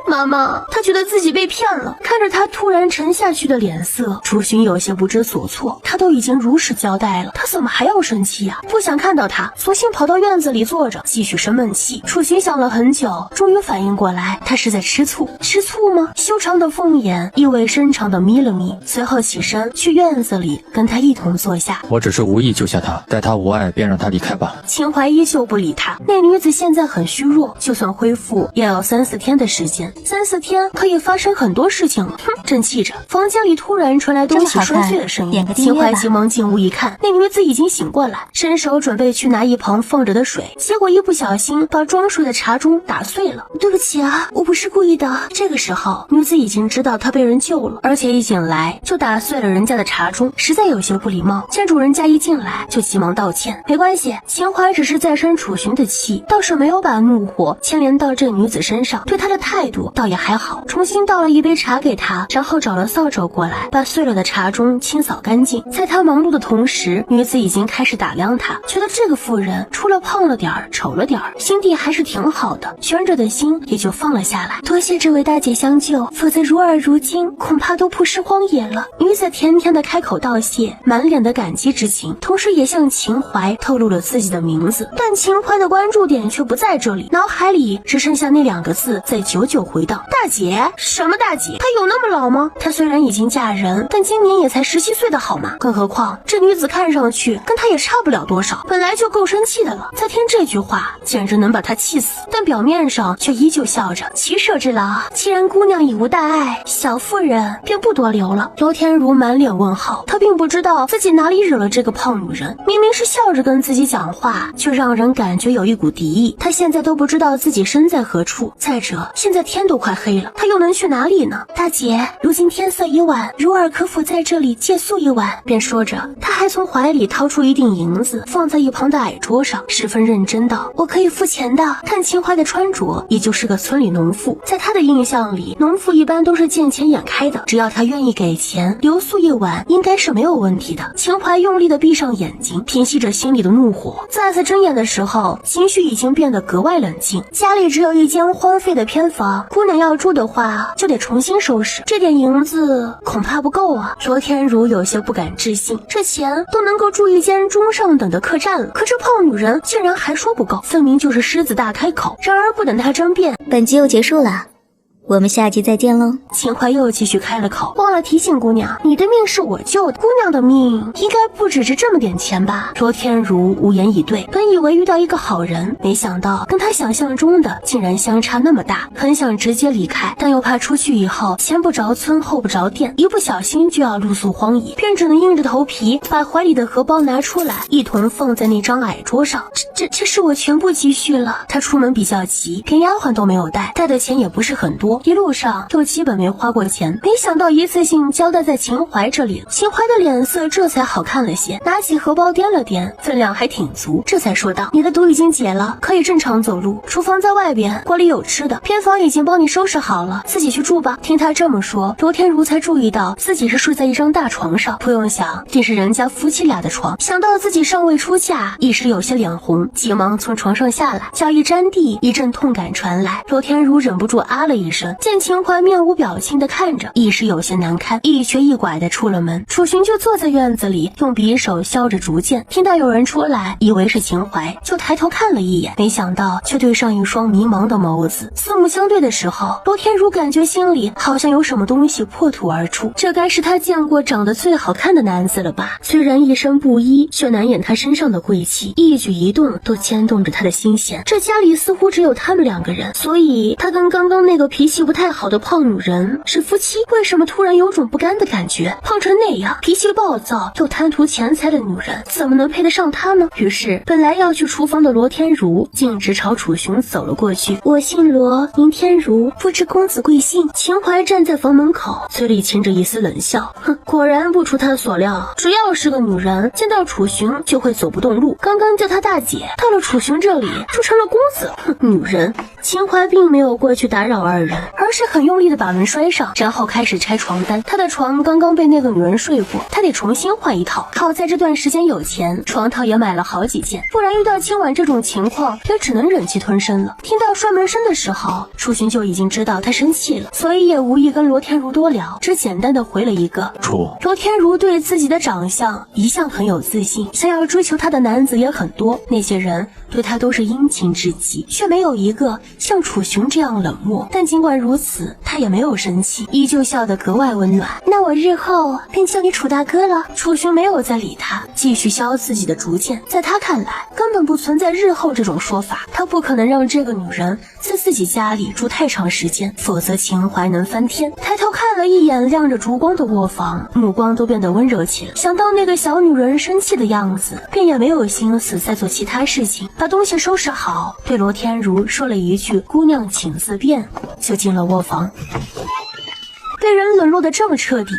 妈妈，她觉得自己被骗了。看着她突然沉下去的脸色，楚寻有些不知所措。他都已经如实交代了，他怎么还要生气呀？不想看到他，索性跑到院子里坐着，继续生闷气。楚寻想了很久，终于反应过来，他是在吃醋。吃醋吗？修长的凤眼意味深长的眯了眯，随后起身去院子里跟他一同坐下。我只是无意救下他，待他无碍便让他离开吧。秦淮依旧不理他。那女子现在很虚弱，就算恢复也要3-4天的时间，3-4天可以发生很多事情了。正气着，房间里突然传来东西摔碎的声音。秦淮急忙进屋一看，那女子已经醒过来，伸手准备去拿一旁放着的水，结果一不小心把装水的茶盅打碎了。对不起啊，我不是故意的。这个时候，女子已经知道她被人救了，而且一醒来就打碎了人家的茶盅，实在有些不礼貌。见主人家一进来就急忙道歉。没关系，秦淮只是在生楚寻的气，倒是没有把怒火牵连到这女子身上，对她的态度倒也还好。重新倒了一杯茶给她，然后找了扫帚过来，把碎了的茶盅清扫干净。在她忙碌的同时，女子已经开始打量她，觉得这个妇人除了胖了点儿，丑了点儿，心地还是挺好的，悬着的心也就放了下来。多谢这位大姐相救，否则如尔如今恐怕都不是是荒野了。女子甜甜的开口道谢，满脸的感激之情，同时也向秦淮透露了自己的名字。但秦淮的关注点却不在这里，脑海里只剩下那2个字在久久回荡：大姐。什么大姐？她有那么老吗？她虽然已经嫁人，但今年也才17岁的好吗？更何况这女子看上去跟她也差不了多少，本来就够生气的了，再听这句话简直能把她气死。但表面上却依旧笑着：骑射之劳，既然姑娘已无大碍，小妇人便不多留了。罗天如满脸问号，她并不知道自己哪里惹了这个胖女人，明明是笑着跟自己讲话，却让人感觉有一股敌意。她现在都不知道自己身在何处，再者现在天都快黑了，她又能去哪里呢？大姐，如今天色已晚，如儿可否在这里借宿一晚？便说着，她还从怀里掏出一锭银子，放在一旁的矮桌上，十分认真道：我可以付钱的。看秦淮的穿着，也就是个村里农妇，在她的印象里，农妇一般都是见钱眼开的，只要她愿意给钱，留宿一晚应该是没有问题的。秦淮用力的闭上眼睛，平息着心里的怒火。再次睁眼的时候，情绪已经变得格外冷静。家里只有一间荒废的偏房，姑娘要住的话就得重新收拾，这点银子恐怕不够啊。罗天如有些不敢置信，这钱都能够住一间中上等的客栈了，可这胖女人竟然还说不够，分明就是狮子大开口。然而不等她争辩，本集又结束了，我们下集再见喽。秦淮又继续开了口，忘了提醒姑娘，你的命是我救的，姑娘的命应该不只是这么点钱吧？罗天如无言以对，本以为遇到一个好人，没想到跟他想象中的竟然相差那么大，很想直接离开，但又怕出去以后前不着村后不着店，一不小心就要露宿荒野，便只能硬着头皮把怀里的荷包拿出来，一同放在那张矮桌上。这是我全部积蓄了。他出门比较急，连丫鬟都没有带，带的钱也不是很多，一路上又基本没花过钱，没想到一次性交代在秦淮这里了。秦淮的脸色这才好看了些，拿起荷包掂了掂，分量还挺足，这才说道：你的毒已经解了，可以正常走路，厨房在外边，锅里有吃的，偏房已经帮你收拾好了，自己去住吧。听他这么说，罗天如才注意到自己是睡在一张大床上，不用想，定是人家夫妻俩的床。想到自己尚未出嫁，一时有些脸红，急忙从床上下来，脚一沾地，一阵痛感传来，罗天如忍不住啊了一声，见秦淮面无表情的看着，一时有些难堪，一瘸一拐的出了门。楚寻就坐在院子里，用匕首削着竹剑，听到有人出来，以为是秦淮，就抬头看了一眼，没想到却对上一双迷茫的眸子。四目相对的时候，罗天如感觉心里好像有什么东西破土而出，这该是他见过长得最好看的男子了吧？虽然一身布衣，却难掩他身上的贵气，一举一动都牵动着他的心弦。这家里似乎只有他们2个人，所以他跟刚刚那个脾气不太好的胖女人是夫妻，为什么突然有种不甘的感觉？胖成那样，脾气暴躁又贪图钱财的女人，怎么能配得上他呢？于是本来要去厨房的罗天如径直朝楚雄走了过去。我姓罗，名天如，不知公子贵姓？秦淮站在房门口，嘴里噙着一丝冷笑，哼，果然不出他所料，只要是个女人，见到楚雄就会走不动路。刚刚叫他大姐，到了楚雄这里就成了公子，哼，女人。秦淮并没有过去打扰2人，而是很用力的把门摔上，然后开始拆床单。他的床刚刚被那个女人睡过，他得重新换一套。好在这段时间有钱，床套也买了好几件，不然遇到今晚这种情况，也只能忍气吞声了。听到摔门声的时候，楚寻就已经知道他生气了，所以也无意跟罗天如多聊，只简单的回了一个楚。罗天如对自己的长相一向很有自信，想要追求他的男子也很多，那些人对他都是殷勤至极，却没有一个像楚雄这样冷漠。但尽管如此，他也没有生气，依旧笑得格外温暖。那我日后便叫你楚大哥了。楚雄没有再理他，继续削自己的竹剑。在他看来，根本不存在日后这种说法，他不可能让这个女人在自己家里住太长时间，否则秦淮能翻天。抬头看了一眼亮着烛光的卧房，目光都变得温柔起来。想到那个小女人生气的样子，便也没有心思再做其他事情，把东西收拾好，对罗天如说了一句姑娘请自便，就进了卧房。被人冷落得这么彻底，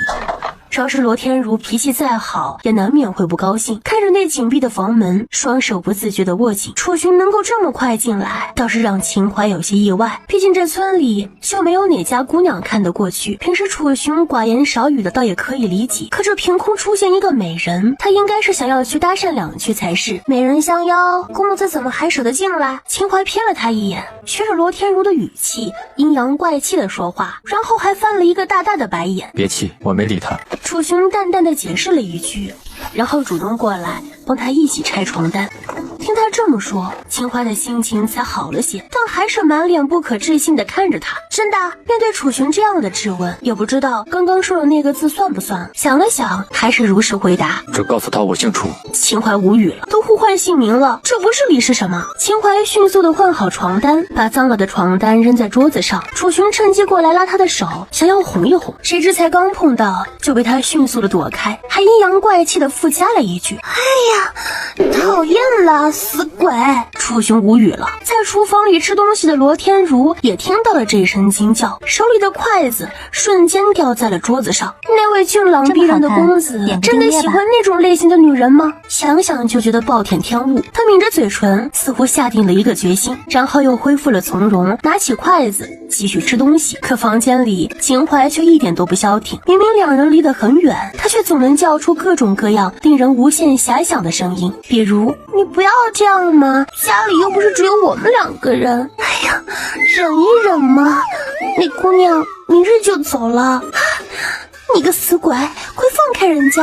饶是罗天如脾气再好，也难免会不高兴。看着那紧闭的房门，双手不自觉地握紧。楚寻能够这么快进来，倒是让秦淮有些意外。毕竟这村里就没有哪家姑娘看得过去。平时楚寻寡言少语的，倒也可以理解。可这凭空出现一个美人，他应该是想要去搭讪两句才是。美人相邀，公子怎么还舍得进来？秦淮瞥了他一眼，学着罗天如的语气，阴阳怪气的说话，然后还翻了一个大大的白眼。别气，我没理他。楚寻淡淡的解释了一句，然后主动过来帮他一起拆床单。听他这么说，秦淮的心情才好了些，但还是满脸不可置信的看着他。真的？面对楚寻这样的质问，也不知道刚刚说的那个字算不算。想了想，还是如实回答：只告诉他我姓楚。秦淮无语了，都互换姓名了，这不是理是什么？秦淮迅速的换好床单，把脏了的床单扔在桌子上。楚寻趁机过来拉他的手，想要哄一哄，谁知才刚碰到，就被他迅速的躲开，还阴阳怪气的附加了一句：哎呀，讨厌了，死鬼！楚寻无语了。在厨房里吃东西的罗天如也听到了这一声惊叫，手里的筷子瞬间掉在了桌子上。那位俊朗逼人的公子真的喜欢那种类型的女人吗？想想就觉得暴殄天物。他抿着嘴唇，似乎下定了一个决心，然后又恢复了从容，拿起筷子继续吃东西。可房间里秦淮却一点都不消停，明明两人离得很远，他却总能叫出各种各样令人无限遐想的声音，比如你不要这样嘛，家里又不是只有我们两个人，哎呀，忍一忍嘛，那姑娘明日就走了，你个死鬼，快放开人家！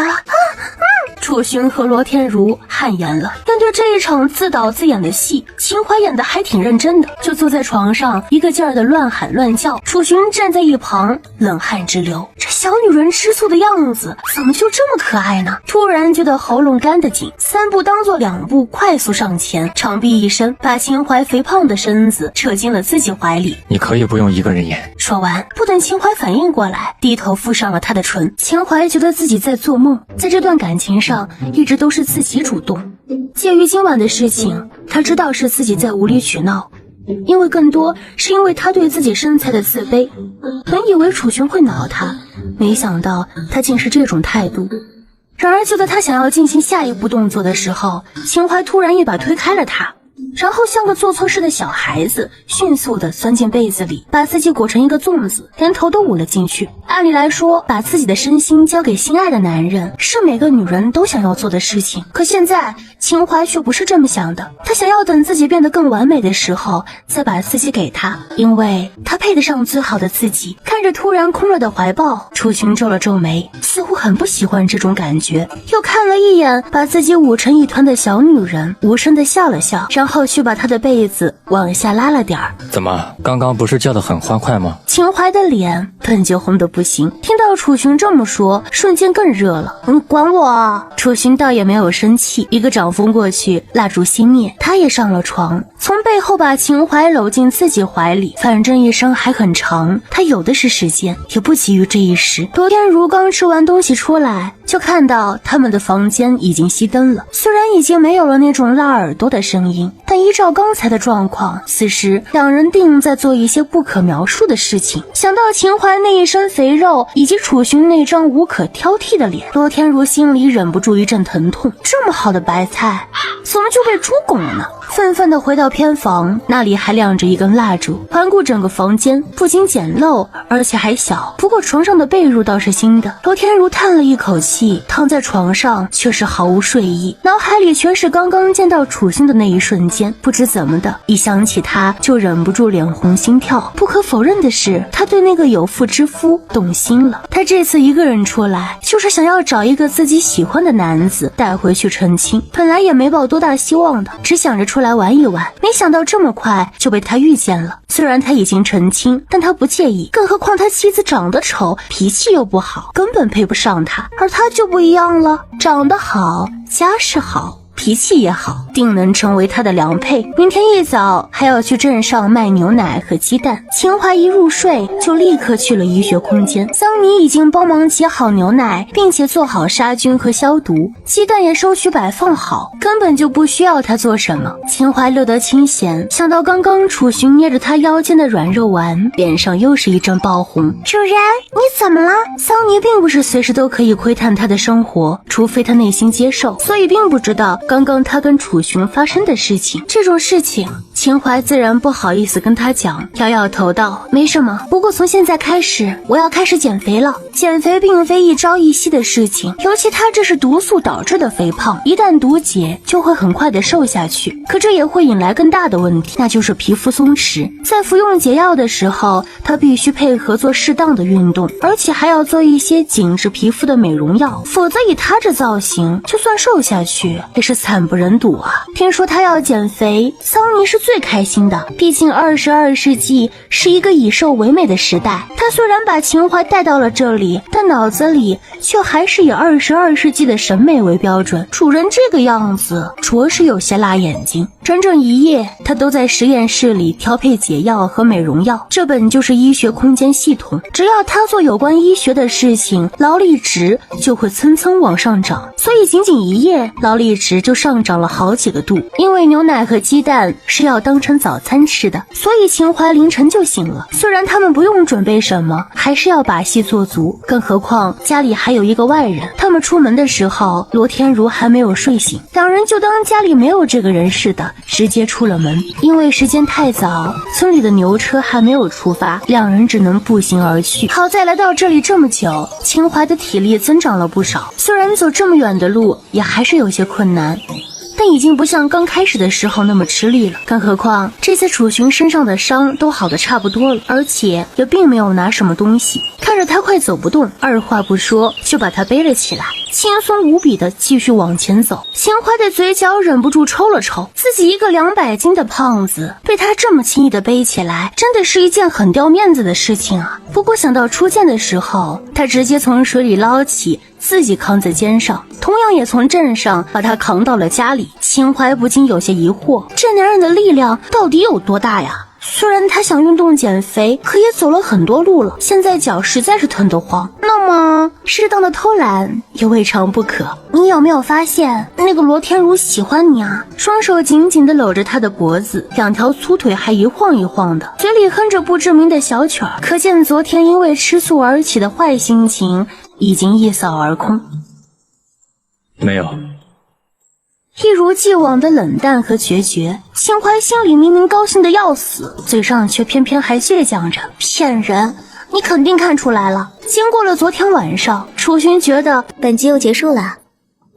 楚寻和罗天如汗颜了。面对这一场自导自演的戏，秦淮演得还挺认真的，就坐在床上一个劲儿的乱喊乱叫。楚寻站在一旁冷汗直流，这小女人吃醋的样子怎么就这么可爱呢？突然觉得喉咙干得紧，三步当作两步，快速上前，长臂一伸，把秦淮肥胖的身子扯进了自己怀里。你可以不用一个人演。说完，不等秦淮反应过来，低头附上了他的唇。秦淮觉得自己在做梦，在这段感情上一直都是自己主动。介于今晚的事情，他知道是自己在无理取闹，因为更多是因为他对自己身材的自卑。本以为楚寻会恼他，没想到他竟是这种态度。然而就在他想要进行下一步动作的时候，秦淮突然一把推开了他，然后像个做错事的小孩子，迅速地钻进被子里，把自己裹成一个粽子，连头都捂了进去。按理来说，把自己的身心交给心爱的男人是每个女人都想要做的事情，可现在秦淮却不是这么想的。他想要等自己变得更完美的时候再把自己给他，因为他配得上最好的自己。看着突然空了的怀抱，楚寻皱了皱眉，似乎很不喜欢这种感觉，又看了一眼把自己捂成一团的小女人，无声地笑了笑，然后去把她的被子往下拉了点儿。怎么，刚刚不是叫得很欢快吗？秦淮的脸本就红得不行，听到楚寻这么说，瞬间更热了。你管我？楚寻倒也没有生气，一个掌风过去，蜡烛熄灭，他也上了床，从背后把秦淮搂进自己怀里。反正一生还很长，他有的是时间，也不急于这一时。罗天如刚吃完东西出来，就看到他们的房间已经熄灯了，虽然已经没有了那种拉耳朵的声音，但依照刚才的状况，此时两人定在做一些不可描述的事情。想到秦淮那一身肥肉以及楚寻那张无可挑剔的脸，罗天如心里忍不住一阵疼痛。这么好的白菜怎么就被猪拱了呢？愤愤地回到偏房，那里还亮着一根蜡烛。环顾整个房间，不仅简陋，而且还小，不过床上的被褥倒是新的。罗天如叹了一口气，躺在床上却是毫无睡意，脑海里全是刚刚见到楚寻的那一瞬间。不知怎么的，一想起他就忍不住脸红心跳。不可否认的是，他对那个有妇之夫动心了。他这次一个人出来，就是想要找一个自己喜欢的男子带回去成亲。本来也没抱多大希望的，只想着出来玩一玩，没想到这么快就被他遇见了。虽然他已经成亲，但他不介意，更何况他妻子长得丑，脾气又不好，根本配不上他。而他就不一样了，长得好，家世好，脾气也好，定能成为他的良配。明天一早还要去镇上卖牛奶和鸡蛋。秦淮一入睡就立刻去了医学空间。桑尼已经帮忙挤好牛奶，并且做好杀菌和消毒，鸡蛋也收取摆放好，根本就不需要他做什么。秦淮乐得清闲，想到刚刚楚寻捏着他腰间的软肉丸，脸上又是一阵爆红。主人，你怎么了？桑尼并不是随时都可以窥探他的生活，除非他内心接受，所以并不知道刚刚他跟楚寻发生的事情。这种事情秦淮自然不好意思跟他讲，摇摇头道：没什么，不过从现在开始我要开始减肥了。减肥并非一朝一夕的事情，尤其他这是毒素导致的肥胖，一旦毒解就会很快的瘦下去，可这也会引来更大的问题，那就是皮肤松弛。在服用解药的时候，他必须配合做适当的运动，而且还要做一些紧致皮肤的美容药，否则以他这造型，就算瘦下去也是惨不忍睹啊。听说他要减肥，桑尼是最开心的，毕竟22世纪是一个以瘦为美的时代。他虽然把秦淮带到了这里，但脑子里却还是以22世纪的审美为标准。主人这个样子着实有些辣眼睛。整整一夜，他都在实验室里调配解药和美容药，这本就是医学空间系统，只要他做有关医学的事情，劳力值就会蹭蹭往上涨。所以仅仅一夜，劳力值就上涨了好几个度。因为牛奶和鸡蛋是要当成早餐吃的，所以秦淮凌晨就醒了。虽然他们不用准备什么，还是要把戏做足，更何况家里还有一个外人。他们出门的时候，罗天如还没有睡醒，两人就当家里没有这个人似的，直接出了门。因为时间太早，村里的牛车还没有出发，两人只能步行而去。好在来到这里这么久，秦淮的体力增长了不少，虽然走这么远的路也还是有些困难，但已经不像刚开始的时候那么吃力了。更何况这次楚寻身上的伤都好的差不多了，而且也并没有拿什么东西。看着他快走不动，二话不说就把他背了起来，轻松无比的继续往前走。秦淮的嘴角忍不住抽了抽，自己一个200斤的胖子被他这么轻易的背起来，真的是一件很掉面子的事情啊。不过想到初见的时候，他直接从水里捞起，自己扛在肩上，同样也从镇上把他扛到了家里。秦淮不禁有些疑惑，这男人的力量到底有多大呀？虽然他想运动减肥，可也走了很多路了，现在脚实在是疼得慌。那么适当的偷懒也未尝不可。你有没有发现那个罗天如喜欢你啊？双手紧紧地搂着他的脖子，两条粗腿还一晃一晃的，嘴里哼着不知名的小曲儿，可见昨天因为吃素而起的坏心情已经一扫而空。没有。一如既往的冷淡和决绝，秦淮心里明明高兴得要死，嘴上却偏偏还倔强着。骗人，你肯定看出来了。经过了昨天晚上，楚寻觉得本集又结束了，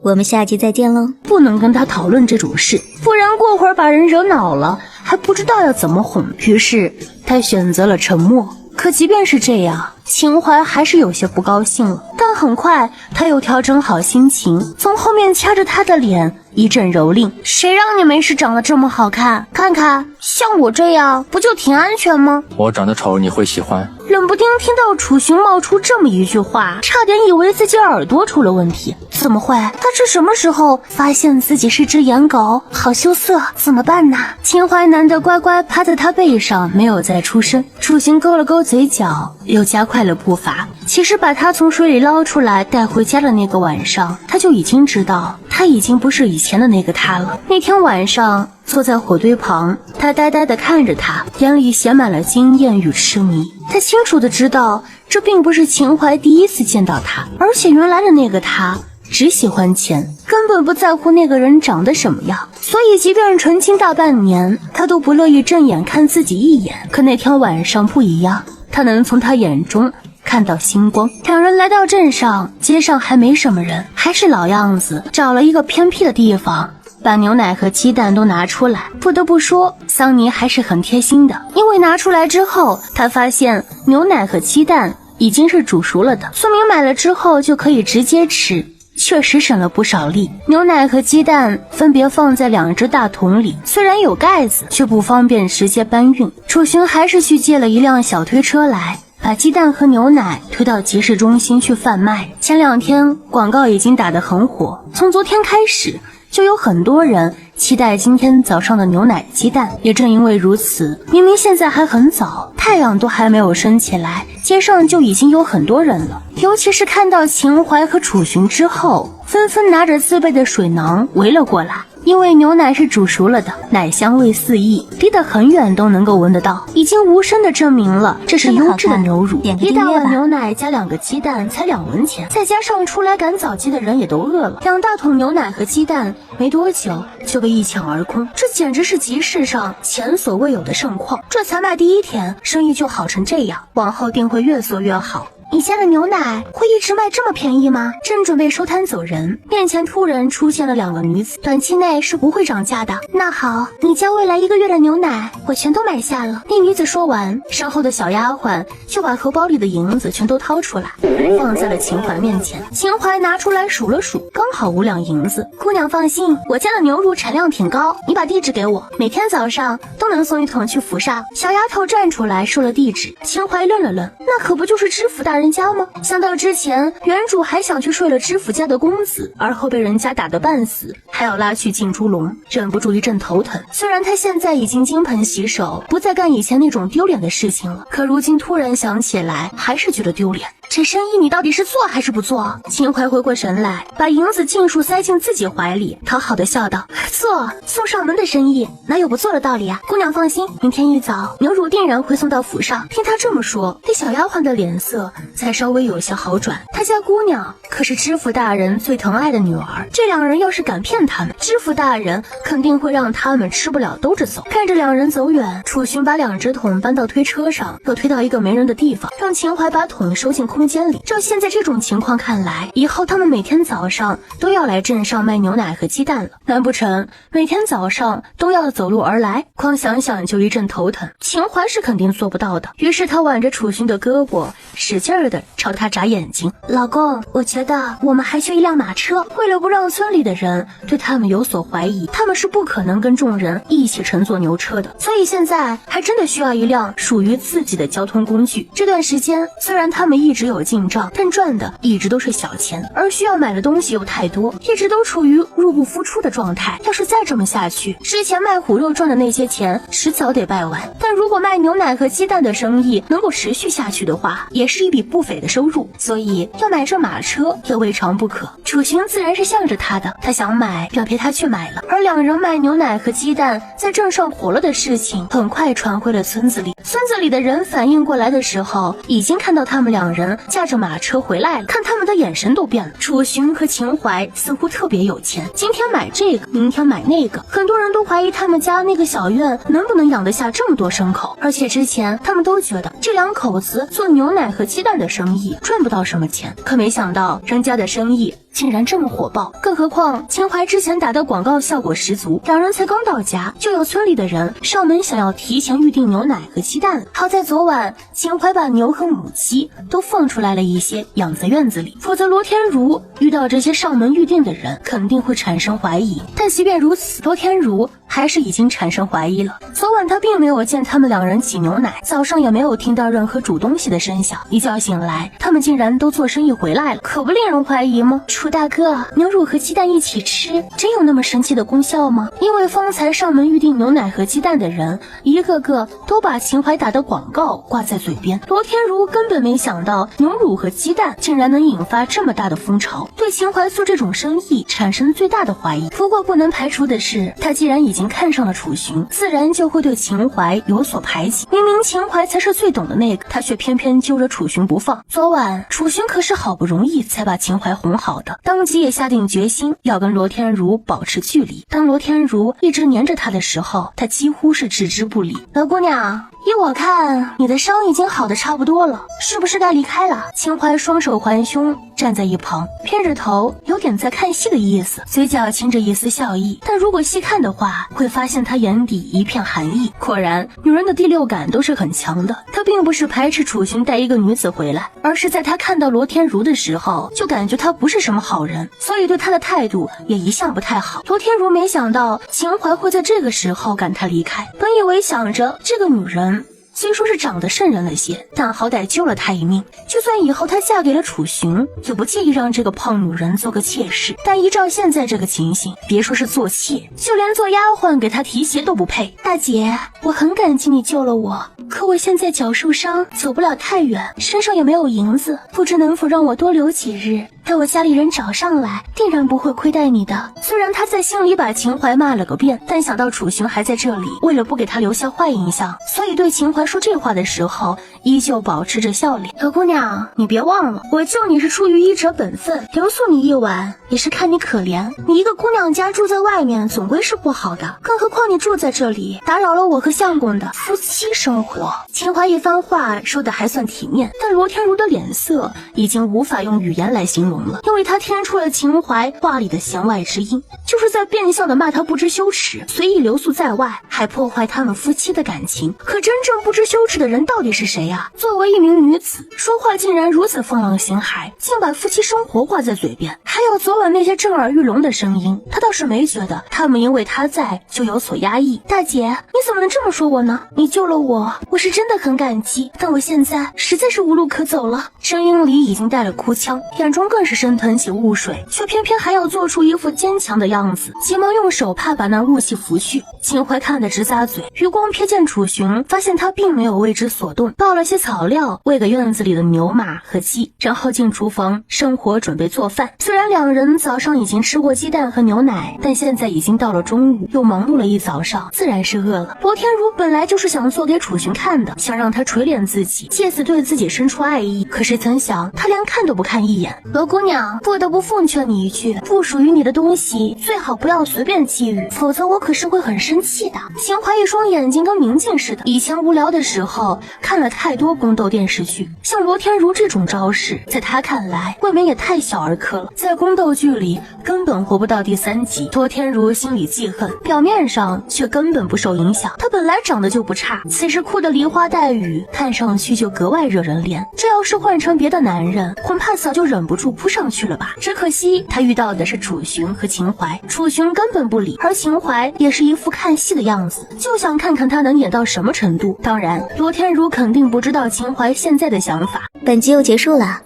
我们下集再见喽。不能跟他讨论这种事，不然过会儿把人惹恼了，还不知道要怎么哄。于是他选择了沉默。可即便是这样，秦淮还是有些不高兴了，但很快他又调整好心情，从后面掐着他的脸一阵蹂躏。谁让你没事长得这么好看？看看像我这样不就挺安全吗？我长得丑你会喜欢？冷不丁听到楚寻冒出这么一句话，差点以为自己耳朵出了问题。怎么会？他是什么时候发现自己是只颜狗？好羞涩，怎么办呢？秦淮难得乖乖趴在他背上，没有再出声。楚寻勾了勾嘴角，又加快了步伐。其实把他从水里捞出来带回家的那个晚上，他就已经知道他已经不是以前的那个他了。那天晚上坐在火堆旁，他呆呆地看着他，眼里写满了惊艳与痴迷。他清楚地知道，这并不是秦淮第一次见到他，而且原来的那个他只喜欢钱，根本不在乎那个人长得什么样。所以即便纯情大半年，他都不乐意正眼看自己一眼。可那天晚上不一样，他能从他眼中看到星光。两人来到镇上，街上还没什么人，还是老样子，找了一个偏僻的地方，把牛奶和鸡蛋都拿出来。不得不说，桑尼还是很贴心的，因为拿出来之后，他发现牛奶和鸡蛋已经是煮熟了的，说明买了之后就可以直接吃，确实省了不少力。牛奶和鸡蛋分别放在2只大桶里，虽然有盖子，却不方便直接搬运。楚寻还是去借了一辆小推车来，把鸡蛋和牛奶推到集市中心去贩卖。前2天广告已经打得很火，从昨天开始就有很多人期待今天早上的牛奶鸡蛋。也正因为如此，明明现在还很早，太阳都还没有升起来，街上就已经有很多人了。尤其是看到秦淮和楚寻之后，纷纷拿着自备的水囊围了过来。因为牛奶是煮熟了的，奶香味四溢，离得很远都能够闻得到，已经无声地证明了这是优质的牛乳。一大碗牛奶加2个鸡蛋才2文钱，再加上出来赶早鸡的人也都饿了，2大桶牛奶和鸡蛋没多久就被一抢而空，这简直是集市上前所未有的盛况。这才卖第1天，生意就好成这样，往后定会越做越好。你家的牛奶会一直卖这么便宜吗？正准备收摊走人，面前突然出现了2个女子，短期内是不会涨价的。那好，你家未来1个月的牛奶我全都买下了。那女子说完，身后的小丫鬟就把荷包里的银子全都掏出来，放在了秦淮面前。秦淮拿出来数了数，刚好5两银子。姑娘放心，我家的牛乳产量挺高，你把地址给我，每天早上都能送1桶去府上。小丫头站出来说了地址。秦淮愣了愣，那可不就是知府大人家吗？想到之前原主还想去睡了知府家的公子，而后被人家打得半死，还要拉去进猪笼，忍不住一阵头疼。虽然他现在已经金盆洗手，不再干以前那种丢脸的事情了，可如今突然想起来，还是觉得丢脸。这生意你到底是做还是不做？秦淮回过神来，把银子尽数塞进自己怀里，讨好的笑道：做，送上门的生意哪有不做的道理啊？姑娘放心，明天一早牛乳定然会送到府上。听他这么说，那小丫鬟的脸色才稍微有些好转。他家姑娘可是知府大人最疼爱的女儿，这2人要是敢骗他们，知府大人肯定会让他们吃不了兜着走。看着2人走远，楚寻把2只桶搬到推车上，又推到一个没人的地方，让秦淮把桶收进空间里。照现在这种情况看来，以后他们每天早上都要来镇上卖牛奶和鸡蛋了。难不成每天早上都要走路而来？光想想就一阵头疼。秦淮是肯定做不到的，于是他挽着楚寻的胳膊，使劲儿的朝他眨眼睛。老公，我觉得我们还缺1辆马车。为了不让村里的人对他们有所怀疑，他们是不可能跟众人一起乘坐牛车的，所以现在还真的需要1辆属于自己的交通工具。这段时间虽然他们一直有进账，但赚的一直都是小钱，而需要买的东西又太多，一直都处于入不敷出的状态。要是再这么下去，之前卖虎肉赚的那些钱迟早得败完。但如果卖牛奶和鸡蛋的生意能够持续下去的话，也是一笔不菲的收入，所以要买这马车也未尝不可。楚寻自然是向着他的，他想买要陪他去买了。而2人卖牛奶和鸡蛋在镇上火了的事情很快传回了村子里。村子里的人反应过来的时候，已经看到他们2人驾着马车回来了，看他们的眼神都变了。楚寻和秦淮似乎特别有钱，今天买这个，明天买那个，很多人都怀疑他们家那个小院能不能养得下这么多牲口。而且之前他们都觉得这2口子做牛奶和鸡蛋的生意赚不到什么钱，可没想到人家的生意竟然这么火爆。更何况秦淮之前打的广告效果十足，2人才刚到家，就有村里的人上门想要提前预定牛奶和鸡蛋。好在昨晚秦淮把牛和母鸡都放出来了一些，养在院子里，否则罗天如遇到这些上门预定的人肯定会产生怀疑。但即便如此，罗天如还是已经产生怀疑了。昨晚他并没有见他们2人挤牛奶，早上也没有听到任何煮东西的声响，一觉醒来他们竟然都做生意回来了，可不令人怀疑吗？楚大哥，牛乳和鸡蛋一起吃真有那么神奇的功效吗？因为方才上门预定牛奶和鸡蛋的人一个个都把秦淮打的广告挂在嘴边，罗天如根本没想到牛乳和鸡蛋竟然能引发这么大的风潮，对秦淮做这种生意产生最大的怀疑。不过不能排除的是，他既然已经看上了楚寻，自然就会对秦淮有所排挤。明明秦淮才是最懂的那个，他却偏偏揪着楚寻不放。昨晚楚寻可是好不容易才把秦淮哄好的，当即也下定决心要跟罗天如保持距离。当罗天如一直黏着他的时候，他几乎是置之不理。老姑娘，依我看，你的伤已经好的差不多了，是不是该离开了？秦淮双手环胸站在一旁，偏着头，有点在看戏的意思，嘴角噙着一丝笑意。但如果细看的话，会发现他眼底一片寒意。果然，女人的第六感都是很强的。他并不是排斥楚寻带一个女子回来，而是在他看到罗天如的时候，就感觉他不是什么好人，所以对他的态度也一向不太好。罗天如没想到秦淮会在这个时候赶他离开，本以为想着这个女人虽说是长得瘆人了些，但好歹救了她一命。就算以后她嫁给了楚雄，也不介意让这个胖女人做个妾室。但依照现在这个情形，别说是做妾，就连做丫鬟给她提鞋都不配。大姐，我很感激你救了我，可我现在脚受伤，走不了太远，身上也没有银子，不知能否让我多留几日。待我家里人找上来，定然不会亏待你的。虽然他在心里把秦淮骂了个遍，但想到楚雄还在这里，为了不给他留下坏印象，所以对秦淮说这话的时候依旧保持着笑脸。小姑娘，你别忘了，我救你是出于医者本分，留宿你一晚也是看你可怜。你一个姑娘家住在外面总归是不好的，更何况你住在这里，打扰了我和相公的夫妻生活。秦淮一番话说的还算体面，但罗天如的脸色已经无法用语言来形容了，因为他听出了秦淮话里的弦外之音，就是在变相的骂他不知羞耻，随意留宿在外，还破坏他们夫妻的感情。可真正不知羞耻的人到底是谁啊？作为一名女子，说话竟然如此风浪形骸，竟把夫妻生活挂在嘴边。还有昨晚那些震耳欲聋的声音，他倒是没觉得他们因为他在就有所压抑。大姐，你怎么能这么说我呢？你救了我，我是真的很感激，但我现在实在是无路可走了。声音里已经带了哭腔，眼中更是深腾起雾水，却偏偏还要做出一副坚强的样子，急忙用手帕把那雾气拂去。秦淮看得直咂嘴，余光瞥见楚雄，发现他并没有为之所动，抱了些草料喂给院子里的牛马和鸡，然后进厨房生火准备做饭。虽然两人早上已经吃过鸡蛋和牛奶，但现在已经到了中午，又忙碌了一早上，自然是饿了。罗天如本来就是想做给楚雄看的，想让他垂怜自己，借此对自己伸出爱意，可是曾想他连看都不看一眼。罗姑娘，不得不奉劝你一句，不属于你的东西最好不要随便觊觎，否则我可是会很生气的。秦淮一双眼睛跟明镜似的，以前无聊的时候看了太多宫斗电视剧，像罗天如这种招式在他看来未免也太小儿科了，在宫斗剧里根本活不到第3集。罗天如心里记恨，表面上却根本不受影响。她本来长得就不差，此时哭得梨花带雨，看上去就格外惹人怜。这要是换成别的男人，恐怕早就忍不住扑上去了吧。只可惜他遇到的是楚雄和秦淮，楚雄根本不理，而秦淮也是一副看戏的样子，就想看看他能演到什么程度。当然罗天如肯定不知道秦淮现在的想法。本集又结束了，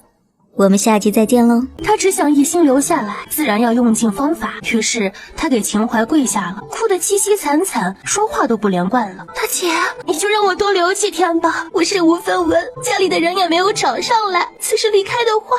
我们下集再见喽。他只想一心留下来，自然要用尽方法。于是他给秦淮跪下了，哭得凄凄惨惨，说话都不连贯了。大姐，你就让我多留几天吧，我身无分文，家里的人也没有找上来，此时离开的话，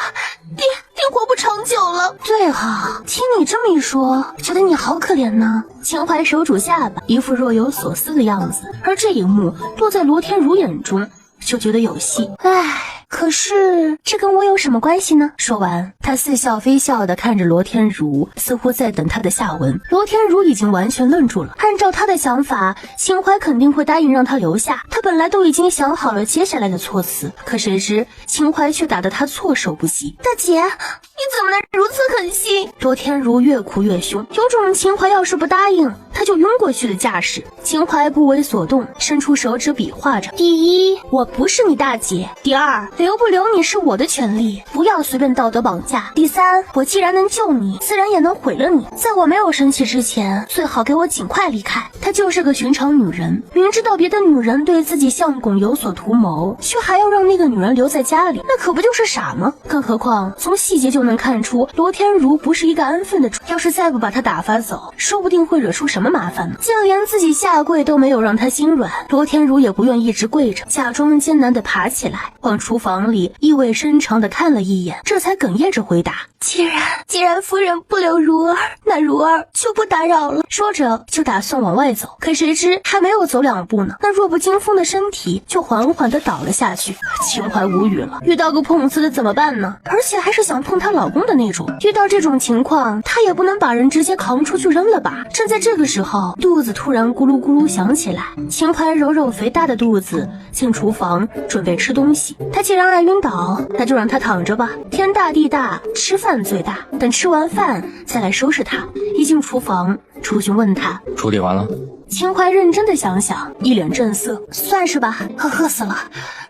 定活不长久了。对哈，听你这么一说，觉得你好可怜呢。秦淮手拄下巴，一副若有所思的样子，而这一幕落在罗天如眼中，就觉得有戏。唉，可是这跟我有什么关系呢？说完，他似笑非笑地看着罗天如，似乎在等他的下文。罗天如已经完全愣住了，按照他的想法，秦淮肯定会答应让他留下，他本来都已经想好了接下来的措辞，可谁知秦淮却打得他措手不及。大姐，你怎么能如此狠心？罗天如越哭越凶，有种秦淮要是不答应他就晕过去的架势。秦淮不为所动，伸出手指比划着：第一，我不是你大姐；第二，留不留你是我的权利，不要随便道德绑架；第三，我既然能救你，自然也能毁了你，在我没有生气之前，最好给我尽快离开。她就是个寻常女人，明知道别的女人对自己相公有所图谋，却还要让那个女人留在家里，那可不就是傻吗？更何况从细节就能看出罗天如不是一个安分的主，要是再不把她打发走，说不定会惹出什么麻烦呢。竟连自己下跪都没有让她心软，罗天如也不愿一直跪着，假装艰难地爬起来，往厨房里意味深长地看了一眼，这才哽咽着回答：既然夫人不留如儿，那如儿就不打扰了。说着就打算往外走，可谁知还没有走2步呢，那弱不禁风的身体就缓缓地倒了下去。秦淮无语了，遇到个碰瓷的怎么办呢？而且还是想碰她老公的那种。遇到这种情况，她也不能把人直接扛出去扔了吧。正在这个时候，肚子突然咕噜咕噜响起来，秦淮揉揉肥大的肚子，进厨房准备吃东西。他既然爱晕倒，那就让他躺着吧，天大地大，吃饭最大，等吃完饭再来收拾他。一进厨房，楚雄问他：处理完了？秦淮认真的想想，一脸正色：算是吧，饿死了，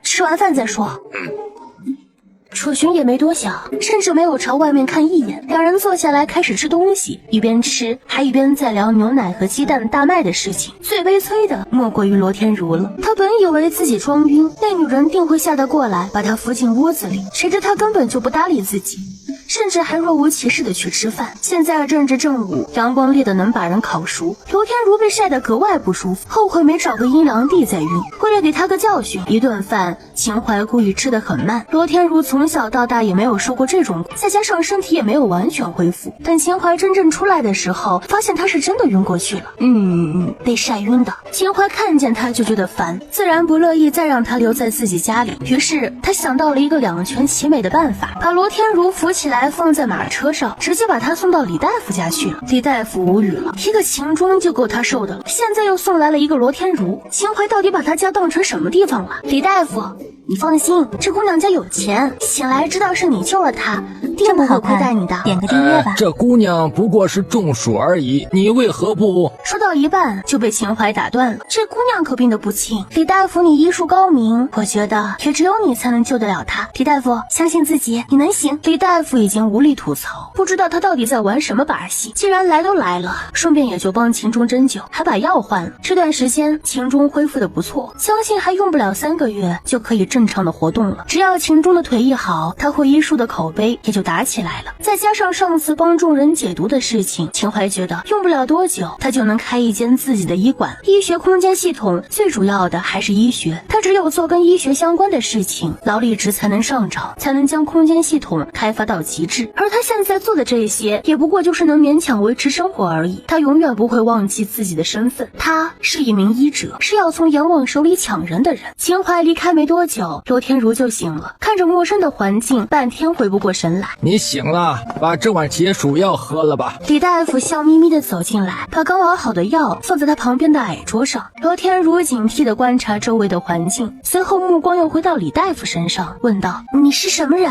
吃完饭再说。楚寻也没多想，甚至没有朝外面看一眼。两人坐下来开始吃东西，一边吃还一边在聊牛奶和鸡蛋大卖的事情。最悲催的莫过于罗天如了。他本以为自己装晕，那女人定会吓得过来把他扶进屋子里，谁知他根本就不搭理自己，甚至还若无其事的去吃饭。现在正值正午，阳光烈得能把人烤熟。罗天如被晒得格外不舒服，后悔没找个阴凉地再晕。为了给他个教训，一顿饭秦淮故意吃得很慢。罗天如从小到大也没有受过这种苦，再加上身体也没有完全恢复。等秦淮真正出来的时候，发现他是真的晕过去了，被晒晕的。秦淮看见他就觉得烦，自然不乐意再让他留在自己家里。于是他想到了一个两全其美的办法，把罗天如扶起来放在马车上，直接把他送到李大夫家去了。李大夫无语了，一个秦钟就够他受的了，现在又送来了一个罗天如，秦淮到底把他家当成什么地方了？李大夫，你放心，这姑娘家有钱，醒来知道是你救了她，定不会亏待你的。点个订阅吧。这姑娘不过是中暑而已，你为何不……说到一半就被秦淮打断了。这姑娘可病得不轻，李大夫你医术高明，我觉得也只有你才能救得了她。李大夫，相信自己，你能行。李大夫已经无力吐槽，不知道他到底在玩什么把戏。既然来都来了，顺便也就帮秦钟针灸，还把药换了。这段时间秦钟恢复得不错，相信还用不了3个月就可以正常的活动了。只要秦钟的腿一好，他会医术的口碑也就打起来了。再加上上次帮众人解毒的事情，秦淮觉得用不了多久他就能开一间自己的医馆。医学空间系统最主要的还是医学，他只有做跟医学相关的事情，劳力值才能上涨，才能将空间系统开发到极致。而他现在做的这些也不过就是能勉强维持生活而已。他永远不会忘记自己的身份，他是一名医者，是要从阎王手里抢人的人。秦淮离开没多久，罗天如就醒了，看着陌生的环境，半天回不过神来。你醒了，把这碗解暑药喝了吧。李大夫笑眯眯地走进来，把刚熬好的药放在他旁边的矮桌上。罗天如警惕地观察周围的环境，随后目光又回到李大夫身上，问道：你是什么人？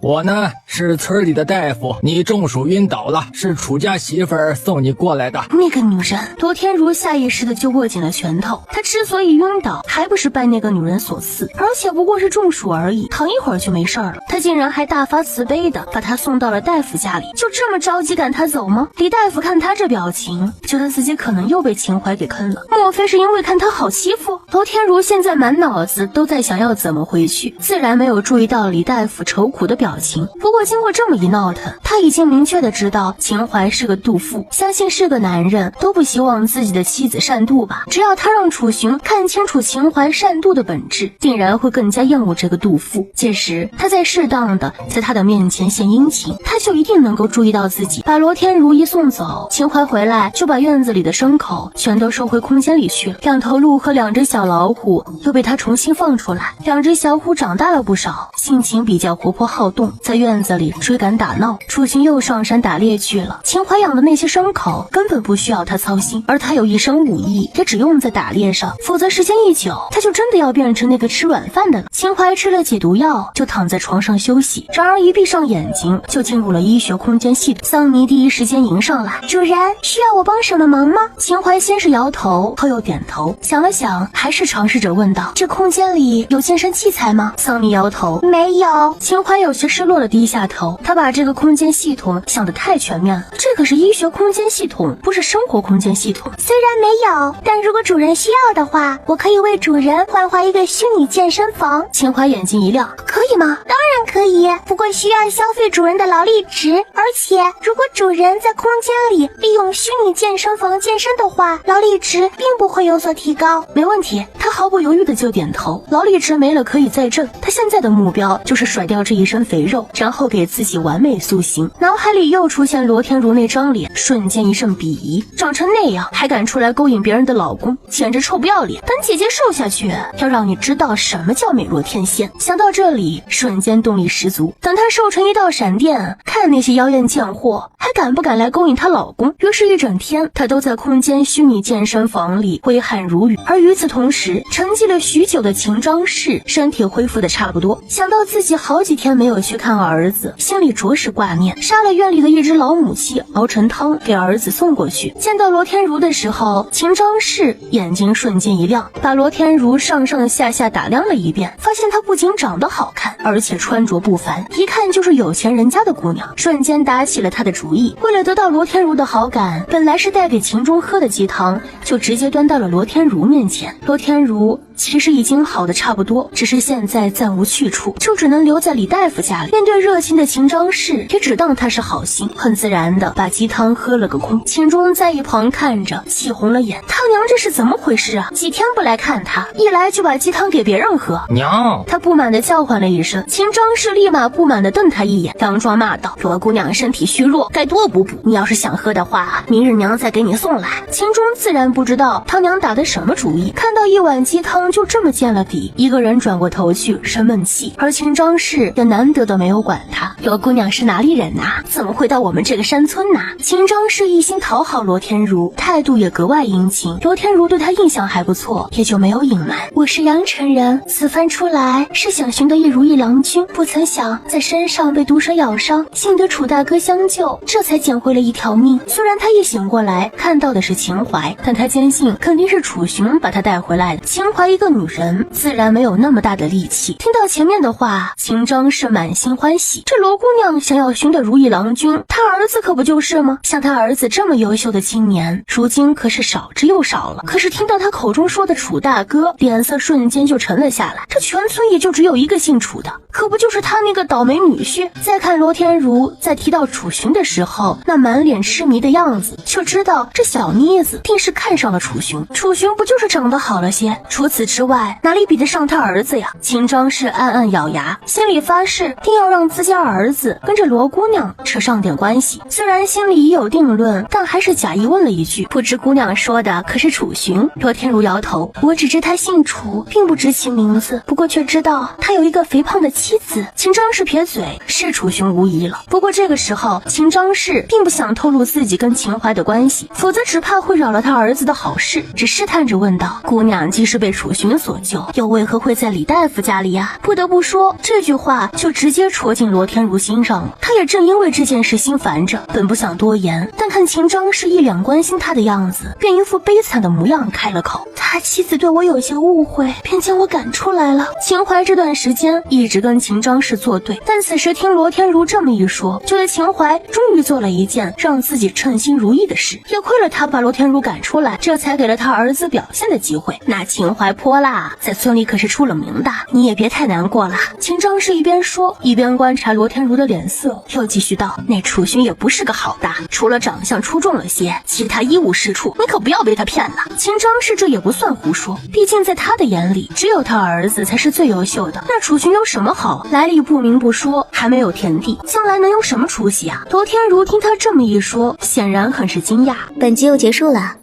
我呢是村里的大夫，你中暑晕倒了，是楚家媳妇儿送你过来的。那个女人，罗天如下意识的就握紧了拳头。他之所以晕倒，还不是拜那个女人所赐，而且不过是中暑而已，躺一会儿就没事了。他竟然还大发慈悲的把他送到了大夫家里，就这么着急赶他走吗？李大夫看他这表情，觉得自己可能又被秦淮给坑了，莫非是因为看他好欺负？罗天如现在满脑子都在想要怎么回去，自然没有注意到李大夫愁苦的表情。不过经过这么一闹腾，他已经明确的知道秦淮是个妒妇，相信是个男人都不希望自己的妻子善妒吧。只要他让楚寻看清楚秦淮善妒的本质，定然会更加厌恶这个妒妇。届时他再适当的在他的面前献殷勤，他就一定能够注意到自己。把罗天如一送走，秦淮回来就把院子里的牲口全都收回空间里去了。2头鹿和2只小老虎又被他重新放出来，2只小虎长大了不少，性情比较活泼好动，在院子里追赶打闹。楚寻又上山打猎去了，秦淮养的那些牲口根本不需要他操心，而他有一身武艺，也只用在打猎上，否则时间一久，他就真的要变成那个吃软饭的了。秦淮吃了解毒药，就躺在床上休息，然而一闭上眼睛就进入了医学空间系统。桑尼第一时间迎上来：主人，需要我帮什么忙吗？秦淮先是摇头，后又点头，想了想，还是尝试着问道：这空间里有健身器材吗？桑尼摇头：没有。秦淮有些失落地低下头，他把这个空间系统想得太全面了，这可是医学空间系统，不是生活空间系统。虽然没有，但如果主人需要的话，我可以为主人幻化一个虚拟健身房。秦淮眼睛一亮：可以吗？当然可以，不过需要消费主人的劳力值，而且如果主人在空间里利用虚拟健身房健身的话，劳力值并不会有所提高。没问题，他毫不犹豫的就点头。劳力值没了可以再挣，他现在的目标就是甩掉这一身肥肉，然后给自己完美塑形。脑海里又出现罗天如那张脸，瞬间一阵鄙夷，长成那样还敢出来勾引别人的老公，简直臭不要脸。等姐姐瘦下去，要让你知道什么叫美若天仙。想到这里，瞬间动力十足。等他瘦成一道闪电，看那些妖艳贱货还敢不敢来勾引她老公？于是，一整天她都在空间虚拟健身房里挥汗如雨。而与此同时，沉寂了许久的秦张氏身体恢复的差不多，想到自己好几天没有去看儿子，心里着实挂念，杀了院里的一只老母鸡，熬成汤给儿子送过去。见到罗天如的时候，秦张氏眼睛瞬间一亮，把罗天如上上下下打量了一遍，发现她不仅长得好看，而且穿着不凡，一看就是有钱人家的姑娘，瞬间打起了他的主意。为了得到罗天如的好感，本来是带给秦钟喝的鸡汤，就直接端到了罗天如面前。罗天如其实已经好的差不多，只是现在暂无去处，就只能留在李大夫家里。面对热情的秦张氏，也只当他是好心，很自然的把鸡汤喝了个空。秦钟在一旁看着，气红了眼，他娘这是怎么回事啊？几天不来看他，一来就把鸡汤给别人喝。娘！他不满的叫唤了一声，秦张氏立马不满的瞪他一眼，佯装骂道：罗姑娘身体虚弱，该多补补，你要是想喝的话，明日娘再给你送来。秦钟自然不知道他娘打的什么主意，看到一碗鸡汤就这么见了底，一个人转过头去生闷气。而秦张氏也难得的没有管他，罗姑娘是哪里人啊？怎么会到我们这个山村啊？秦张氏一心讨好罗天如，态度也格外殷勤，罗天如对他印象还不错，也就没有隐瞒。我是阳城人，此番出来是想寻得一如意郎君，不曾想在身上被毒蛇咬伤，幸得楚大哥相救，这才捡回了一条命。虽然他一醒过来看到的是秦淮，但他坚信肯定是楚雄把他带回来的。秦淮一个女人自然没有那么大的力气。听到前面的话，秦张是满心欢喜，这罗姑娘想要寻得如意郎君，他儿子可不就是吗？像他儿子这么优秀的青年，如今可是少之又少了。可是听到他口中说的楚大哥，脸色瞬间就沉了下来。这全村也就只有一个姓楚的，可不就是他那个倒霉女婿？再看罗天如在提到楚雄的时候，那满脸痴迷的样子，就知道这小妮子定是看上了楚雄。楚雄不就是长得好了些？除此之外，哪里比得上他儿子呀？秦张氏暗暗咬牙，心里发誓定要让自家儿子跟着罗姑娘扯上点关系。虽然心里已有定论，但还是假意问了一句：不知姑娘说的可是楚雄？罗天如摇头，我只知他姓楚，并不知其名字，不过却知道他有一个肥胖的妻子。秦张氏撇嘴，是楚雄无疑了。不过这个时候，秦张氏并不想透露自己跟秦淮的关系，否则只怕会扰了他儿子的好事，只试探着问道：姑娘既是被楚雄所救，又为何会在李大夫家里呀？不得不说，这句话就直接戳进罗天如心上了。他也正因为这件事心烦着，本不想多言，但看秦张氏一脸关心他的样子，便一副悲惨的模样开了口：他妻子对我有些误会，便将我赶出来了。秦淮这段时间一直跟秦张氏作对，但此时听罗天如这么一说，觉得秦淮终于做了一件让自己称心如意的事。也亏了他把罗天如赶出来，这才给了他儿子表现的机会。那秦淮泼辣在村里可是出了名的，你也别太难过了。秦张氏一边说一边观察罗天如的脸色，又继续道：那楚雄也不是个好大，除了长相出众了些，其他一无是处，你可不要被他骗了。秦张氏这也不算胡说，毕竟在他的眼里，只有他儿子才是最优秀的。那楚雄有什么好？来历不明不说，还没有田地，将来能有什么出息啊？罗天如听他这么一说，显然很是惊讶。本集又结束了，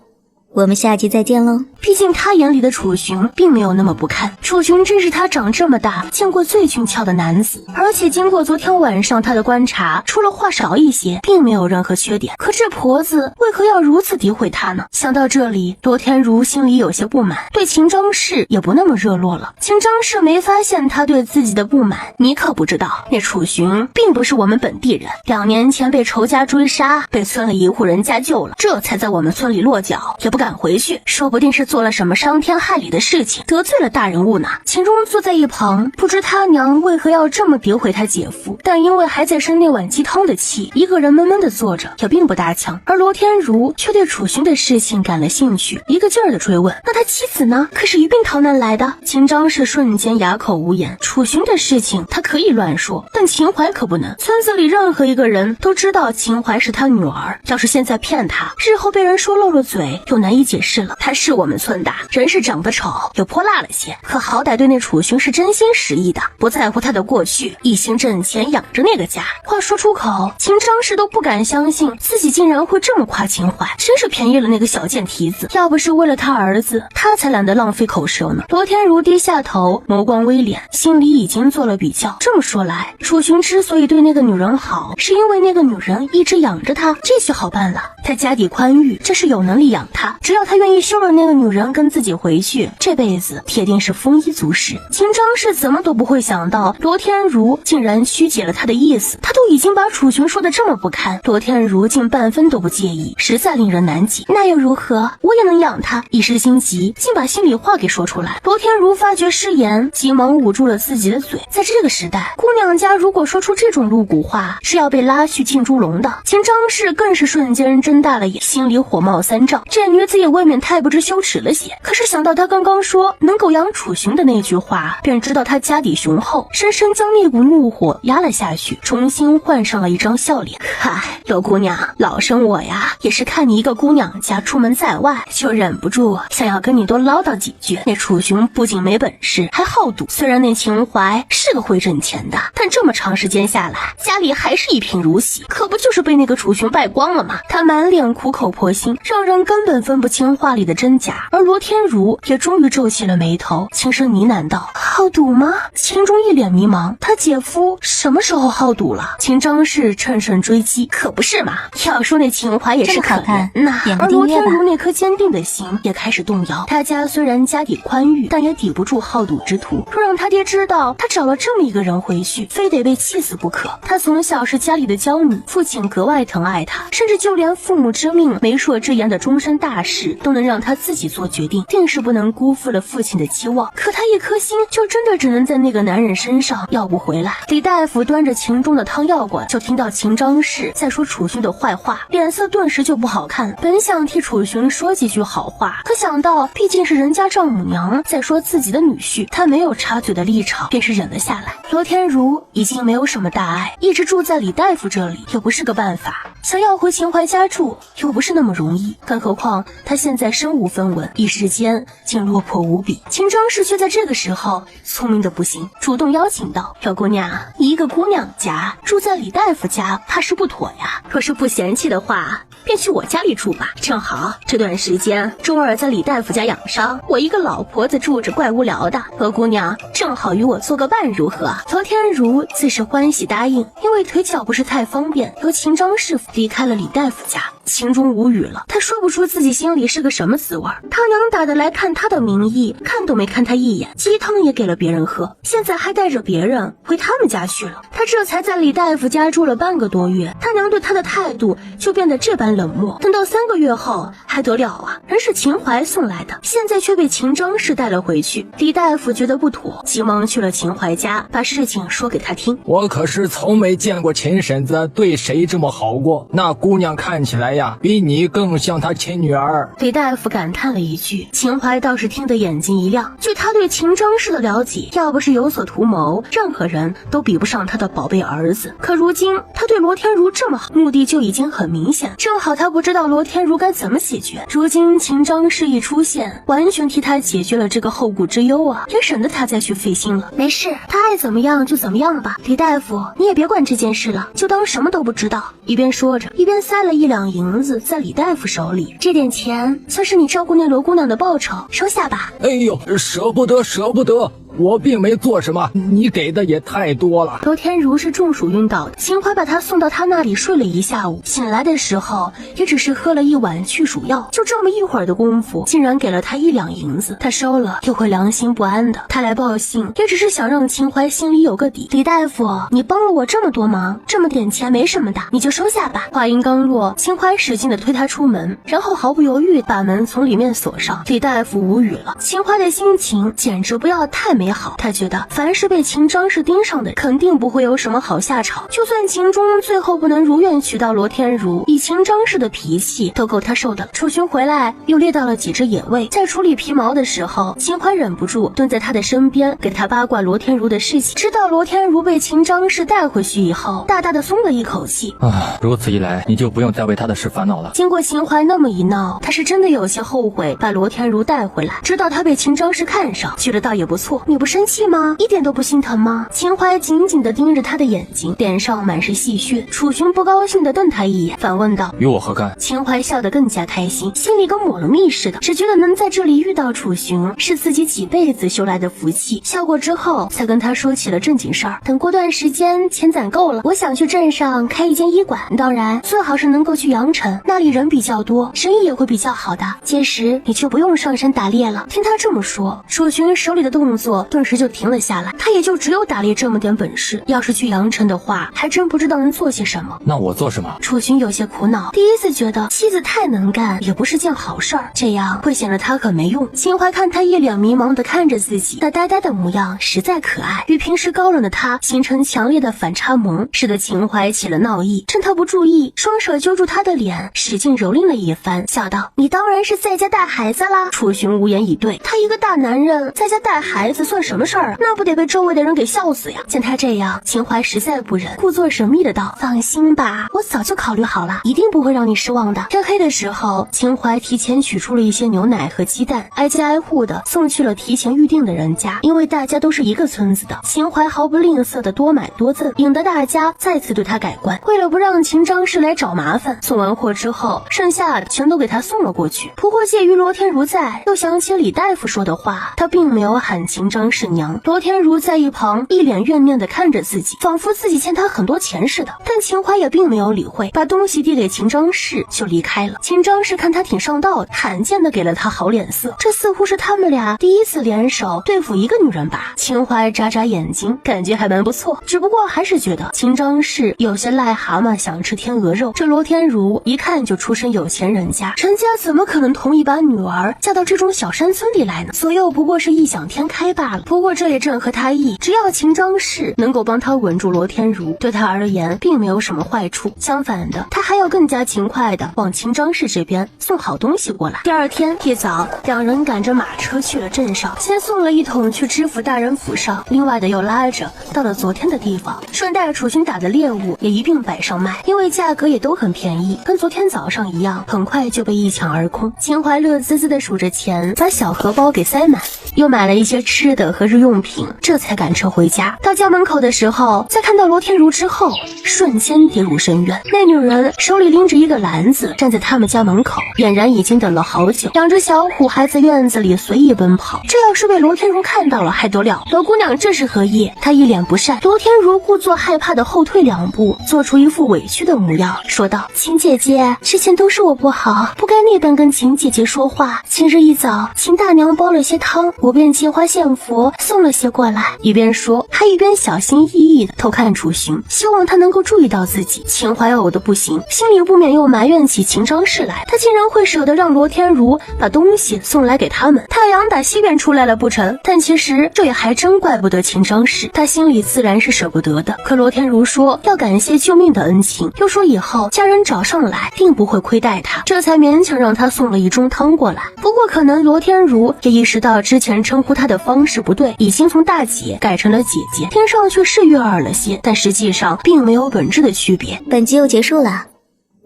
我们下集再见喽。毕竟他眼里的楚雄并没有那么不堪，楚雄真是他长这么大见过最俊俏的男子，而且经过昨天晚上他的观察，除了话少一些，并没有任何缺点。可这婆子为何要如此诋毁他呢？想到这里，罗天如心里有些不满，对秦张氏也不那么热络了。秦张氏没发现他对自己的不满，你可不知道，那楚雄并不是我们本地人，2年前被仇家追杀，被村里一户人家救了，这才在我们村里落脚，也不敢回去，说不定是做了什么伤天害理的事情，得罪了大人物呢。秦钟坐在一旁，不知他娘为何要这么诋毁他姐夫，但因为还在生那碗鸡汤的气，一个人闷闷的坐着，也并不搭腔。而罗天如却对楚雄的事情感了兴趣，一个劲儿的追问：那他妻子呢？可是一并逃难来的？秦张氏瞬间哑口无言。楚雄的事情他可以乱说，但秦淮可不能。村子里任何一个人都知道秦淮是他女儿，要是现在骗他，日后被人说漏了嘴，又难难以解释了。他是我们村的，人是长得丑，又泼辣了些，可好歹对那楚寻是真心实意的，不在乎他的过去，一心挣钱养着那个家。话说出口，秦张氏都不敢相信自己竟然会这么夸秦淮，真是便宜了那个小贱蹄子。要不是为了他儿子，他才懒得浪费口舌呢。罗天如低下头，眸光微敛，心里已经做了比较。这么说来，楚寻之所以对那个女人好，是因为那个女人一直养着他，这就好办了。他家底宽裕，这是有能力养他，只要他愿意收了那个女人跟自己回去，这辈子铁定是丰衣足食。秦张氏怎么都不会想到罗天如竟然曲解了他的意思，他都已经把楚寻说的这么不堪，罗天如竟半分都不介意，实在令人难解。那又如何，我也能养他。一时心急，竟把心里话给说出来。罗天如发觉失言，急忙捂住了自己的嘴。在这个时代，姑娘家如果说出这种露骨话，是要被拉去进猪笼的。秦张氏更是瞬间睁大了眼，心里火冒三丈，这女子也未免太不知羞耻了些。可是想到她刚刚说能够养楚寻的那句话，便知道她家底雄厚，深深将那股怒火压了下去，重新换上了一张笑脸。嗨，罗姑娘，老生我呀，也是看你一个姑娘家出门在外，就忍不住想要跟你多唠叨几句。那楚寻不仅没本事，还好赌。虽然那秦淮是个会挣钱的，但这么长时间下来，家里还是一贫如洗，可不就是被那个楚寻败光了吗？他满脸苦口婆心，让人根本分不清话里的真假。而罗天如也终于皱起了眉头，轻声呢喃道：好赌吗？秦钟一脸迷茫，他姐夫什么时候好赌了？秦张氏趁胜追击，可不是嘛，要说那秦淮也是可怜呐。而罗天如那颗坚定的心也开始动摇，他家虽然家底宽裕，但也抵不住好赌之徒。若让他爹知道他找了这么一个人回去，非得被气死不可。他从小是家里的娇女，父亲格外疼爱他，甚至就连父母之命、媒妁之言的终身大事都能让他自己做决定，定是不能辜负了父亲的期望。可他一颗心就真的只能在那个男人身上，要不回来。李大夫端着秦钟的汤药罐，就听到秦张氏在说楚寻的坏话，脸色顿时就不好看。本想替楚寻说几句好话，可想到毕竟是人家丈母娘在说自己的女婿，他没有插嘴的立场，便是忍了下来。罗天如已经没有什么大碍，一直住在李大夫这里又不是个办法，想要回秦淮家住又不是那么容易，更何况他现在身无分文，一时间竟落魄无比。秦张氏却在这个时候聪明的不行，主动邀请道：小姑娘，一个姑娘家住在李大夫家怕是不妥呀，若是不嫌弃的话，便去我家里住吧。正好这段时间钟儿在李大夫家养伤，我一个老婆子住着怪无聊的，罗姑娘正好与我做个伴如何？罗天如自是欢喜答应，因为腿脚不是太方便，由秦张氏离开了李大夫家。秦钟无语了，他说不出自己心里是个什么滋味。他娘打的来看他的名义，看都没看他一眼，鸡汤也给了别人喝，现在还带着别人回他们家去了。他这才在李大夫家住了半个多月，他娘对他的态度就变得这般冷漠。等到3个月后还得了啊，人是秦淮送来的，现在却被秦张氏带了回去。李大夫觉得不妥，急忙去了秦淮家，把事情说给他听。我可是从没见过秦婶子对谁这么好过，那姑娘看起来呀，比你更像她亲女儿。李大夫感叹了一句，秦淮倒是听得眼睛一亮。据他对秦张氏的了解，要不是有所图谋，任何人都比不上他的宝贝儿子。可如今他对罗天如这么好，目的就已经很明显，正好他不知道罗天如该怎么解决。如今秦张氏一出现，完全替他解决了这个后顾之忧啊，也省得他再去费心了。没事，他爱怎么样就怎么样吧。李大夫，你也别管这件事了，就当什么都不知道。一边说着，一边塞了1两银子在李大夫手里，这点钱算是你照顾那罗姑娘的报酬，收下吧。哎呦，舍不得舍不得，我并没做什么，你给的也太多了。罗天如是中暑晕倒的，秦淮把他送到他那里睡了一下午，醒来的时候也只是喝了1碗去暑药，就这么一会儿的功夫，竟然给了他1两银子，他收了又会良心不安的。他来报信也只是想让秦淮心里有个底。李大夫，你帮了我这么多忙，这么点钱没什么的，你就收下吧。话音刚落，秦淮使劲的推他出门，然后毫不犹豫把门从里面锁上。李大夫无语了，秦淮的心情简直不要太没也好，他觉得凡是被秦张氏盯上的，肯定不会有什么好下场。就算秦钟最后不能如愿娶到罗天如，以秦张氏的脾气都够他受的。楚寻回来又猎到了几只野味，在处理皮毛的时候，秦淮忍不住蹲在他的身边，给他八卦罗天如的事情。知道罗天如被秦张氏带回去以后，大大的松了一口气。如此一来，你就不用再为他的事烦恼了。经过秦淮那么一闹，他是真的有些后悔把罗天如带回来。知道他被秦张氏看上，觉得倒也不错。你不生气吗？一点都不心疼吗？秦淮紧紧地盯着他的眼睛，脸上满是戏谑。楚寻不高兴地瞪他一眼，反问道：与我何干？秦淮笑得更加开心，心里跟抹了蜜似的，只觉得能在这里遇到楚寻是自己几辈子修来的福气。笑过之后，才跟他说起了正经事儿。等过段时间钱攒够了，我想去镇上开一间医馆，当然最好是能够去阳城，那里人比较多，生意也会比较好的。届时你就不用上山打猎了。听他这么说，楚寻手里的动作顿时就停了下来。他也就只有打猎这么点本事，要是去阳城的话，还真不知道能做些什么。那我做什么？楚寻有些苦恼，第一次觉得妻子太能干也不是件好事儿，这样会显得他很没用。秦淮看他一脸迷茫地看着自己，那呆呆的模样实在可爱，与平时高冷的他形成强烈的反差萌，使得秦淮起了闹意。趁他不注意，双手揪住他的脸，使劲蹂躏了一番，笑道：你当然是在家带孩子啦。楚寻无言以对，他一个大男人在家带孩子算什么事儿啊？那不得被周围的人给笑死呀。见他这样，秦淮实在不忍，故作神秘的道：放心吧，我早就考虑好了，一定不会让你失望的。天黑的时候，秦淮提前取出了一些牛奶和鸡蛋，挨家挨户的送去了提前预定的人家。因为大家都是一个村子的，秦淮毫不吝啬的多买多赠，引得大家再次对他改观。为了不让秦张氏来找麻烦，送完货之后，剩下的全都给他送了过去。不过介于罗天如在，又想起李大夫说的话，他并没有喊秦张氏娘。罗天如在一旁一脸怨念的看着自己，仿佛自己欠他很多钱似的。但秦淮也并没有理会，把东西递给秦张氏就离开了。秦张氏看他挺上道的，罕见的给了他好脸色，这似乎是他们俩第一次联手对付一个女人吧。秦淮眨眨眼睛，感觉还蛮不错，只不过还是觉得秦张氏有些癞蛤蟆想吃天鹅肉。这罗天如一看就出身有钱人家，人家怎么可能同意把女儿嫁到这种小山村里来呢？左右不过是异想天开罢了。不过这也正合他意，只要秦张氏能够帮他稳住罗天如，对他而言并没有什么坏处。相反的，他还要更加勤快的往秦张氏这边送好东西过来。第二天一早，两人赶着马车去了镇上，先送了一桶去知府大人府上，另外的又拉着到了昨天的地方，顺带楚寻打的猎物也一并摆上卖，因为价格也都很便宜，跟昨天早上一样，很快就被一抢而空。秦淮乐滋滋的数着钱，把小荷包给塞满，又买了一些吃的和日用品，这才赶车回家。到家门口的时候，在看到罗天如之后，瞬间跌入深渊。那女人手里拎着一个篮子，站在他们家门口，俨然已经等了好久。两只小虎还在院子里随意奔跑，这要是被罗天如看到了还得了？罗姑娘这是何意？她一脸不善。罗天如故作害怕的后退两步，做出一副委屈的模样，说道：秦姐姐，之前都是我不好，不该那般跟秦姐姐说话。今日一早，秦大娘煲了些汤，我便借花献佛，送了些过来。一边说，还一边小心翼翼的偷看楚寻，希望他能够注意到自己。秦淮呕的不行，心里不免又埋怨起秦张氏来，他竟然会舍得让罗天如把东西送来给他们。太阳打西边出来了不成？但其实这也还真怪不得秦张氏，他心里自然是舍不得的。可罗天如说要感谢救命的恩情，又说以后家人找上来定不会亏待他，这才勉强让他送了一盅汤过来。不过可能罗天如也意识到之前称呼他的方式不对，已经从大姐改成了姐姐，听上去是悦耳了些，但实际上并没有本质的区别。本集又结束了，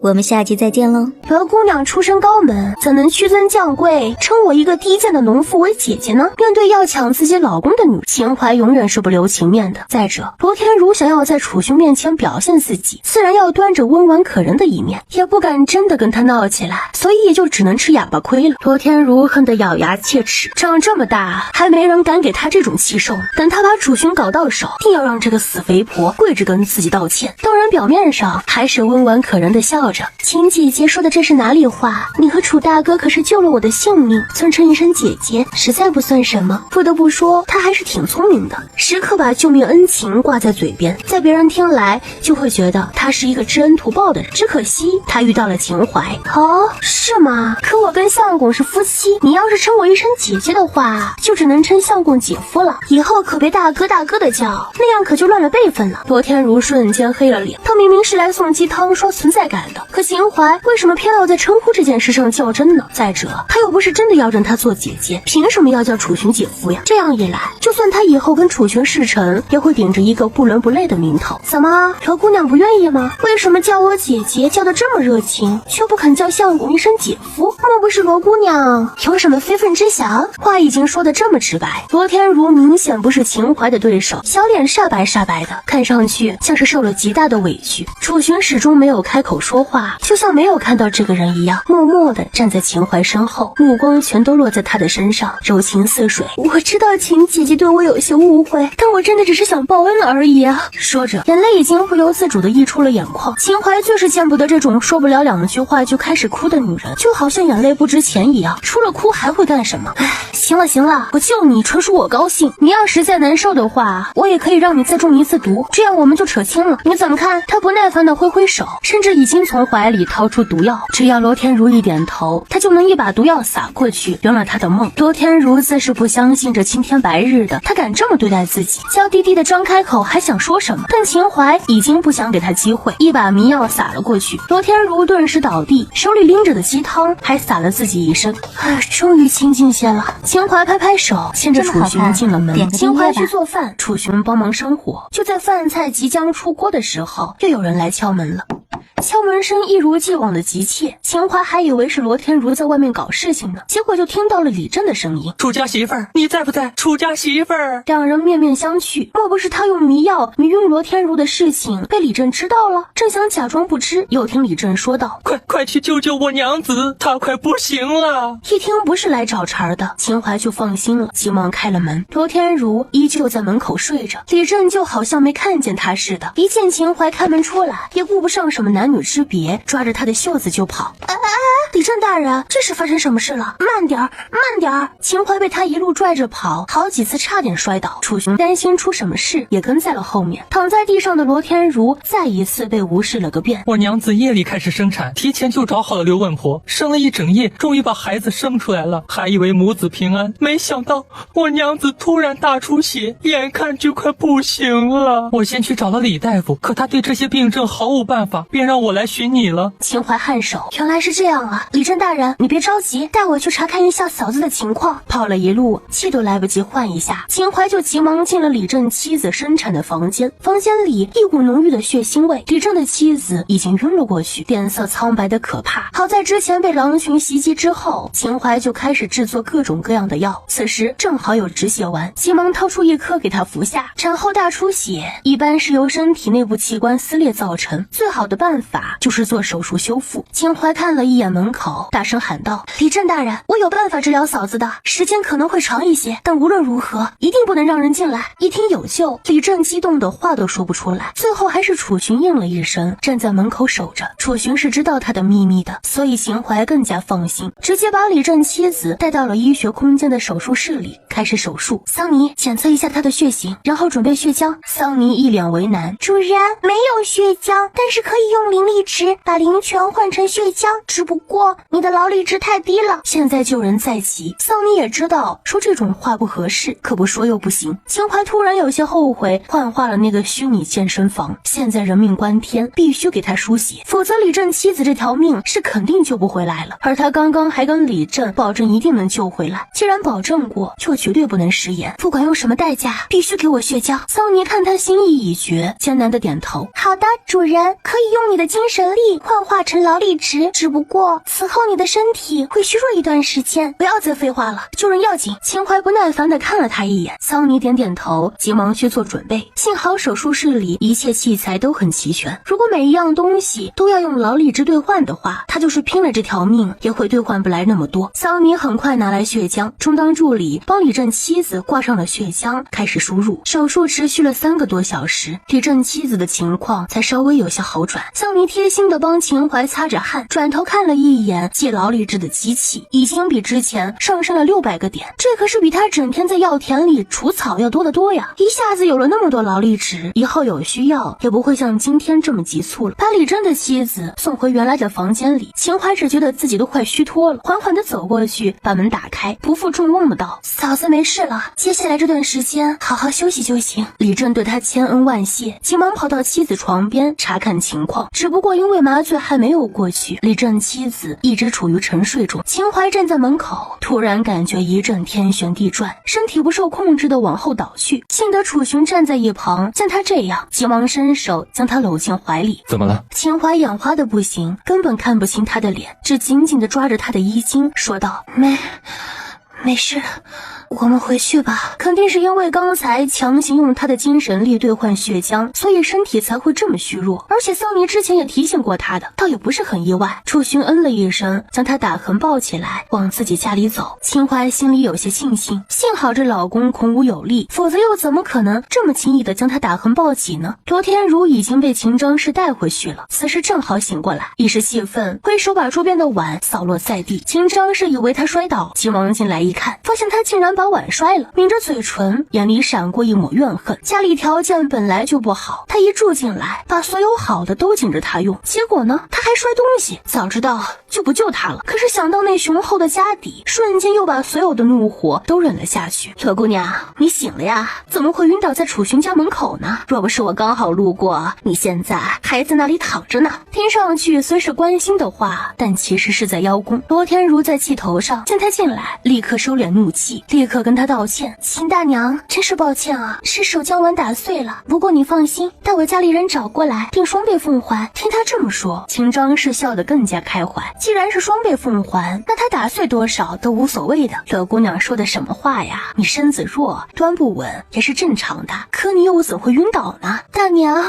我们下集再见喽。罗姑娘出身高门，怎能屈尊降贵，称我一个低贱的农妇为姐姐呢？面对要抢自己老公的女人，秦淮永远是不留情面的。再者，罗天如想要在楚寻面前表现自己，自然要端着温婉可人的一面，也不敢真的跟他闹起来，所以也就只能吃哑巴亏了。罗天如恨得咬牙切齿，长这么大还没人敢给他这种气受，等他把楚寻搞到手，定要让这个死肥婆跪着跟自己道歉。当然然表面上还是温婉可人的笑着。秦姐姐说的这是哪里话？你和楚大哥可是救了我的性命，尊称一声姐姐实在不算什么。不得不说，他还是挺聪明的，时刻把救命恩情挂在嘴边，在别人听来就会觉得他是一个知恩图报的人。只可惜他遇到了秦淮。哦，是吗？可我跟相公是夫妻，你要是称我一声姐姐的话，就只能称相公姐夫了，以后可别大哥大哥的叫，那样可就乱了辈分了。罗天如瞬间黑了脸，他明明是来送鸡汤说存在感的，可秦淮为什么偏要在称呼这件事上较真呢？再者，他又不是真的要认他做姐姐，凭什么要叫楚寻姐夫呀？这样一来，就算他以后跟楚寻事成，也会顶着一个不伦不类的名头。怎么，罗姑娘不愿意吗？为什么叫我姐姐叫得这么热情，却不肯叫相公一声姐夫？莫不是罗姑娘有什么非分之想？话已经说得这么直白，罗天如明显不是秦淮的对手，小脸煞白煞白的，看上去像是受了极大的委屈。楚寻始终没有开口说话，就像没有看到这个人一样，默默地站在秦淮身后，目光全都落在他的身上，柔情似水。我知道秦姐姐对我有些误会，但我真的只是想报恩而已啊。说着，眼泪已经不由自主地溢出了眼眶。秦淮最是见不得这种说不了两句话就开始哭的女人，就好像眼泪不值钱一样，除了哭还会干什么？唉，行了行了，我救你纯属我高兴，你要实在难受的话，我也可以让你再中一次毒，这样我们就扯清了。你怎么看？他不耐烦地挥挥手，甚至已经从怀里掏出毒药，只要罗天如一点头，他就能一把毒药撒过去，圆了他的梦。罗天如自是不相信这青天白日的他敢这么对待自己，娇滴滴的张开口还想说什么，但秦淮已经不想给他机会，一把迷药撒了过去。罗天如顿时倒地，手里拎着的鸡汤还洒了自己一身。终于清静些了。秦淮拍拍手，牵着楚寻进了门。秦淮去做饭，楚寻帮忙生火。就在饭菜即将出锅的时候，又有人来敲门了。敲门声一如既往的急切，秦淮还以为是罗天如在外面搞事情呢，结果就听到了李振的声音：“楚家媳妇儿，你在不在？楚家媳妇儿。”两人面面相觑，莫不是他用迷药迷晕罗天如的事情被李振知道了？正想假装不知，又听李振说道：“快去救救我娘子，她快不行了。”一听不是来找茬的，秦淮就放心了，急忙开了门。罗天如依旧在门口睡着，李振就好像没看见他似的，一见秦淮开门出来，也顾不上什么男女之别，抓着他的袖子就跑。李振大人，这是发生什么事了？慢点儿，慢点儿！秦淮被他一路拽着跑，好几次差点摔倒。楚寻担心出什么事，也跟在了后面。躺在地上的罗天如再一次被无视了个遍。我娘子夜里开始生产，提前就找好了刘问婆，生了一整夜，终于把孩子生出来了，还以为母子平安，没想到我娘子突然大出血，眼看就快不行了。我先去找了李大夫，可他对这些病症毫无办法，便让我来寻你了。秦淮颔首，原来是这样啊！李振大人，你别着急，带我去查看一下嫂子的情况。跑了一路，气都来不及换一下，秦淮就急忙进了李振妻子生产的房间。房间里一股浓郁的血腥味，李振的妻子已经晕了过去，脸色苍白的可怕。好在之前被狼群袭击之后，秦淮就开始制作各种各样的药，此时正好有止血丸，急忙掏出一颗给他服下。产后大出血一般是由身体内部器官撕裂造成，最好的办法就是做手术修复。秦淮看了一眼门口，大声喊道：“李振大人，我有办法治疗嫂子的，时间可能会长一些，但无论如何一定不能让人进来。”一听有救，李振激动的话都说不出来，最后还是楚寻应了一声，站在门口守着。楚寻是知道他的秘密的，所以秦淮更加放心，直接把李振妻子带到了医学空间的手术室里，开始手术。桑尼检测一下他的血型，然后准备血浆。桑尼一脸为难：“主人，没有血浆，但是可以用灵力值把灵泉换成血浆，只不过你的劳力值太低了。”现在救人在即，桑尼也知道说这种话不合适，可不说又不行。秦淮突然有些后悔幻化了那个虚拟健身房，现在人命关天，必须给他输血，否则李振妻子这条命是肯定救不回来了。而他刚刚还跟李振保证一定能救回来，既然保证过，就绝对不能食言，不管用什么代价，必须给我血浆。桑尼看他心意已决，艰难的点头：“好的，主人，可以用你的精神力幻化成劳力值，只不过此后你的身体会虚弱一段时间。不要再废话了，救人要紧。秦淮不耐烦地看了他一眼，桑尼点点头，急忙去做准备。幸好手术室里一切器材都很齐全，如果每一样东西都要用劳力值兑换的话，他就是拼了这条命也会兑换不来那么多。桑尼很快拿来血浆，充当助理帮李振妻子挂上了血浆，开始输入。手术持续了3个多小时，李振妻子的情况才稍微有些好转。桑尼贴心地帮秦淮擦着汗，转头看了一眼计劳力值的机器，已经比之前上升了600个点，这可是比他整天在药田里除草要多得多呀！一下子有了那么多劳力值，以后有需要也不会像今天这么急促了。把李真的妻子送回原来的房间里，秦淮只觉得自己都快虚脱了，缓缓地走过去，把门打开，不负众望的道：“嫂子没事了，接下来这段时间好好休息就行。”李正对他千恩万谢，急忙跑到妻子床边查看情况，只不过因为麻醉还没有过去，李正妻子一直处于沉睡中。秦淮站在门口，突然感觉一阵天旋地转，身体不受控制地往后倒去。幸得楚寻站在一旁，见他这样，急忙伸手将他搂进怀里。怎么了？秦淮眼花的不行，根本看不清他的脸，只紧紧地抓着他的衣襟，说道：“没事，我们回去吧。”肯定是因为刚才强行用他的精神力兑换血浆，所以身体才会这么虚弱。而且桑尼之前也提醒过他的，倒也不是很意外。楚寻嗯了一声，将他打横抱起来，往自己家里走。秦淮心里有些庆幸，幸好这老公孔武有力，否则又怎么可能这么轻易的将他打横抱起呢？罗天如已经被秦张氏带回去了，此时正好醒过来，一时气愤，挥手把桌边的碗扫落在地。秦张氏以为他摔倒，急忙进来一看，发现他竟然把碗摔了，抿着嘴唇，眼里闪过一抹怨恨。家里条件本来就不好，他一住进来，把所有好的都紧着他用，结果呢，他还摔东西。早知道就不救他了，可是想到那雄厚的家底，瞬间又把所有的怒火都忍了下去。乐姑娘，你醒了呀？怎么会晕倒在楚寻家门口呢？若不是我刚好路过，你现在还在那里躺着呢。听上去虽是关心的话，但其实是在邀功。罗天如在气头上，见他进来，立刻收敛怒气，立刻跟他道歉：“秦大娘，真是抱歉啊，失手将碗打碎了。不过你放心，待我家里人找过来，定双倍奉还。”听他这么说，秦张氏笑得更加开怀。既然是双倍奉还，那他打碎多少都无所谓的。乐姑娘说的什么话呀？你身子弱，端不稳也是正常的，可你又怎会晕倒呢？大娘，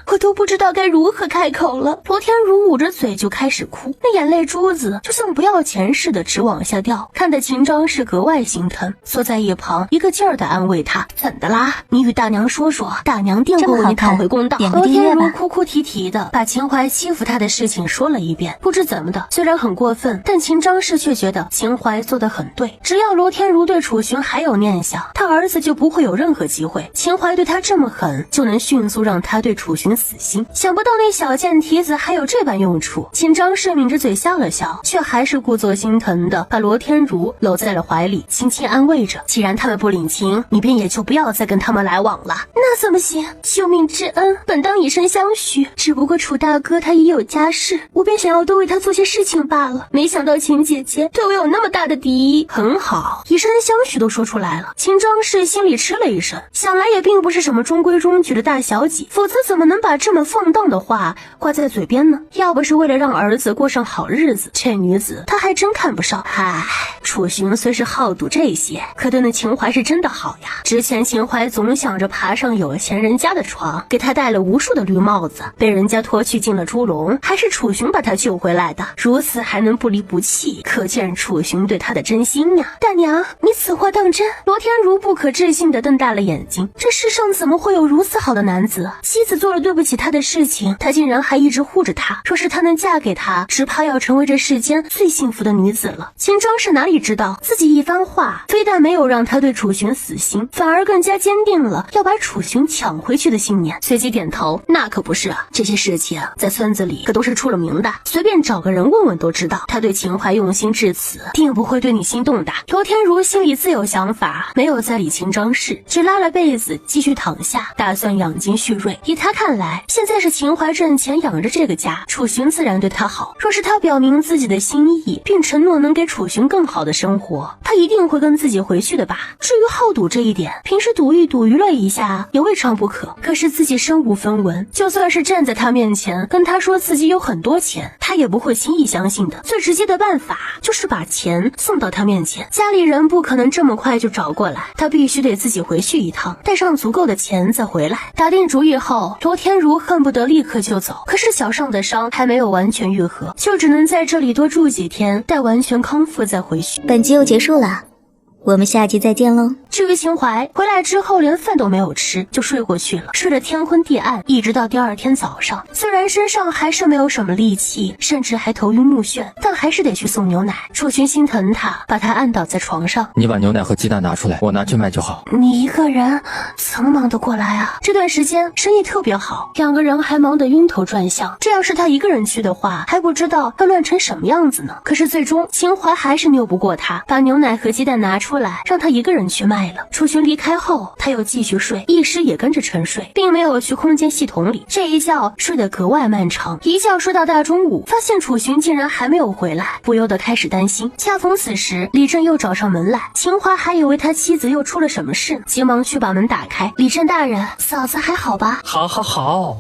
我都不知道该如何开口了。罗天如捂着嘴就开始哭，那眼泪珠子就像不要钱似的直往下掉，看得秦张氏格外心疼，坐在一旁一个劲儿的安慰他：“怎的啦？你与大娘说说，大娘定会为你讨回公道。”罗天如哭哭啼啼的把秦淮欺负他的事情说了一遍。不知怎么的，虽然很过分，但秦张氏却觉得秦淮做得很对。只要罗天如对楚寻还有念想，他儿子就不会有任何机会。秦淮对他这么狠，就能迅速让他对楚寻死心。想不到那小贱蹄子还有这般用处。秦张氏抿着嘴笑了笑，却还是故作心疼的把罗天如搂在了怀里，轻轻安慰着：“既然他们不领情，你便也就不要再跟他们来往了。”那怎么行？救命之恩，本当以身相许。只不过楚大哥他已有家室，我便想要多为他做些事情罢了。没想到秦姐姐对我有那么大的敌意。很好，以身相许都说出来了。秦张氏心里吃了一声，想来也并不是什么中规中矩的大小姐，否则怎么能把这么放荡的话挂在嘴边呢？要不是为了让儿子过上好日子，这女子她还真看不上。唉，楚寻虽是好赌这些，可对那秦淮是真的好呀。之前秦淮总想着爬上有钱人家的床，给他戴了无数的绿帽子，被人家拖去进了猪笼，还是楚寻把他救回来的，如此还能不离不弃，可见楚寻对他的真心呀。大娘，你此话当真？罗天如不可置信地瞪大了眼睛，这世上怎么会有如此好的男子？妻子做了对不起他的事情，他竟然还一直护着他，若是他能嫁给他，只怕要成为这世间最幸福的女子了。秦张氏哪里知道，自己一番话非但没有让他对楚寻死心，反而更加坚定了要把楚寻抢回去的信念。随即点头：“那可不是啊，这些事情在村子里可都是出了名的，随便找个人问问都知道。他对秦淮用心至此，定不会对你心动的。”罗天如心里自有想法，没有再理秦张氏，只拉了被子继续躺下，打算养精蓄锐。以他看来，现在是秦淮挣钱养着这个家，楚寻自然对他好。若是他表明自己的心意，并承诺能给楚寻更好的生活，他一定会跟自己自己回去的吧。至于好赌这一点，平时赌一赌娱乐一下也未尝不可。可是自己身无分文，就算是站在他面前跟他说自己有很多钱，他也不会轻易相信的。最直接的办法就是把钱送到他面前，家里人不可能这么快就找过来，他必须得自己回去一趟，带上足够的钱再回来。打定主意后，罗天如恨不得立刻就走，可是脚上的伤还没有完全愈合，就只能在这里多住几天，待完全康复再回去。本集又结束了，我们下集再见喽。至于秦淮，回来之后连饭都没有吃就睡过去了，睡得天昏地暗，一直到第二天早上。虽然身上还是没有什么力气，甚至还头晕目眩，但还是得去送牛奶。楚群心疼他，把他按倒在床上。你把牛奶和鸡蛋拿出来，我拿去卖就好。你一个人怎么忙得过来啊？这段时间生意特别好，两个人还忙得晕头转向。这要是他一个人去的话，还不知道要乱成什么样子呢。可是最终秦淮还是拗不过他，把牛奶和鸡蛋拿出来，让他一个人去卖了。楚群离开后，他又继续睡，一时也跟着沉睡，并没有去空间系统里。这一觉睡得格外漫长，一觉睡到大中午，发现楚群竟然还没有回来，不由得开始担心。恰逢此时，李正又找上门来，秦淮还以为他妻子又出了什么事，急忙去把门打开。李正大人，嫂子还好吧？好，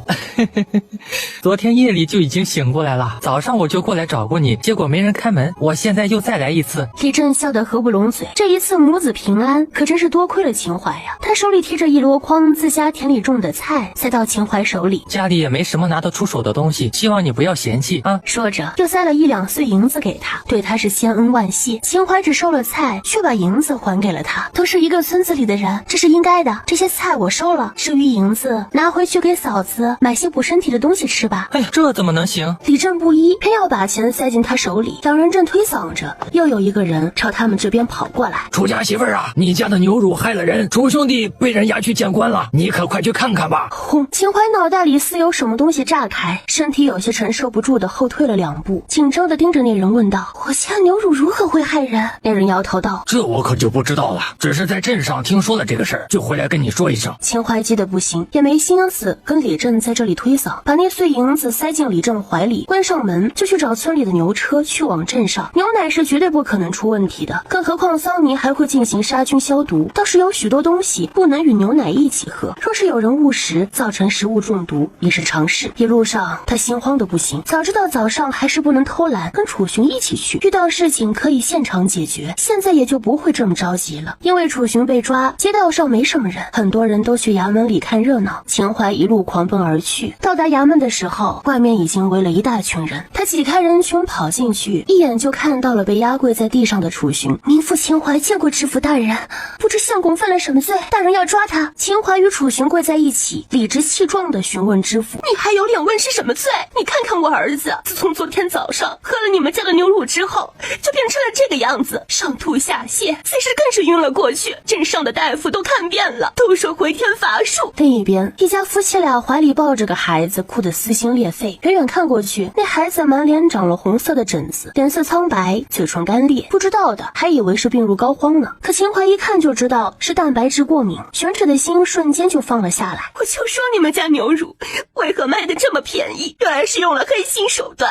昨天夜里就已经醒过来了，早上我就过来找过你，结果没人开门，我现在又再来一次。李正笑得合不拢嘴，这一次母子平安，可真是多亏了秦淮呀。他手里提着一箩筐自家田里种的菜，塞到秦淮手里。家里也没什么拿得出手的东西，希望你不要嫌弃啊。说着又塞了1、2碎银子给他，对他是千恩万谢。秦淮只收了菜，却把银子还给了他。都是一个村子里的人，这是应该的。这些菜我收了，至于银子拿回去给嫂子买些补身体的东西吃吧。哎呀，这怎么能行？李正不依，偏要把钱塞进他手里。两人正推搡着，又有一个人朝他们这边跑过来。楚家媳妇儿啊，你家的牛乳害了人，楚兄弟被人押去见官了，你可快去看看吧。轰！秦淮脑袋里似有什么东西炸开，身体有些承受不住的后退了2步，紧张的盯着那人问道：我家牛乳如何会害人？那人摇头道：这我可就不知道了，只是在镇上听说了这个事儿，就回来跟你说一声。秦淮急得不行，也没心思跟李正在这里推搡，把那碎银子塞进李正怀里，关上门就去找村里的牛车去往镇上。牛奶是绝对不可能出问题的，更何况桑尼还会进行杀菌消毒，倒是有许多东西不能与牛奶一起喝，若是有人误食造成食物中毒也是常事。一路上他心慌的不行，早知道早上还是不能偷懒跟楚寻一起去，遇到事情可以现场解决，现在也就不会这么着急了。因为楚寻被抓，街道上没什么人，很多人都去衙门里看热闹。秦淮一路狂奔而去，到达衙门的时候，外面已经围了一大群人。他挤开人群跑进去，一眼就看到了被压跪在地上的楚寻。民妇秦淮见过知府大人，不知相公犯了什么罪，大人要抓他。秦淮与楚寻跪在一起，理直气壮地询问知府：你还有脸问是什么罪？你看看我儿子，自从昨天早上喝了你们家的牛乳之后，就变成了这个样子，上吐下泻，此时更是晕了过去。镇上的大夫都看遍了，都说回天乏术。另一边，一家夫妻俩怀里抱着个孩子，哭得撕心裂肺。远远看过去，那孩子满脸长了红色的疹子，脸色苍白，嘴唇干裂，不知道的还以为是病入膏肓呢。可秦淮一看就知道是蛋白质过敏，悬着的心瞬间就放了下来。我就说你们家牛乳为何卖的这么便宜，原来是用了黑心手段。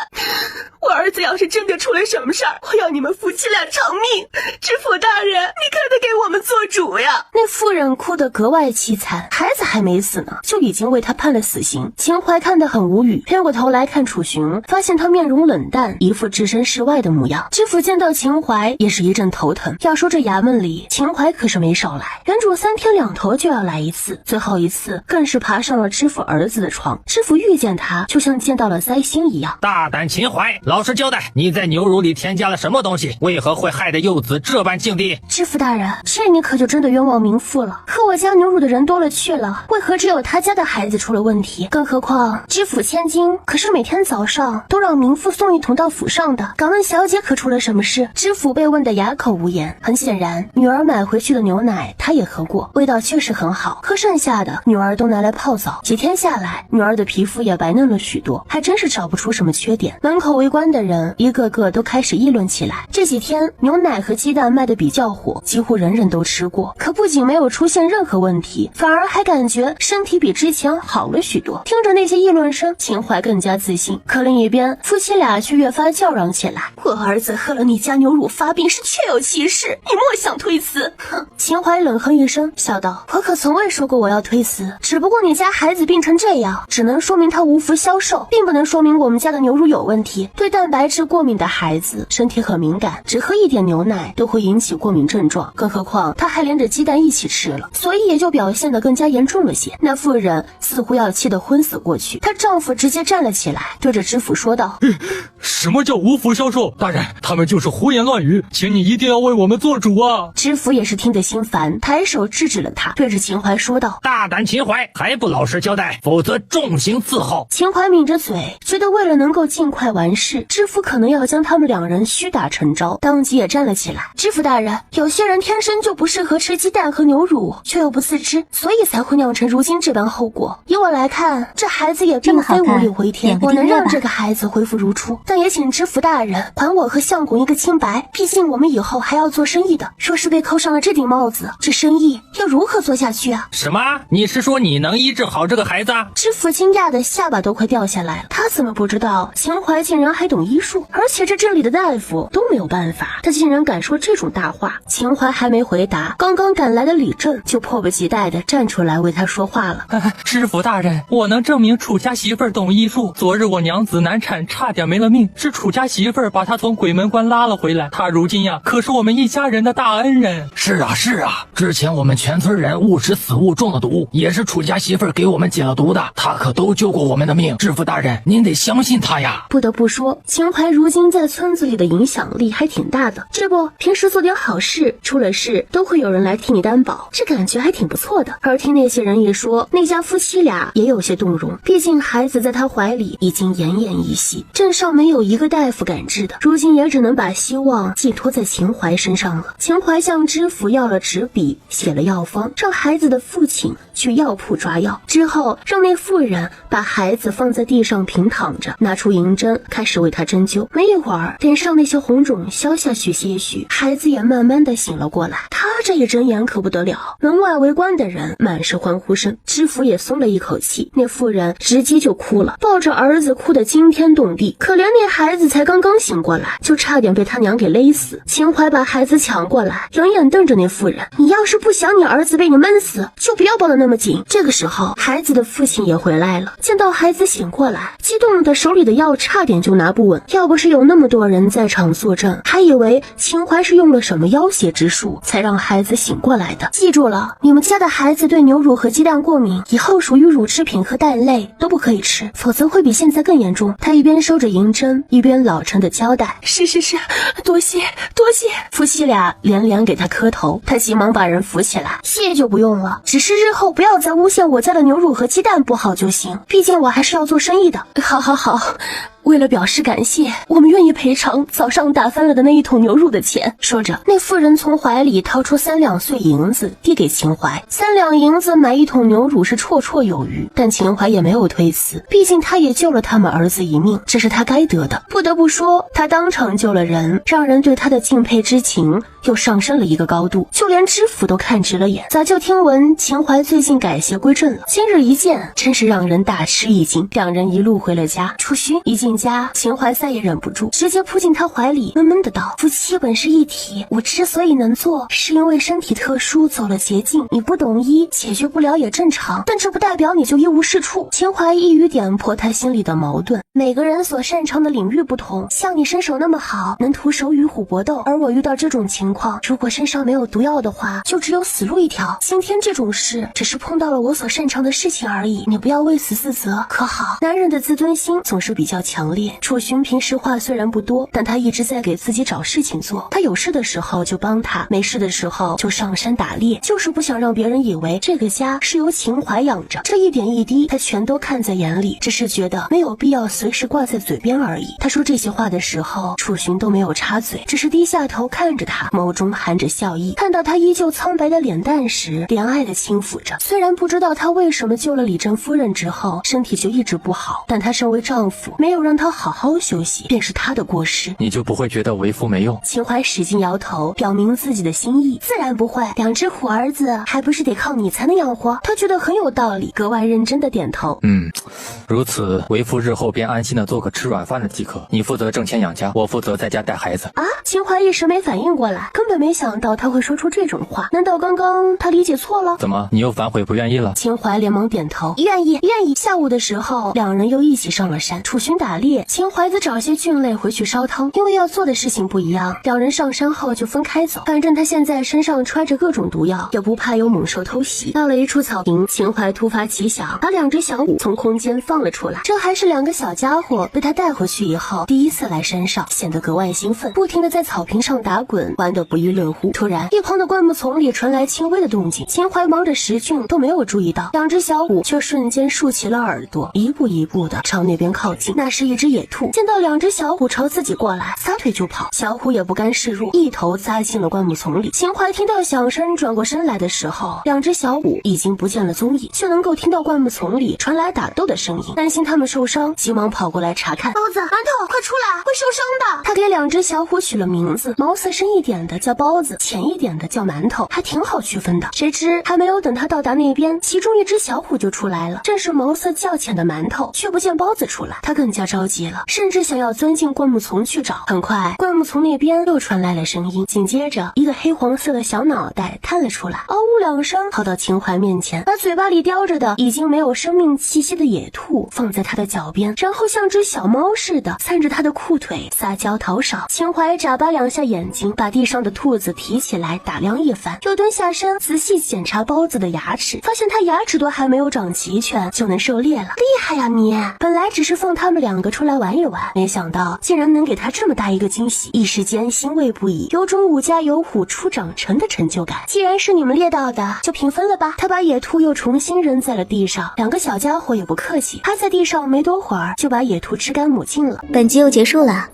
我儿子要是真的出了什么事儿，我要你们夫妻俩偿命。知府大人，你可得给我们做主呀！那妇人哭得格外凄惨，孩子还没死呢，就已经为他判了死刑。秦淮看得很无语，偏过头来看楚寻，发现他面容冷淡，一副置身事外的模样。知府见到秦淮也是一阵头疼，要说这衙门里秦淮可是没少来，原主3天2头就要来一次，最后一次更是爬上了知府儿子的床。知府遇见他就像见到了灾星一样。大胆秦淮，老实交代，你在牛乳里添加了什么东西？为何会害得幼子这般境地？知府大人，这你可就真的冤枉民妇了。喝我家牛乳的人多了去了，为何只有他家的孩子出了问题？更何况知府千金可是每天早上都让民妇送一桶到府上的。敢问小姐可出了什么事？知府被问得哑口无言。很显然，女儿买回去去的牛奶她也喝过，味道确实很好，喝剩下的女儿都拿来泡澡，几天下来女儿的皮肤也白嫩了许多，还真是找不出什么缺点。门口围观的人一个个都开始议论起来。这几天牛奶和鸡蛋卖得比较火，几乎人人都吃过，可不仅没有出现任何问题，反而还感觉身体比之前好了许多。听着那些议论声，秦淮更加自信。可另一边夫妻俩却越发叫嚷起来，我儿子喝了你家牛乳发病是确有其事，你莫想推辞。哼！秦淮冷哼一声笑道，我可从未说过我要推辞，只不过你家孩子病成这样，只能说明他无福消受，并不能说明我们家的牛乳有问题。对蛋白质过敏的孩子身体很敏感，只喝一点牛奶都会引起过敏症状，更何况他还连着鸡蛋一起吃了，所以也就表现得更加严重了些。那妇人似乎要气得昏死过去，她丈夫直接站了起来，对着知府说道，什么叫无福消受？大人，他们就是胡言乱语，请你一定要为我们做主啊！知府也是听得心烦，抬手制止了他，对着秦淮说道，大胆秦淮，还不老实交代，否则重刑伺候。秦淮抿着嘴，觉得为了能够尽快完事，知府可能要将他们两人虚打成招，当即也站了起来。知府大人，有些人天生就不适合吃鸡蛋和牛乳，却又不自知，所以才会酿成如今这般后果。以我来看，这孩子也并非无力回天，我能让这个孩子恢复如初，但也请知府大人还我和相公一个清白，毕竟我们以后还要做生意的，若是被扣上了这顶帽子，这生意又如何做下去啊？什么？你是说你能医治好这个孩子？知府惊讶的下巴都快掉下来了，他怎么不知道秦淮竟然还懂医术，而且这镇里的大夫都没有办法，他竟然敢说这种大话。秦淮还没回答，刚刚赶来的李正就迫不及待的站出来为他说话了。知府大人，我能证明楚家媳妇儿懂医术，昨日我娘子难产，差点没了命，是楚家媳妇儿把她从鬼门关拉了回来，她如今呀可是我们一家人的大恩人。是啊是啊，之前我们全村人误食死物中了毒，也是楚家媳妇儿给我们解了毒的，她可都救过我们的命。知府大人，您得相信她呀。不得不说，秦淮如今在村子里的影响力还挺大的，这不平时做点好事，出了事都会有人来替你担保，这感觉还挺不错的。而听那些人一说，那家夫妻俩也有些动容，毕竟孩子在他怀里已经奄奄一息，镇上没有一个大夫敢治的，如今也只能把希望寄托在秦淮身上了。秦淮向知府要了纸笔，写了药方，让孩子的父亲去药铺抓药，之后让那妇人把孩子放在地上平躺着，拿出银针开始为他针灸。没一会儿，脸上那些红肿消下去些许，孩子也慢慢的醒了过来。他这一睁眼可不得了，门外围观的人满是欢呼声，知府也松了一口气。那妇人直接就哭了，抱着儿子哭得惊天动地，可怜那孩子才刚刚醒过来，就差点被他娘给勒死。秦淮把孩子抢过来，冷眼瞪着那妇人，你要是不想你儿子被你闷死，就不要抱得那么紧。这个时候，孩子的父亲也回来了，见到孩子醒过来，激动的手里的药差点就拿不稳，要不是有那么多人在场作证，还以为秦淮是用了什么妖邪之术才让孩子醒过来的。记住了，你们家的孩子对牛乳和鸡蛋过敏，以后属于乳制品和蛋类都不可以吃，否则会比现在更严重。他一边收着银针，一边老成的交代，是，多谢多谢。夫妻俩连连给他磕头，他急忙把人扶起来，谢就不用了，只是日后不要再诬陷我家的牛乳和鸡蛋不好就行，毕竟我还是要做生意的。好，为了表示感谢，我们愿意赔偿早上打翻了的那一桶牛乳的钱。说着，那妇人从怀里掏出3两碎银子递给秦淮，3两银子买一桶牛乳是绰绰有余，但秦淮也没有推辞，毕竟他也救了他们儿子一命，这是他该得的。不得不说，他当场救了人，让人对他的敬佩之情又上升了一个高度，就连知府都看直了眼。早就听闻秦淮最近改邪归正了，今日一见，真是让人大吃一惊。两人一路回了家，楚勋一进家，秦淮再也忍不住，直接扑进他怀里，闷闷的道：夫妻本是一体，我之所以能做，是因为身体特殊，走了捷径。你不懂医，解决不了也正常，但这不代表你就一无是处。秦淮一语点破他心里的矛盾，每个人所擅长的领域不同，像你身手那么好，能徒手与虎搏斗，而我遇到这种情况，如果身上没有毒药的话，就只有死路一条。今天这种事，只是碰到了我所擅长的事情而已，你不要为此自责，可好？男人的自尊心总是比较强强烈。楚寻平时话虽然不多，但他一直在给自己找事情做。他有事的时候就帮他，没事的时候就上山打猎，就是不想让别人以为这个家是由秦淮养着。这一点一滴他全都看在眼里，只是觉得没有必要随时挂在嘴边而已。他说这些话的时候，楚寻都没有插嘴，只是低下头看着他，眸中含着笑意。看到他依旧苍白的脸蛋时，怜爱的轻抚着。虽然不知道他为什么救了李正夫人之后身体就一直不好，但他身为丈夫，没有让他好好休息，便是他的过失。你就不会觉得为夫没用？秦淮使劲摇头，表明自己的心意。自然不会，2只虎儿子还不是得靠你才能养活。他觉得很有道理，格外认真的点头。如此，为夫日后便安心的做个吃软饭的即可。你负责挣钱养家，我负责在家带孩子。啊！秦淮一时没反应过来，根本没想到他会说出这种话。难道刚刚他理解错了？怎么，你又反悔不愿意了？秦淮连忙点头，愿意。下午的时候，两人又一起上了山，楚寻打猎，秦淮则找些菌类回去烧汤。因为要做的事情不一样，两人上山后就分开走。反正他现在身上揣着各种毒药，也不怕有猛兽偷袭。到了一处草坪，秦淮突发奇想，把2只小虎从空间放了出来。这还是2个小家伙被他带回去以后第一次来山上，显得格外兴奋，不停地在草坪上打滚，玩得不亦乐乎。突然，一旁的灌木丛里传来轻微的动静，秦淮忙着识菌都没有注意到，2只小虎却瞬间竖起了耳朵，一步一步地朝那边靠近。那是一只野兔，见到2只小虎朝自己过来，撒腿就跑。小虎也不甘示弱，一头扎进了灌木丛里。秦淮听到响声转过身来的时候，2只小虎已经不见了踪影，却能够听到灌木丛里传来打斗的声音，担心他们受伤，急忙跑过来查看。包子、馒头，快出来，会受伤的。他给2只小虎取了名字，毛色深一点的叫包子，浅一点的叫馒头，还挺好区分的。谁知还没有等他到达那边，其中一只小虎就出来了，正是毛色较浅的馒头，却不见包子出来，他更加着急了，甚至想要钻进灌木丛去找。很快，灌木丛那边又传来了声音，紧接着一个黑黄色的小脑袋探了出来，嗷呜2声跑到秦淮面前，把嘴巴里叼着的已经没有生命气息的野兔放在他的脚边，然后像只小猫似的窜着他的裤腿撒娇讨赏。秦淮眨巴2下眼睛，把地上的兔子提起来打量一番，又蹲下身仔细检查包子的牙齿，发现他牙齿都还没有长齐全就能狩猎了。厉害呀你！本来只是放他们2个出来玩一玩，没想到竟然能给他这么大一个惊喜，一时间欣慰不已，有种5家有虎初长成的成就感。既然是你们猎到的，就平分了吧。他把野兔又重新扔在了地上，2个小家伙也不客气，趴在地上没多会儿就把野兔吃干抹净了。本集又结束了，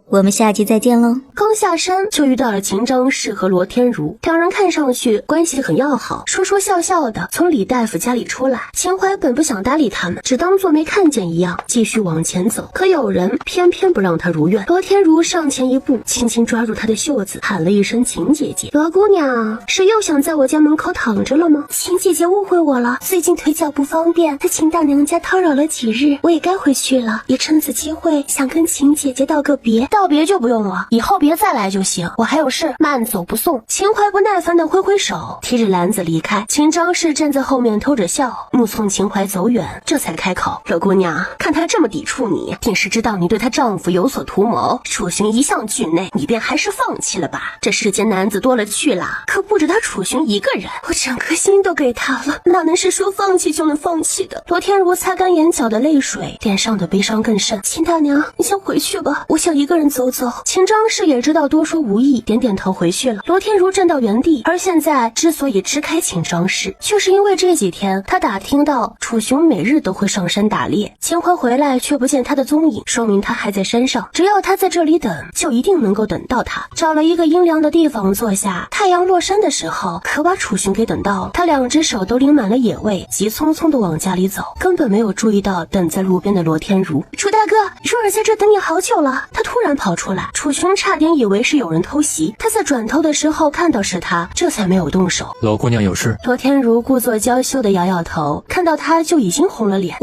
我们下集再见喽。刚下山就遇到了秦张氏和罗天如，2人看上去关系很要好，说说笑笑的从李大夫家里出来。秦淮本不想搭理他们，只当作没看见一样继续往前走，可有人偏偏不让他如愿。罗天如上前一步，轻轻抓住他的袖子，喊了一声秦姐姐。罗姑娘是又想在我家门口躺着了吗？秦姐姐误会我了，最近腿脚不方便，在秦大娘家叨扰了几日，我也该回去了，也趁此机会想跟秦姐姐道个别。道别就不用了，以后别再来就行，我还有事，慢走不送。秦淮不耐烦的挥挥手，提着篮子离开。秦张氏站在后面偷着笑，目送秦淮走远，这才开口：罗姑娘，看她这么抵触你，定是知道你对她丈夫有所图谋。楚寻一向惧内，你便还是放弃了吧。这世间男子多了去了，可不止他楚寻一个人，我整颗心都给他了，哪能是说放弃就能放弃的。罗天如擦干眼角的泪水，脸上的悲伤更甚。秦大娘，你先回去吧，我想一个人走走。秦张氏也知道多说无益，点点头回去了。罗天如站到原地，而现在之所以支开秦张氏，就是因为这几天他打听到楚寻每日都会上山打猎，秦淮回来却不见他的踪影，说明他还在山上。只要他在这里等，就一定能够等到他。找了一个阴凉的地方坐下，太阳落山的时候，可把楚寻给等到了。他2只手都拎满了野味，急匆匆地往家里走，根本没有注意到等在路边的罗天如。楚大哥，若儿在这等你好久了。他突然跑出来，楚寻差点以为是有人偷袭，他在转头的时候看到是他，这才没有动手。罗姑娘有事？罗天如故作娇羞的摇摇头，看到他就已经红了脸。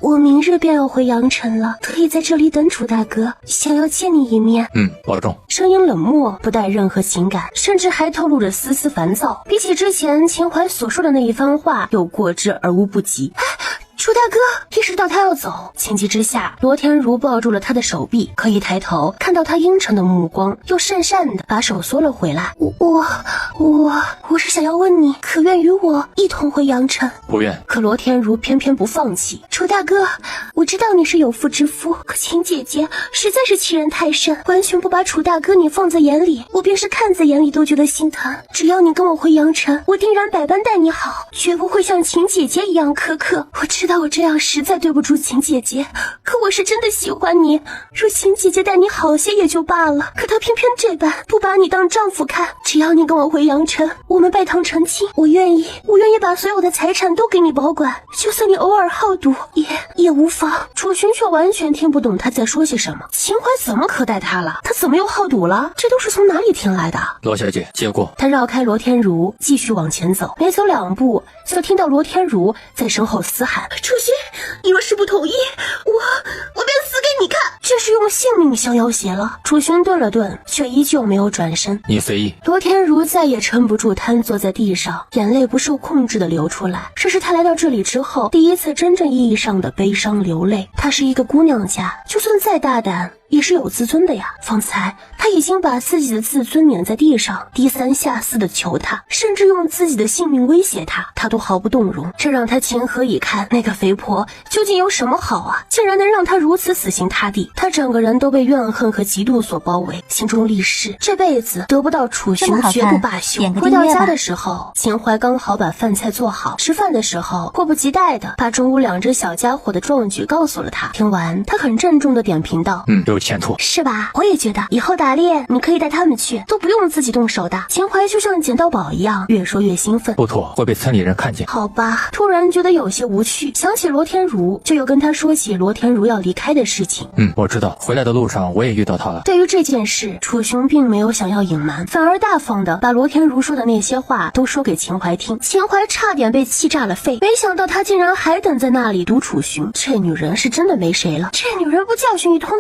我明日便要回阳城了，可以在这里等楚大哥，想要见你一面。保重。声音冷漠，不带任何情感，甚至还透露着丝丝烦躁，比起之前秦淮所说的那一番话，又过之而无不及。楚大哥意识到他要走，情急之下，罗天如抱住了他的手臂，可一抬头看到他阴沉的目光，又讪讪的把手缩了回来。我是想要问你，可愿与我一同回阳城？不愿。可罗天如偏偏不放弃。楚大哥，我知道你是有妇之夫，可秦姐姐实在是欺人太甚，完全不把楚大哥你放在眼里，我便是看在眼里都觉得心疼。只要你跟我回阳城，我定然百般待你好，绝不会像秦姐姐一样苛刻。我知道我这样实在对不住秦姐姐，可我是真的喜欢你。若秦姐姐待你好些也就罢了，可她偏偏这般不把你当丈夫看。只要你跟我回阳城，我们拜堂成亲，我愿意把所有的财产都给你保管，就算你偶尔好赌也无妨。楚寻却完全听不懂他在说些什么。秦淮怎么可待他了？他怎么又好赌了？这都是从哪里听来的？罗小姐，借过。他绕开罗天如，继续往前走，没走2步，就听到罗天如在身后嘶喊：楚寻，你若是不同意，我便死给你看！这是用性命相要挟了。楚寻顿了顿，却依旧没有转身。你随意。罗天如再也撑不住，瘫坐在地上，眼泪不受控制的流出来。这是他来到这里之后第一次真正意义上的悲伤流泪。她是一个姑娘家，就算再大胆也是有自尊的呀。方才他已经把自己的自尊碾在地上，低三下四的求他，甚至用自己的性命威胁他，他都毫不动容。这让他情何以堪？那个肥婆究竟有什么好啊，竟然能让他如此死心塌地？他整个人都被怨恨和嫉妒所包围，心中立誓这辈子得不到楚寻绝不罢休。回到家的时候，秦淮刚好把饭菜做好，吃饭的时候迫不及待的把中午2只小家伙的壮举告诉了他。听完，他很郑重的点评道：有前途。是吧？我也觉得以后打猎你可以带他们去，都不用自己动手的。秦淮就像捡到宝一样，越说越兴奋。不妥，会被村里人看见。好吧，突然觉得有些无趣，想起罗天如，就又跟他说起罗天如要离开的事情。我知道，回来的路上我也遇到他了。对于这件事，楚雄并没有想要隐瞒，反而大方的把罗天如说的那些话都说给秦淮听。秦淮差点被气炸了肺，没想到他竟然还等在那里堵楚雄，这女人是真的没谁了。这女人不教训一通，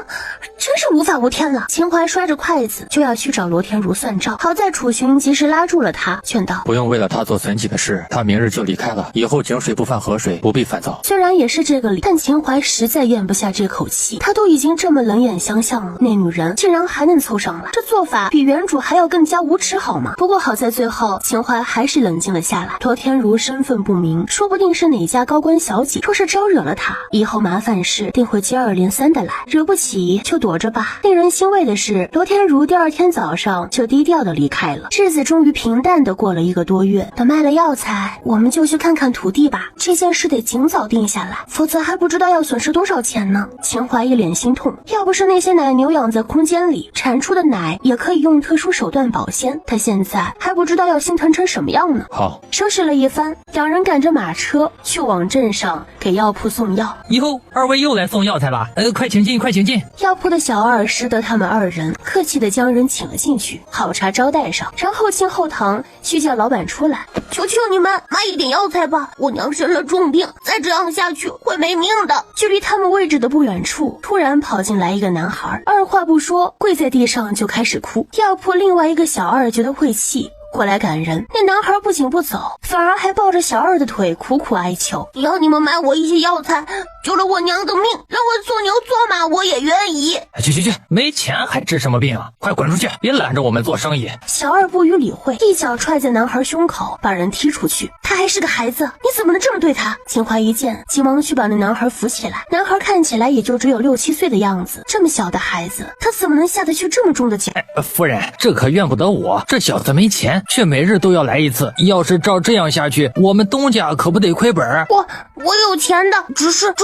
真是无法无天了。秦淮摔着筷子就要去找罗天如算账，好在楚雄及时拉住了他，劝道：不用为了他做损己的事，他明日就离开了，以后井水不犯河水，不必烦躁。虽然也是这个理，但秦淮实在咽不下这口气，他都已经这么冷眼相向了，那女人竟然还能凑上来，这做法比原主还要更加无耻好吗？不过好在最后秦淮还是冷静了下来。罗天如身份不明，说不定是哪家高官小姐，若是招惹了他，以后麻烦事定会接二连三的来，惹不起就躲着吧。令人欣慰的是，罗天如第2天早上就低调的离开了，日子终于平淡的过了1个多月。等卖了药材，我们就去看看土地吧，这件事得尽早定下来，否则还不知道要损失多少钱呢。秦淮一脸心痛，要不是那些奶牛养在空间里，产出的奶也可以用特殊手段保鲜，他现在还不知道要心疼成什么样呢。好，收拾了一番，2人赶着马车去往镇上给药铺送药。以后2位又来送药材了，快请进，快请进。药铺的小二识得他们2人，客气的将人请了进去，好茶招待上，然后进后堂去叫老板出来。求求你们买一点药材吧，我娘生了重病，再这样下去会没命的。距离他们位置的不远处，突然跑进来一个男孩，二话不说跪在地上就开始哭。药铺另外一个小二觉得晦气，过来赶人，那男孩不仅不走，反而还抱着小二的腿苦苦哀求：要你们买我一些药材，救了我娘的命，让我做牛做马我也愿意。去，没钱还治什么病啊？快滚出去，别拦着我们做生意。小二不予理会，一脚踹在男孩胸口，把人踢出去。他还是个孩子，你怎么能这么对他？秦淮一见，急忙去把那男孩扶起来。男孩看起来也就只有6、7岁的样子，这么小的孩子，他怎么能下得去这么重的劲？夫人，这可怨不得我，这小子没钱，却每日都要来一次。要是照这样下去，我们东家可不得亏本。我有钱的，只是还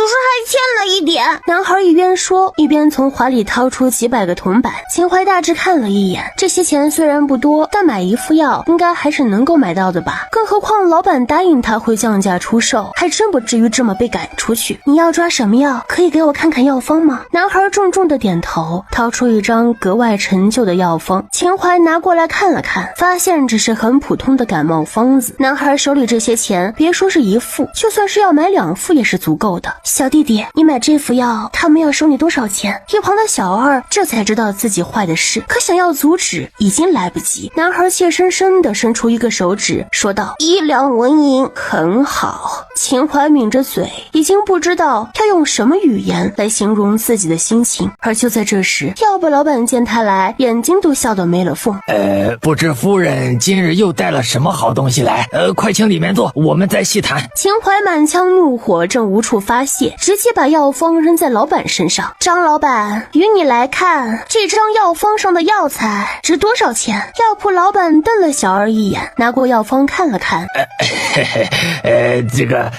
欠了一点。男孩一边说，一边从怀里掏出几百个铜板。秦淮大致看了一眼，这些钱虽然不多，但买一副药应该还是能够买到的吧。更何况老板答应他会降价出售，还真不至于这么被赶出去。你要抓什么药？可以给我看看药方吗？男孩重重的点头，掏出一张格外陈旧的药方。秦淮拿过来看了看，发现只是很普通的感冒方子。男孩手里这些钱，别说是1副，就算是要买2副也是足够的。小弟弟，你买这副药，他们要收你多少钱？一旁的小小二这才知道自己坏的事，可想要阻止已经来不及。男孩怯生生地伸出一个手指，说道：“一两纹银，很好。”秦淮抿着嘴，已经不知道要用什么语言来形容自己的心情。而就在这时，药铺老板见他来，眼睛都笑得没了缝。不知夫人今日又带了什么好东西来？快请里面坐，我们再细谈。秦淮满腔怒火正无处发泄，直接把药方扔在老板身上。张老板，与你来看，这张药方上的药材值多少钱？药铺老板瞪了小二一眼，拿过药方看了看。这个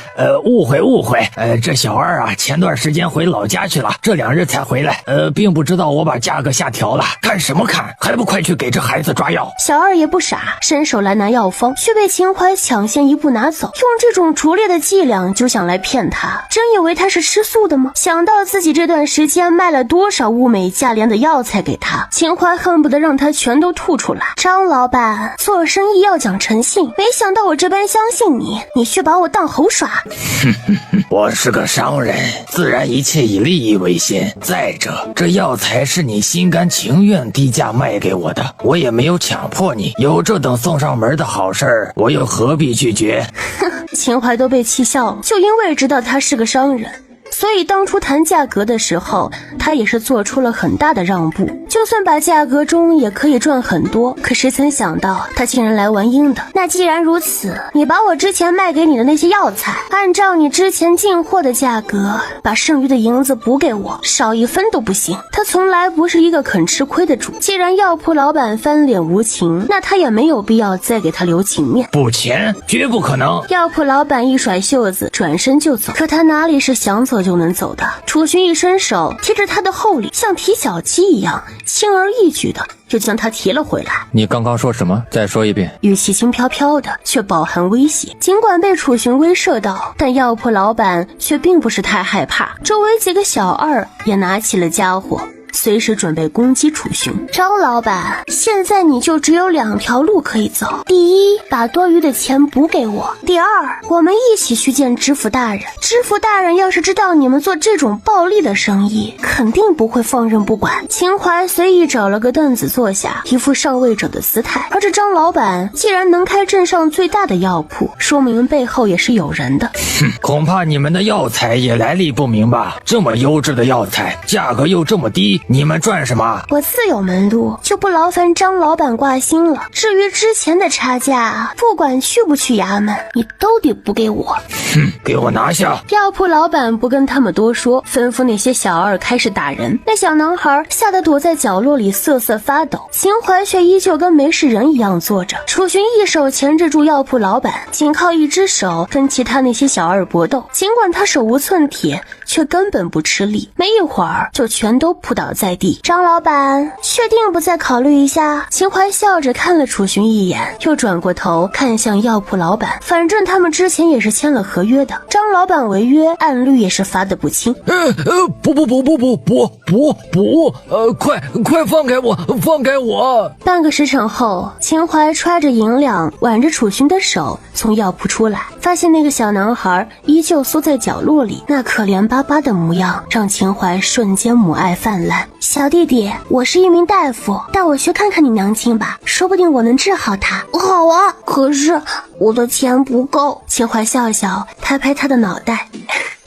误会，这小二啊，前段时间回老家去了，这2日才回来，并不知道我把价格下调了。看什么看？还不快去给这孩子抓药！小二也不傻，伸手来拿药方，却被秦淮抢先一步拿走，用这种拙劣的伎俩就想来骗他，真以为他是吃素的吗？想到自己这段时间卖了多少物美价廉的药材给他，秦淮恨不得让他全都吐出来。张老板，做生意要讲诚信，没想到我这般相信你，你却把我当猴耍。我是个商人，自然一切以利益为先。再者，这药材是你心甘情愿低价卖给我的，我也没有强迫你。有这等送上门的好事儿，我又何必拒绝？秦淮都被气笑了，就因为知道他是个商人，所以当初谈价格的时候，他也是做出了很大的让步，就算把价格中也可以赚很多，可谁曾想到他竟然来玩阴的。那既然如此，你把我之前卖给你的那些药材，按照你之前进货的价格，把剩余的银子补给我，少1分都不行。他从来不是一个肯吃亏的主，既然药铺老板翻脸无情，那他也没有必要再给他留情面。补钱绝不可能！药铺老板一甩袖子，转身就走。可他哪里是想走就能走的？楚寻一伸手贴着他的后里，像提小鸡一样，轻而易举的就将他提了回来。你刚刚说什么？再说一遍。语气轻飘飘的，却饱含威胁。尽管被楚寻威慑到，但药铺老板却并不是太害怕，周围几个小二也拿起了家伙，随时准备攻击楚寻。张老板，现在你就只有2条路可以走。第一，把多余的钱补给我；第二，我们一起去见知府大人。知府大人要是知道你们做这种暴利的生意，肯定不会放任不管。秦淮随意找了个凳子坐下，一副上位者的姿态。而这张老板既然能开镇上最大的药铺，说明背后也是有人的。恐怕你们的药材也来历不明吧？这么优质的药材，价格又这么低，你们赚什么？我自有门路，就不劳烦张老板挂心了。至于之前的差价，不管去不去衙门，你都得补给我。给我拿下！药铺老板不跟他们多说，吩咐那些小二开始打人。那小男孩吓得躲在角落里瑟瑟发抖，秦淮却依旧跟没事人一样坐着。楚寻一手钳制住药铺老板，仅靠一只手跟其他那些小二搏斗。尽管他手无寸铁，却根本不吃力，没一会儿就全都扑倒在地。张老板，确定不再考虑一下？秦淮笑着看了楚寻一眼，又转过头看向药铺老板，反正他们之前也是签了合约的，张老板违约，按律也是罚得不轻。快放开我，放开我！半个时辰后，秦淮揣着银两，挽着楚寻的手从药铺出来，发现那个小男孩依旧缩在角落里，那可怜巴巴的模样让秦淮瞬间母爱泛滥。小弟弟，我是一名大夫，带我去看看你娘亲吧，说不定我能治好她。好啊，可是我的钱不够。秦淮笑笑，拍拍他的脑袋。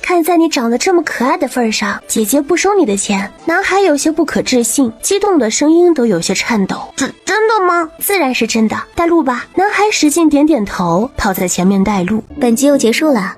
看在你长得这么可爱的份上，姐姐不收你的钱。男孩有些不可置信，激动的声音都有些颤抖。真的吗？自然是真的，带路吧。男孩使劲点点头，跑在前面带路。本集又结束了，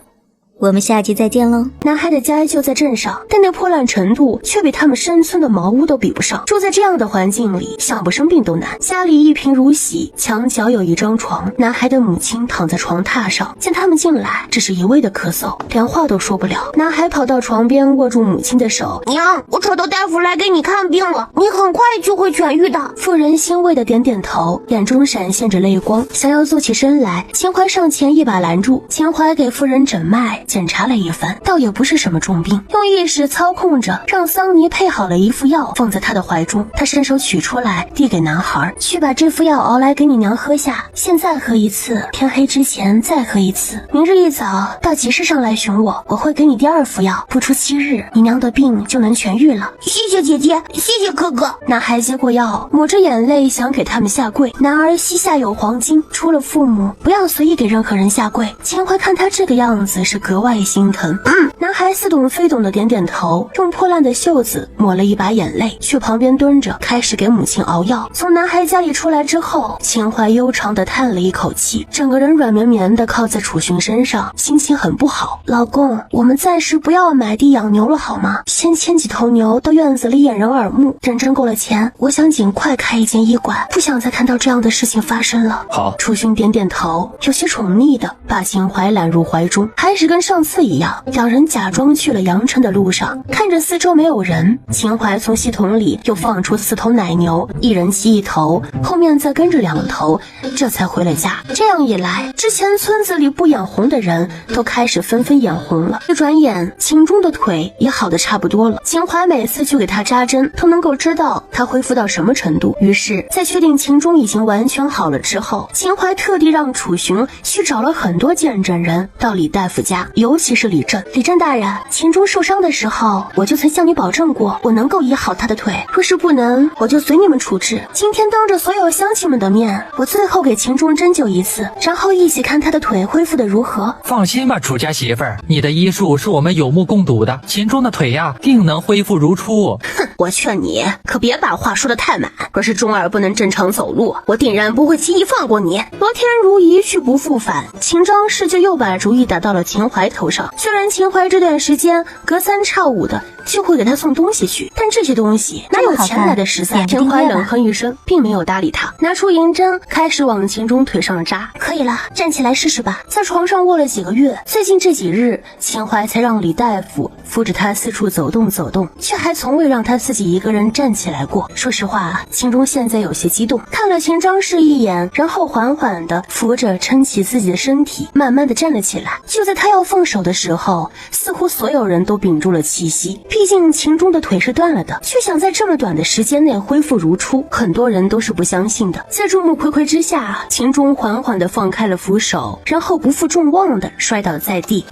我们下集再见喽。男孩的家就在镇上，但那破烂程度却比他们山村的茅屋都比不上。住在这样的环境里，想不生病都难。家里一贫如洗，墙角有一张床，男孩的母亲躺在床榻上，见他们进来，只是一味的咳嗽，连话都说不了。男孩跑到床边，握住母亲的手。娘，我找到大夫来给你看病了，你很快就会痊愈的。妇人欣慰的点点头，眼中闪现着泪光，想要坐起身来。秦淮上前一把拦住，秦淮给妇人诊脉，检查了一番，倒也不是什么重病，用意识操控着，让桑尼配好了一副药放在他的怀中。他伸手取出来递给男孩，去把这副药熬来给你娘喝下，现在喝一次，天黑之前再喝一次，明日一早到集市上来寻我，我会给你第2副药，不出7日，你娘的病就能痊愈了。谢谢姐姐，谢谢哥哥。男孩接过药，抹着眼泪想给他们下跪。男儿膝下有黄金，出了父母不要随意给任何人下跪。秦淮看他这个样子是格外心疼。男孩似懂非懂的点点头，用破烂的袖子抹了一把眼泪，去旁边蹲着开始给母亲熬药。从男孩家里出来之后，秦淮悠长的叹了一口气，整个人软绵绵的靠在楚寻身上，心情很不好。老公，我们暂时不要买地养牛了好吗？先牵几头牛到院子里掩人耳目，等挣够了钱，我想尽快开一间医馆，不想再看到这样的事情发生了。好。楚寻点点头，有些宠溺的把秦淮揽入怀中，还是跟上次一样，两人假装去了阳城的路上，看着四周没有人，秦淮从系统里又放出4头奶牛，一人骑1头，后面再跟着2头，这才回了家。这样一来，之前村子里不眼红的人都开始纷纷眼红了。一转眼，秦钟的腿也好得差不多了。秦淮每次去给他扎针，都能够知道他恢复到什么程度。于是，在确定秦钟已经完全好了之后，秦淮特地让楚寻去找了很多见证人到李大夫家，尤其是李正。李正大人，秦钟受伤的时候，我就曾向你保证过，我能够医好他的腿，若是不能，我就随你们处置。今天当着所有乡亲们的面，我最后给秦钟针灸一次，然后一起看他的腿恢复的如何。放心吧，楚家媳妇儿，你的医术是我们有目共睹的，秦钟的腿呀，定能恢复如初。哼，我劝你可别把话说得太满，若是钟儿不能正常走路，我定然不会轻易放过你。昨天如一去不复返，秦张氏就又把主意打到了秦淮头上。虽然秦淮这段时间隔3差5的就会给他送东西去，但这些东西哪有钱来的实在？秦淮冷哼一声，并没有搭理他，拿出银针开始往秦钟腿上扎。可以了，站起来试试吧。在床上卧了几个月，最近这几日，秦淮才让李大夫扶着他四处走动走动，却还从未让他自己一个人站起来过。说实话，秦钟现在有些激动，看了秦张氏一眼，然后缓缓地扶着撑起自己的身体，慢慢地站了起来。就在他要放手的时候，似乎所有人都屏住了气息。毕竟秦钟的腿是断了的，却想在这么短的时间内恢复如初，很多人都是不相信的。在众目睽睽之下，秦钟缓缓地放开了扶手，然后不负众望地摔倒在地。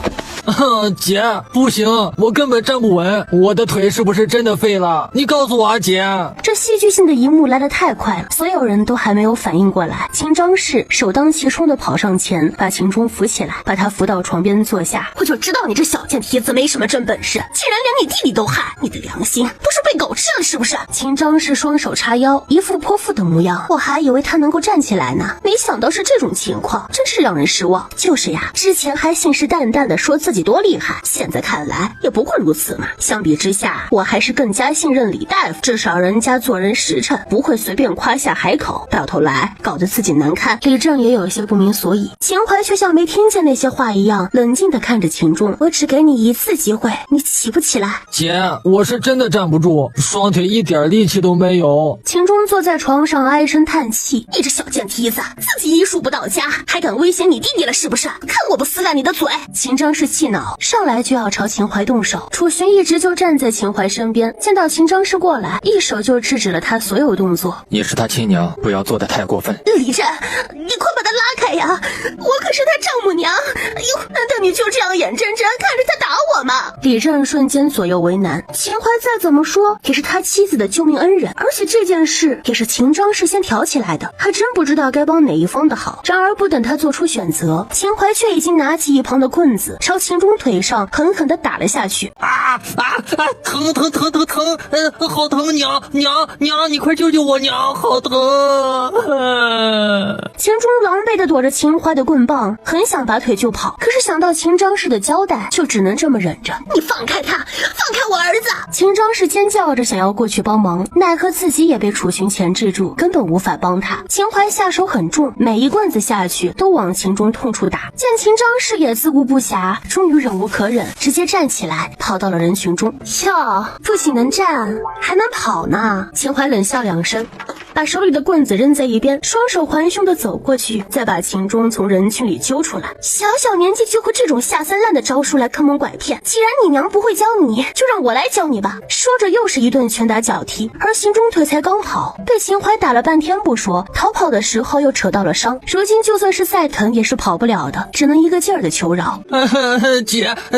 姐，不行，我根本站不稳，我的腿是不是真的废了？你告诉我啊，姐。这戏剧性的一幕来得太快了，所有人都还没有反应过来。秦张氏首当其冲地跑上前，把秦钟扶起来，把他扶到床边坐下。我就知道你这小贱蹄子没什么真本事，竟然连你弟弟都害，你的良心不是被狗吃了是不是？秦张氏双手叉腰，一副泼妇的模样，我还以为他能够站起来呢，没想到是这种情况，真是让人失望。就是呀，之前还信誓旦旦地说自己多厉害，现在看来也不过如此嘛。相比之下，我还是更加信任李大夫，至少人家做人实诚，不会随便夸下海口，到头来搞得自己难看。李正也有些不明所以，秦淮却像没听见那些话一样，冷静地看着秦钟。我只给你1次机会，你起不起来？姐，我是真的站不住，双腿一点力气都没有。秦钟坐在床上唉声叹气，你这小贱蹄子，自己医术不到家，还敢威胁你弟弟了是不是？看我不撕烂你的嘴！秦张氏气恼，上来就要朝秦淮动手。楚寻一直就站在秦淮身边，见到秦张氏过来，一手就制止了他所有动作。你是他亲娘，不要做得太过分。李正，你快把他拉开呀！我可是他丈母娘。哎呦，难道你就这样眼睁睁看着他打我吗？李正瞬间左右为难。秦淮再怎么说也是他妻子的救命恩人，而且这件事也是秦张氏先挑起来的，还真不知道该帮哪一方的好。然而不等他做出选择，秦淮却已经拿起一旁的棍子，朝秦钟腿上狠狠地打了下去。疼，好疼，娘，你快救救我，娘，好疼！秦钟狼狈地躲着秦淮的棍棒，很想拔腿就跑，可是想到秦张氏的交代，就只能这么忍着。你放开他，放开我儿子！秦张氏尖叫着想要过去帮忙，奈何自己也被楚寻钳制住，根本无法帮他。秦淮下手很重，每一棍子下去都往秦钟痛处打。见秦张氏也自顾不暇，终于忍无可忍，直接站起来跑到了人群中。哟，不仅能站还能跑呢！秦淮冷笑2声，把手里的棍子扔在一边，双手环胸的走过去，再把秦钟从人群里揪出来。小小年纪就会这种下三滥的招数来坑蒙拐骗，既然你娘不会教你，就让我来教你吧。说着又是一顿拳打脚踢，而邢钟腿才刚好，被秦淮打了半天不说，逃跑的时候又扯到了伤，如今就算是再疼也是跑不了的，只能一个劲儿的求饶。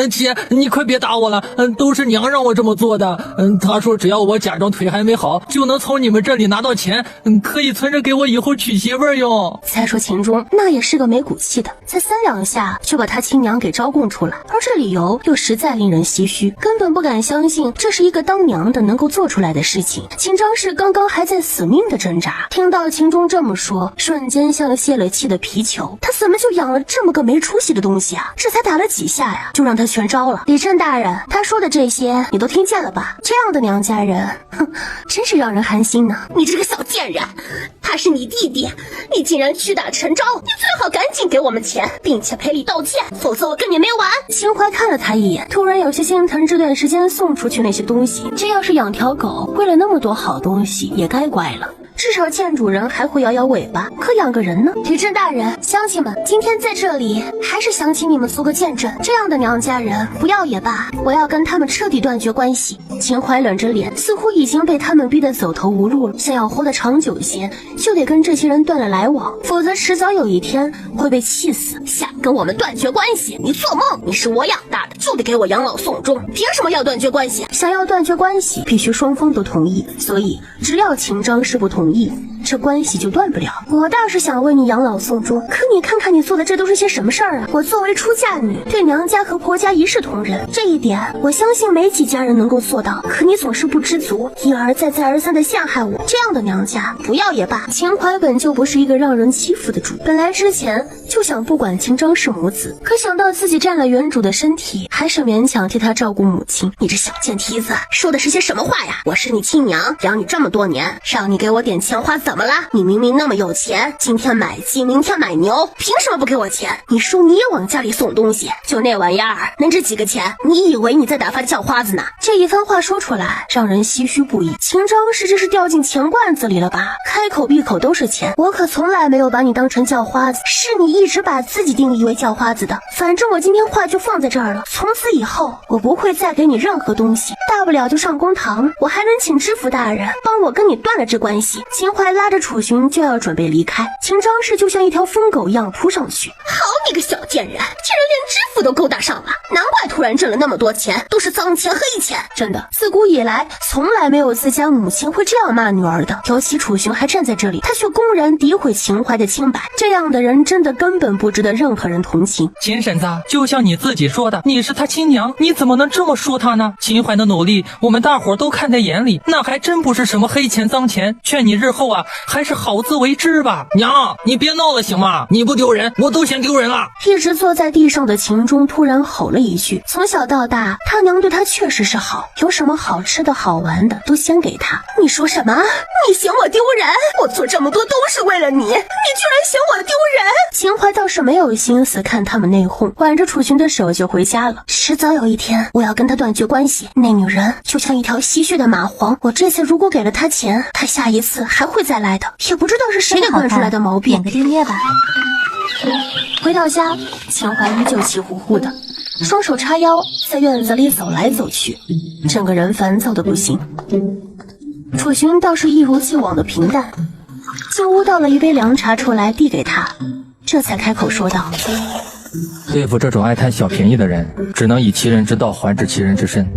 姐，你快别打我了，都是娘让我这么做的。她说只要我假装腿还没好，就能从你们这里拿到钱，可以存着给我以后娶媳妇儿用。再说秦钟那也是个没骨气的，才3两下就把他亲娘给招供出来，而这理由又实在令人唏嘘，根本不敢相信这是一个当娘的能够做出来的事情。秦张氏刚刚还在死命的挣扎，听到秦钟这么说，瞬间像泄了气的皮球，他怎么就养了这么个没出息的东西啊？这才打了几下呀，就让他全招了。李正大人，他说的这些你都听见了吧？这样的娘家人，哼，真是让人寒心呢。你这个小贱人，他是你弟弟，你竟然屈打成招，你最好赶紧给我们钱，并且赔礼道歉，否则我跟你没完。秦淮看了他一眼，突然有些心疼这段时间送出去那些东西，这要是养条狗，为了那么多好东西也该乖了，至少见主人还会摇摇尾巴，可养个人呢？李正大人，乡亲们，今天在这里还是想请你们做个见证，这样的娘家人不要也罢，我要跟他们彻底断绝关系。秦淮冷着脸，似乎已经被他们逼得走投无路了，想要活得长久些，就得跟这些人断了来往，否则迟早有一天会被气死。想跟我们断绝关系？你做梦！你是我养大的，就得给我养老送终，凭什么要断绝关系？想要断绝关系，必须双方都同意，所以只要秦张氏不同意，这关系就断不了。我倒是想为你养老送终，可你看看你做的这都是些什么事儿啊！我作为出嫁女，对娘家和婆家一视同仁，这一点我相信没几家人能够做到，可你总是不知足，一而再再而三的陷害我，这样的娘家不要也罢。秦淮本就不是一个让人欺负的主，本来之前就想不管秦张氏母子，可想到自己占了原主的身体，还是勉强替他照顾母亲。你这小贱蹄子，说的是些什么话呀？我是你亲娘，养你这么多年，让你给我点钱花怎么了？你明明那么有钱，今天买鸡，明天买牛，凭什么不给我钱？你说你也往家里送东西，就那玩意儿能值几个钱？你以为你在打发叫花子呢？这一番话说出来，让人唏嘘不已。秦张氏这是掉进钱罐子里了吧？开口闭口都是钱，我可从来没有把你当成叫花子，是你一直把自己定义为叫花子的。反正我今天话就放在这儿了，从此以后我不会再给你任何东西，大不了就上公堂，我还能请知府大人帮我跟你断了这关系。秦淮拉着楚寻就要准备离开，秦张氏就像一条疯狗一样扑上去。好你个小贱人，竟然连知府都勾搭上了，难怪突然挣了那么多钱，都是脏钱黑钱。真的，自古以来从来没有自家母亲会这样骂女儿的，尤其楚寻还站在这里，他却公然诋毁秦淮的清白，这样的人真的根本不值得任何人同情。秦婶子，就像你自己说的，你是他亲娘，你怎么能这么说他呢？秦淮的努力我们大伙都看在眼里，那还真不是什么黑钱脏钱，劝你日后还是好自为之吧。娘，你别闹了行吗？你不丢人，我都嫌丢人了。一直坐在地上的秦钟突然吼了一句，从小到大他娘对他确实是好，有什么好吃的好玩的都先给他。你说什么？你嫌我丢人？我做这么多都是为了你，你居然嫌我丢人？秦淮倒是没有心思看他们内讧，挽着楚寻的手就回家了。迟早有一天我要跟他断绝关系，那女人就像一条吸血的蚂蟥，我这次如果给了她钱，她下一次还会再来的，也不知道是谁给惯出来的毛病。点个订阅吧。回到家，秦淮依旧气呼呼的，双手叉腰在院子里走来走去，整个人烦躁的不行。楚寻倒是一如既往的平淡，进屋倒了一杯凉茶出来递给他，这才开口说道：对付这种爱贪小便宜的人，只能以其人之道还治其人之身。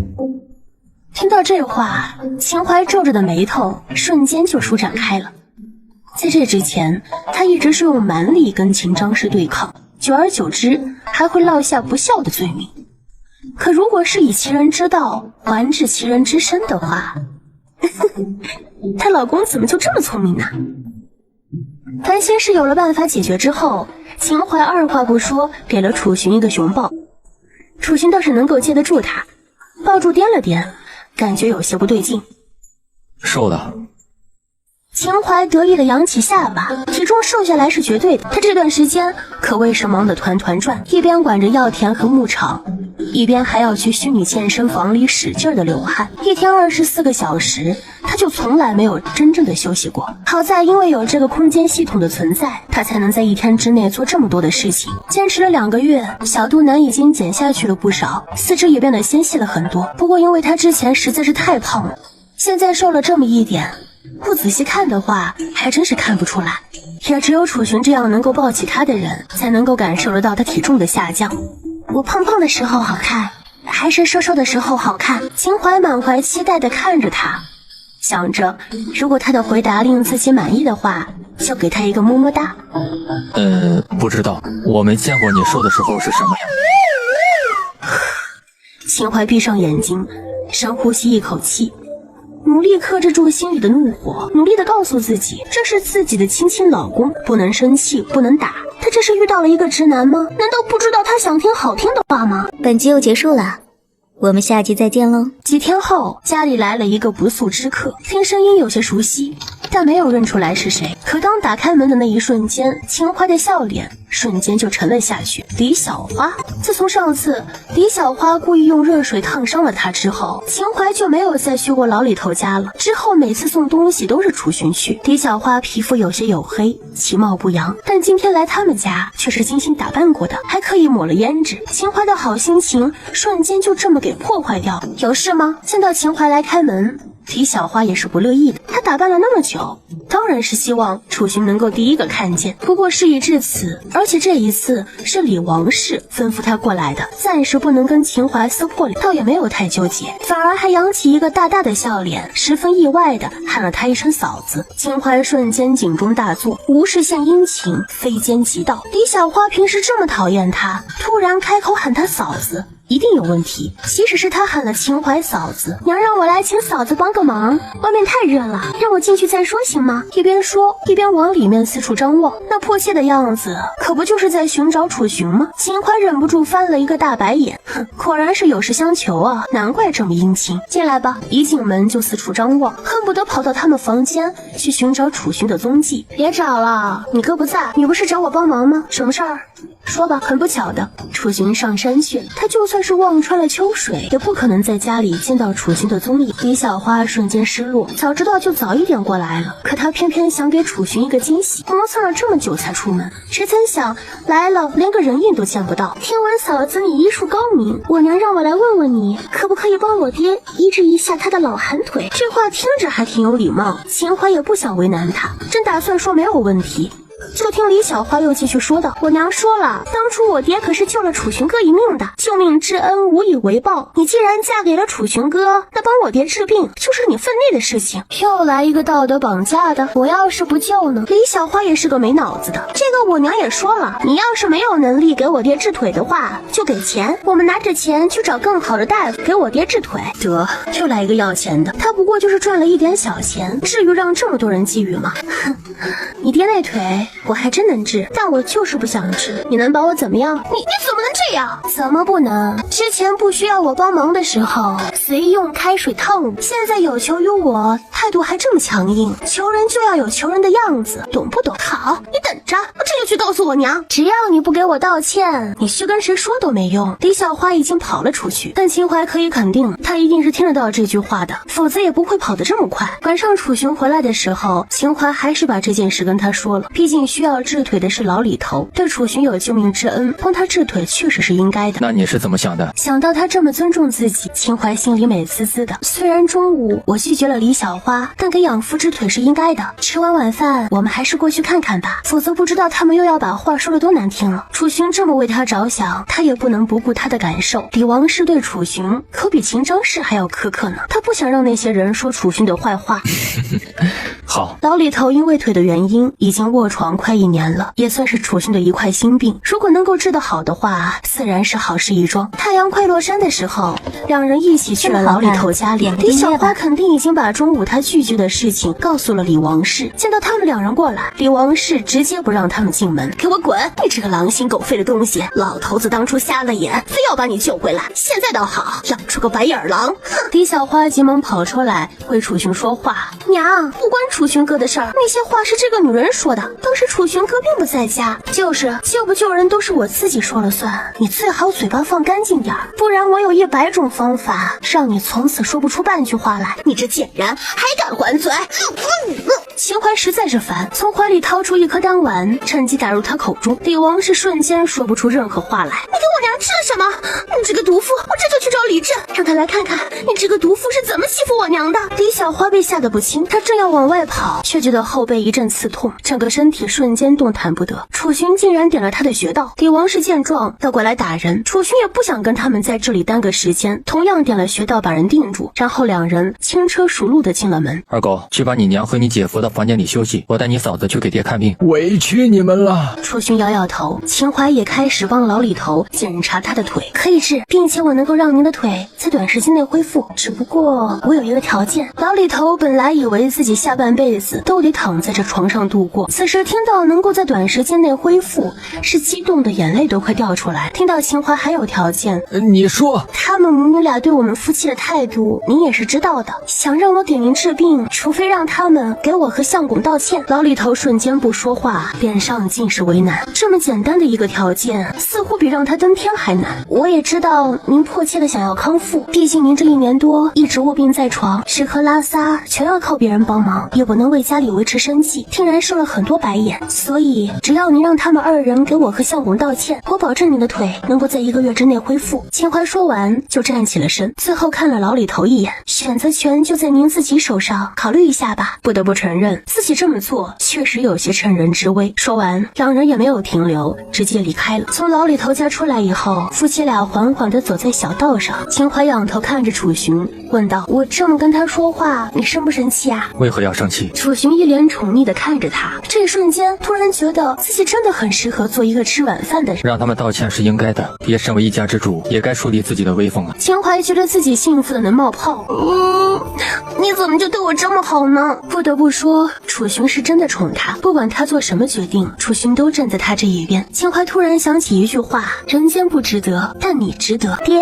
听到这话，秦淮皱着的眉头瞬间就舒展开了。在这之前，他一直是用蛮力跟秦张氏对抗，久而久之还会落下不孝的罪名。可如果是以其人之道还治其人之身的话，她老公怎么就这么聪明呢？烦心事有了办法解决之后，秦淮二话不说给了楚寻一个熊抱。楚寻倒是能够接得住他，抱住掂了掂，感觉有些不对劲。瘦了。秦淮得意地扬起下巴，体重瘦下来是绝对的。他这段时间可谓是忙得团团转，一边管着药田和牧场，一边还要去虚拟健身房里使劲地流汗，一天24个小时，他就从来没有真正的休息过。好在因为有这个空间系统的存在，他才能在一天之内做这么多的事情。坚持了2个月，小肚腩已经减下去了不少，四肢也变得纤细了很多。不过因为他之前实在是太胖了，现在瘦了这么一点，不仔细看的话还真是看不出来。也只有楚寻这样能够抱起他的人，才能够感受得到他体重的下降。我胖胖的时候好看，还是瘦瘦的时候好看？秦淮满怀期待地看着他，想着如果他的回答令自己满意的话，就给他一个么么哒。不知道，我没见过你瘦的时候是什么样。秦淮闭上眼睛，深呼吸一口气，努力克制住心里的怒火，努力地告诉自己，这是自己的亲老公，不能生气，不能打。他这是遇到了一个直男吗？难道不知道他想听好听的话吗？本集又结束了，我们下集再见喽。几天后，家里来了一个不速之客，听声音有些熟悉，但没有认出来是谁。可当打开门的那一瞬间，秦淮的笑脸瞬间就沉了下去。李小花，自从上次李小花故意用热水烫伤了她之后，秦淮就没有再去过老李头家了。之后每次送东西都是楚寻去。李小花皮肤有些黝黑，其貌不扬，但今天来他们家却是精心打扮过的，还刻意抹了胭脂。秦淮的好心情瞬间就这么给破坏掉。有事吗？见到秦淮来开门，李小花也是不乐意的。她打扮了那么久，当然是希望楚寻能够第一个看见。不过事已至此，而且这一次是李王氏吩咐她过来的，暂时不能跟秦淮撕破脸，倒也没有太纠结，反而还扬起一个大大的笑脸，十分意外的喊了她一声嫂子。秦淮瞬间警钟大作，无事献殷勤，非奸即盗。李小花平时这么讨厌她，突然开口喊她嫂子，一定有问题。即使是他喊了秦淮嫂子，娘让我来请嫂子帮个忙，外面太热了，让我进去再说行吗？一边说一边往里面四处张望，那迫切的样子可不就是在寻找楚寻吗？秦淮忍不住翻了一个大白眼，哼，果然是有事相求啊，难怪这么殷勤。进来吧。一进门就四处张望，恨不得跑到他们房间去寻找楚寻的踪迹。别找了，你哥不在，你不是找我帮忙吗？什么事儿？说吧。很不巧的，楚寻上山去了，他就算是望穿了秋水，也不可能在家里见到楚寻的踪影。李小花瞬间失落，早知道就早一点过来了，可她偏偏想给楚寻一个惊喜，磨蹭了这么久才出门，谁曾想来了连个人影都见不到。听闻嫂子你医术高明，我娘让我来问问你，可不可以帮我爹医治一下他的老寒腿？这话听着还挺有礼貌，秦淮也不想为难他，真打算说没有问题。就听李小花又继续说道，我娘说了，当初我爹可是救了楚寻哥一命的，救命之恩无以为报，你既然嫁给了楚寻哥，那帮我爹治病就是你分内的事情。又来一个道德绑架的，我要是不救呢？李小花也是个没脑子的，这个我娘也说了，你要是没有能力给我爹治腿的话，就给钱，我们拿着钱去找更好的大夫给我爹治腿。得，又来一个要钱的，他不过就是赚了一点小钱，至于让这么多人觊觎吗？哼，你爹那腿我还真能治，但我就是不想治，你能把我怎么样？你怎么能这样？怎么不能？之前不需要我帮忙的时候随意用开水烫我，现在有求于我态度还这么强硬，求人就要有求人的样子，懂不懂？好，你等着，我这就去告诉我娘，只要你不给我道歉，你去跟谁说都没用。李小花已经跑了出去，但秦淮可以肯定他一定是听得到这句话的，否则也不会跑得这么快。晚上楚寻回来的时候，秦淮还是把这件事跟他说了，毕竟需要治腿的是老李头，对楚寻有救命之恩，帮他治腿确实是应该的。那你是怎么想的？想到他这么尊重自己，秦淮心里美滋滋的。虽然中午我拒绝了李小花，但给养父治腿是应该的。吃完晚饭，我们还是过去看看吧，否则不知道他们又要把话说得多难听了。楚寻这么为他着想，他也不能不顾他的感受。李王氏对楚寻可比秦张氏还要苛刻呢，他不想让那些人说楚寻的坏话。好，老李头因为腿的原因已经卧床快1年了，也算是楚寻的一块心病。如果能够治得好的话，自然是好事一桩。太阳快落山的时候，两人一起去了老李头家里。李小花肯定已经把中午他拒绝的事情告诉了李王氏。见到他们两人过来，李王氏直接不让他们进门，给我滚！你这个狼心狗肺的东西，老头子当初瞎了眼，非要把你救回来，现在倒好，养出个白眼狼。哼！李小花急忙跑出来为楚寻说话，娘，不关楚楚勋哥的事儿，那些话是这个女人说的。当时楚勋哥并不在家，就是救不救人都是我自己说了算。你最好嘴巴放干净点儿，不然我有100种方法让你从此说不出半句话来。你这贱人还敢还嘴！秦淮实在是烦，从怀里掏出一颗丹丸，趁机打入他口中。李王是瞬间说不出任何话来。你给我娘吃了什么？你这个毒妇！我这就去找李治，让他来看看你这个毒妇是怎么欺负我娘的。李小花被吓得不轻，她正要往外跑，却觉得后背一阵刺痛，整个身体瞬间动弹不得。楚勋竟然点了他的穴道。李王是见状倒过来打人，楚勋也不想跟他们在这里耽搁时间，同样点了穴道把人定住，然后两人轻车熟路的进了门。二狗，去把你娘和你姐夫的房间里休息，我带你嫂子去给爹看病。委屈你们了。楚勋摇摇头，秦淮也开始帮老李头检查他的腿，可以治，并且我能够让您的腿在短时间内恢复，只不过我有一个条件。老李头本来以为自己下半辈子都得躺在这床上度过，此时听到能够在短时间内恢复，是激动的眼泪都快掉出来。听到秦淮还有条件，你说他们母女俩对我们夫妻的态度您也是知道的，想让我给您治病，除非让他们给我和相公道歉。老李头瞬间不说话，脸上尽是为难。这么简单的一个条件，似乎比让他登天还难。我也知道您迫切的想要康复，毕竟您这1年多一直卧病在床，吃喝拉撒全要靠别人帮忙，也不能为家里维持生计，听人受了很多白眼。所以只要您让他们2人给我和相公道歉，我保证您的腿能够在1个月之内恢复。秦淮说完就站起了身，最后看了老李头一眼，选择权就在您自己手上，考虑一下吧。不得不承认自己这么做确实有些趁人之危。说完两人也没有停留，直接离开了。从老李头家出来以后，夫妻俩缓缓地走在小道上。秦淮仰头看着楚勋问道，我这么跟他说话你生不生气啊？为何要生气？楚勋一脸宠溺地看着他，这一瞬间突然觉得自己真的很适合做一个吃晚饭的人。让他们道歉是应该的，爹身为一家之主也该树立自己的威风啊。秦淮觉得自己幸福的能冒泡。你怎么就对我这么好呢？不得不说楚勋是真的宠他，不管他做什么决定，楚勋都站在他这一边。秦淮突然想起一句话，人间不值得，但你值得。爹，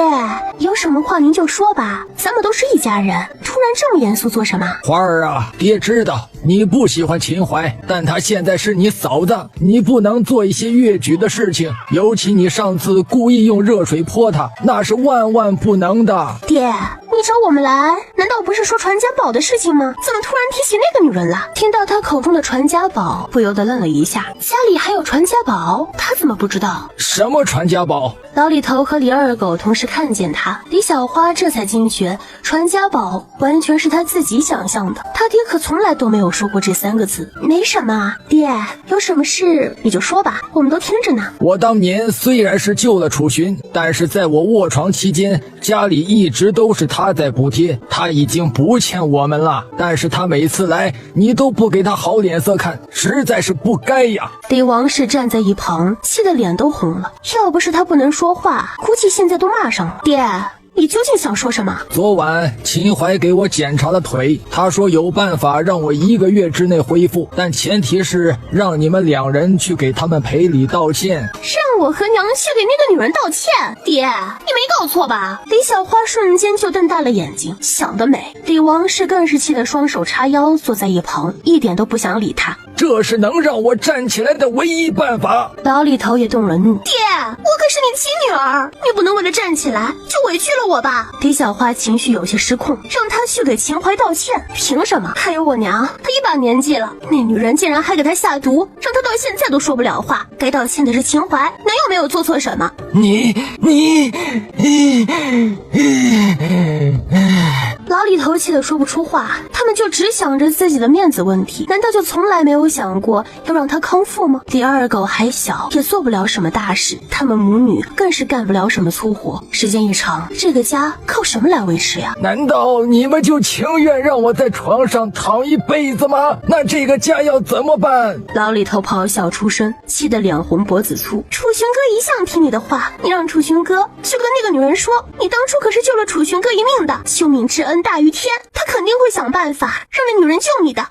有什么话您就说吧，咱们都是一家人，突然这么严肃做什么？花儿啊，爹知道你不喜欢秦淮，但她现在是你嫂子，你不能做一些越矩的事情，尤其你上次故意用热水泼她，那是万万不能的。爹，你找我们来难道不是说传家宝的事情吗？怎么突然提起那个女人了？听到他口中的传家宝，不由得愣了一下，家里还有传家宝，他怎么不知道？什么传家宝？老李头和李二狗同时看见他，李小花这才惊觉传家宝完全是他自己想象的，他爹可从来都没有说过这3个字。没什么，爹，有什么事你就说吧，我们都听着呢。我当年虽然是救了楚勋，但是在我卧床期间，家里一直都是他在补贴，他已经不欠我们了，但是他每次来你都不给他好脸色看，实在是不该呀。李王氏站在一旁，气得脸都红了，要不是他不能说话，估计现在都骂上了。爹，你究竟想说什么？昨晚秦淮给我检查了腿，他说有办法让我1个月之内恢复，但前提是让你们2人去给他们赔礼道歉。让我和娘去给那个女人道歉？爹，你没搞错吧？李小花瞬间就瞪大了眼睛，想得美。李王氏更是气得双手叉腰坐在一旁，一点都不想理他。这是能让我站起来的唯一办法。老李头也动了怒，爹，我可是你亲女儿，你不能为了站起来就委屈了我吧？李小花情绪有些失控，让他去给秦淮道歉，凭什么？还有我娘，她一把年纪了，那女人竟然还给她下毒，让她到现在都说不了话。该道歉的是秦淮，能有没有做错什么？老李头气得说不出话，他们就只想着自己的面子问题，难道就从来没有想过要让他康复吗？李二狗还小，也做不了什么大事，他们母女更是干不了什么粗活，时间一长，这个家靠什么来维持呀？难道你们就情愿让我在床上躺一辈子吗？那这个家要怎么办？老李头咆哮出声，气得脸红脖子粗。楚勋哥一向听你的话，你让楚勋哥去跟那个女人说，你当初可是救了楚勋哥一命的，救命之恩恩大于天，他肯定会想办法让那女人救你的。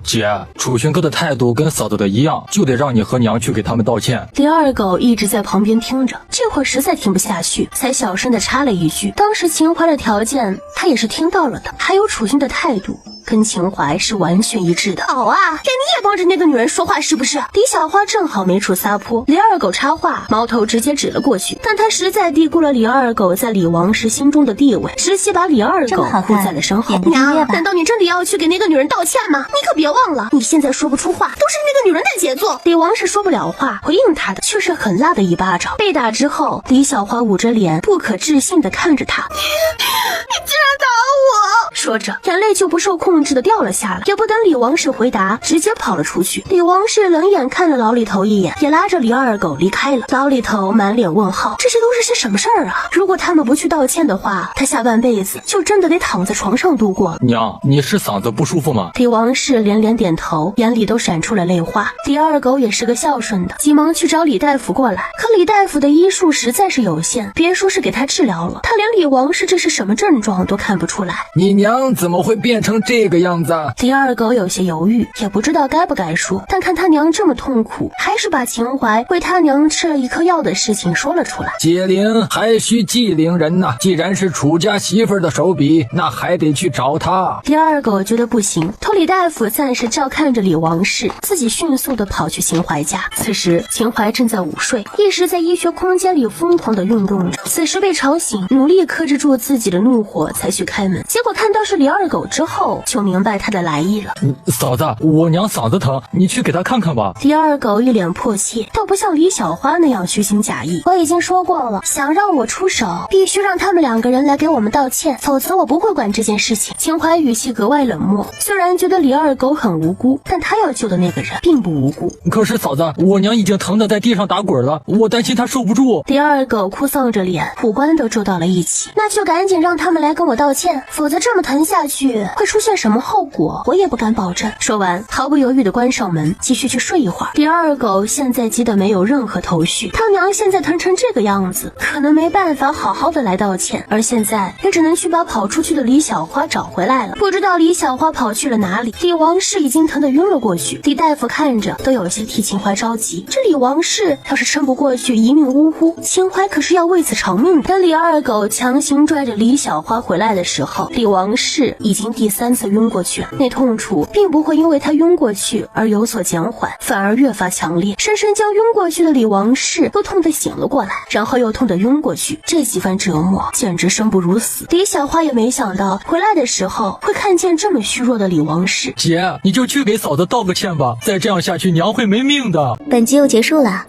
姐，楚勋哥的态度跟嫂子的一样，就得让你和娘去给他们道歉。李二狗一直在旁边听着，这会儿实在听不下去，才小声的插了一句：当时秦淮的条件他也是听到了的，还有楚勋的态度跟秦淮是完全一致的。好啊，连你也帮着那个女人说话是不是？李小花正好没处撒泼，李二狗插话，矛头直接指了过去，但他实在低估了李二狗在李王氏心中的地位，直接把李二狗护在了身后。娘，难道你真的要去给那个女人道歉吗？你可别忘了，你现在说不出话，都是那个女人的杰作。李王氏说不了话，回应他的却是很辣的一巴掌。被打之后，李小花捂着脸，不可置信地看着他。你竟然打我！说着，眼泪就不受控制的掉了下来，也不等李王氏回答，直接跑了出去。李王氏冷眼看了老李头一眼，也拉着李二狗离开了。老李头满脸问号，这些都是些什么事儿啊？如果他们不去道歉的话，他下半辈子就真的得躺在床上度过。娘，你是嗓子不舒服吗？李王氏连连点头，眼里都闪出了泪花。李二狗也是个孝顺的，急忙去找李大夫过来。可李大夫的医术实在是有限，别说是给他治疗了，他连李王氏这是什么症状都看不出来。你娘怎么会变成这个样子？李二狗有些犹豫，也不知道该不该说，但看他娘这么痛苦，还是把秦淮为他娘吃了一颗药的事情说了出来。解铃还需系铃人呐，既然是楚家媳妇儿的手笔，那还得去找他。李二狗觉得不行，托李大夫暂时照看着李王氏，自己迅速地跑去秦淮家。此时秦淮正在午睡，一时在医学空间里疯狂地运动着。此时被吵醒，努力克制住自己的怒火，才去开门。结果看到是李二狗之后，就明白他的来意了。嫂子，我娘嗓子疼，你去给她看看吧。李二狗一脸迫切，倒不像李小花那样虚情假意。我已经说过了，想让我出手，必须让他们两个人来给我们道歉，否则我不会管这件事情。秦淮语气格外冷漠，虽然觉得李二狗很无辜，但他要救的那个人并不无辜。可是嫂子，我娘已经疼得在地上打滚了，我担心她受不住。李二狗哭丧着脸，五官都皱到了一起。那就赶紧让他们来跟我道歉，否则这么疼下去会出现什么后果，我也不敢保证。说完，毫不犹豫地关上门，继续去睡一会儿。李二狗现在急得没有任何头绪，他娘现在疼成这个样子，可能没办法好好的来道歉，而现在也只能去把跑出去的李小花找回来了。不知道李小花跑去了哪里，李王氏已经疼得晕了过去。李大夫看着都有些替秦淮着急，这李王氏要是撑不过去一命呜呼，秦淮可是要为此偿命的。等李二狗强行拽着李小花回来的时候，李王氏已经第3次晕过去了。那痛楚并不会因为他晕过去而有所减缓，反而越发强烈，深深将晕过去的李王氏都痛得醒了过来，然后又痛得晕过去。这几番折磨简直生不如死。李小花也没想到回来的时候会看见这么虚弱的李王氏。姐，你就去给嫂子道个歉吧，再这样下去娘会没命的。本集又结束了，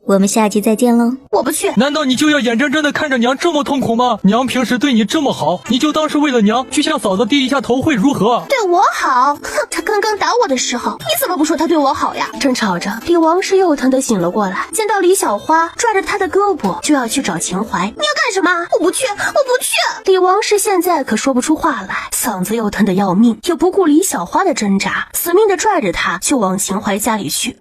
我们下集再见喽。我不去。难道你就要眼睁睁的看着娘这么痛苦吗？娘平时对你这么好，你就当是为了娘去向嫂子低一下头会如何？对我好？哼，他刚刚打我的时候，你怎么不说他对我好呀？正吵着，李王氏又疼得醒了过来，见到李小花拽着他的胳膊就要去找秦淮。你要干什么？我不去，我不去。李王氏现在可说不出话来，嗓子又疼得要命，也不顾李小花的挣扎，死命的拽着他就往秦淮家里去。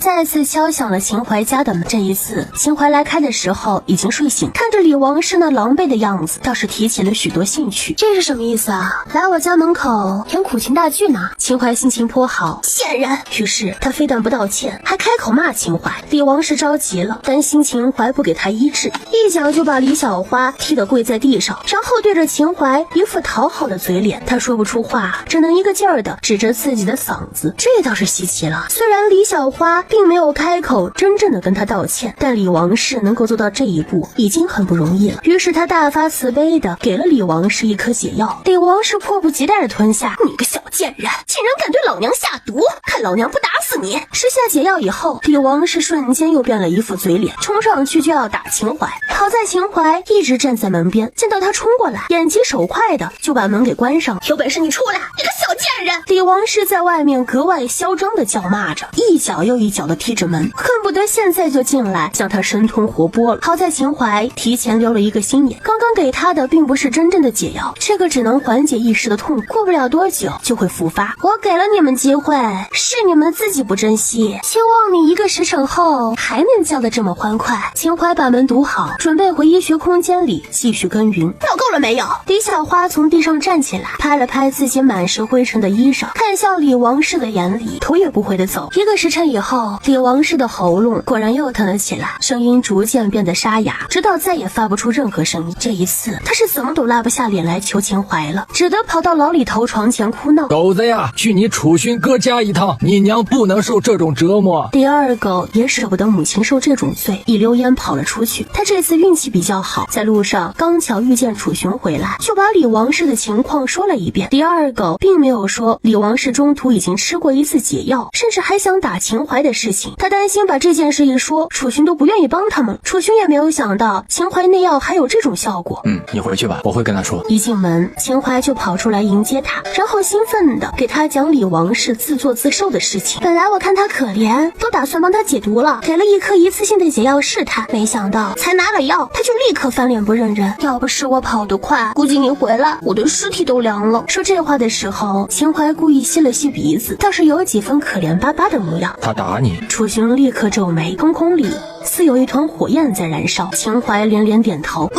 再次敲响了秦淮家的门，这一次秦淮来开的时候已经睡醒，看着李王氏那狼狈的样子，倒是提起了许多兴趣。这是什么意思啊？来我家门口演苦情大剧呢？秦淮心情颇好，贱人。于是他非但不道歉，还开口骂秦淮。李王氏着急了，担心秦淮不给他医治，一脚就把李小花踢得跪在地上，然后对着秦淮一副讨好的嘴脸。他说不出话，只能一个劲儿的指着自己的嗓子。这倒是稀奇了，虽然李小花并没有开口真正的跟他道歉，但李王氏能够做到这一步已经很不容易了。于是他大发慈悲的给了李王氏一颗解药。李王氏迫不及待的吞下。你个小贱人，竟然敢对老娘下毒，看老娘不打死你！吃下解药以后，李王氏瞬间又变了一副嘴脸，冲上去就要打秦淮。好在秦淮一直站在门边，见到他冲过来，眼疾手快的就把门给关上。有本事你出来，你个小贱人！李王氏在外面格外嚣张的叫骂着，一脚又一脚脚的踢着门，恨不得现在就进来将他生吞活剥了。好在秦淮提前留了一个心眼，刚刚给他的并不是真正的解药，这个只能缓解一时的痛苦，过不了多久就会复发。我给了你们机会，是你们自己不珍惜，希望你1个时辰后还能叫得这么欢快。秦淮把门堵好，准备回医学空间里继续耕耘。闹够了没有？李小花从地上站起来，拍了拍自己满是灰尘的衣裳，看向李王氏的眼里，头也不回的走。1个时辰以后，李王氏的喉咙果然又疼了起来，声音逐渐变得沙哑，直到再也发不出任何声音。这一次他是怎么都拉不下脸来求秦淮了，只得跑到老李头床前哭闹。狗子呀，去你楚勋哥家一趟，你娘不能受这种折磨。李二狗也舍不得母亲受这种罪，一溜烟跑了出去。他这次运气比较好，在路上刚巧遇见楚勋回来，就把李王氏的情况说了一遍。李二狗并没有说李王氏中途已经吃过1次解药，甚至还想打秦淮的事情。他担心把这件事一说，楚勋都不愿意帮他们。楚勋也没有想到秦淮内药还有这种效果。你回去吧，我会跟他说。一进门，秦淮就跑出来迎接他，然后兴奋地给他讲李王氏自作自受的事情。本来我看他可怜，都打算帮他解毒了，给了1颗一次性的解药试探，没想到才拿了药，他就立刻翻脸不认人。要不是我跑得快，估计你回来我的尸体都凉了。说这话的时候，秦淮故意吸了吸鼻子，倒是有几分可怜巴巴的模样。他打你？楚勋立刻皱眉，瞳孔里似有一团火焰在燃烧。秦淮连连点头，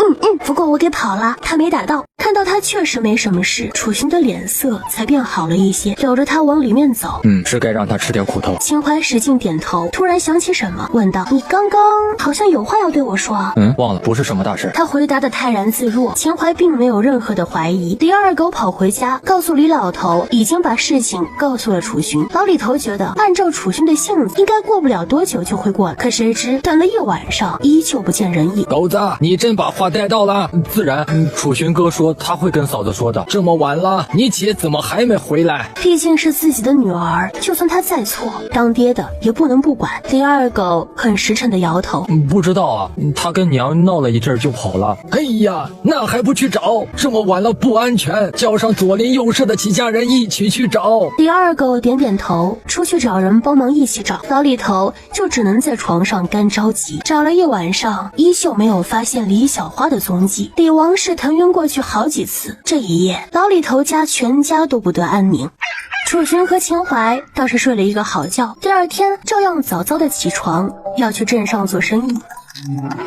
不过我给跑了，他没打到。看到他确实没什么事，楚勋的脸色才变好了一些，搂着他往里面走。是该让他吃点苦头。秦淮使劲点头，突然想起什么，问道：“你刚刚好像有话要对我说。”忘了，不是什么大事。他回答的泰然自若，秦淮并没有任何的怀疑。李二狗跑回家，告诉李老头已经把事情告诉了楚勋。老李头觉得按照楚勋的性子，应该过不了多久就会过来，可谁知等了1晚上，依旧不见人影。狗子，你真把话带到了。自然，楚勋哥说他会跟嫂子说的。这么晚了，你姐怎么还没回来？毕竟是自己的女儿，就算她再错，当爹的也不能不管。李二狗很实诚的摇头，不知道啊，他跟娘闹了一阵就跑了。哎呀，那还不去找？这么晚了不安全，叫上左邻右舍的几家人一起去找。李二狗点点头，出去找人帮忙一起找。老李头就只能在床上干着急，找了1晚上，依旧没有发现李小花的踪迹。李王氏腾晕过去好几次，这一夜老李头家全家都不得安宁。楚勋和秦淮倒是睡了一个好觉，第2天照样早早的起床，要去镇上做生意。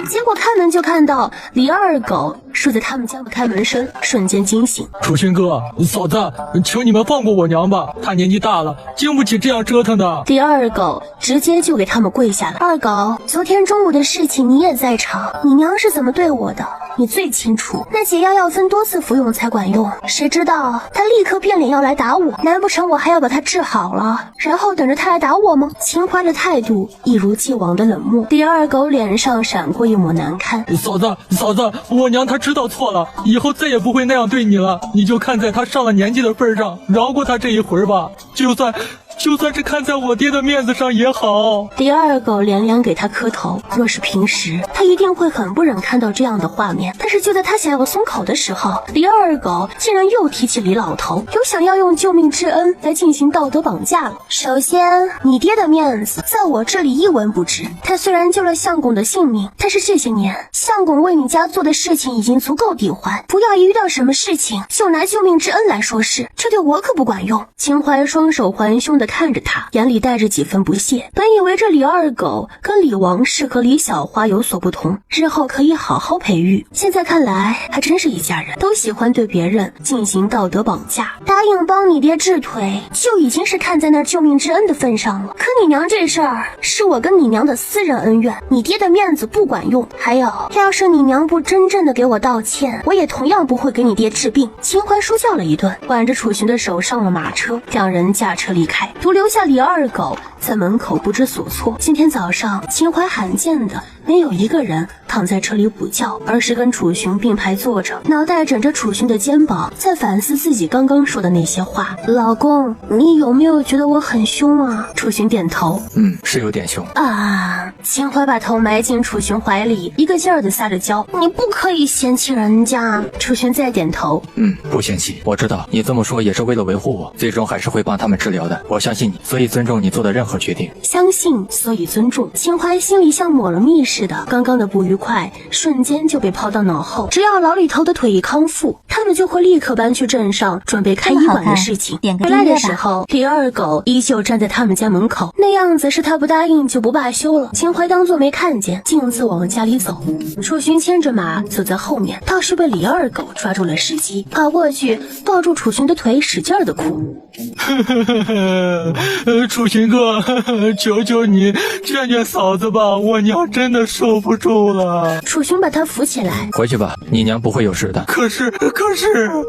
结果开门就看到李二狗睡在他们家的开门声，瞬间惊醒。楚勋哥，嫂子，求你们放过我娘吧，她年纪大了，经不起这样折腾的。李二狗直接就给他们跪下了。二狗，昨天中午的事情你也在场，你娘是怎么对我的你最清楚，那解药要分多次服用才管用，谁知道她立刻变脸要来打我，难不成我还要把她治好了，然后等着她来打我吗？秦淮的态度一如既往的冷漠。李二狗脸上闪过一抹难堪。嫂子，我娘她知道错了，以后再也不会那样对你了，你就看在她上了年纪的份上，饶过她这一回吧，就算是看在我爹的面子上也好。李二狗连连给他磕头，若是平时他一定会很不忍看到这样的画面，但是就在他想要松口的时候，李二狗竟然又提起李老头，有想要用救命之恩来进行道德绑架了。首先，你爹的面子在我这里一文不值，他虽然救了相公的性命，但是这些年相公为你家做的事情已经足够抵还，不要一遇到什么事情就拿救命之恩来说事，这对我可不管用。秦淮双手环胸的看着他，眼里带着几分不屑。本以为这李二狗跟李王氏和李小花有所不同，日后可以好好培育，现在看来还真是一家人，都喜欢对别人进行道德绑架。答应帮你爹治腿就已经是看在那救命之恩的份上了，可你娘这事儿是我跟你娘的私人恩怨，你爹的面子不管用。还有，要是你娘不真正的给我道歉，我也同样不会给你爹治病。秦淮书叫了一顿，挽着楚寻的手上了马车，两人驾车离开，独留下李二狗在门口不知所措。今天早上秦淮罕见的没有一个人躺在车里补觉，而是跟楚寻并排坐着，脑袋枕着楚寻的肩膀，在反思自己刚刚说的那些话。老公，你有没有觉得我很凶啊？楚寻点头，是有点凶啊。秦淮把头埋进楚寻怀里，一个劲儿的撒着娇，你不可以嫌弃人家。楚寻再点头，不嫌弃，我知道你这么说也是为了维护我，最终还是会帮他们治疗的，我相信相信你，所以尊重你做的任何决定。相信，所以尊重。秦淮心里像抹了蜜似的，刚刚的不愉快瞬间就被抛到脑后。只要老李头的腿一康复，他们就会立刻搬去镇上，准备开医馆的事情。回来的时候，李二狗依旧站在他们家门口，那样子是他不答应就不罢休了。秦淮当作没看见，径自往家里走。楚寻牵着马走在后面，倒是被李二狗抓住了时机，跑过去抱住楚寻的腿，使劲的哭。楚寻哥，求求你劝劝嫂子吧，我娘真的受不住了。楚寻把他扶起来，回去吧，你娘不会有事的。可是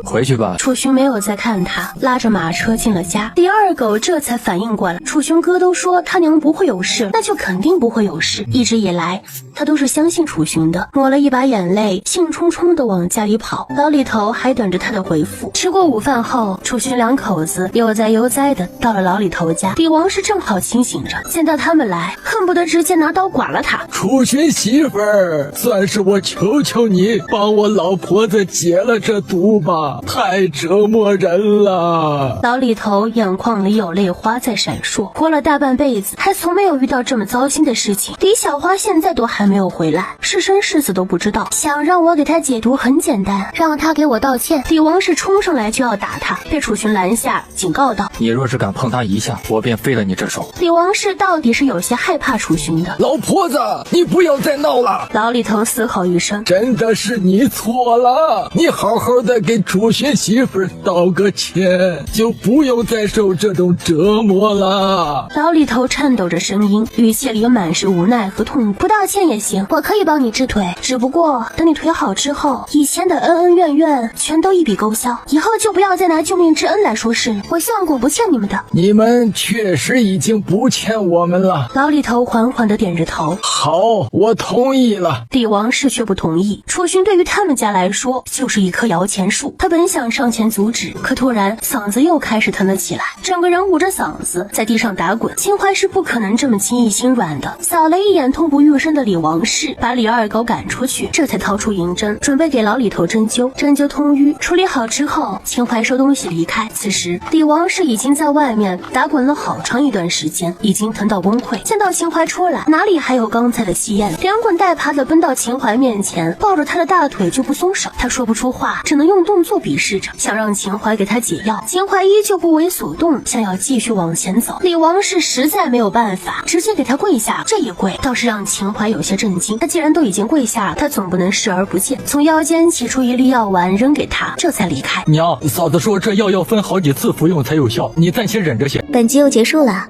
回去吧。楚寻没有再看他，拉着马车进了家。李二狗这才反应过来，楚寻哥都说他娘不会有事，那就肯定不会有事。一直以来他都是相信楚寻的，抹了一把眼泪，兴冲冲的往家里跑。老李头还等着他的回复。吃过午饭后，楚寻两口子悠哉悠哉的到了老李头家。李王是正好清醒着，见到他们来，恨不得直接拿刀剐了他。楚寻媳妇儿，算是我求求你，帮我老婆子解了这毒吧，太折磨人了。老李头眼眶里有泪花在闪烁，活了大半辈子，还从没有遇到这么糟心的事情。李小花现在都还没有回来，是生是死都不知道。想让我给他解毒很简单，让他给我道歉。李王是冲上来就要打他，被楚寻拦下，警告道：你若是敢碰他一下，我便废了你这手。李王是到底是有些害怕楚寻的。老婆子，你不要再闹了。老李头嘶吼一声，真的是你错了，你好好的给楚寻媳妇道个歉，就不用再受这种折磨了。老李头颤抖着声音，语气里满是无奈和痛苦。不道歉也行，我可以帮你治腿，只不过等你腿好之后，以前的恩恩怨怨全都一笔勾销，以后就不要再拿救命之恩来说事了。我相公不欠你们的。你们确实已经不欠我们了。老李头缓缓地点着头，好，我同意了。李王氏却不同意。楚寻对于他们家来说就是一棵摇钱树，他本想上前阻止，可突然嗓子又开始疼了起来，整个人捂着嗓子在地上打滚。秦淮是不可能这么轻易心软的，扫了一眼痛不欲生的李王氏，把李二狗赶出去，这才掏出银针，准备给老李头针灸。针灸通淤处理好之后，秦淮收东西离开。此时李王氏已经在外面打滚了好长一段时间，已经疼到崩溃。见到秦淮出来，哪里还有刚才的气焰，连滚带爬的奔到秦淮面前，抱着他的大腿就不松手。他说不出话，只能用动作比示着，想让秦淮给他解药。秦淮依旧不为所动，想要继续往前走。李王氏实在没有办法，直接给他跪下。这一跪倒是让秦淮有些震惊，他既然都已经跪下了，他总不能视而不见。从腰间取出一粒药丸扔给他，这才离开。娘，嫂子说这药要分好几次服用才有效，你暂且忍着些。本集又结束了，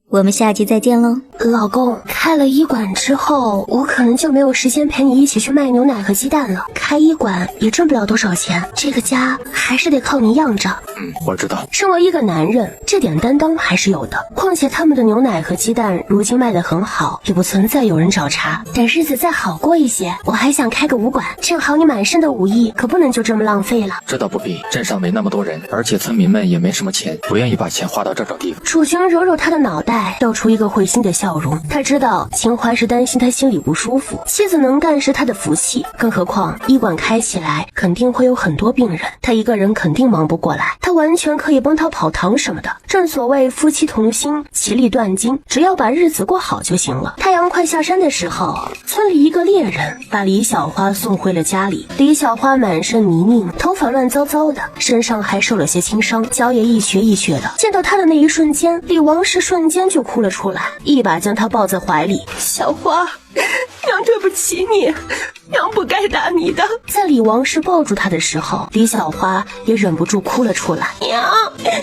我们下集再见喽。老公，开了医馆之后，我可能就没有时间陪你一起去卖牛奶和鸡蛋了。开医馆也挣不了多少钱，这个家还是得靠你养着。我知道。身为一个男人，这点担当还是有的。况且他们的牛奶和鸡蛋如今卖得很好，也不存在有人找茬。等日子再好过一些，我还想开个武馆，正好你满身的武艺可不能就这么浪费了。这倒不必，镇上没那么多人，而且村民们也没什么钱，不愿意把钱花到这种地方。楚寻揉揉他的脑袋，露出一个会心的笑容。他知道秦淮是担心他心里不舒服，妻子能干是他的福气，更何况医馆开起来肯定会有很多病人，他一个人肯定忙不过来，他完全可以帮他跑堂什么的。正所谓夫妻同心，其利断金，只要把日子过好就行了。太阳快下山的时候，村里一个猎人把李小花送回了家里。李小花满身泥泞，头发乱糟糟的，身上还受了些轻伤，脚也一瘸一瘸的。见到他的那一瞬间，李王氏瞬间就哭了出来，一把将他抱在怀里。小花，娘对不起你，娘不该打你的。在李王氏抱住他的时候，李小花也忍不住哭了出来。娘，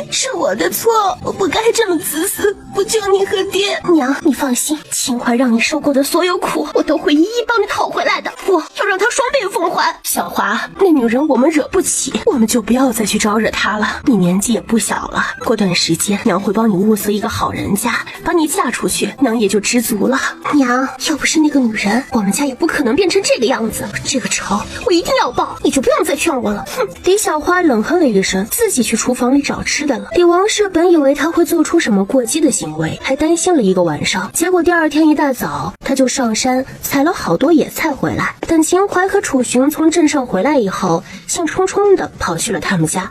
是我的错，我不该这么自私，不救你和爹。娘，你放心，秦淮让你受过的所有苦，我都会一一帮你讨回来的，我要让他双倍奉还。小华，那女人我们惹不起，我们就不要再去招惹她了。你年纪也不小了，过段时间娘会帮你物色一个好人家，把你嫁出去，娘也就知足了。娘，要不是那个女人，然我们家也不可能变成这个样子。这个仇我一定要报，你就不用再劝我了。哼！李小花冷哼了一声，自己去厨房里找吃的了。李王氏本以为他会做出什么过激的行为，还担心了一个晚上。结果第二天一大早，他就上山采了好多野菜回来。等秦淮和楚雄从镇上回来以后，兴冲冲地跑去了他们家。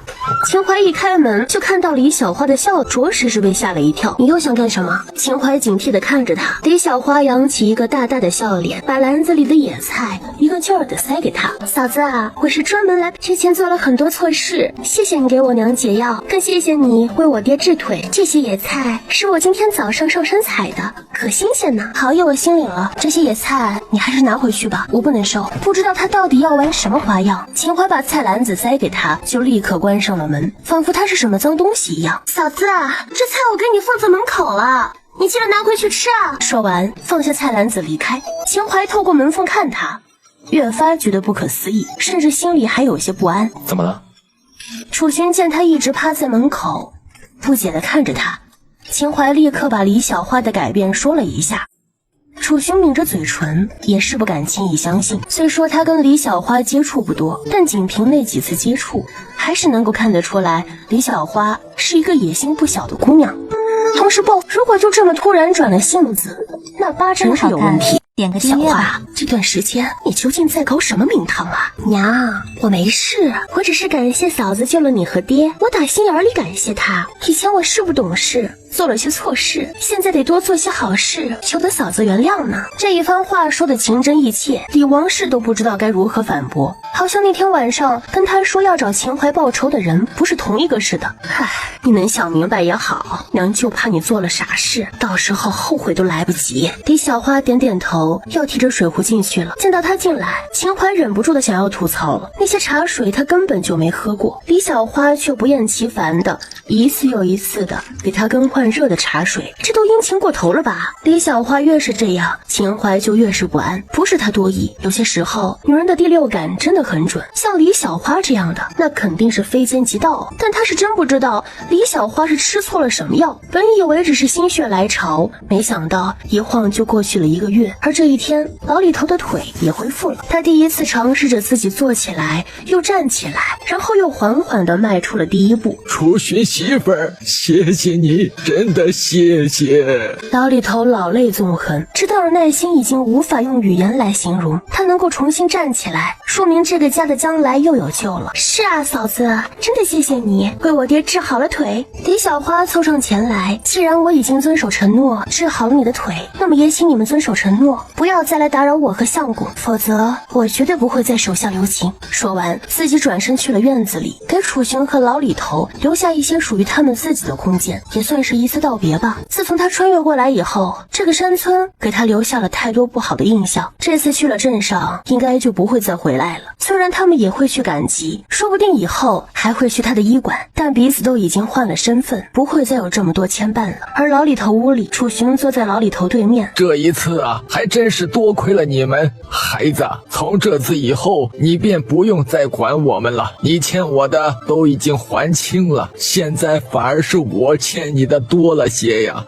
秦淮一开门就看到李小花的笑，着实是被吓了一跳。你又想干什么？秦淮警惕地看着他。李小花扬起一个大大的笑脸，把篮子里的野菜一个劲儿地塞给他。嫂子啊，我是专门来，之前做了很多错事，谢谢你给我娘解药，更谢谢你为我爹治腿。这些野菜是我今天早上上山采的，可新鲜呢。好意我心领了，这些野菜你还是拿回去吧，我不能收。不知道他到底要玩什么花样。秦淮把菜篮子塞给他，就立刻关上了门，仿佛他是什么脏东西一样。嫂子啊，这菜我给你放在门口了，你记得拿回去吃啊。说完放下菜篮子离开。秦淮透过门缝看他，越发觉得不可思议，甚至心里还有些不安。怎么了？楚寻见他一直趴在门口，不解地看着他。秦淮立刻把李小花的改变说了一下。楚寻抿着嘴唇，也是不敢轻易相信。虽说他跟李小花接触不多，但仅凭那几次接触，还是能够看得出来，李小花是一个野心不小的姑娘。同时不，如果就这么突然转了性子，那八成是有问题。点个订阅吧。这段时间你究竟在搞什么名堂啊？娘，我没事，我只是感谢嫂子救了你和爹，我打心眼里感谢她。以前我是不懂事，做了些错事，现在得多做些好事，求得嫂子原谅呢。这一番话说的情真意切，李王氏都不知道该如何反驳，好像那天晚上跟他说要找秦淮报仇的人不是同一个似的。唉，你能想明白也好，娘就怕你做了傻事，到时候后悔都来不及。李小花点点头，又提着水壶进去了。见到他进来，秦淮忍不住的想要吐槽了，那些茶水他根本就没喝过，李小花却不厌其烦的一次又一次的给他更换热的茶水，这都殷勤过头了吧？李小花越是这样，秦淮就越是不安。不是他多疑，有些时候女人的第六感真的很准，像李小花这样的，那肯定是非奸即盗。但他是真不知道李小花是吃错了什么药，本以为只是心血来潮，没想到一晃就过去了1个月。而这一天，老李头的腿也恢复了，他第一次尝试着自己坐起来又站起来，然后又缓缓地迈出了第一步。楚寻媳妇儿，谢谢你，真的谢谢。老李头老泪纵横，知道的耐心已经无法用语言来形容。他能够重新站起来，说明这个家的将来又有救了。是啊，嫂子，真的谢谢你为我爹治好了腿。李小花凑上前来，既然我已经遵守承诺治好了你的腿，那么也请你们遵守承诺，不要再来打扰我和相公，否则我绝对不会再手下留情。说完，自己转身去了院子里，给楚寻和老李头留下一些属于他们自己的空间，也算是一次道别吧。自从他穿越过来以后，这个山村给他留下了太多不好的印象，这次去了镇上，应该就不会再回来了。虽然他们也会去赶集，说不定以后还会去他的医馆，但彼此都已经换了身份，不会再有这么多牵绊了。而老李头屋里，楚寻坐在老李头对面。这一次啊，还真是多亏了你们，孩子，从这次以后，你便不用再管我们了，你欠我的都已经还清了，现在反而是我欠你的多了些呀。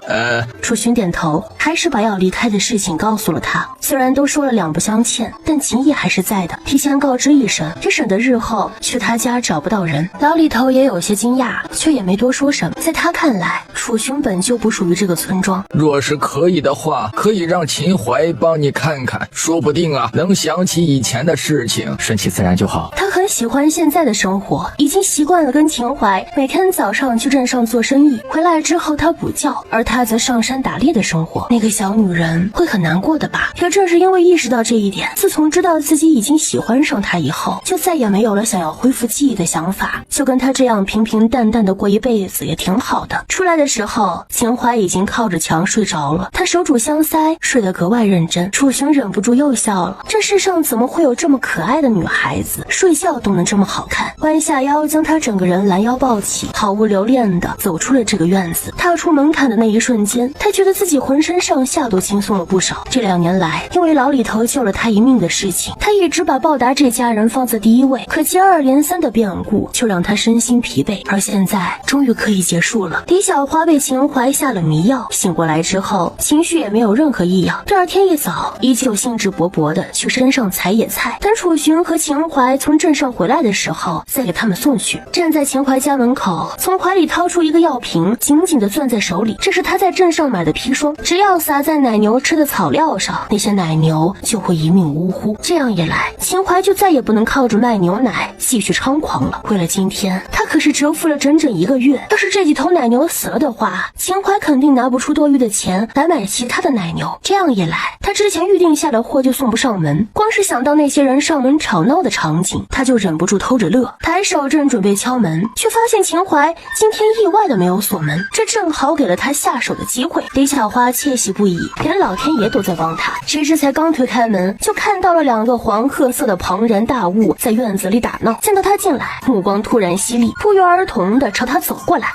楚寻点头，还是把要离开的事情告诉了他。虽然都说了两不相欠，但情谊还是在的，提前告知一声，也省得日后去他家找不到人。老李头也有些惊讶，却也没多说什么。在他看来，楚寻本就不属于这个村庄。若是可以的话，可以让秦淮帮你看看，说不定啊，能想起以前的事情，顺其自然就好。他很喜欢现在的生活，已经习惯了跟秦淮每天早上去镇上做生意，回来之后他补觉，而他则上山打猎的生活。那个小女人会很难过的吧？也正是因为意识到这一点，自从知道自己已经喜欢上他以后，就再也没有了想要恢复记忆的想法，就跟他这样平平淡淡的过一辈子也挺好的。出来的时候，秦淮已经靠着墙睡着了，他手拄香腮，睡得格外认真。楚寻忍不住又笑了，这世上怎么会有这么可爱的女孩子，睡觉都能这么好看。弯下腰，将她整个人拦腰抱起，毫无留恋的走出了这个院子。踏出门槛的那一瞬间，他觉得自己浑身上下都轻松了不少。这2年来，因为老李头救了他一命的事情，他一直把报答这家人放在第一位。可接二连三的变故就让他身心疲惫，而现在终于可以结束了。李小花被秦淮下了迷药，醒过来之后，情绪也没有任何异样。第二天一早，依旧兴致勃勃的去山上采野菜。等楚寻和秦淮从镇上回来的时候，再给他们送去。站在秦淮家门口，从怀里掏出一个药瓶，紧紧地攥在手里。这是他在镇上买的砒霜，只要撒在奶牛吃的草料上，那些奶牛就会一命呜呼。这样一来，秦淮就再也不能靠着卖牛奶继续猖狂了。为了今天，他可是蛰伏了整整1个月。要是这几头奶牛死了的话，秦淮肯定拿不出多余的钱来买其他的奶牛。这样一来，他之前预定下的货就送不上门。光是想到那些人上门吵闹的场景，他就忍不住偷着乐。抬手正准备敲门，却发现秦淮今天意外的没有锁门，这正好给了他下手的机会。李小花窃喜不已，连老天爷都在帮他。谁知才刚推开门，就看到了2个黄褐色的庞然大物在院子里打闹。见到他进来，目光突然犀利，不约而同的朝他走过来。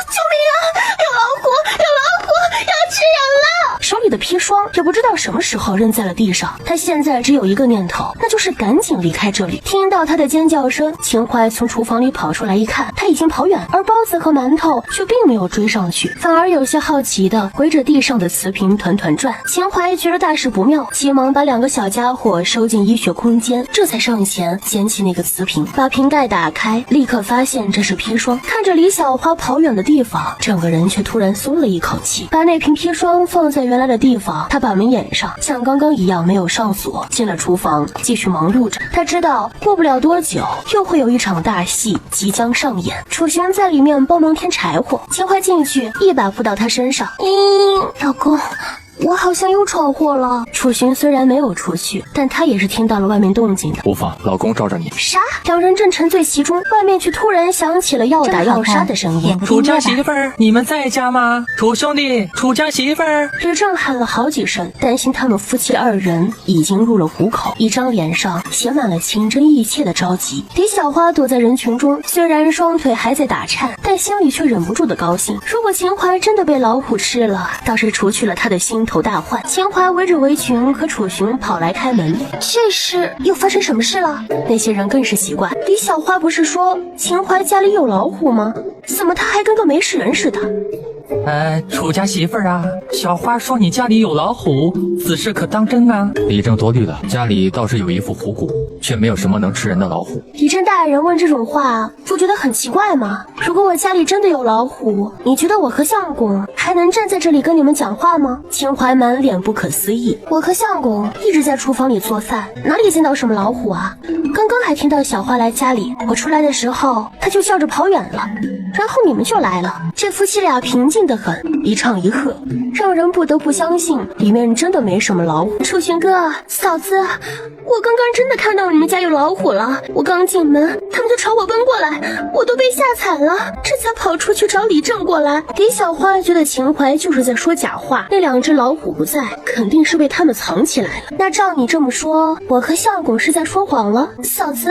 救命啊！有老虎！有老虎！要吃人了！手里的砒霜也不知道什么时候扔在了地上。他现在只有一个念头，那就是赶紧离开这里。听到他的尖叫声，秦淮从厨房里跑出来一看，他已经跑远，而包子和馒头却并没有追上去，反而有些好奇的围着地上的瓷瓶团团转。秦淮觉得大事不妙，急忙把2个小家伙收进医学空间，这才上前捡起那个瓷瓶，把瓶盖打开，立刻发现这是砒霜。看着李小花跑远的地方，整个人却突然松了一口气，把那瓶砒霜放在原来的地方。他把门掩上，像刚刚一样没有上锁，进了厨房继续忙碌着。他知道过不了多久又会有一场大戏即将上演。楚寻在里面帮忙添柴火，秦淮进去一把扑到他身上，老公，我好像又闯祸了。楚寻虽然没有出去，但他也是听到了外面动静的。无妨，老公罩着你。啥？2人正沉醉其中，外面却突然响起了要打要杀的声音。楚家媳妇儿，你们在家吗？楚兄弟，楚家媳妇儿。吕正喊了好几声，担心他们夫妻2人已经入了虎口，一张脸上写满了情真意切的着急。李小花躲在人群中，虽然双腿还在打颤，但心里却忍不住的高兴。如果秦淮真的被老虎吃了，倒是除去了他的心头大患。秦淮围着围裙和楚寻跑来开门，这是又发生什么事了？那些人更是奇怪，李小花不是说秦淮家里有老虎吗？怎么他还跟个没事人似的？楚家媳妇儿啊，小花说你家里有老虎，此事可当真啊？李正多虑了，家里倒是有一副虎骨，却没有什么能吃人的老虎。李正大人问这种话，不觉得很奇怪吗？如果我家里真的有老虎，你觉得我和相公还能站在这里跟你们讲话吗？秦淮满脸不可思议。我和相公一直在厨房里做饭，哪里见到什么老虎啊？刚刚还听到小花来家里，我出来的时候他就笑着跑远了，然后你们就来了。这夫妻俩平静得很，一唱一和，让人不得不相信里面真的没什么老虎。楚寻哥，嫂子，我刚刚真的看到你们家有老虎了，我刚进门他们就朝我奔过来，我都被吓惨了，这才跑出去找李正过来。李小花觉得秦淮就是在说假话，那2只老虎不在，肯定是被他们藏起来了。那照你这么说，我和相公是在说谎了？嫂子，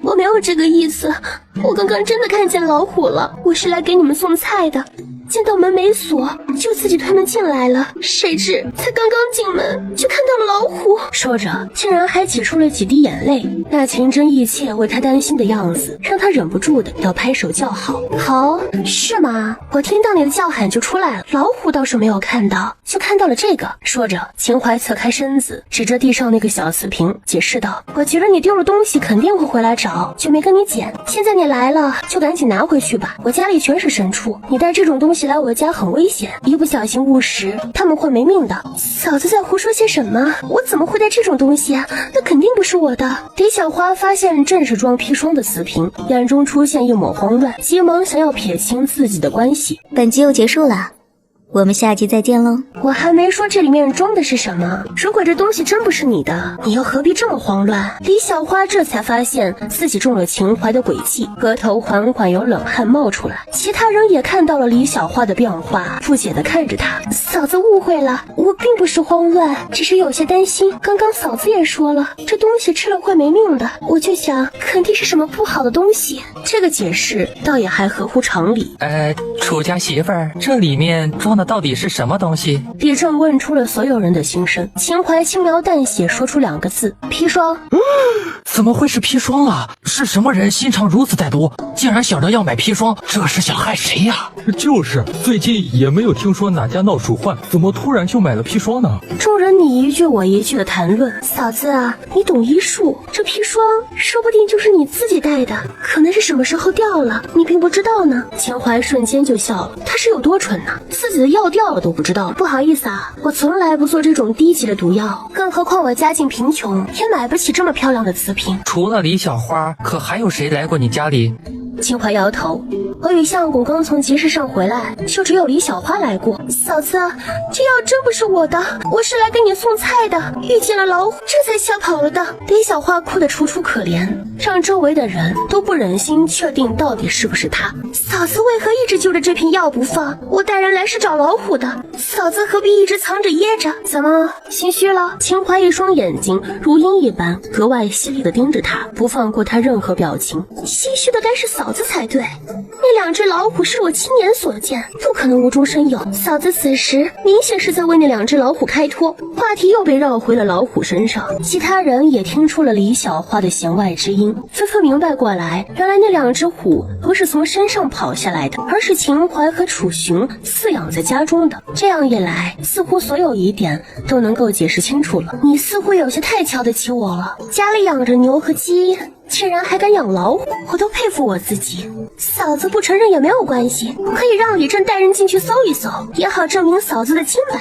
我没有这个意思，我刚刚真的看见老虎了，我是来给你们送菜的，见到门没锁，就自己推门进来了，谁知才刚刚进门就看到了老虎。说着竟然还挤出了几滴眼泪，那情真意切为他担心的样子让他忍不住的要拍手叫好。好，是吗？我听到你的叫喊就出来了，老虎倒是没有看到，就看到了这个。说着秦淮侧开身子，指着地上那个小瓷瓶解释道，我觉得你丢了东西肯定会回来找，就没跟你捡，现在你来了就赶紧拿回去吧，我家里全是牲畜，你带这种东西来我家很危险，一不小心误食他们会没命的。嫂子在胡说些什么？我怎么会带这种东西啊？那肯定不是我的。李小花发现正是装砒霜的瓷瓶，眼中出现一抹慌乱，急忙想要撇清自己的关系。本集又结束了，我们下集再见喽。我还没说这里面装的是什么，如果这东西真不是你的，你又何必这么慌乱？李小花这才发现自己中了秦淮的诡计，额头缓缓有冷汗冒出来。其他人也看到了李小花的变化，不解地看着她。嫂子误会了，我并不是慌乱，只是有些担心。刚刚嫂子也说了，这东西吃了会没命的，我就想肯定是什么不好的东西。这个解释倒也还合乎常理。楚家媳妇儿，这里面装的到底是什么东西？李正问出了所有人的心声。秦淮轻描淡写说出2个字：砒霜。怎么会是砒霜啊？是什么人心肠如此歹毒，竟然想着要买砒霜？这是想害谁呀？就是最近也没有听说哪家闹鼠患，怎么突然就买了砒霜呢？众人你一句我一句的谈论。嫂子啊，你懂医术，这砒霜说不定就是你自己带的，可能是什么时候掉了，你并不知道呢。秦淮瞬间就笑了，他是有多蠢呢？自己的药掉了都不知道。不好意思啊，我从来不做这种低级的毒药，更何况我家境贫穷，也买不起这么漂亮的瓷瓶。除了李小花，可还有谁来过你家里？秦淮摇头，我与相公刚从集市上回来，就只有李小花来过。嫂子，这药真不是我的，我是来给你送菜的，遇见了老虎，这才吓跑了的。李小花哭得楚楚可怜，让周围的人都不忍心确定到底是不是她。嫂子为何一直揪着这瓶药不放？我带人来是找老虎的，嫂子何必一直藏着掖着？怎么心虚了？秦淮一双眼睛如鹰一般格外犀利地盯着他，不放过他任何表情。心虚的该是嫂子才对，那2只老虎是我亲眼所见，不可能无中生有。嫂子此时明显是在为那2只老虎开脱，话题又被绕回了老虎身上。其他人也听出了李小花的弦外之音，纷纷明白过来，原来那2只虎不是从山上跑下来的，而是秦淮和楚雄饲养在家中的。这样一来，似乎所有疑点都能够解释清楚了。你似乎有些太瞧得起我了，家里养着牛和鸡，竟然还敢养老虎，我都佩服我自己。嫂子不承认也没有关系，可以让李正带人进去搜一搜，也好证明嫂子的清白。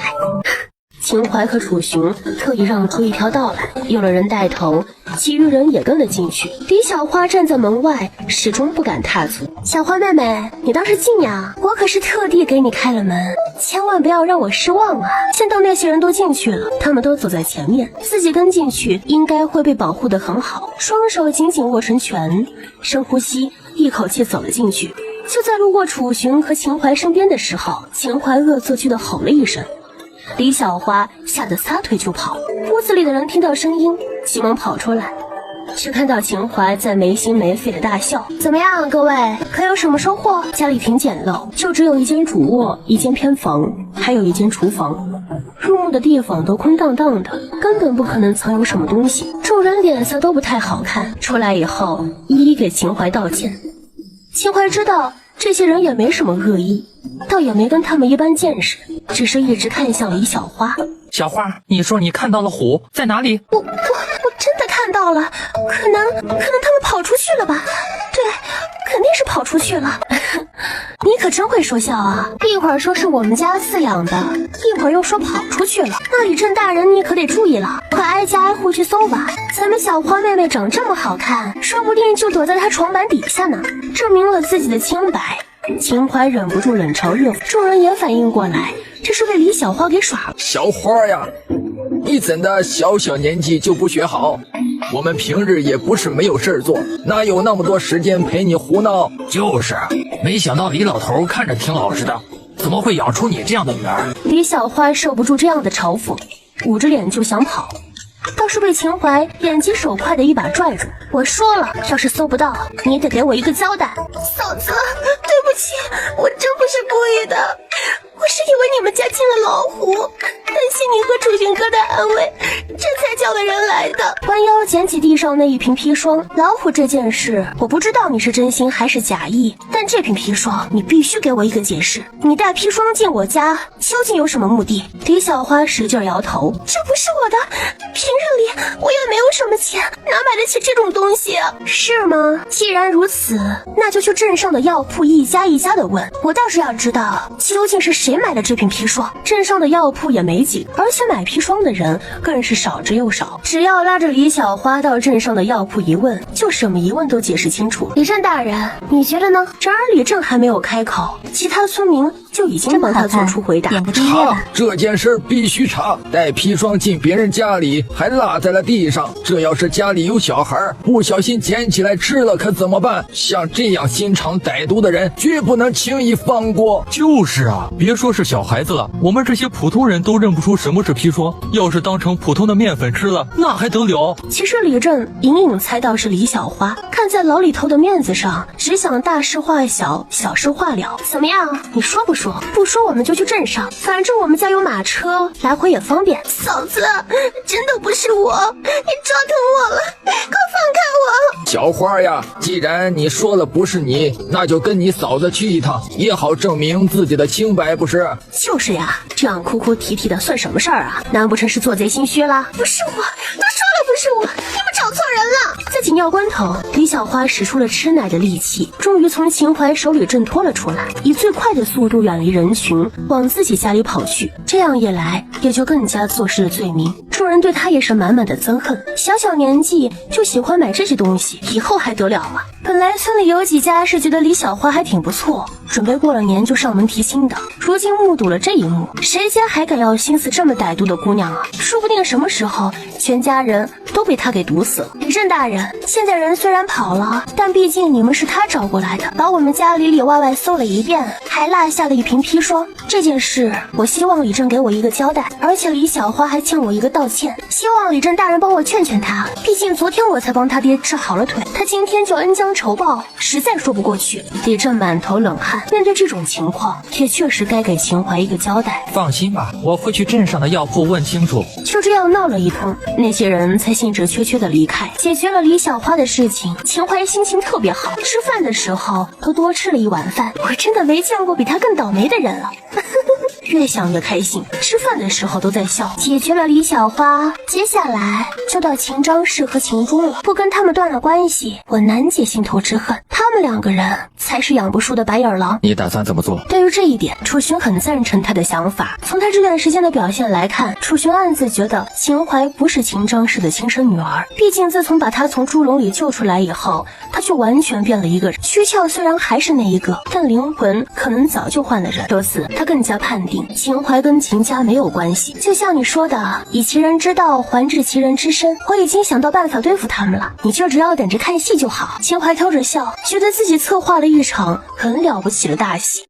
秦淮和楚雄特意让出一条道来，有了人带头，其余人也跟了进去。李小花站在门外，始终不敢踏足。小花妹妹，你倒是进呀，我可是特地给你开了门，千万不要让我失望啊！见到那些人都进去了，他们都走在前面，自己跟进去应该会被保护得很好。双手紧紧握成拳，深呼吸，一口气走了进去。就在路过楚雄和秦淮身边的时候，秦淮恶作剧地吼了一声，李小花吓得撒腿就跑。屋子里的人听到声音，急忙跑出来，只看到秦淮在没心没肺的大笑。怎么样，各位，可有什么收获？家里挺简陋，就只有一间主卧，一间偏房，还有一间厨房。入目的地方都空荡荡的，根本不可能藏有什么东西。众人脸色都不太好看，出来以后一一给秦淮道歉。秦淮知道这些人也没什么恶意，倒也没跟他们一般见识，只是一直看向李小花。小花，你说你看到了虎在哪里？我真的看到了，可能他们跑出去了吧？对，肯定是跑出去了。你可真会说笑啊！一会儿说是我们家饲养的，一会儿又说跑出去了。那李正大人你可得注意了，快挨家挨户去搜吧。咱们小花妹妹长这么好看，说不定就躲在她床板底下呢，证明了自己的清白。秦淮忍不住冷嘲热讽，众人也反应过来，这是被李小花给耍了。小花呀，你怎的小年纪就不学好？我们平日也不是没有事儿做，哪有那么多时间陪你胡闹？就是，没想到李老头看着挺老实的，怎么会养出你这样的女儿？李小花受不住这样的嘲讽，捂着脸就想跑，倒是被秦淮眼疾手快的一把拽住。我说了，要是搜不到，你得给我一个交代。嫂子，对不起，我真不是故意的，我是以为你们家进了老虎，担心你和楚雄哥的安危，这才叫了人来的。弯腰捡起地上那一瓶砒霜，老虎这件事我不知道你是真心还是假意，但这瓶砒霜你必须给我一个解释，你带砒霜进我家究竟有什么目的？李小花使劲摇头，这不是我的，平日里我也没有什么钱，哪买得起这种东西啊？是吗？既然如此，那就去镇上的药铺一家一家的问，我倒是要知道究竟是谁买了这瓶砒霜。镇上的药铺也没几个，而且买砒霜的人更是少之又少。只要拉着李小花到镇上的药铺一问，就什么疑问都解释清楚。李正大人，你觉得呢？然而李正还没有开口，其他村民就已经帮他做出回答。点个订阅查吧。这件事必须查，带砒霜进别人家里还落在了地上，这要是家里有小孩，不小心捡起来吃了可怎么办？像这样心肠歹毒的人，绝不能轻易放过。就是啊，别说是小孩子了，我们这些普通人都认不出什么是砒霜，要是当成普通的面粉吃了，那还得了？其实李正隐隐猜到是李小花，看在老李头的面子上，只想大事化小，小事化了。怎么样？你说不说？不说我们就去镇上，反正我们家有马车，来回也方便。嫂子，真的不是我，你抓疼我了，快放开我！小花呀，既然你说了不是你，那就跟你嫂子去一趟，也好证明自己的清白，不是？就是呀，这样哭哭啼啼的算什么事儿啊？难不成是做贼心虚啦？不是我，都说了不是我，你们找错人了。在紧要关头，李小花使出了吃奶的力气，终于从秦淮手里挣脱了出来，以最快的速度远离人群，往自己家里跑去。这样一来，也就更加坐实了罪名。众人对他也是满满的憎恨，小小年纪就喜欢买这些东西，以后还得了啊？本来村里有几家是觉得李小花还挺不错，准备过了年就上门提亲的，如今目睹了这一幕，谁家还敢要心思这么歹毒的姑娘啊？说不定什么时候全家人都被他给毒死了。李正大人，现在人虽然跑了，但毕竟你们是他找过来的，把我们家里里外外搜了一遍，还落下了一瓶砒霜。这件事我希望李正给我一个交代，而且李小花还欠我一个道歉，希望李正大人帮我劝劝他，毕竟昨天我才帮他爹治好了腿，他今天就恩将仇报，实在说不过去。李正满头冷汗，面对这种情况，也确实该给秦淮一个交代。放心吧，我会去镇上的药铺问清楚。就这样闹了一通，那些人才兴致缺缺的离开。解决了李小花的事情，秦淮心情特别好，吃饭的时候都多吃了一碗饭。我真的没见过比他更倒霉的人了。越想越开心，吃饭的时候都在笑。解决了李小花，接下来就到秦张氏和秦钟了。不跟他们断了关系，我难解心头之恨。他们两个人才是养不输的白眼狼。你打算怎么做？对于这一点，楚寻很赞成他的想法。从他这段时间的表现来看，楚寻暗自觉得秦淮不是秦张氏的亲生女儿。毕竟自从把他从猪笼里救出来以后，他就完全变了一个人。躯壳虽然还是那一个，但灵魂可能早就换了人。由此，他更加判定秦淮跟秦家没有关系。就像你说的，以其人之道还治其人之身，我已经想到办法对付他们了，你就只要等着看戏就好。秦淮偷着笑，觉得自己策划了一场很了不起的大戏。